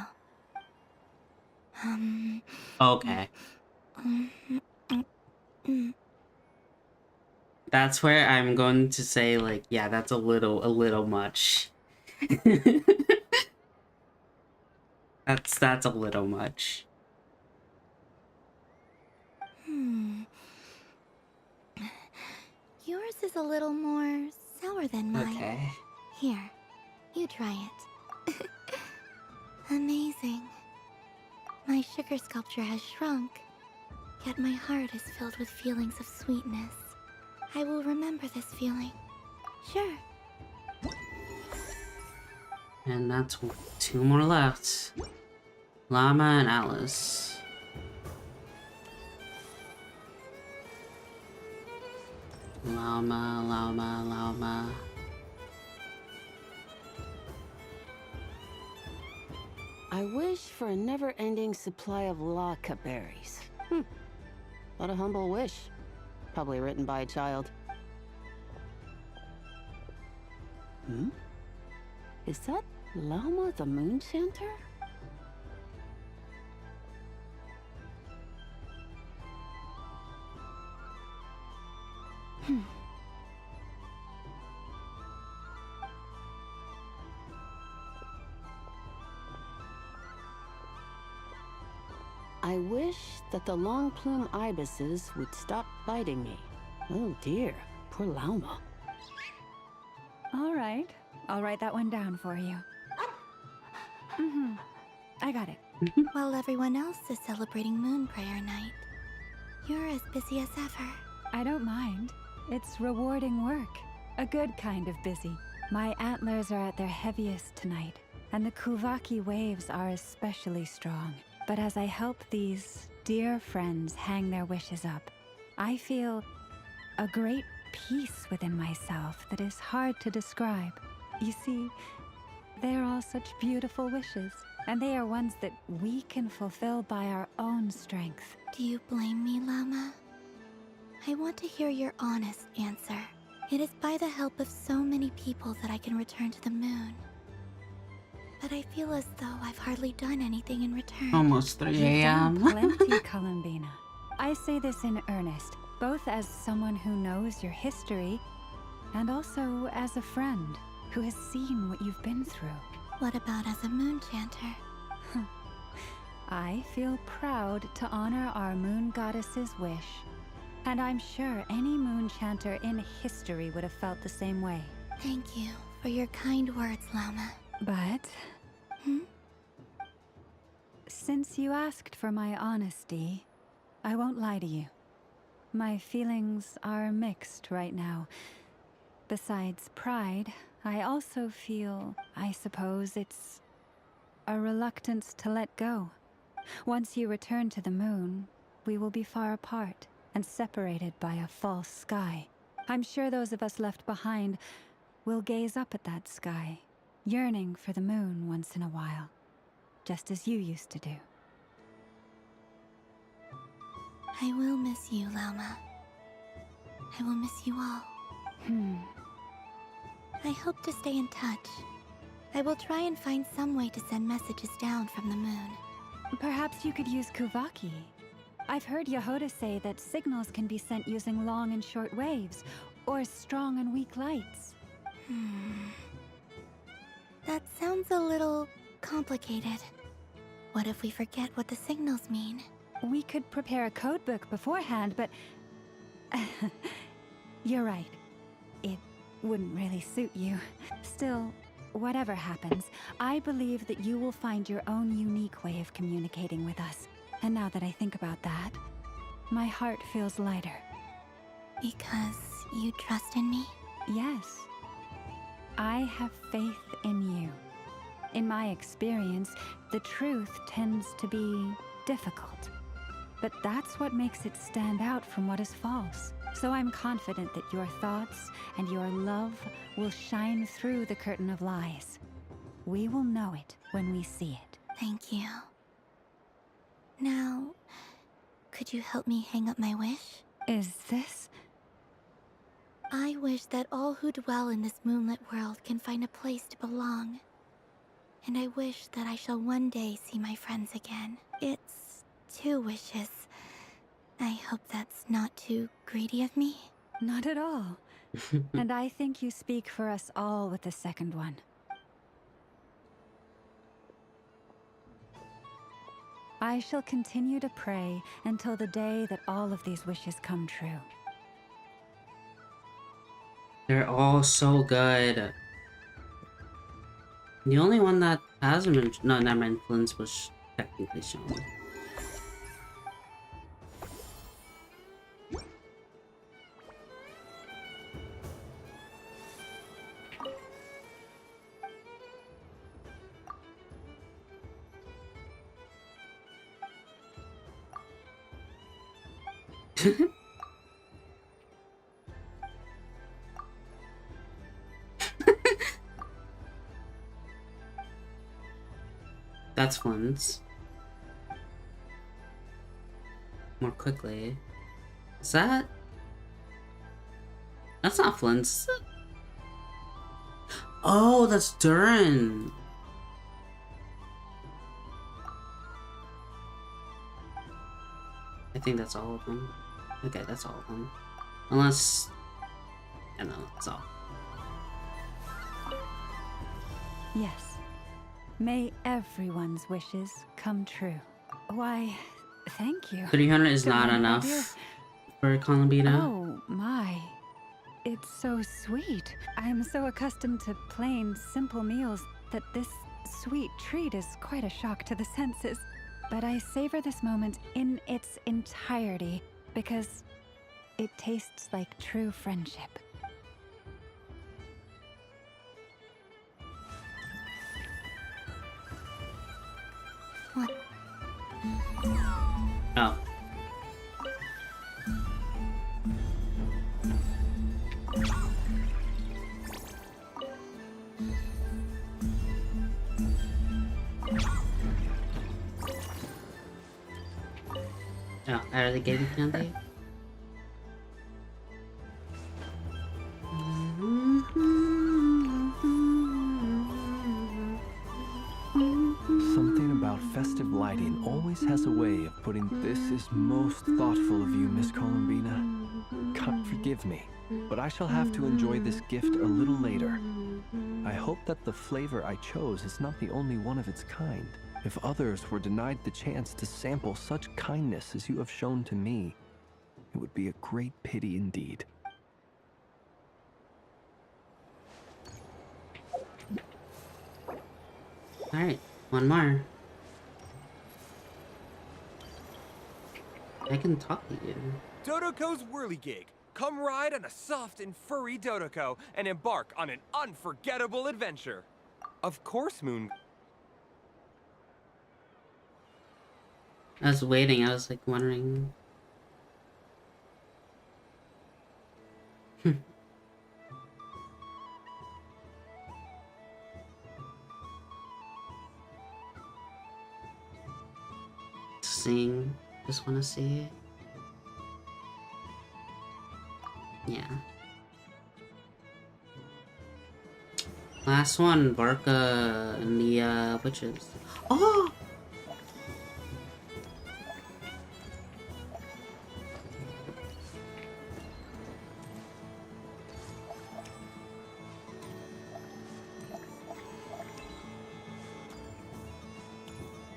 Okay. That's where I'm going to say, like, yeah, that's a little much. That's a little much. Yours is a little more sour than mine. Okay. Here, you try it. Amazing. My sugar sculpture has shrunk, yet my heart is filled with feelings of sweetness. I will remember this feeling. Sure. And that's 2 more left. Llama and Alice. Llama, llama, llama. I wish for a never-ending supply of Laka berries. What a humble wish. Probably written by a child. Is that Llama the Moon Chanter? I wish that the long plume ibises would stop biting me. Oh dear, poor Llama. All right, I'll write that one down for you. I got it. While everyone else is celebrating Moon Prayer Night, you're as busy as ever. I don't mind. It's rewarding work. A good kind of busy. My antlers are at their heaviest tonight, and the Kuvaki waves are especially strong. But as I help these dear friends hang their wishes up, I feel a great peace within myself that is hard to describe. You see, they're all such beautiful wishes, and they are ones that we can fulfill by our own strength. Do you blame me, Llama? I want to hear your honest answer. It is by the help of so many people that I can return to the moon. But I feel as though I've hardly done anything in return. Almost 3 You've done a.m. plenty, Columbina. I say this in earnest, both as someone who knows your history, and also as a friend who has seen what you've been through. What about as a moon chanter? I feel proud to honor our moon goddess's wish, and I'm sure any moon chanter in history would have felt the same way. Thank you for your kind words, Llama. But... since you asked for my honesty, I won't lie to you. My feelings are mixed right now. Besides pride, I also feel, I suppose it's a reluctance to let go. Once you return to the moon, we will be far apart and separated by a false sky. I'm sure those of us left behind will gaze up at that sky, yearning for the moon once in a while, just as you used to do. I will miss you, Lauma. I will miss you all. I hope to stay in touch. I will try and find some way to send messages down from the moon. Perhaps you could use Kuvaki. I've heard Yehoda say that signals can be sent using long and short waves, or strong and weak lights. That sounds a little complicated. What if we forget what the signals mean? We could prepare a codebook beforehand, but... You're right. It wouldn't really suit you. Still, whatever happens, I believe that you will find your own unique way of communicating with us. And now that I think about that, my heart feels lighter. Because you trust in me? Yes. I have faith in you. In my experience, the truth tends to be difficult. But that's what makes it stand out from what is false. So I'm confident that your thoughts and your love will shine through the curtain of lies. We will know it when we see it. Thank you. Now, could you help me hang up my wish? Is this? I wish that all who dwell in this moonlit world can find a place to belong. And I wish that I shall one day see my friends again. It's 2 wishes. I hope that's not too greedy of me. Not at all. And I think you speak for us all with the second one. I shall continue to pray until the day that all of these wishes come true. They're all so good. The only one that hasn't been... No, never mind. Flynn's was technically shown. That's Flynn's. More quickly. Is that... That's not Flynn's. Oh, that's Durin. I think that's all of them. Okay, that's all of them. Unless... I don't know, that's all. Yes. May everyone's wishes come true. Why, thank you. 300 is Don't not have an enough idea. for Columbina. Oh, my. It's so sweet. I'm so accustomed to plain, simple meals that this sweet treat is quite a shock to the senses. But I savor this moment in its entirety because it tastes like true friendship. What? Oh. Oh, out of the game candy? Something about festive lighting always has a way of putting "This is most thoughtful of you, Miss Columbina." God forgive me, but I shall have to enjoy this gift a little later. I hope that the flavor I chose is not the only one of its kind. If others were denied the chance to sample such kindness as you have shown to me, it would be a great pity indeed. Alright, one more. I can talk to you. Dodoco's Whirligig. Come ride on a soft and furry Dodoco and embark on an unforgettable adventure. Of course, Moon. I was waiting, I was like wondering. Seeing, just wanna see. Yeah. Last one, Barca and the witches. Oh!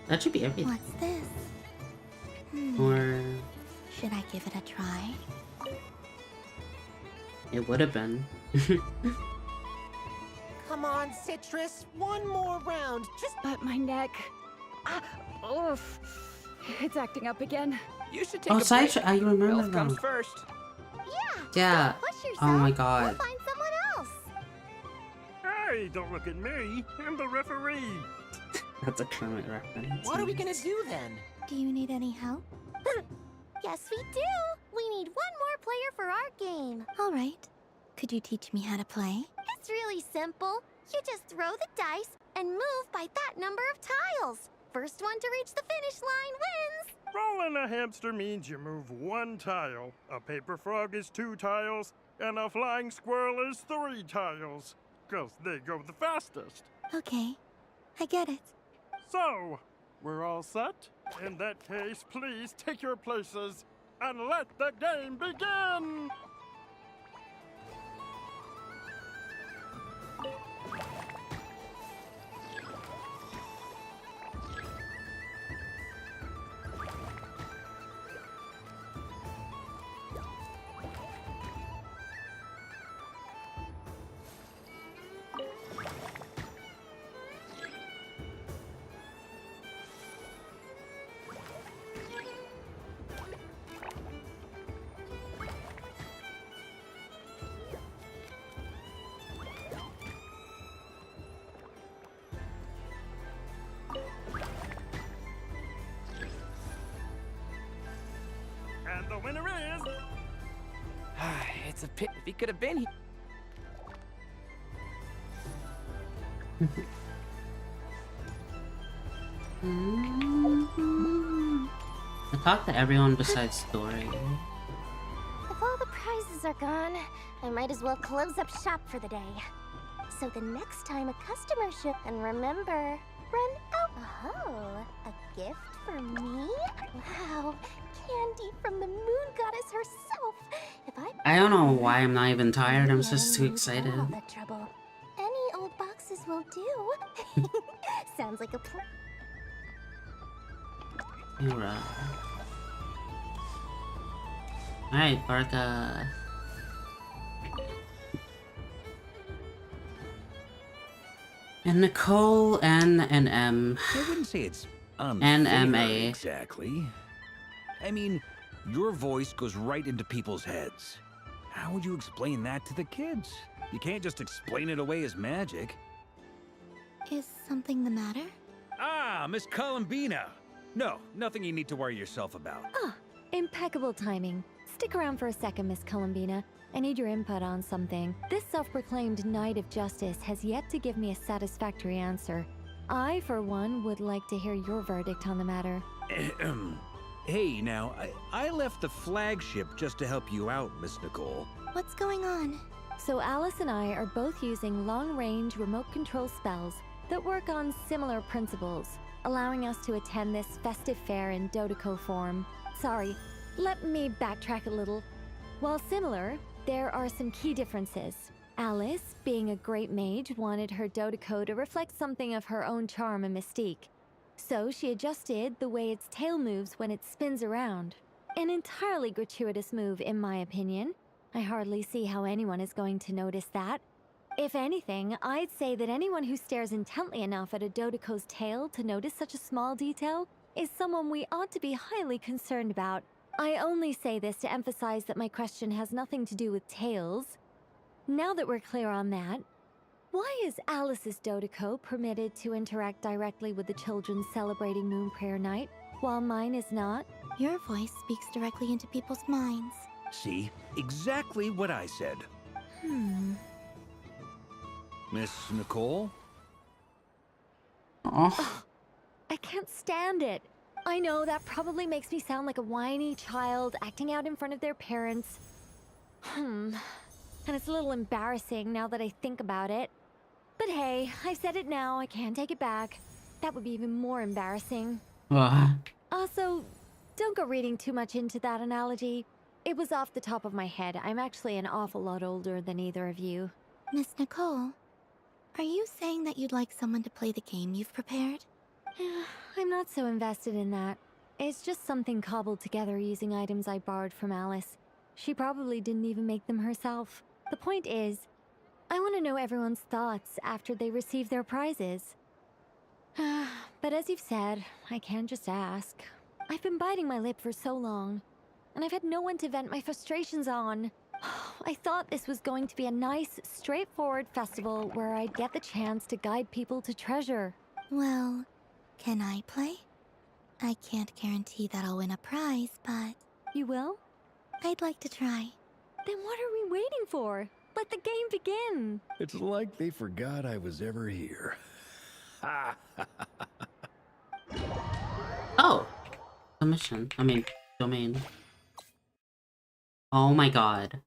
That should be everything. What's this? Or Should I give it a try? it would have been. Come on, Citrus. One more round. Just. But my neck. Oof. It's acting up again. You should take Oh, a so break. I remember Health them. comes first. Yeah. Push yourself. Oh my god. We'll find someone else. Hey, don't look at me. I'm the referee. That's a Kermit reference. What are we gonna do then? Do you need any help? Yes, we do. We need one more player for our game. All right. Could you teach me how to play? It's really simple. You just throw the dice and move by that number of tiles. First one to reach the finish line wins. Rolling a hamster means you move one tile. A paper frog is 2 tiles, and a flying squirrel is 3 tiles. 'Cause they go the fastest. Okay. I get it. So, we're all set? In that case, please take your places and let the game begin! And the winner is... It's a pit. If he could have been here. I talked to everyone besides Dory. If all the prizes are gone, I might as well close up shop for the day. So the next time a customer should... And remember, run out... Oh, a gift for me? Wow, candy from the moon goddess herself. If I don't know why I'm not even tired, I'm just too excited. all the trouble. Any old boxes will do. Sounds like a plan. You're right. Alright, Barca. And Nicole, N, and M. I wouldn't say it's NMA. exactly. I mean, your voice goes right into people's heads. How would you explain that to the kids? You can't just explain it away as magic. Is something the matter? Ah, Miss Columbina. No, nothing you need to worry yourself about. Oh, impeccable timing. Stick around for a second, Miss Columbina. I need your input on something. This self-proclaimed Knight of Justice has yet to give me a satisfactory answer. I, for one, would like to hear your verdict on the matter. Hey, now, I left the flagship just to help you out, Miss Nicole. What's going on? So Alice and I are both using long-range remote control spells that work on similar principles, allowing us to attend this festive fair in Dodoco form. Sorry, let me backtrack a little. While similar, there are some key differences. Alice, being a great mage, wanted her Dodoco to reflect something of her own charm and mystique. So she adjusted the way its tail moves when it spins around. An entirely gratuitous move, in my opinion. I hardly see how anyone is going to notice that. If anything, I'd say that anyone who stares intently enough at a Dodoco's tail to notice such a small detail is someone we ought to be highly concerned about. I only say this to emphasize that my question has nothing to do with tails. Now that we're clear on that, why is Alice's Dodoco permitted to interact directly with the children celebrating Moon Prayer Night, while mine is not? Your voice speaks directly into people's minds. See? Exactly what I said. Miss Nicole? Oh. I can't stand it. I know that probably makes me sound like a whiny child acting out in front of their parents. And it's a little embarrassing now that I think about it. But hey, I've said it now, I can't take it back. That would be even more embarrassing. Also, don't go reading too much into that analogy. It was off the top of my head. I'm actually an awful lot older than either of you. Miss Nicole, are you saying that you'd like someone to play the game you've prepared? I'm not so invested in that. It's just something cobbled together using items I borrowed from Alice. She probably didn't even make them herself. The point is, I want to know everyone's thoughts after they receive their prizes. But as you've said, I can't just ask. I've been biting my lip for so long, and I've had no one to vent my frustrations on. I thought this was going to be a nice, straightforward festival where I'd get the chance to guide people to treasure. Well, can I play? I can't guarantee that I'll win a prize, but... You will? I'd like to try. Then what are we waiting for? Let the game begin! It's like they forgot I was ever here. Oh! Commission. I mean, domain. Oh my god.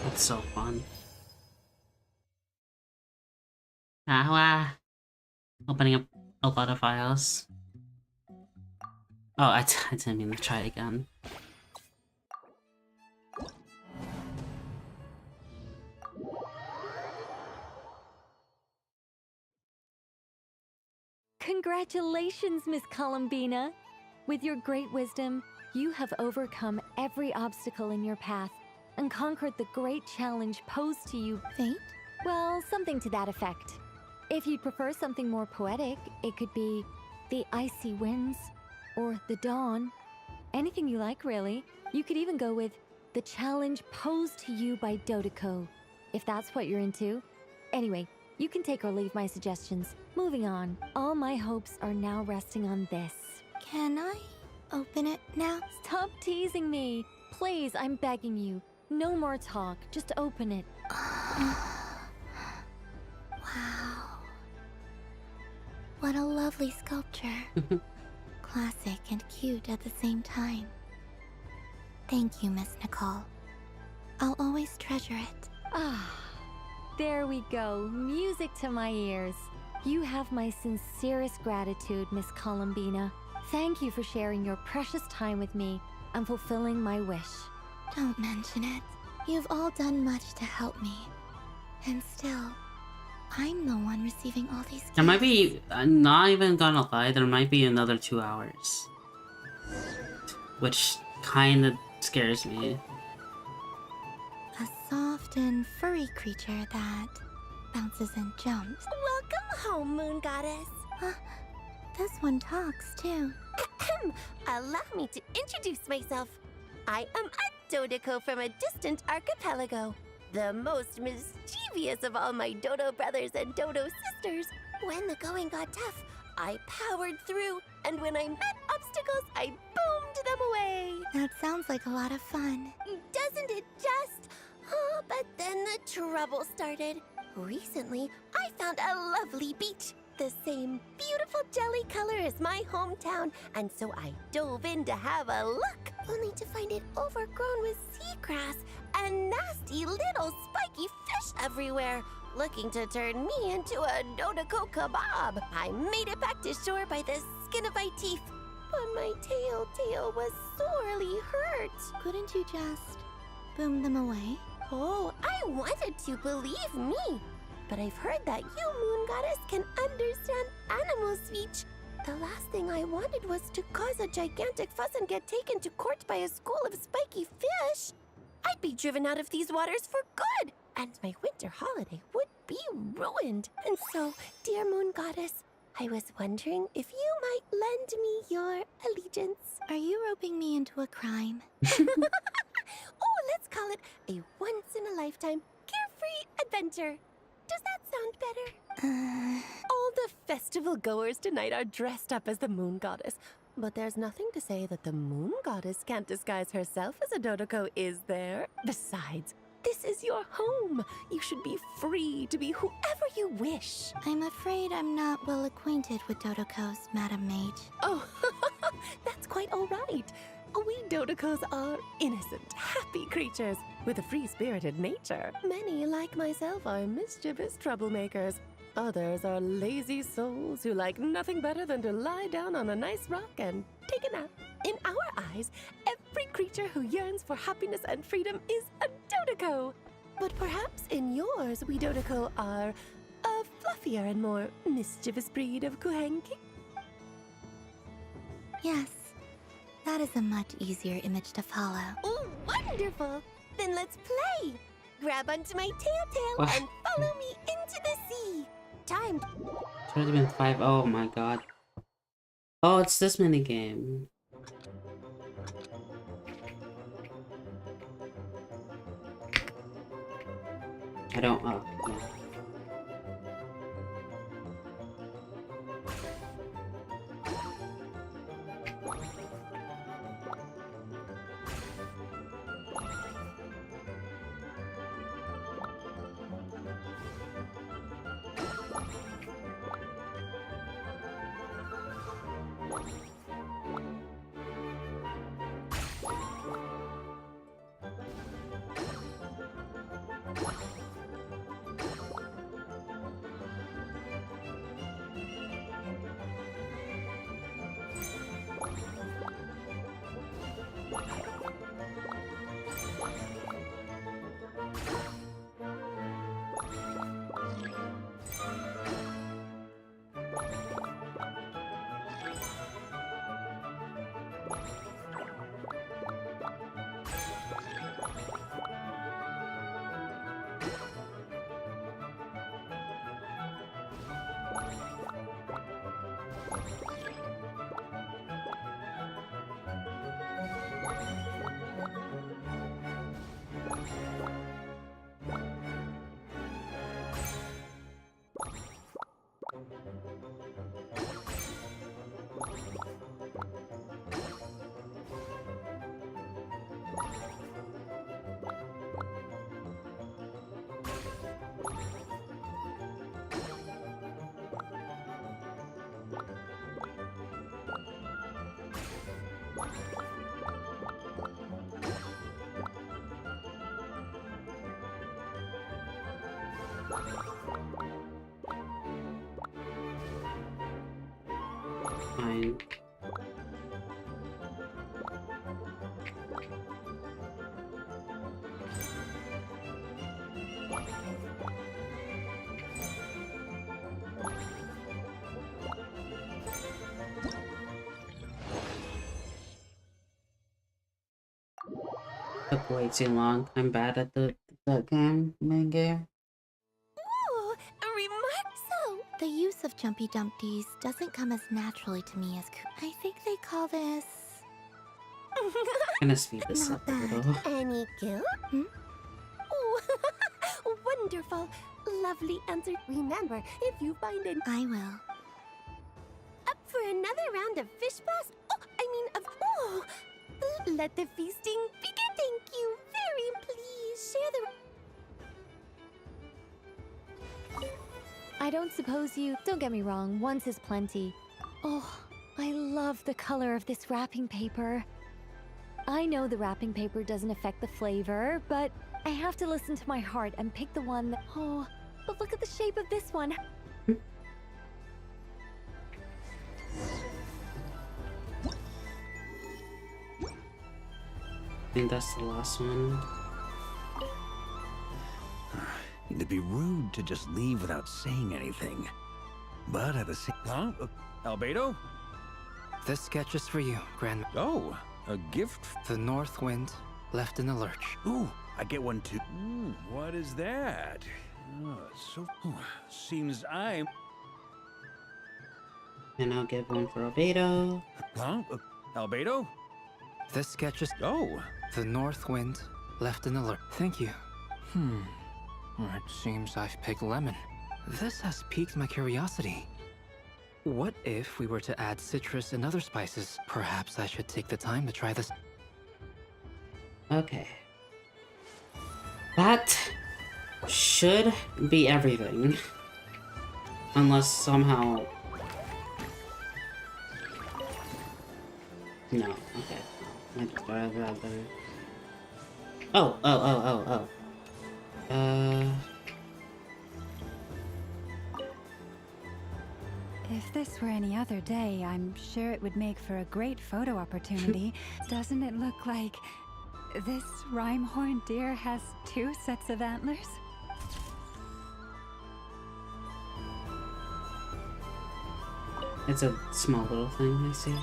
That's so fun. Opening up a lot of files. Oh, I didn't mean to try again. Congratulations, Miss Columbina! With your great wisdom, you have overcome every obstacle in your path and conquered the great challenge posed to you. Fate? Well, something to that effect. If you'd prefer something more poetic, it could be the icy winds or the dawn. Anything you like, really. You could even go with the challenge posed to you by Dodeko, if that's what you're into. Anyway, you can take or leave my suggestions. Moving on. All my hopes are now resting on this. Can I open it now? Stop teasing me. Please, I'm begging you. No more talk. Just open it. Wow. What a lovely sculpture. Classic and cute at the same time. Thank you, Miss Nicole. I'll always treasure it. Ah, there we go. Music to my ears. You have my sincerest gratitude, Miss Columbina. Thank you for sharing your precious time with me and fulfilling my wish. Don't mention it. You've all done much to help me. And still, I'm the one receiving all these gifts. There might be, I'm not even gonna lie, there might be another 2 hours. Which kinda scares me. A soft and furry creature that bounces and jumps. Welcome home, Moon Goddess. This one talks too. Allow me to introduce myself. I am a Dodoko from a distant archipelago, the most mischievous of all my Dodo brothers and Dodo sisters. When the going got tough, I powered through, and when I met obstacles, I boomed them away. That sounds like a lot of fun. Doesn't it just? Oh, but then the trouble started. Recently, I found a lovely beach, the same beautiful jelly color as my hometown, and so I dove in to have a look, only to find it overgrown with seagrass and nasty little spiky fish everywhere, looking to turn me into a Dodoko kebab. I made it back to shore by the skin of my teeth, but my tail was sorely hurt. Couldn't you just boom them away? Oh, I wanted to, believe me. But I've heard that you, Moon Goddess, can understand animal speech. The last thing I wanted was to cause a gigantic fuss and get taken to court by a school of spiky fish. I'd be driven out of these waters for good, and my winter holiday would be ruined. And so, dear Moon Goddess, I was wondering if you might lend me your allegiance. Are you roping me into a crime? Oh, let's call it a once-in-a-lifetime carefree adventure. Does that sound better? All the festival goers tonight are dressed up as the Moon Goddess, but there's nothing to say that the Moon Goddess can't disguise herself as a Dodoko, is there? Besides, this is your home. You should be free to be whoever you wish. I'm afraid I'm not well acquainted with Dodokos, Madam Mage. Oh, that's quite all right. We Dodokos are innocent, happy creatures with a free-spirited nature. Many, like myself, are mischievous troublemakers. Others are lazy souls who like nothing better than to lie down on a nice rock and take a nap. In our eyes, every creature who yearns for happiness and freedom is a Dodoko. But perhaps in yours, we Dodoko are a fluffier and more mischievous breed of Kuhenki. Yes. That is a much easier image to follow. Oh, wonderful! Then let's play! Grab onto my tail and follow me into the sea. Time. It's already been 5. Oh my god. Oh, it's this mini game. I don't. Oh, no. Fine. Took way too long. I'm bad at that game, main game. Ooh, The use of Jumpy Dumpties doesn't come as naturally to me as I think they call this... I'm gonna speed this up a little. Any guilt? Oh, wonderful. Lovely answer. Remember, if you find an... I will. Up for another round of fish blast? Oh, let the feasting begin. Thank you. Very please. Share the... I don't suppose you... Don't get me wrong, once is plenty. Oh, I love the color of this wrapping paper. I know the wrapping paper doesn't affect the flavor, but I have to listen to my heart and pick the one that... Oh, but look at the shape of this one. I think that's the last one. It'd be rude to just leave without saying anything. But at the same time... Albedo? This sketch is for you, Grandma. Oh, a gift? The North Wind left in the lurch. Ooh, I get one too. What is that? Seems I'm... And I'll give one for Albedo. Huh? Albedo? This sketch is... Oh. The North Wind left in the lurch. Thank you. It seems I've picked lemon. This has piqued my curiosity. What if we were to add citrus and other spices? Perhaps I should take the time to try this. Okay. That should be everything. Unless somehow... No, okay. Oh. If this were any other day, I'm sure it would make for a great photo opportunity. Doesn't it look like this rhyme-horned deer has 2 sets of antlers? It's a small little thing, I see. And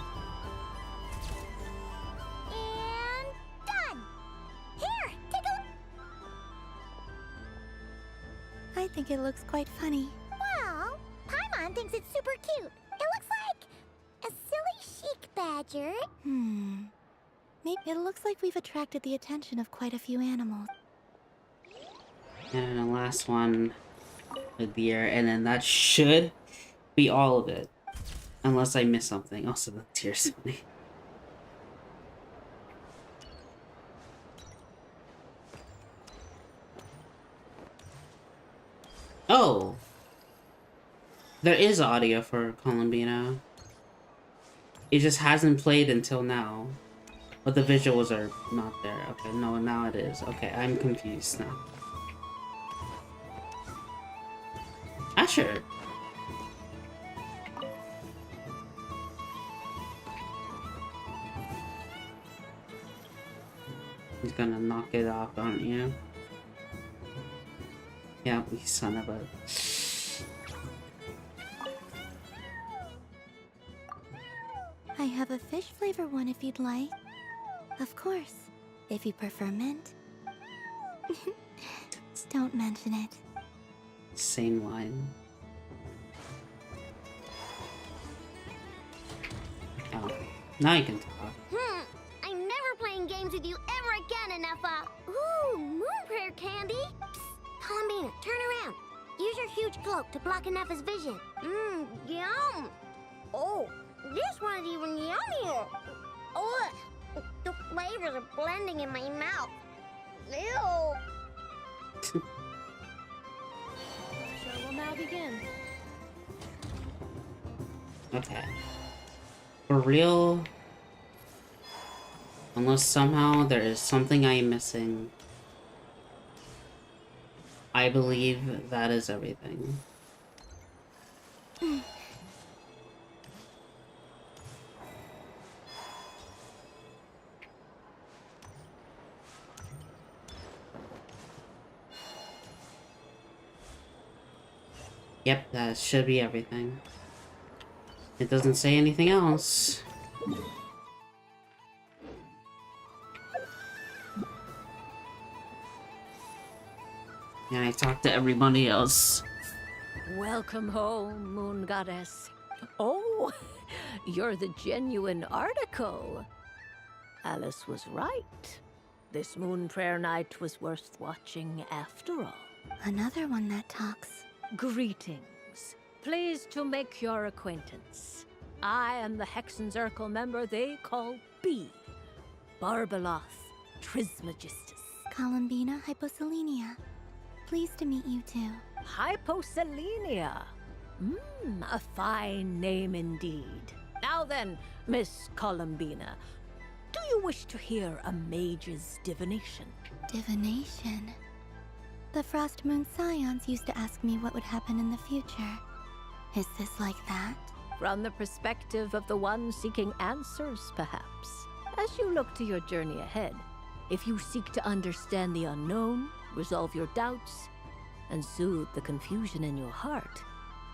done! Here, take a look! I think it looks quite funny. Well, Paimon thinks it's super cute. It looks like a silly chic badger. Maybe it looks like we've attracted the attention of quite a few animals. And the last one, a deer, and then that should be all of it. Unless I miss something. Also, the deer's funny. Oh! There is audio for Columbina. It just hasn't played until now. But the visuals are not there. Okay, no, now it is. Okay, I'm confused now. Asher! He's gonna knock it off, aren't you? Yeah, you son of a... I have a fish flavor one if you'd like. Of course, if you prefer mint. Don't mention it. Same line. Oh, now you can talk. I'm never playing games with you ever again, Enough. Ooh, moon prayer candy. Psst, Columbina, turn around. Use your huge cloak to block Enougha's vision. Yum. Oh, this one's even yummier. Oh, the flavors are blending in my mouth. Ew. Show will now begin. Okay. For real? Unless somehow there is something I am missing. I believe that is everything. Yep, that should be everything. It doesn't say anything else. And I talked to everybody else. Welcome home, Moon Goddess. Oh, you're the genuine article. Alice was right. This Moon Prayer Night was worth watching after all. Another one that talks. Greetings. Pleased to make your acquaintance. I am the Hexenzirkel member they call B. Barbeloth Trismegistus. Columbina Hyposelenia. Pleased to meet you too. Hyposelenia. A fine name indeed. Now then, Miss Columbina, do you wish to hear a mage's divination? Divination? The Frost Moon Scions used to ask me what would happen in the future. Is this like that? From the perspective of the one seeking answers, perhaps. As you look to your journey ahead, if you seek to understand the unknown, resolve your doubts, and soothe the confusion in your heart,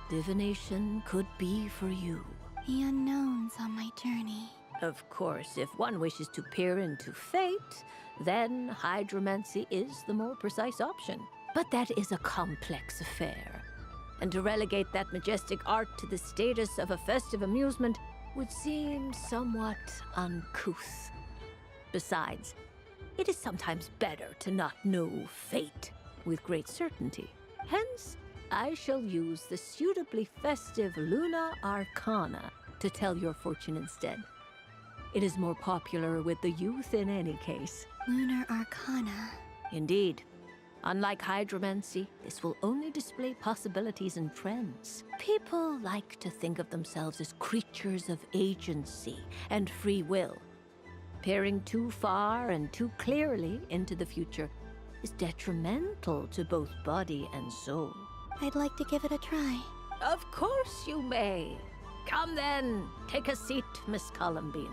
divination could be for you. The unknowns on my journey. Of course, if one wishes to peer into fate, then hydromancy is the more precise option. But that is a complex affair, and to relegate that majestic art to the status of a festive amusement would seem somewhat uncouth. Besides, it is sometimes better to not know fate with great certainty. Hence, I shall use the suitably festive Luna Arcana to tell your fortune instead. It is more popular with the youth in any case. Lunar Arcana. Indeed. Unlike hydromancy, this will only display possibilities and trends. People like to think of themselves as creatures of agency and free will. Peering too far and too clearly into the future is detrimental to both body and soul. I'd like to give it a try. Of course you may. Come then, take a seat, Miss Columbina.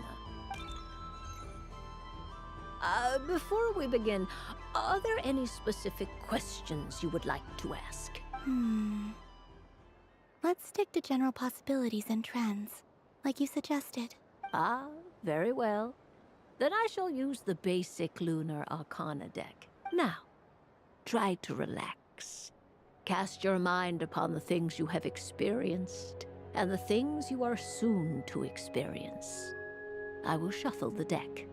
Before we begin, are there any specific questions you would like to ask? Let's stick to general possibilities and trends, like you suggested. Ah, very well. Then I shall use the basic Lunar Arcana deck. Now, try to relax. Cast your mind upon the things you have experienced and the things you are soon to experience. I will shuffle the deck.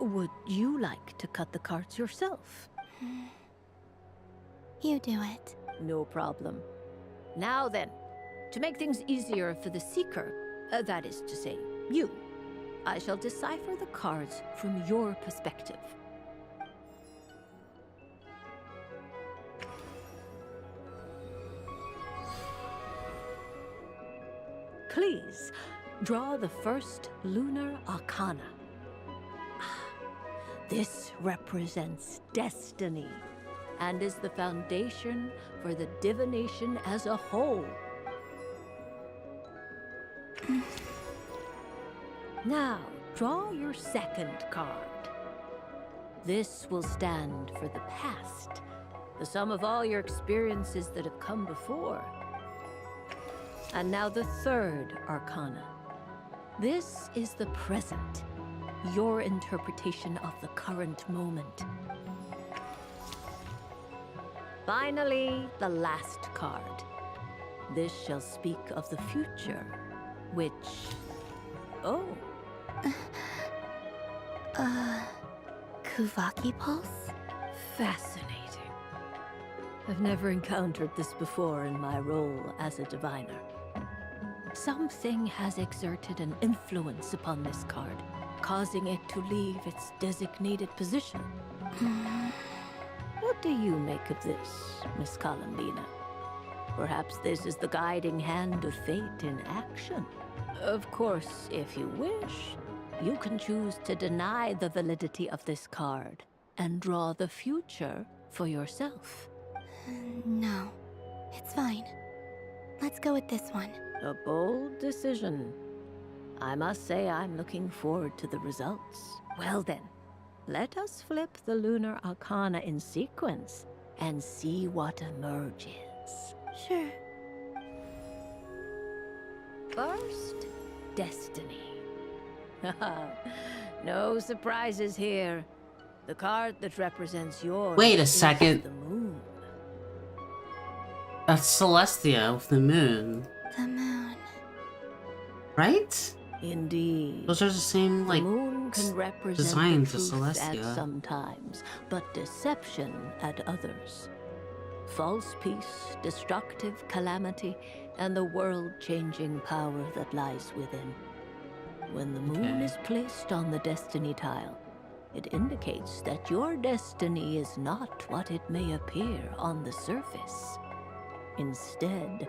Would you like to cut the cards yourself? You do it. No problem. Now then, to make things easier for the seeker, that is to say, you, I shall decipher the cards from your perspective. Please, draw the first Lunar Arcana. This represents destiny and is the foundation for the divination as a whole. Now, draw your second card. This will stand for the past, the sum of all your experiences that have come before. And now the third Arcana. This is the present, your interpretation of the current moment. Finally, the last card. This shall speak of the future, which... Oh. Kuvaki Pulse? Fascinating. I've never encountered this before in my role as a diviner. Something has exerted an influence upon this card, causing it to leave its designated position. What do you make of this, Miss Columbina? Perhaps this is the guiding hand of fate in action. Of course, if you wish, you can choose to deny the validity of this card and draw the future for yourself. No, it's fine. Let's go with this one. A bold decision. I must say I'm looking forward to the results. Well then, let us flip the Lunar Arcana in sequence and see what emerges. Sure. First, Destiny. No surprises here. The card that represents yours. Wait a second. The moon. That's Celestia with the moon. The moon. Right? Indeed. Those are the same, like, the moon can represent design the to truth Celestia. at some times, but deception at others. False peace, destructive calamity, and the world-changing power that lies within. When the moon is placed on the destiny tile, it indicates that your destiny is not what it may appear on the surface. Instead,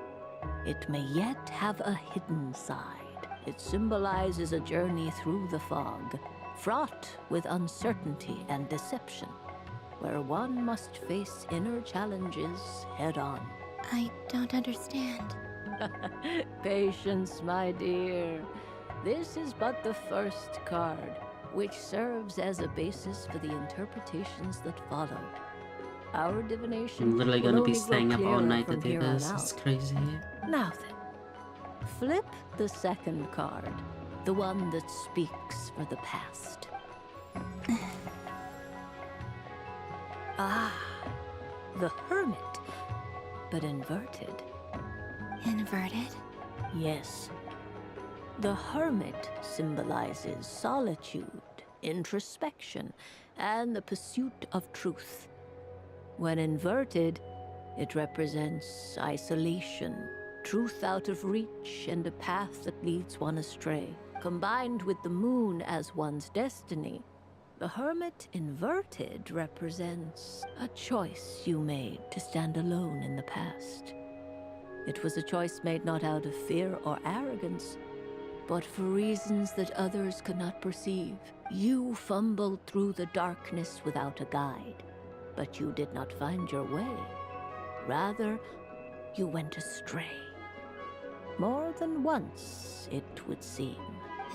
it may yet have a hidden side. It symbolizes a journey through the fog, fraught with uncertainty and deception, where one must face inner challenges head-on. I don't understand. Patience, my dear. This is but the first card, which serves as a basis for the interpretations that follow. Our divination I'm literally will gonna be only grow staying up all clearer night to from do here on this. It's out. crazy. Now then, flip the second card, the one that speaks for the past. Ah, the Hermit, but inverted. Inverted? Yes. The Hermit symbolizes solitude, introspection, and the pursuit of truth. When inverted, it represents isolation, truth out of reach, and a path that leads one astray. Combined with the moon as one's destiny, the Hermit inverted represents a choice you made to stand alone in the past. It was a choice made not out of fear or arrogance, but for reasons that others could not perceive. You fumbled through the darkness without a guide, but you did not find your way. Rather, you went astray. More than once, it would seem.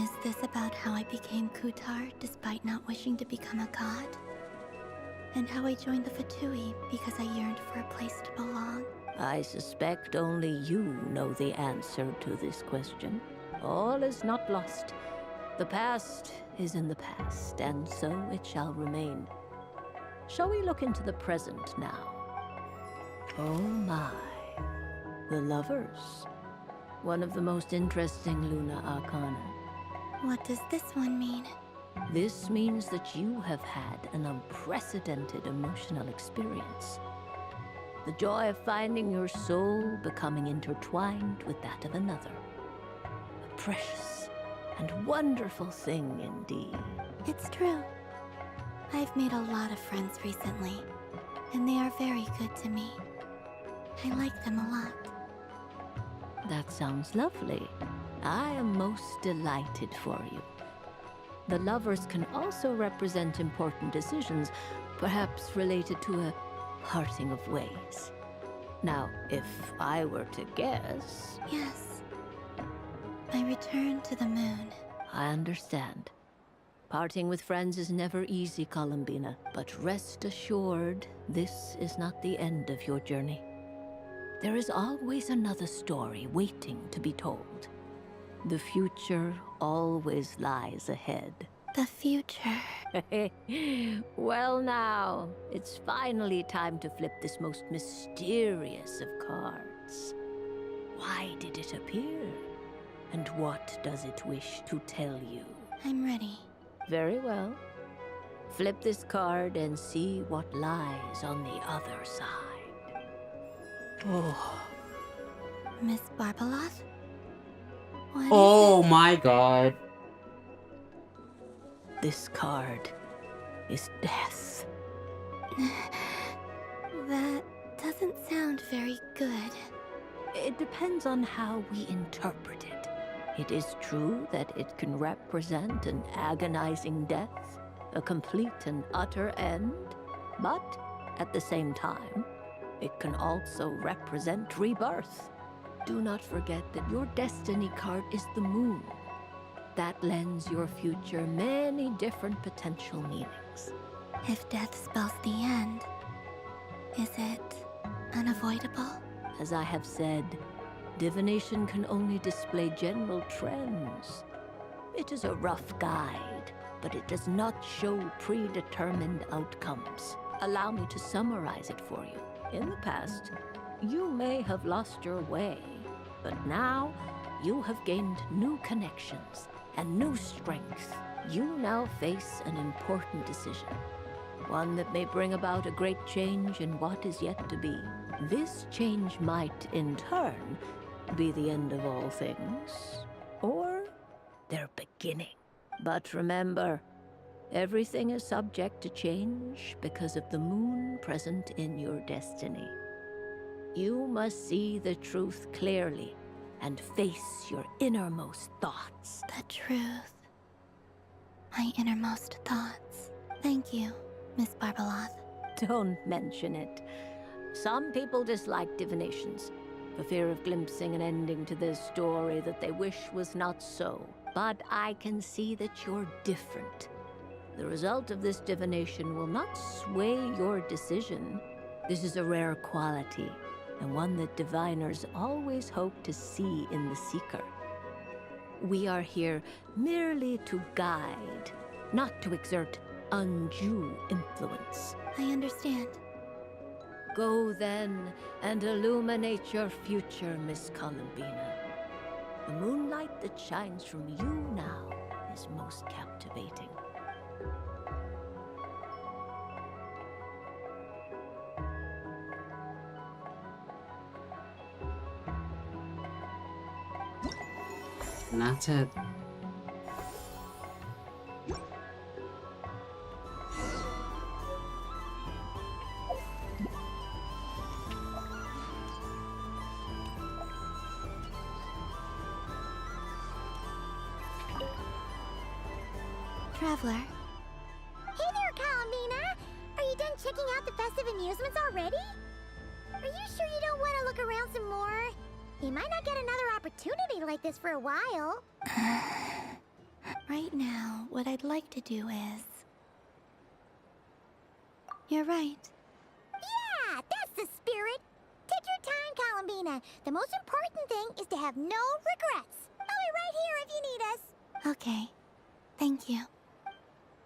Is this about how I became Kutar despite not wishing to become a god? And how I joined the Fatui because I yearned for a place to belong? I suspect only you know the answer to this question. All is not lost. The past is in the past, and so it shall remain. Shall we look into the present now? Oh my. The Lovers. One of the most interesting Luna Arcana. What does this one mean? This means that you have had an unprecedented emotional experience. The joy of finding your soul becoming intertwined with that of another. A precious and wonderful thing indeed. It's true. I've made a lot of friends recently, and they are very good to me. I like them a lot. That sounds lovely. I am most delighted for you. The Lovers can also represent important decisions, perhaps related to a parting of ways. Now, if I were to guess... Yes. I return to the moon. I understand. Parting with friends is never easy, Columbina, but rest assured, this is not the end of your journey. There is always another story waiting to be told. The future always lies ahead. The future. Well now, it's finally time to flip this most mysterious of cards. Why did it appear? And what does it wish to tell you? I'm ready. Very well. Flip this card and see what lies on the other side. Oh. Miss Barbaloth? What Oh my god. This card is death. That doesn't sound very good. It depends on how we interpret it. It is true that it can represent an agonizing death, a complete and utter end, but at the same time, it can also represent rebirth. Do not forget that your destiny card is the moon. That lends your future many different potential meanings. If death spells the end, is it unavoidable? As I have said, divination can only display general trends. It is a rough guide, but it does not show predetermined outcomes. Allow me to summarize it for you. In the past, You may have lost your way, but now you have gained new connections and new strength. You now face an important decision, one that may bring about a great change in what is yet to be. This change might, in turn, be the end of all things, or their beginning. But remember, everything is subject to change because of the moon present in your destiny. You must see the truth clearly and face your innermost thoughts. The truth. My innermost thoughts. Thank you, Miss Barbeloth. Don't mention it. Some people dislike divinations, for fear of glimpsing an ending to their story that they wish was not so. But I can see that you're different. The result of this divination will not sway your decision. This is a rare quality, and one that diviners always hope to see in the seeker. We are here merely to guide, not to exert undue influence. I understand. Go then and illuminate your future, Miss Columbina. The moonlight that shines from you now is most captivating. And that's it. Traveler. Hey there, Columbina! Are you done checking out the festive amusements already? Are you sure you don't want to look around some more? You might not get another opportunity like this for a while. Right now, what I'd like to do is... You're right. Yeah, that's the spirit! Take your time, Columbina. The most important thing is to have no regrets. I'll be right here if you need us. Okay. Thank you.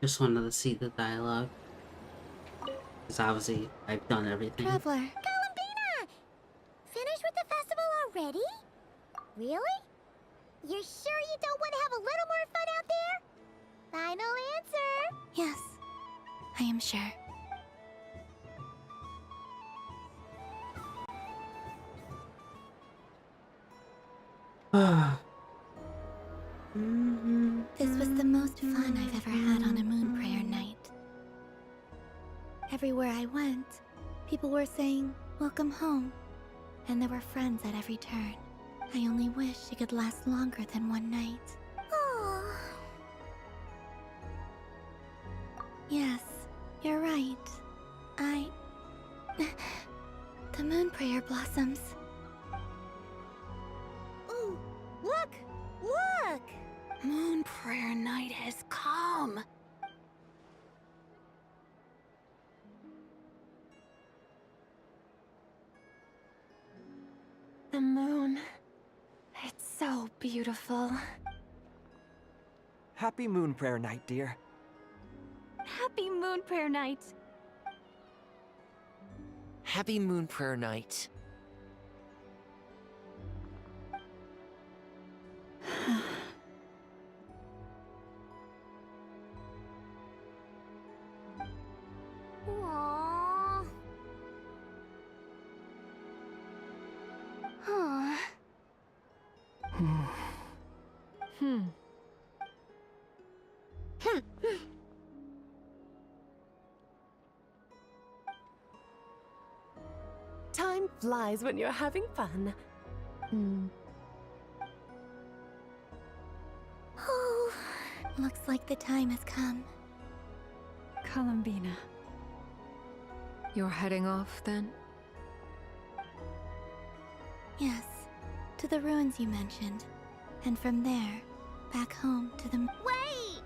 Just wanted to see the dialogue. Because obviously, I've done everything. Traveler. Columbina! Finished with the festival already? Really? You're sure you don't want to have a little more fun out there? Final answer? Yes, I am sure. This was the most fun I've ever had on a moon prayer night. Everywhere I went, people were saying, "Welcome home," and there were friends at every turn. I only wish it could last longer than one night. Oh. Yes, you're right. The moon prayer blossoms. Ooh, look! Look! Moon prayer night has come. The moon. It's so beautiful. Happy moon prayer night, dear. Happy moon prayer night. Happy moon prayer night. Aww. Huh. Time flies when you're having fun. Oh, looks like the time has come. Columbina. You're heading off, then? Yes, to the ruins you mentioned. And from there, back home to the... Wait!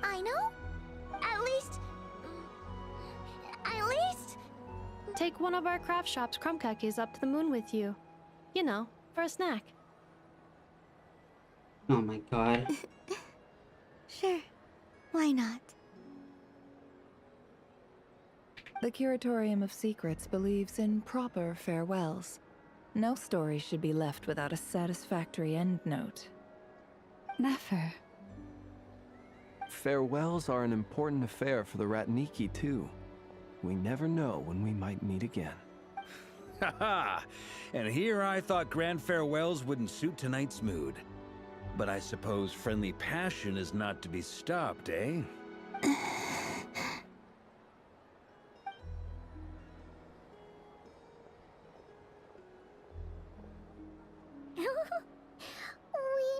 I know? At least... Take one of our craft shop's crumb cookies up to the moon with you. You know, for a snack. Oh my god. Sure. Why not? The Curatorium of Secrets believes in proper farewells. No story should be left without a satisfactory endnote. Never. Farewells are an important affair for the Ratniki, too. We never know when we might meet again. Haha! And here I thought grand farewells wouldn't suit tonight's mood. But I suppose friendly passion is not to be stopped, eh? We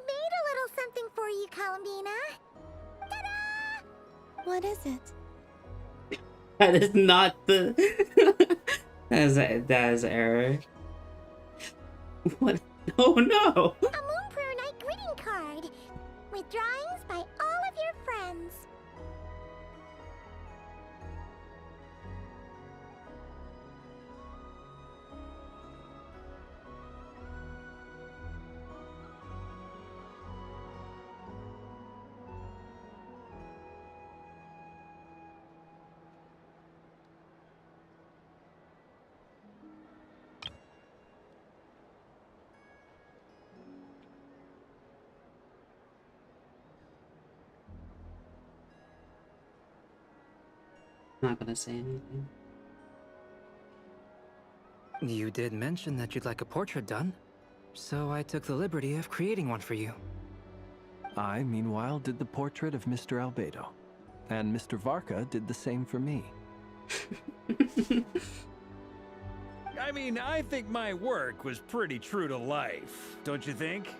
made a little something for you, Columbina. Ta-da! What is it? That is not the... that is error. What? Oh no! A Moon Prayer Night greeting card with drawings by all of your friends. Not gonna say anything. You did mention that you'd like a portrait done, so I took the liberty of creating one for you. I, meanwhile, did the portrait of Mr. Albedo. And Mr. Varka did the same for me. I mean, I think my work was pretty true to life, don't you think?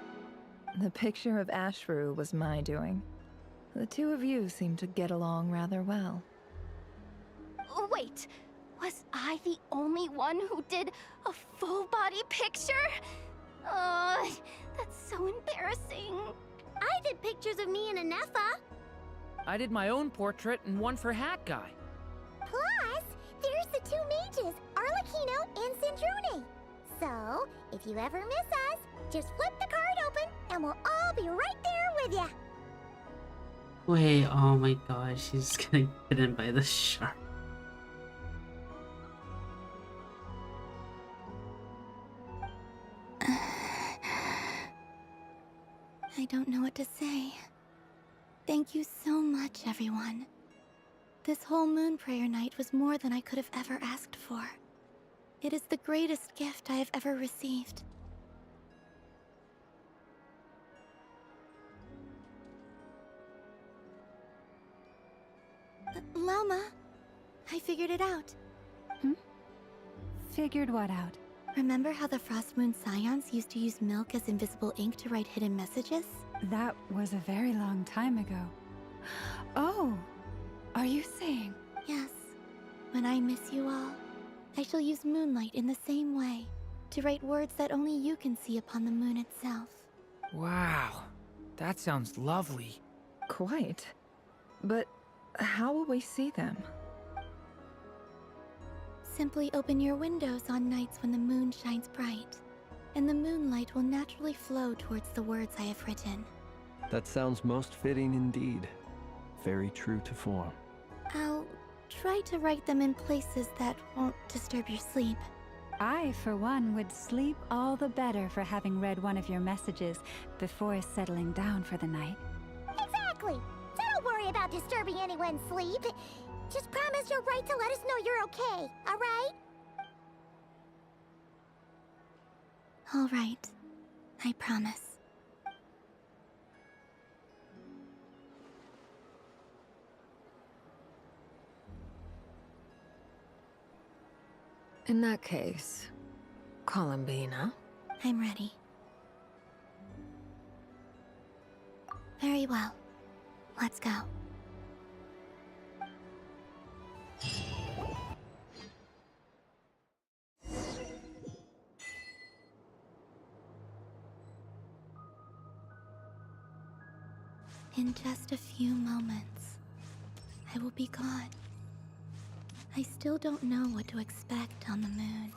The picture of Ashru was my doing. The two of you seem to get along rather well. Wait, was I the only one who did a full body picture? That's so embarrassing. I did pictures of me and Anefa. I did my own portrait and one for Hat Guy. Plus, there's the two mages, Arlecchino and Sandrune. So, if you ever miss us, just flip the card open and we'll all be right there with ya. Wait, oh my gosh, she's getting bitten by the shark. I don't know what to say. Thank you so much, everyone. This whole Moon Prayer Night was more than I could have ever asked for. It is the greatest gift I have ever received. Lama, I figured it out. Figured what out? Remember how the Frost Moon Scions used to use milk as invisible ink to write hidden messages? That was a very long time ago. Oh, are you saying? Yes. When I miss you all, I shall use moonlight in the same way, to write words that only you can see upon the moon itself. Wow, that sounds lovely. Quite. But how will we see them? Simply open your windows on nights when the moon shines bright, and the moonlight will naturally flow towards the words I have written. That sounds most fitting indeed. Very true to form. I'll try to write them in places that won't disturb your sleep. I, for one, would sleep all the better for having read one of your messages before settling down for the night. Exactly! So don't worry about disturbing anyone's sleep. Just promise you'll write to let us know you're okay, alright? All right. I promise. In that case, Columbina? I'm ready. Very well. Let's go. In just a few moments, I will be gone. I still don't know what to expect on the moon.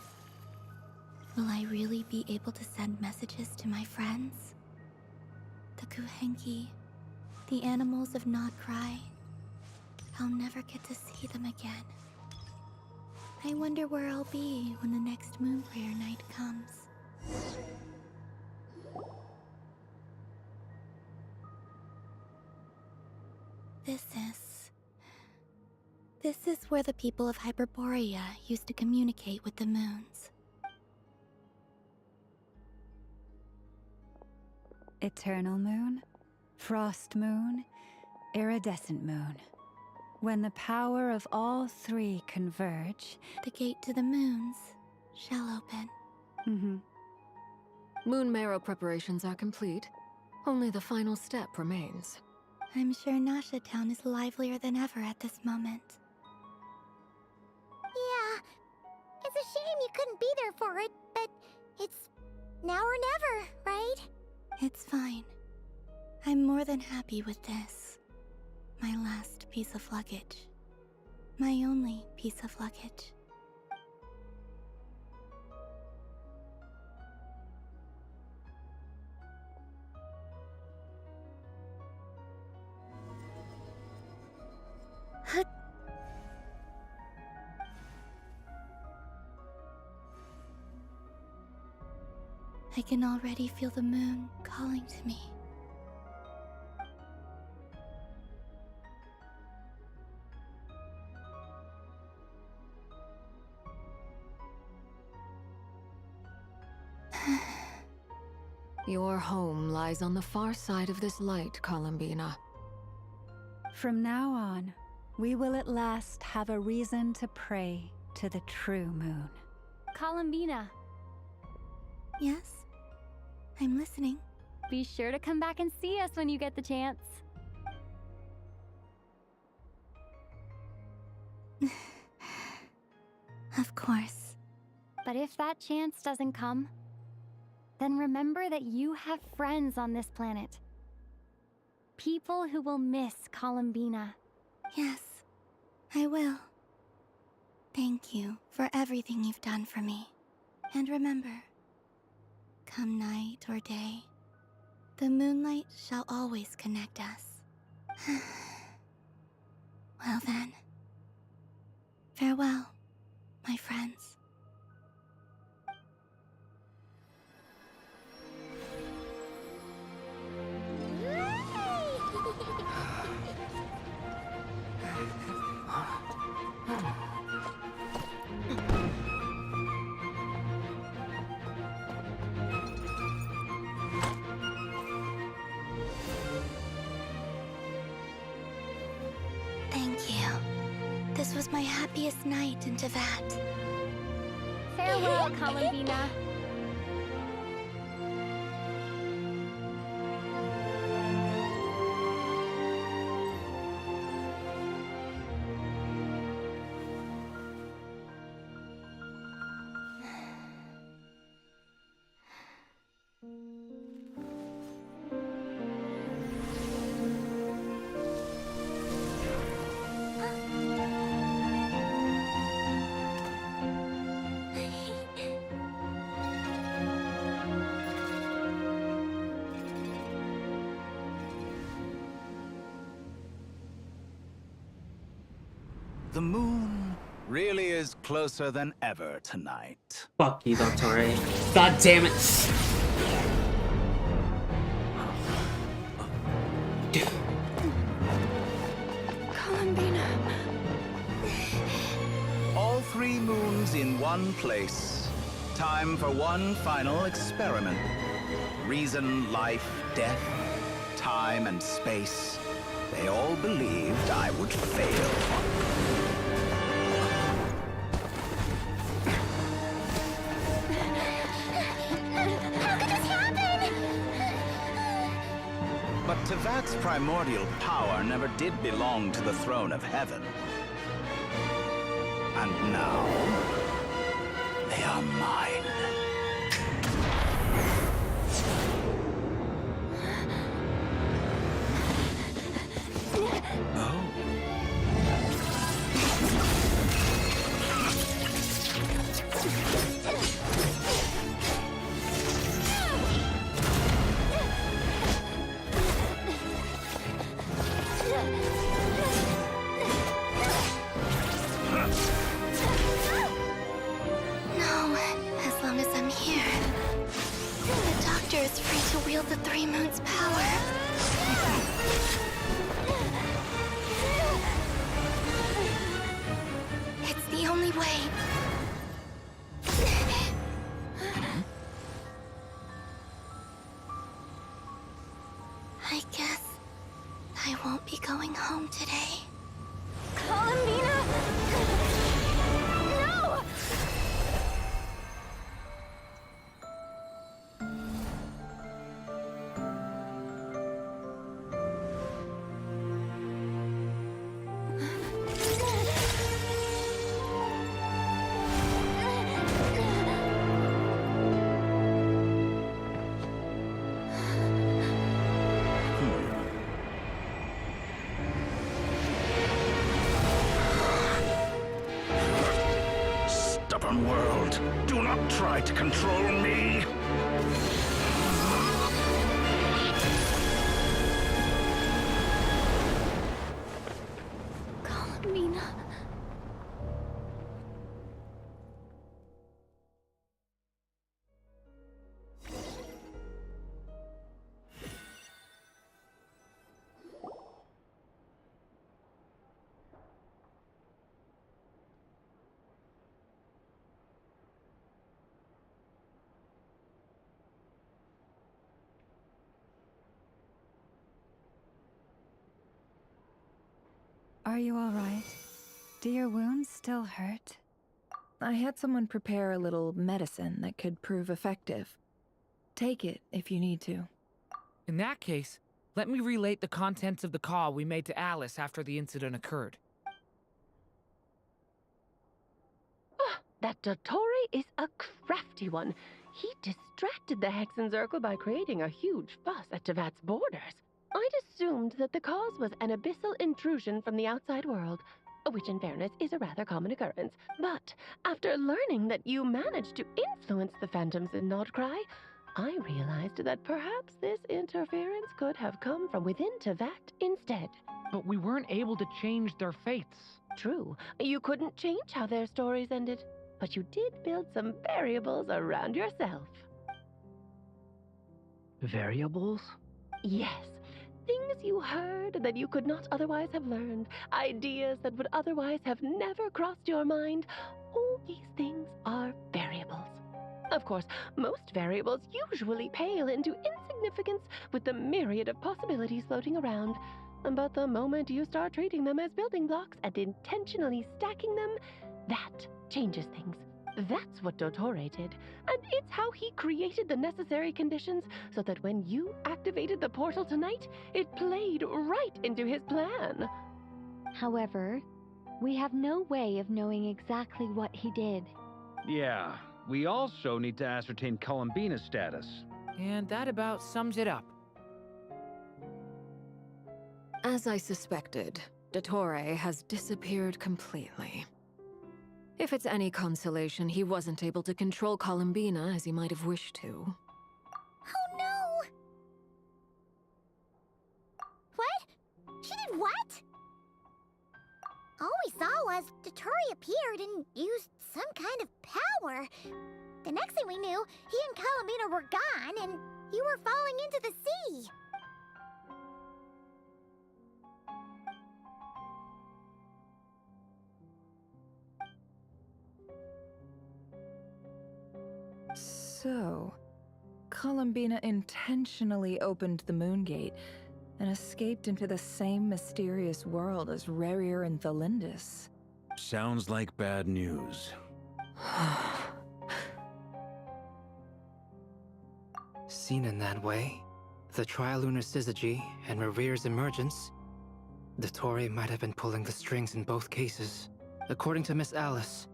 Will I really be able to send messages to my friends? The Kuhenki, the animals of Not Cry. I'll never get to see them again. I wonder where I'll be when the next moon prayer night comes. This is where the people of Hyperborea used to communicate with the moons. Eternal moon, frost moon, iridescent moon. When the power of all three converge, the gate to the moons shall open. Moon marrow preparations are complete. Only the final step remains. I'm sure Nasha Town is livelier than ever at this moment. Yeah, it's a shame you couldn't be there for it, but it's now or never, right? It's fine. I'm more than happy with this. My last piece of luggage. My only piece of luggage. I can already feel the moon calling to me. Your home lies on the far side of this light, Columbina. From now on, we will at last have a reason to pray to the true moon. Columbina. Yes? I'm listening. Be sure to come back and see us when you get the chance. Of course. But if that chance doesn't come, then remember that you have friends on this planet. People who will miss Columbina. Yes, I will. Thank you for everything you've done for me. And remember, come night or day, the moonlight shall always connect us. Well then, farewell, my friends. Thank you. This was my happiest night in Tevat. Farewell, Columbina. The moon really is closer than ever tonight. Fuck you, Dottore. God damn it. Columbina. All three moons in one place. Time for one final experiment. Reason, life, death, time, and space. They all believed I would fail. But Tevat's primordial power never did belong to the throne of heaven. And now, they are mine. the Three Moons' power. It's the only way. I guess I won't be going home today. Columbina! No! Stubborn world, do not try to control me. Columbina. Are you all right? Do your wounds still hurt? I had someone prepare a little medicine that could prove effective. Take it if you need to. In that case, let me relate the contents of the call we made to Alice after the incident occurred. That Dottore is a crafty one. He distracted the Hexenzirkel by creating a huge fuss at Tevat's borders. I'd assumed that the cause was an abyssal intrusion from the outside world, which in fairness is a rather common occurrence. But after learning that you managed to influence the phantoms in Nordcry, I realized that perhaps this interference could have come from within Tevat instead. But we weren't able to change their fates. True, you couldn't change how their stories ended, but you did build some variables around yourself. Variables? Yes. Things you heard that you could not otherwise have learned. Ideas that would otherwise have never crossed your mind. All these things are variables. Of course, most variables usually pale into insignificance with the myriad of possibilities floating around. But the moment you start treating them as building blocks and intentionally stacking them, that changes things. That's what Dottore did, and it's how he created the necessary conditions so that when you activated the portal tonight, it played right into his plan. However, we have no way of knowing exactly what he did. Yeah, we also need to ascertain Columbina's status. And that about sums it up. As I suspected, Dottore has disappeared completely. If it's any consolation, he wasn't able to control Columbina as he might have wished to. Oh no! What? She did what? All we saw was Dottore appeared and used some kind of power. The next thing we knew, he and Columbina were gone and you were falling into the sea. So, Columbina intentionally opened the Moon Gate and escaped into the same mysterious world as Rerir and Thalindis. Sounds like bad news. Seen in that way, the Trilunar Syzygy and Rerir's emergence, Dottore might have been pulling the strings in both cases. According to Miss Alice,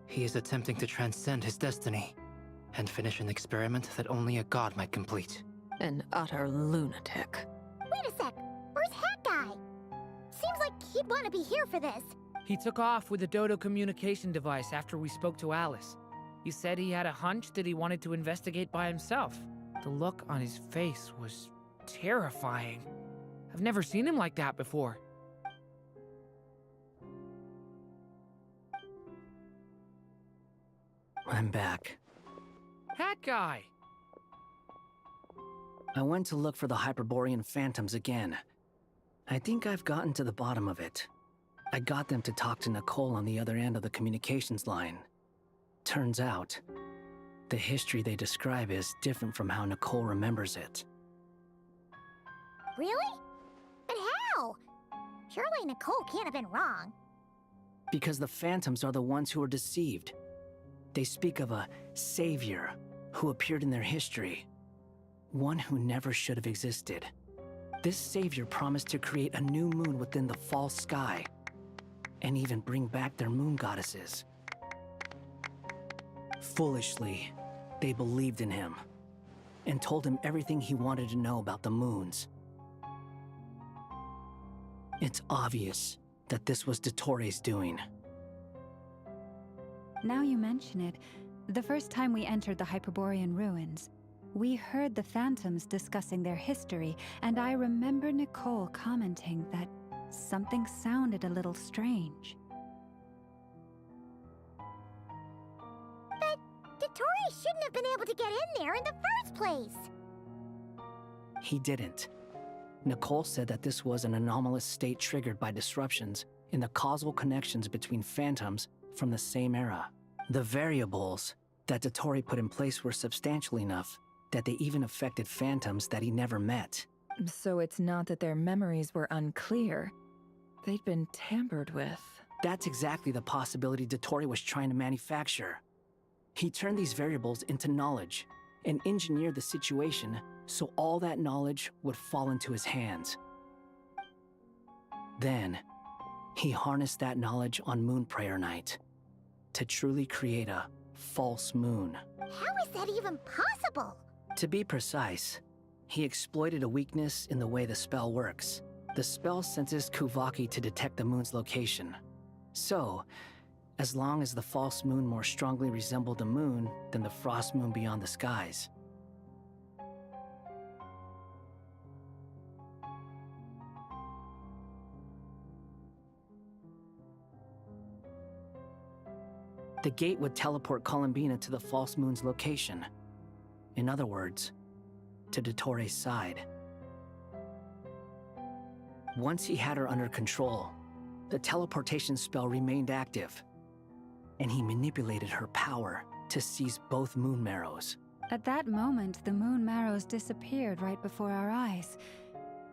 he is attempting to transcend his destiny and finish an experiment that only a god might complete. An utter lunatic. Wait a sec, where's Hat Guy? Seems like he'd want to be here for this. He took off with the Dodo communication device after we spoke to Alice. He said he had a hunch that he wanted to investigate by himself. The look on his face was terrifying. I've never seen him like that before. I'm back. Hat Guy! I went to look for the Hyperborean phantoms again. I think I've gotten to the bottom of it. I got them to talk to Nicole on the other end of the communications line. Turns out, the history they describe is different from how Nicole remembers it. Really? But how? Surely Nicole can't have been wrong. Because the phantoms are the ones who are deceived. They speak of a savior who appeared in their history. One who never should have existed. This savior promised to create a new moon within the false sky, and even bring back their moon goddesses. Foolishly, they believed in him, and told him everything he wanted to know about the moons. It's obvious that this was Dottoro's doing. Now you mention it, the first time we entered the Hyperborean ruins, we heard the phantoms discussing their history, and I remember Nicole commenting that something sounded a little strange. But Dottori shouldn't have been able to get in there in the first place! He didn't. Nicole said that this was an anomalous state triggered by disruptions in the causal connections between phantoms from the same era. The variables that Dottori put in place were substantial enough that they even affected phantoms that he never met. So it's not that their memories were unclear. They'd been tampered with. That's exactly the possibility Dottori was trying to manufacture. He turned these variables into knowledge and engineered the situation so all that knowledge would fall into his hands. Then, he harnessed that knowledge on Moon Prayer Night to truly create a false moon. How is that even possible? To be precise, he exploited a weakness in the way the spell works. The spell senses Kuvaki to detect the moon's location. So, as long as the false moon more strongly resembled a moon than the frost moon beyond the skies. The gate would teleport Columbina to the false moon's location. In other words, to Dottoro's side. Once he had her under control, the teleportation spell remained active, and he manipulated her power to seize both moon marrows. At that moment, the moon marrows disappeared right before our eyes.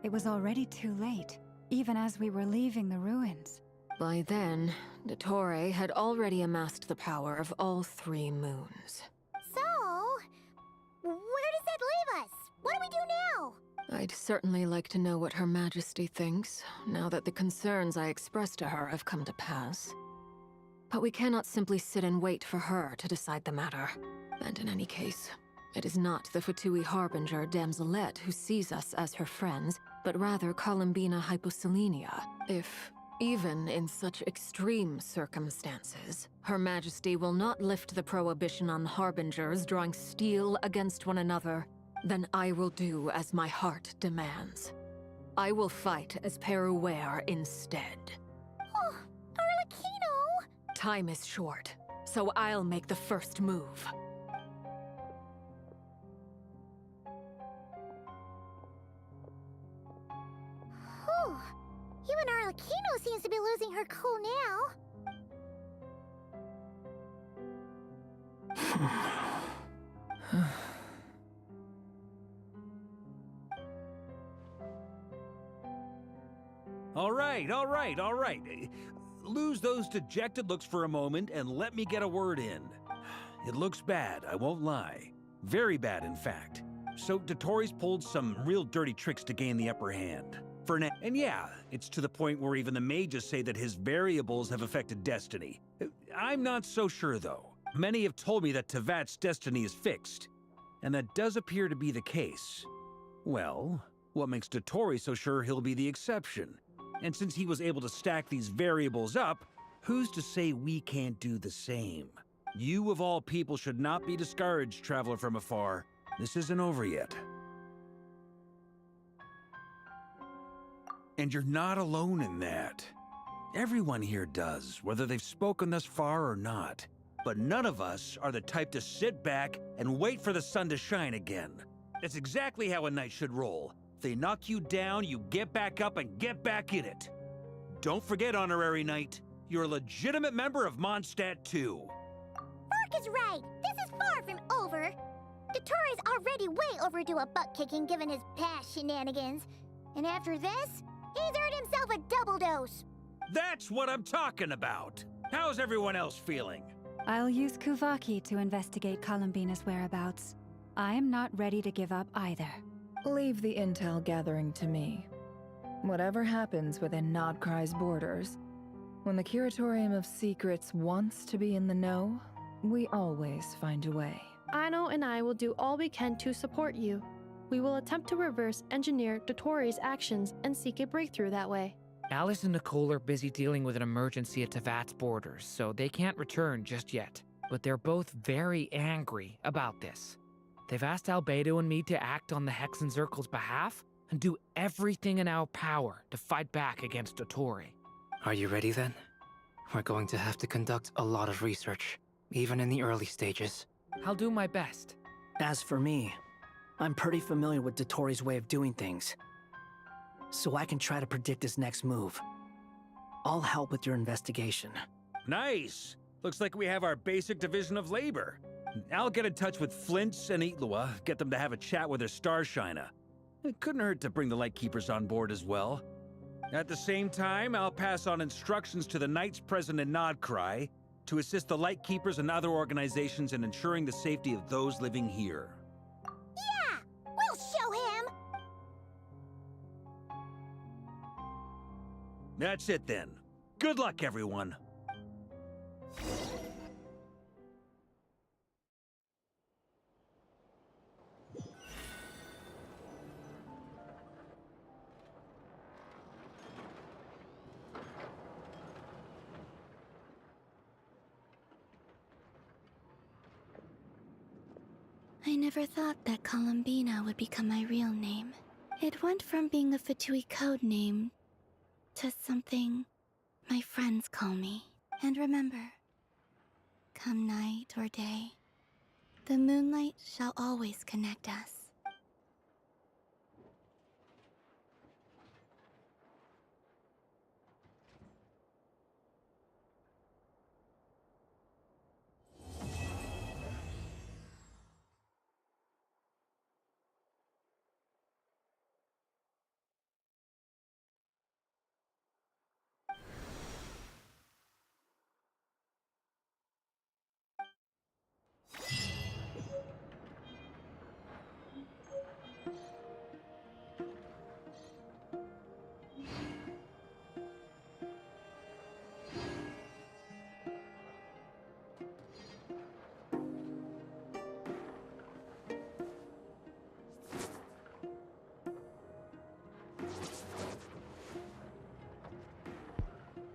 It was already too late, even as we were leaving the ruins. By then, Dottore had already amassed the power of all 3 moons. So, where does that leave us? What do we do now? I'd certainly like to know what Her Majesty thinks, now that the concerns I expressed to her have come to pass. But we cannot simply sit and wait for her to decide the matter. And in any case, it is not the Fatui Harbinger Damselette who sees us as her friends, but rather Columbina Hyposelenia. If, even in such extreme circumstances, Her Majesty will not lift the prohibition on Harbingers drawing steel against one another, then I will do as my heart demands. I will fight as Peruware instead. Oh, Arlecchino! Time is short, so I'll make the first move. Whew. Even Arlecchino seems to be losing her cool now. All right. Lose those dejected looks for a moment and let me get a word in. It looks bad, I won't lie. Very bad, in fact. So Dottori's pulled some real dirty tricks to gain the upper hand. For now, and yeah, it's to the point where even the mages say that his variables have affected destiny. I'm not so sure, though. Many have told me that Tevat's destiny is fixed, and that does appear to be the case. Well, what makes Dottori so sure he'll be the exception? And since he was able to stack these variables up, who's to say we can't do the same? You of all people should not be discouraged, traveler from afar. This isn't over yet. And you're not alone in that. Everyone here does, whether they've spoken thus far or not. But none of us are the type to sit back and wait for the sun to shine again. That's exactly how a knight should roll. If they knock you down, you get back up and get back in it. Don't forget, Honorary Knight, you're a legitimate member of Mondstadt too. Mark is right. This is far from over. Dottoro's already way overdue a butt-kicking given his past shenanigans. And after this, he's earned himself a double dose. That's what I'm talking about. How's everyone else feeling? I'll use Kuvaki to investigate Columbina's whereabouts. I am not ready to give up either. Leave the intel gathering to me. Whatever happens within Nodcry's borders, when the Curatorium of Secrets wants to be in the know, we always find a way. Aino and I will do all we can to support you. We will attempt to reverse engineer Dottori's actions and seek a breakthrough that way. Alice and Nicole are busy dealing with an emergency at Tevat's borders, so they can't return just yet. But they're both very angry about this. They've asked Albedo and me to act on the Hexen Circle's behalf and do everything in our power to fight back against Dottori. Are you ready then? We're going to have to conduct a lot of research, even in the early stages. I'll do my best. As for me, I'm pretty familiar with Dottori's way of doing things, so I can try to predict his next move. I'll help with your investigation. Nice! Looks like we have our basic division of labor. I'll get in touch with Flint's and Itlua, get them to have a chat with their Starshiner. It couldn't hurt to bring the Lightkeepers on board as well. At the same time, I'll pass on instructions to the Knights present in Nodcry to assist the Lightkeepers and other organizations in ensuring the safety of those living here. Yeah! We'll show him! That's it then. Good luck, everyone. I never thought that Columbina would become my real name. It went from being a Fatui code name to something my friends call me. And remember, come night or day, the moonlight shall always connect us.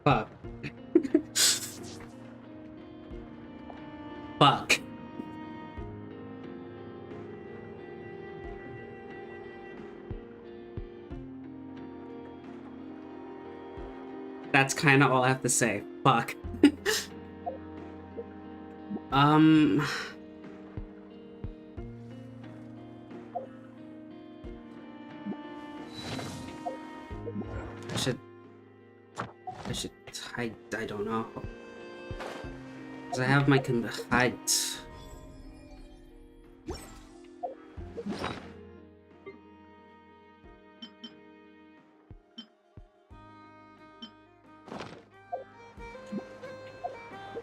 Fuck. Fuck. That's kind of all I have to say. Fuck. I don't know. Because I have my hide.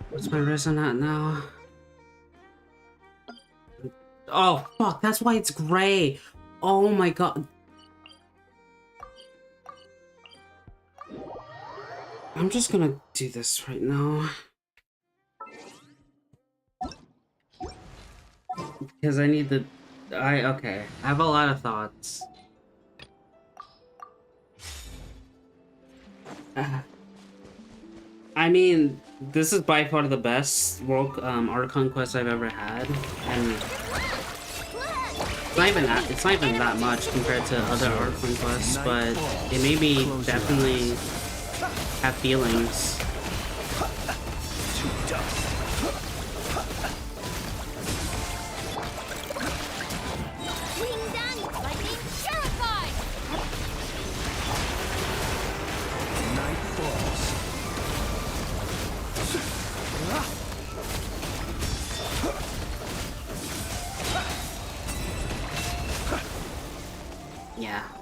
What's my resin at now? Oh, fuck, that's why it's gray. Oh my god. I'm just gonna do this right now. Because I need the... okay. I have a lot of thoughts. I mean, this is by far the best World Art Conquest I've ever had, and it's not even that much compared to other Art Conquests, but it made me definitely have feelings. Winged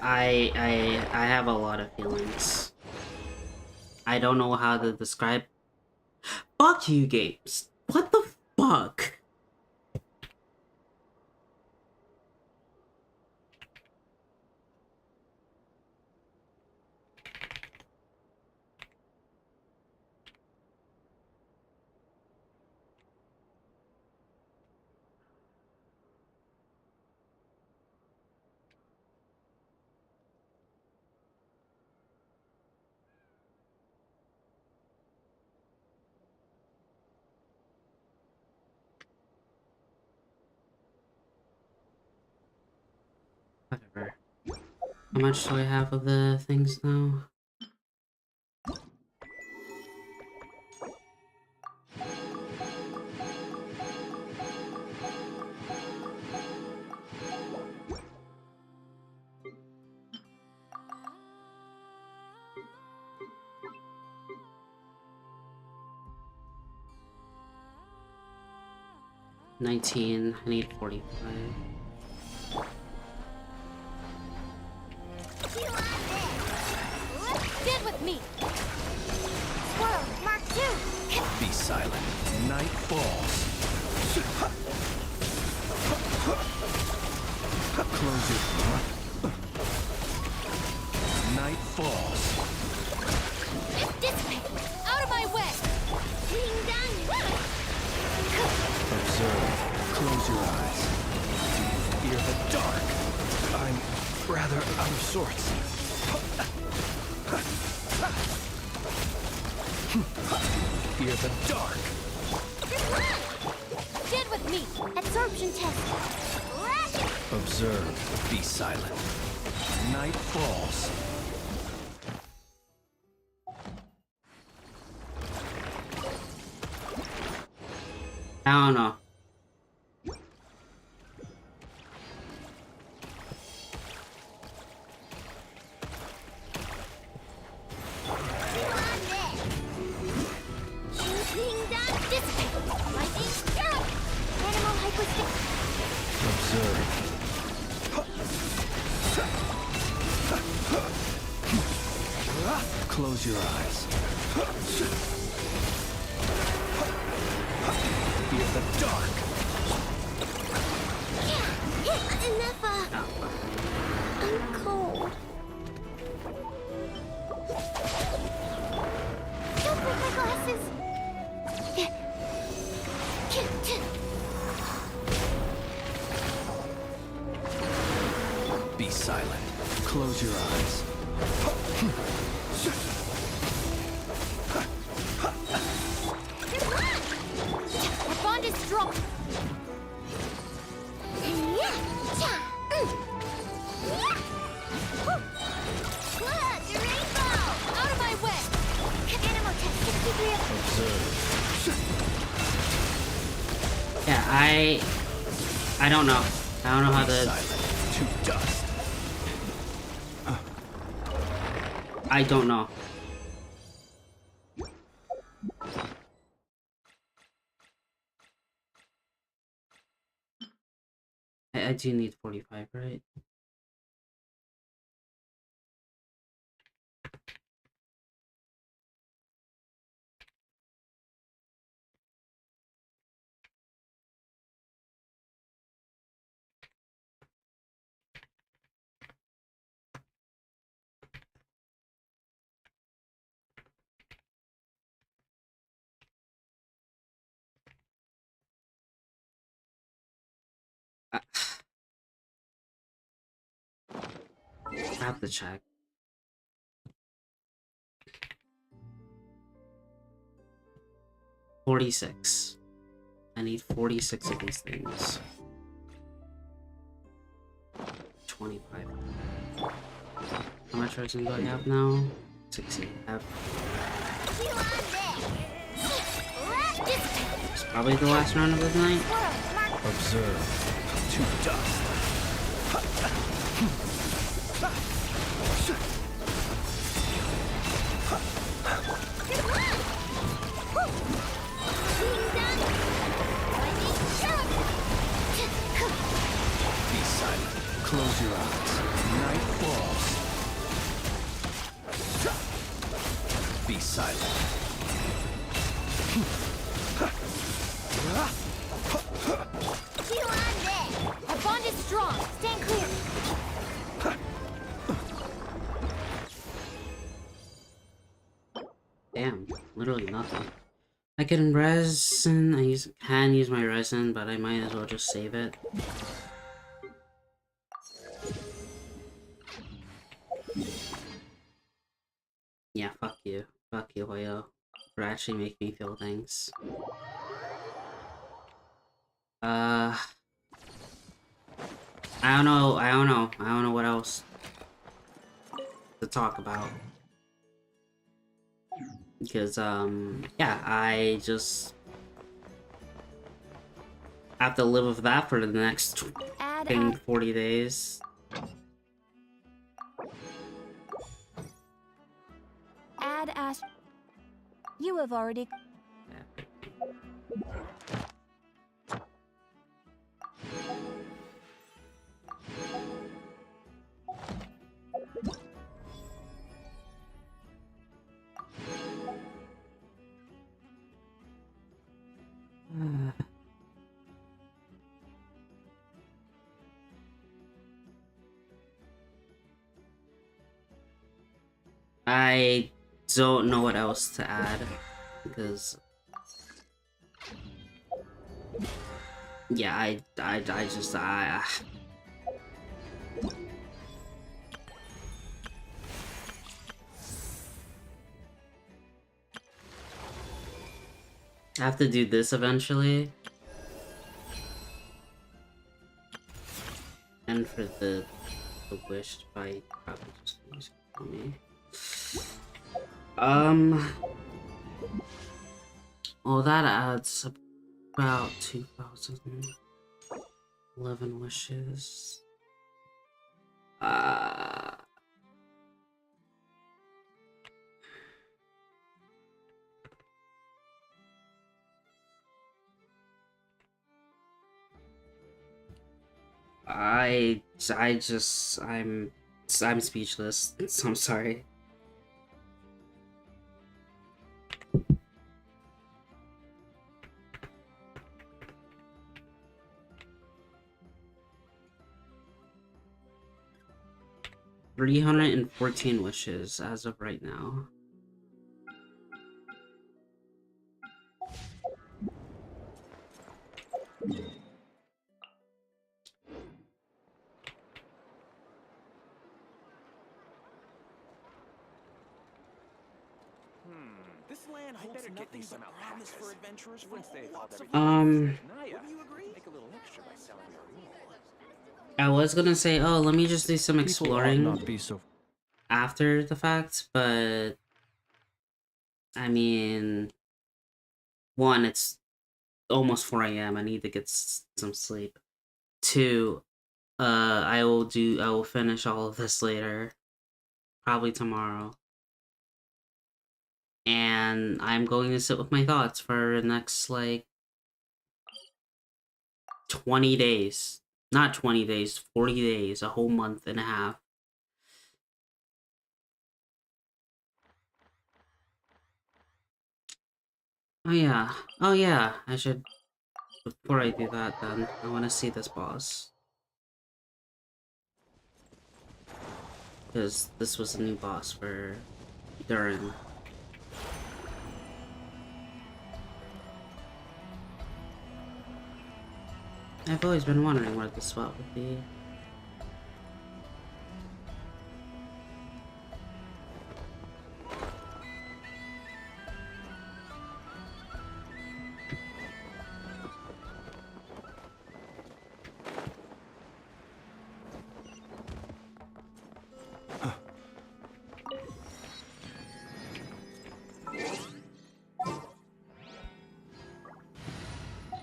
I have a lot of feelings. I don't know how to describe. Fuck you, games. What the fuck? Whatever. How much do I have of the things now? $19. I need 45. Get with me! Squirrel, Mark 2! Be silent. Night falls. Close your... Night falls. Dissipate! Out of my way! Ding dong! Observe. Close your eyes. Fear the dark. I'm rather out of sorts. Fear the dark. Get with me! Absorption test! Observe. Be silent. Night falls. I don't know. Close your eyes. Fear the dark. Enough, I'm cold. Don't break my glasses. Be silent. Close your eyes. Our bond is strong. Out of my way. Animal test 63. Yeah, I don't know. I don't know how to. To dust. I don't know. I do need 45, right? I have to check. $46. I need 46 of these things. 25. How much resin do I have now? 60. It's probably the last round of the night. Observe. To dust. Be silent. Close your eyes. Night falls. Literally nothing. I can resin. Can use my resin, but I might as well just save it. Yeah, fuck you. Fuck you, Hoyo. For actually making me feel things. I don't know what else to talk about. Because, yeah, I just have to live with that for the next 40 days. Add Ash. You have already. I don't know what else to add, because yeah, I have to do this eventually. And for the wish by probably just use it for me. Well, that adds about 2,011 wishes. I'm speechless. I'm sorry. $314 wishes as of right now. This land holds nothing but promise for adventurers from lots of I was gonna say, oh, let me just do some exploring not be so after the fact, but I mean, one, it's almost 4 AM. I need to get some sleep. 2, I will finish all of this later, probably tomorrow. And I'm going to sit with my thoughts for the next, like, 20 days. Not 20 days, 40 days, a whole month and a half. Oh yeah, I should, before I do that then, I want to see this boss. Because this was a new boss for Durin. I've always been wondering where this spot would be.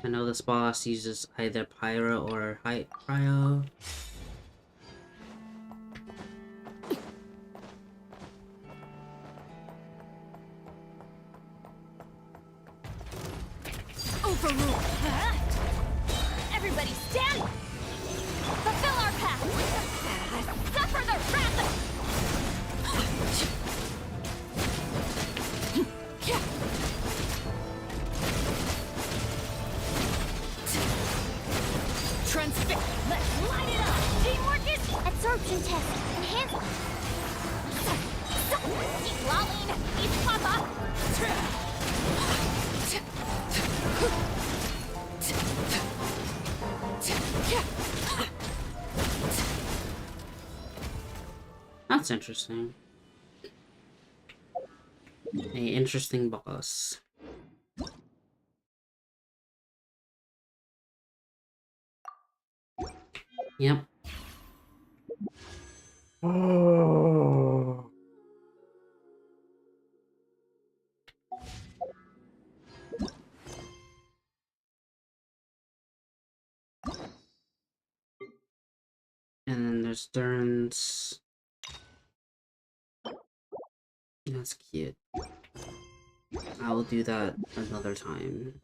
I know this boss uses either Pyro or Cryo. Overrule. Everybody stand! Fulfill our path! Suffer the wrath of... Transfix! Let's light it up! Teamwork is... Absorption test. Enhance. Keep lolling! Eat Papa! That's interesting. A interesting boss. Yep. Oh. And then there's Dern's. That's cute. I will do that another time.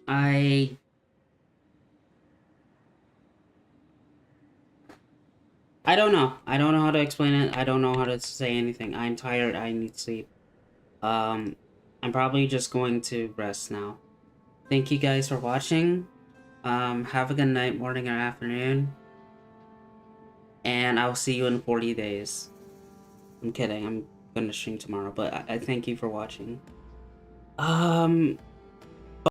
I don't know. I don't know how to explain it. I don't know how to say anything. I'm tired. I need sleep. I'm probably just going to rest now. Thank you guys for watching. Have a good night, morning, or afternoon. And I'll see you in 40 days. I'm kidding. I'm gonna stream tomorrow, but I thank you for watching.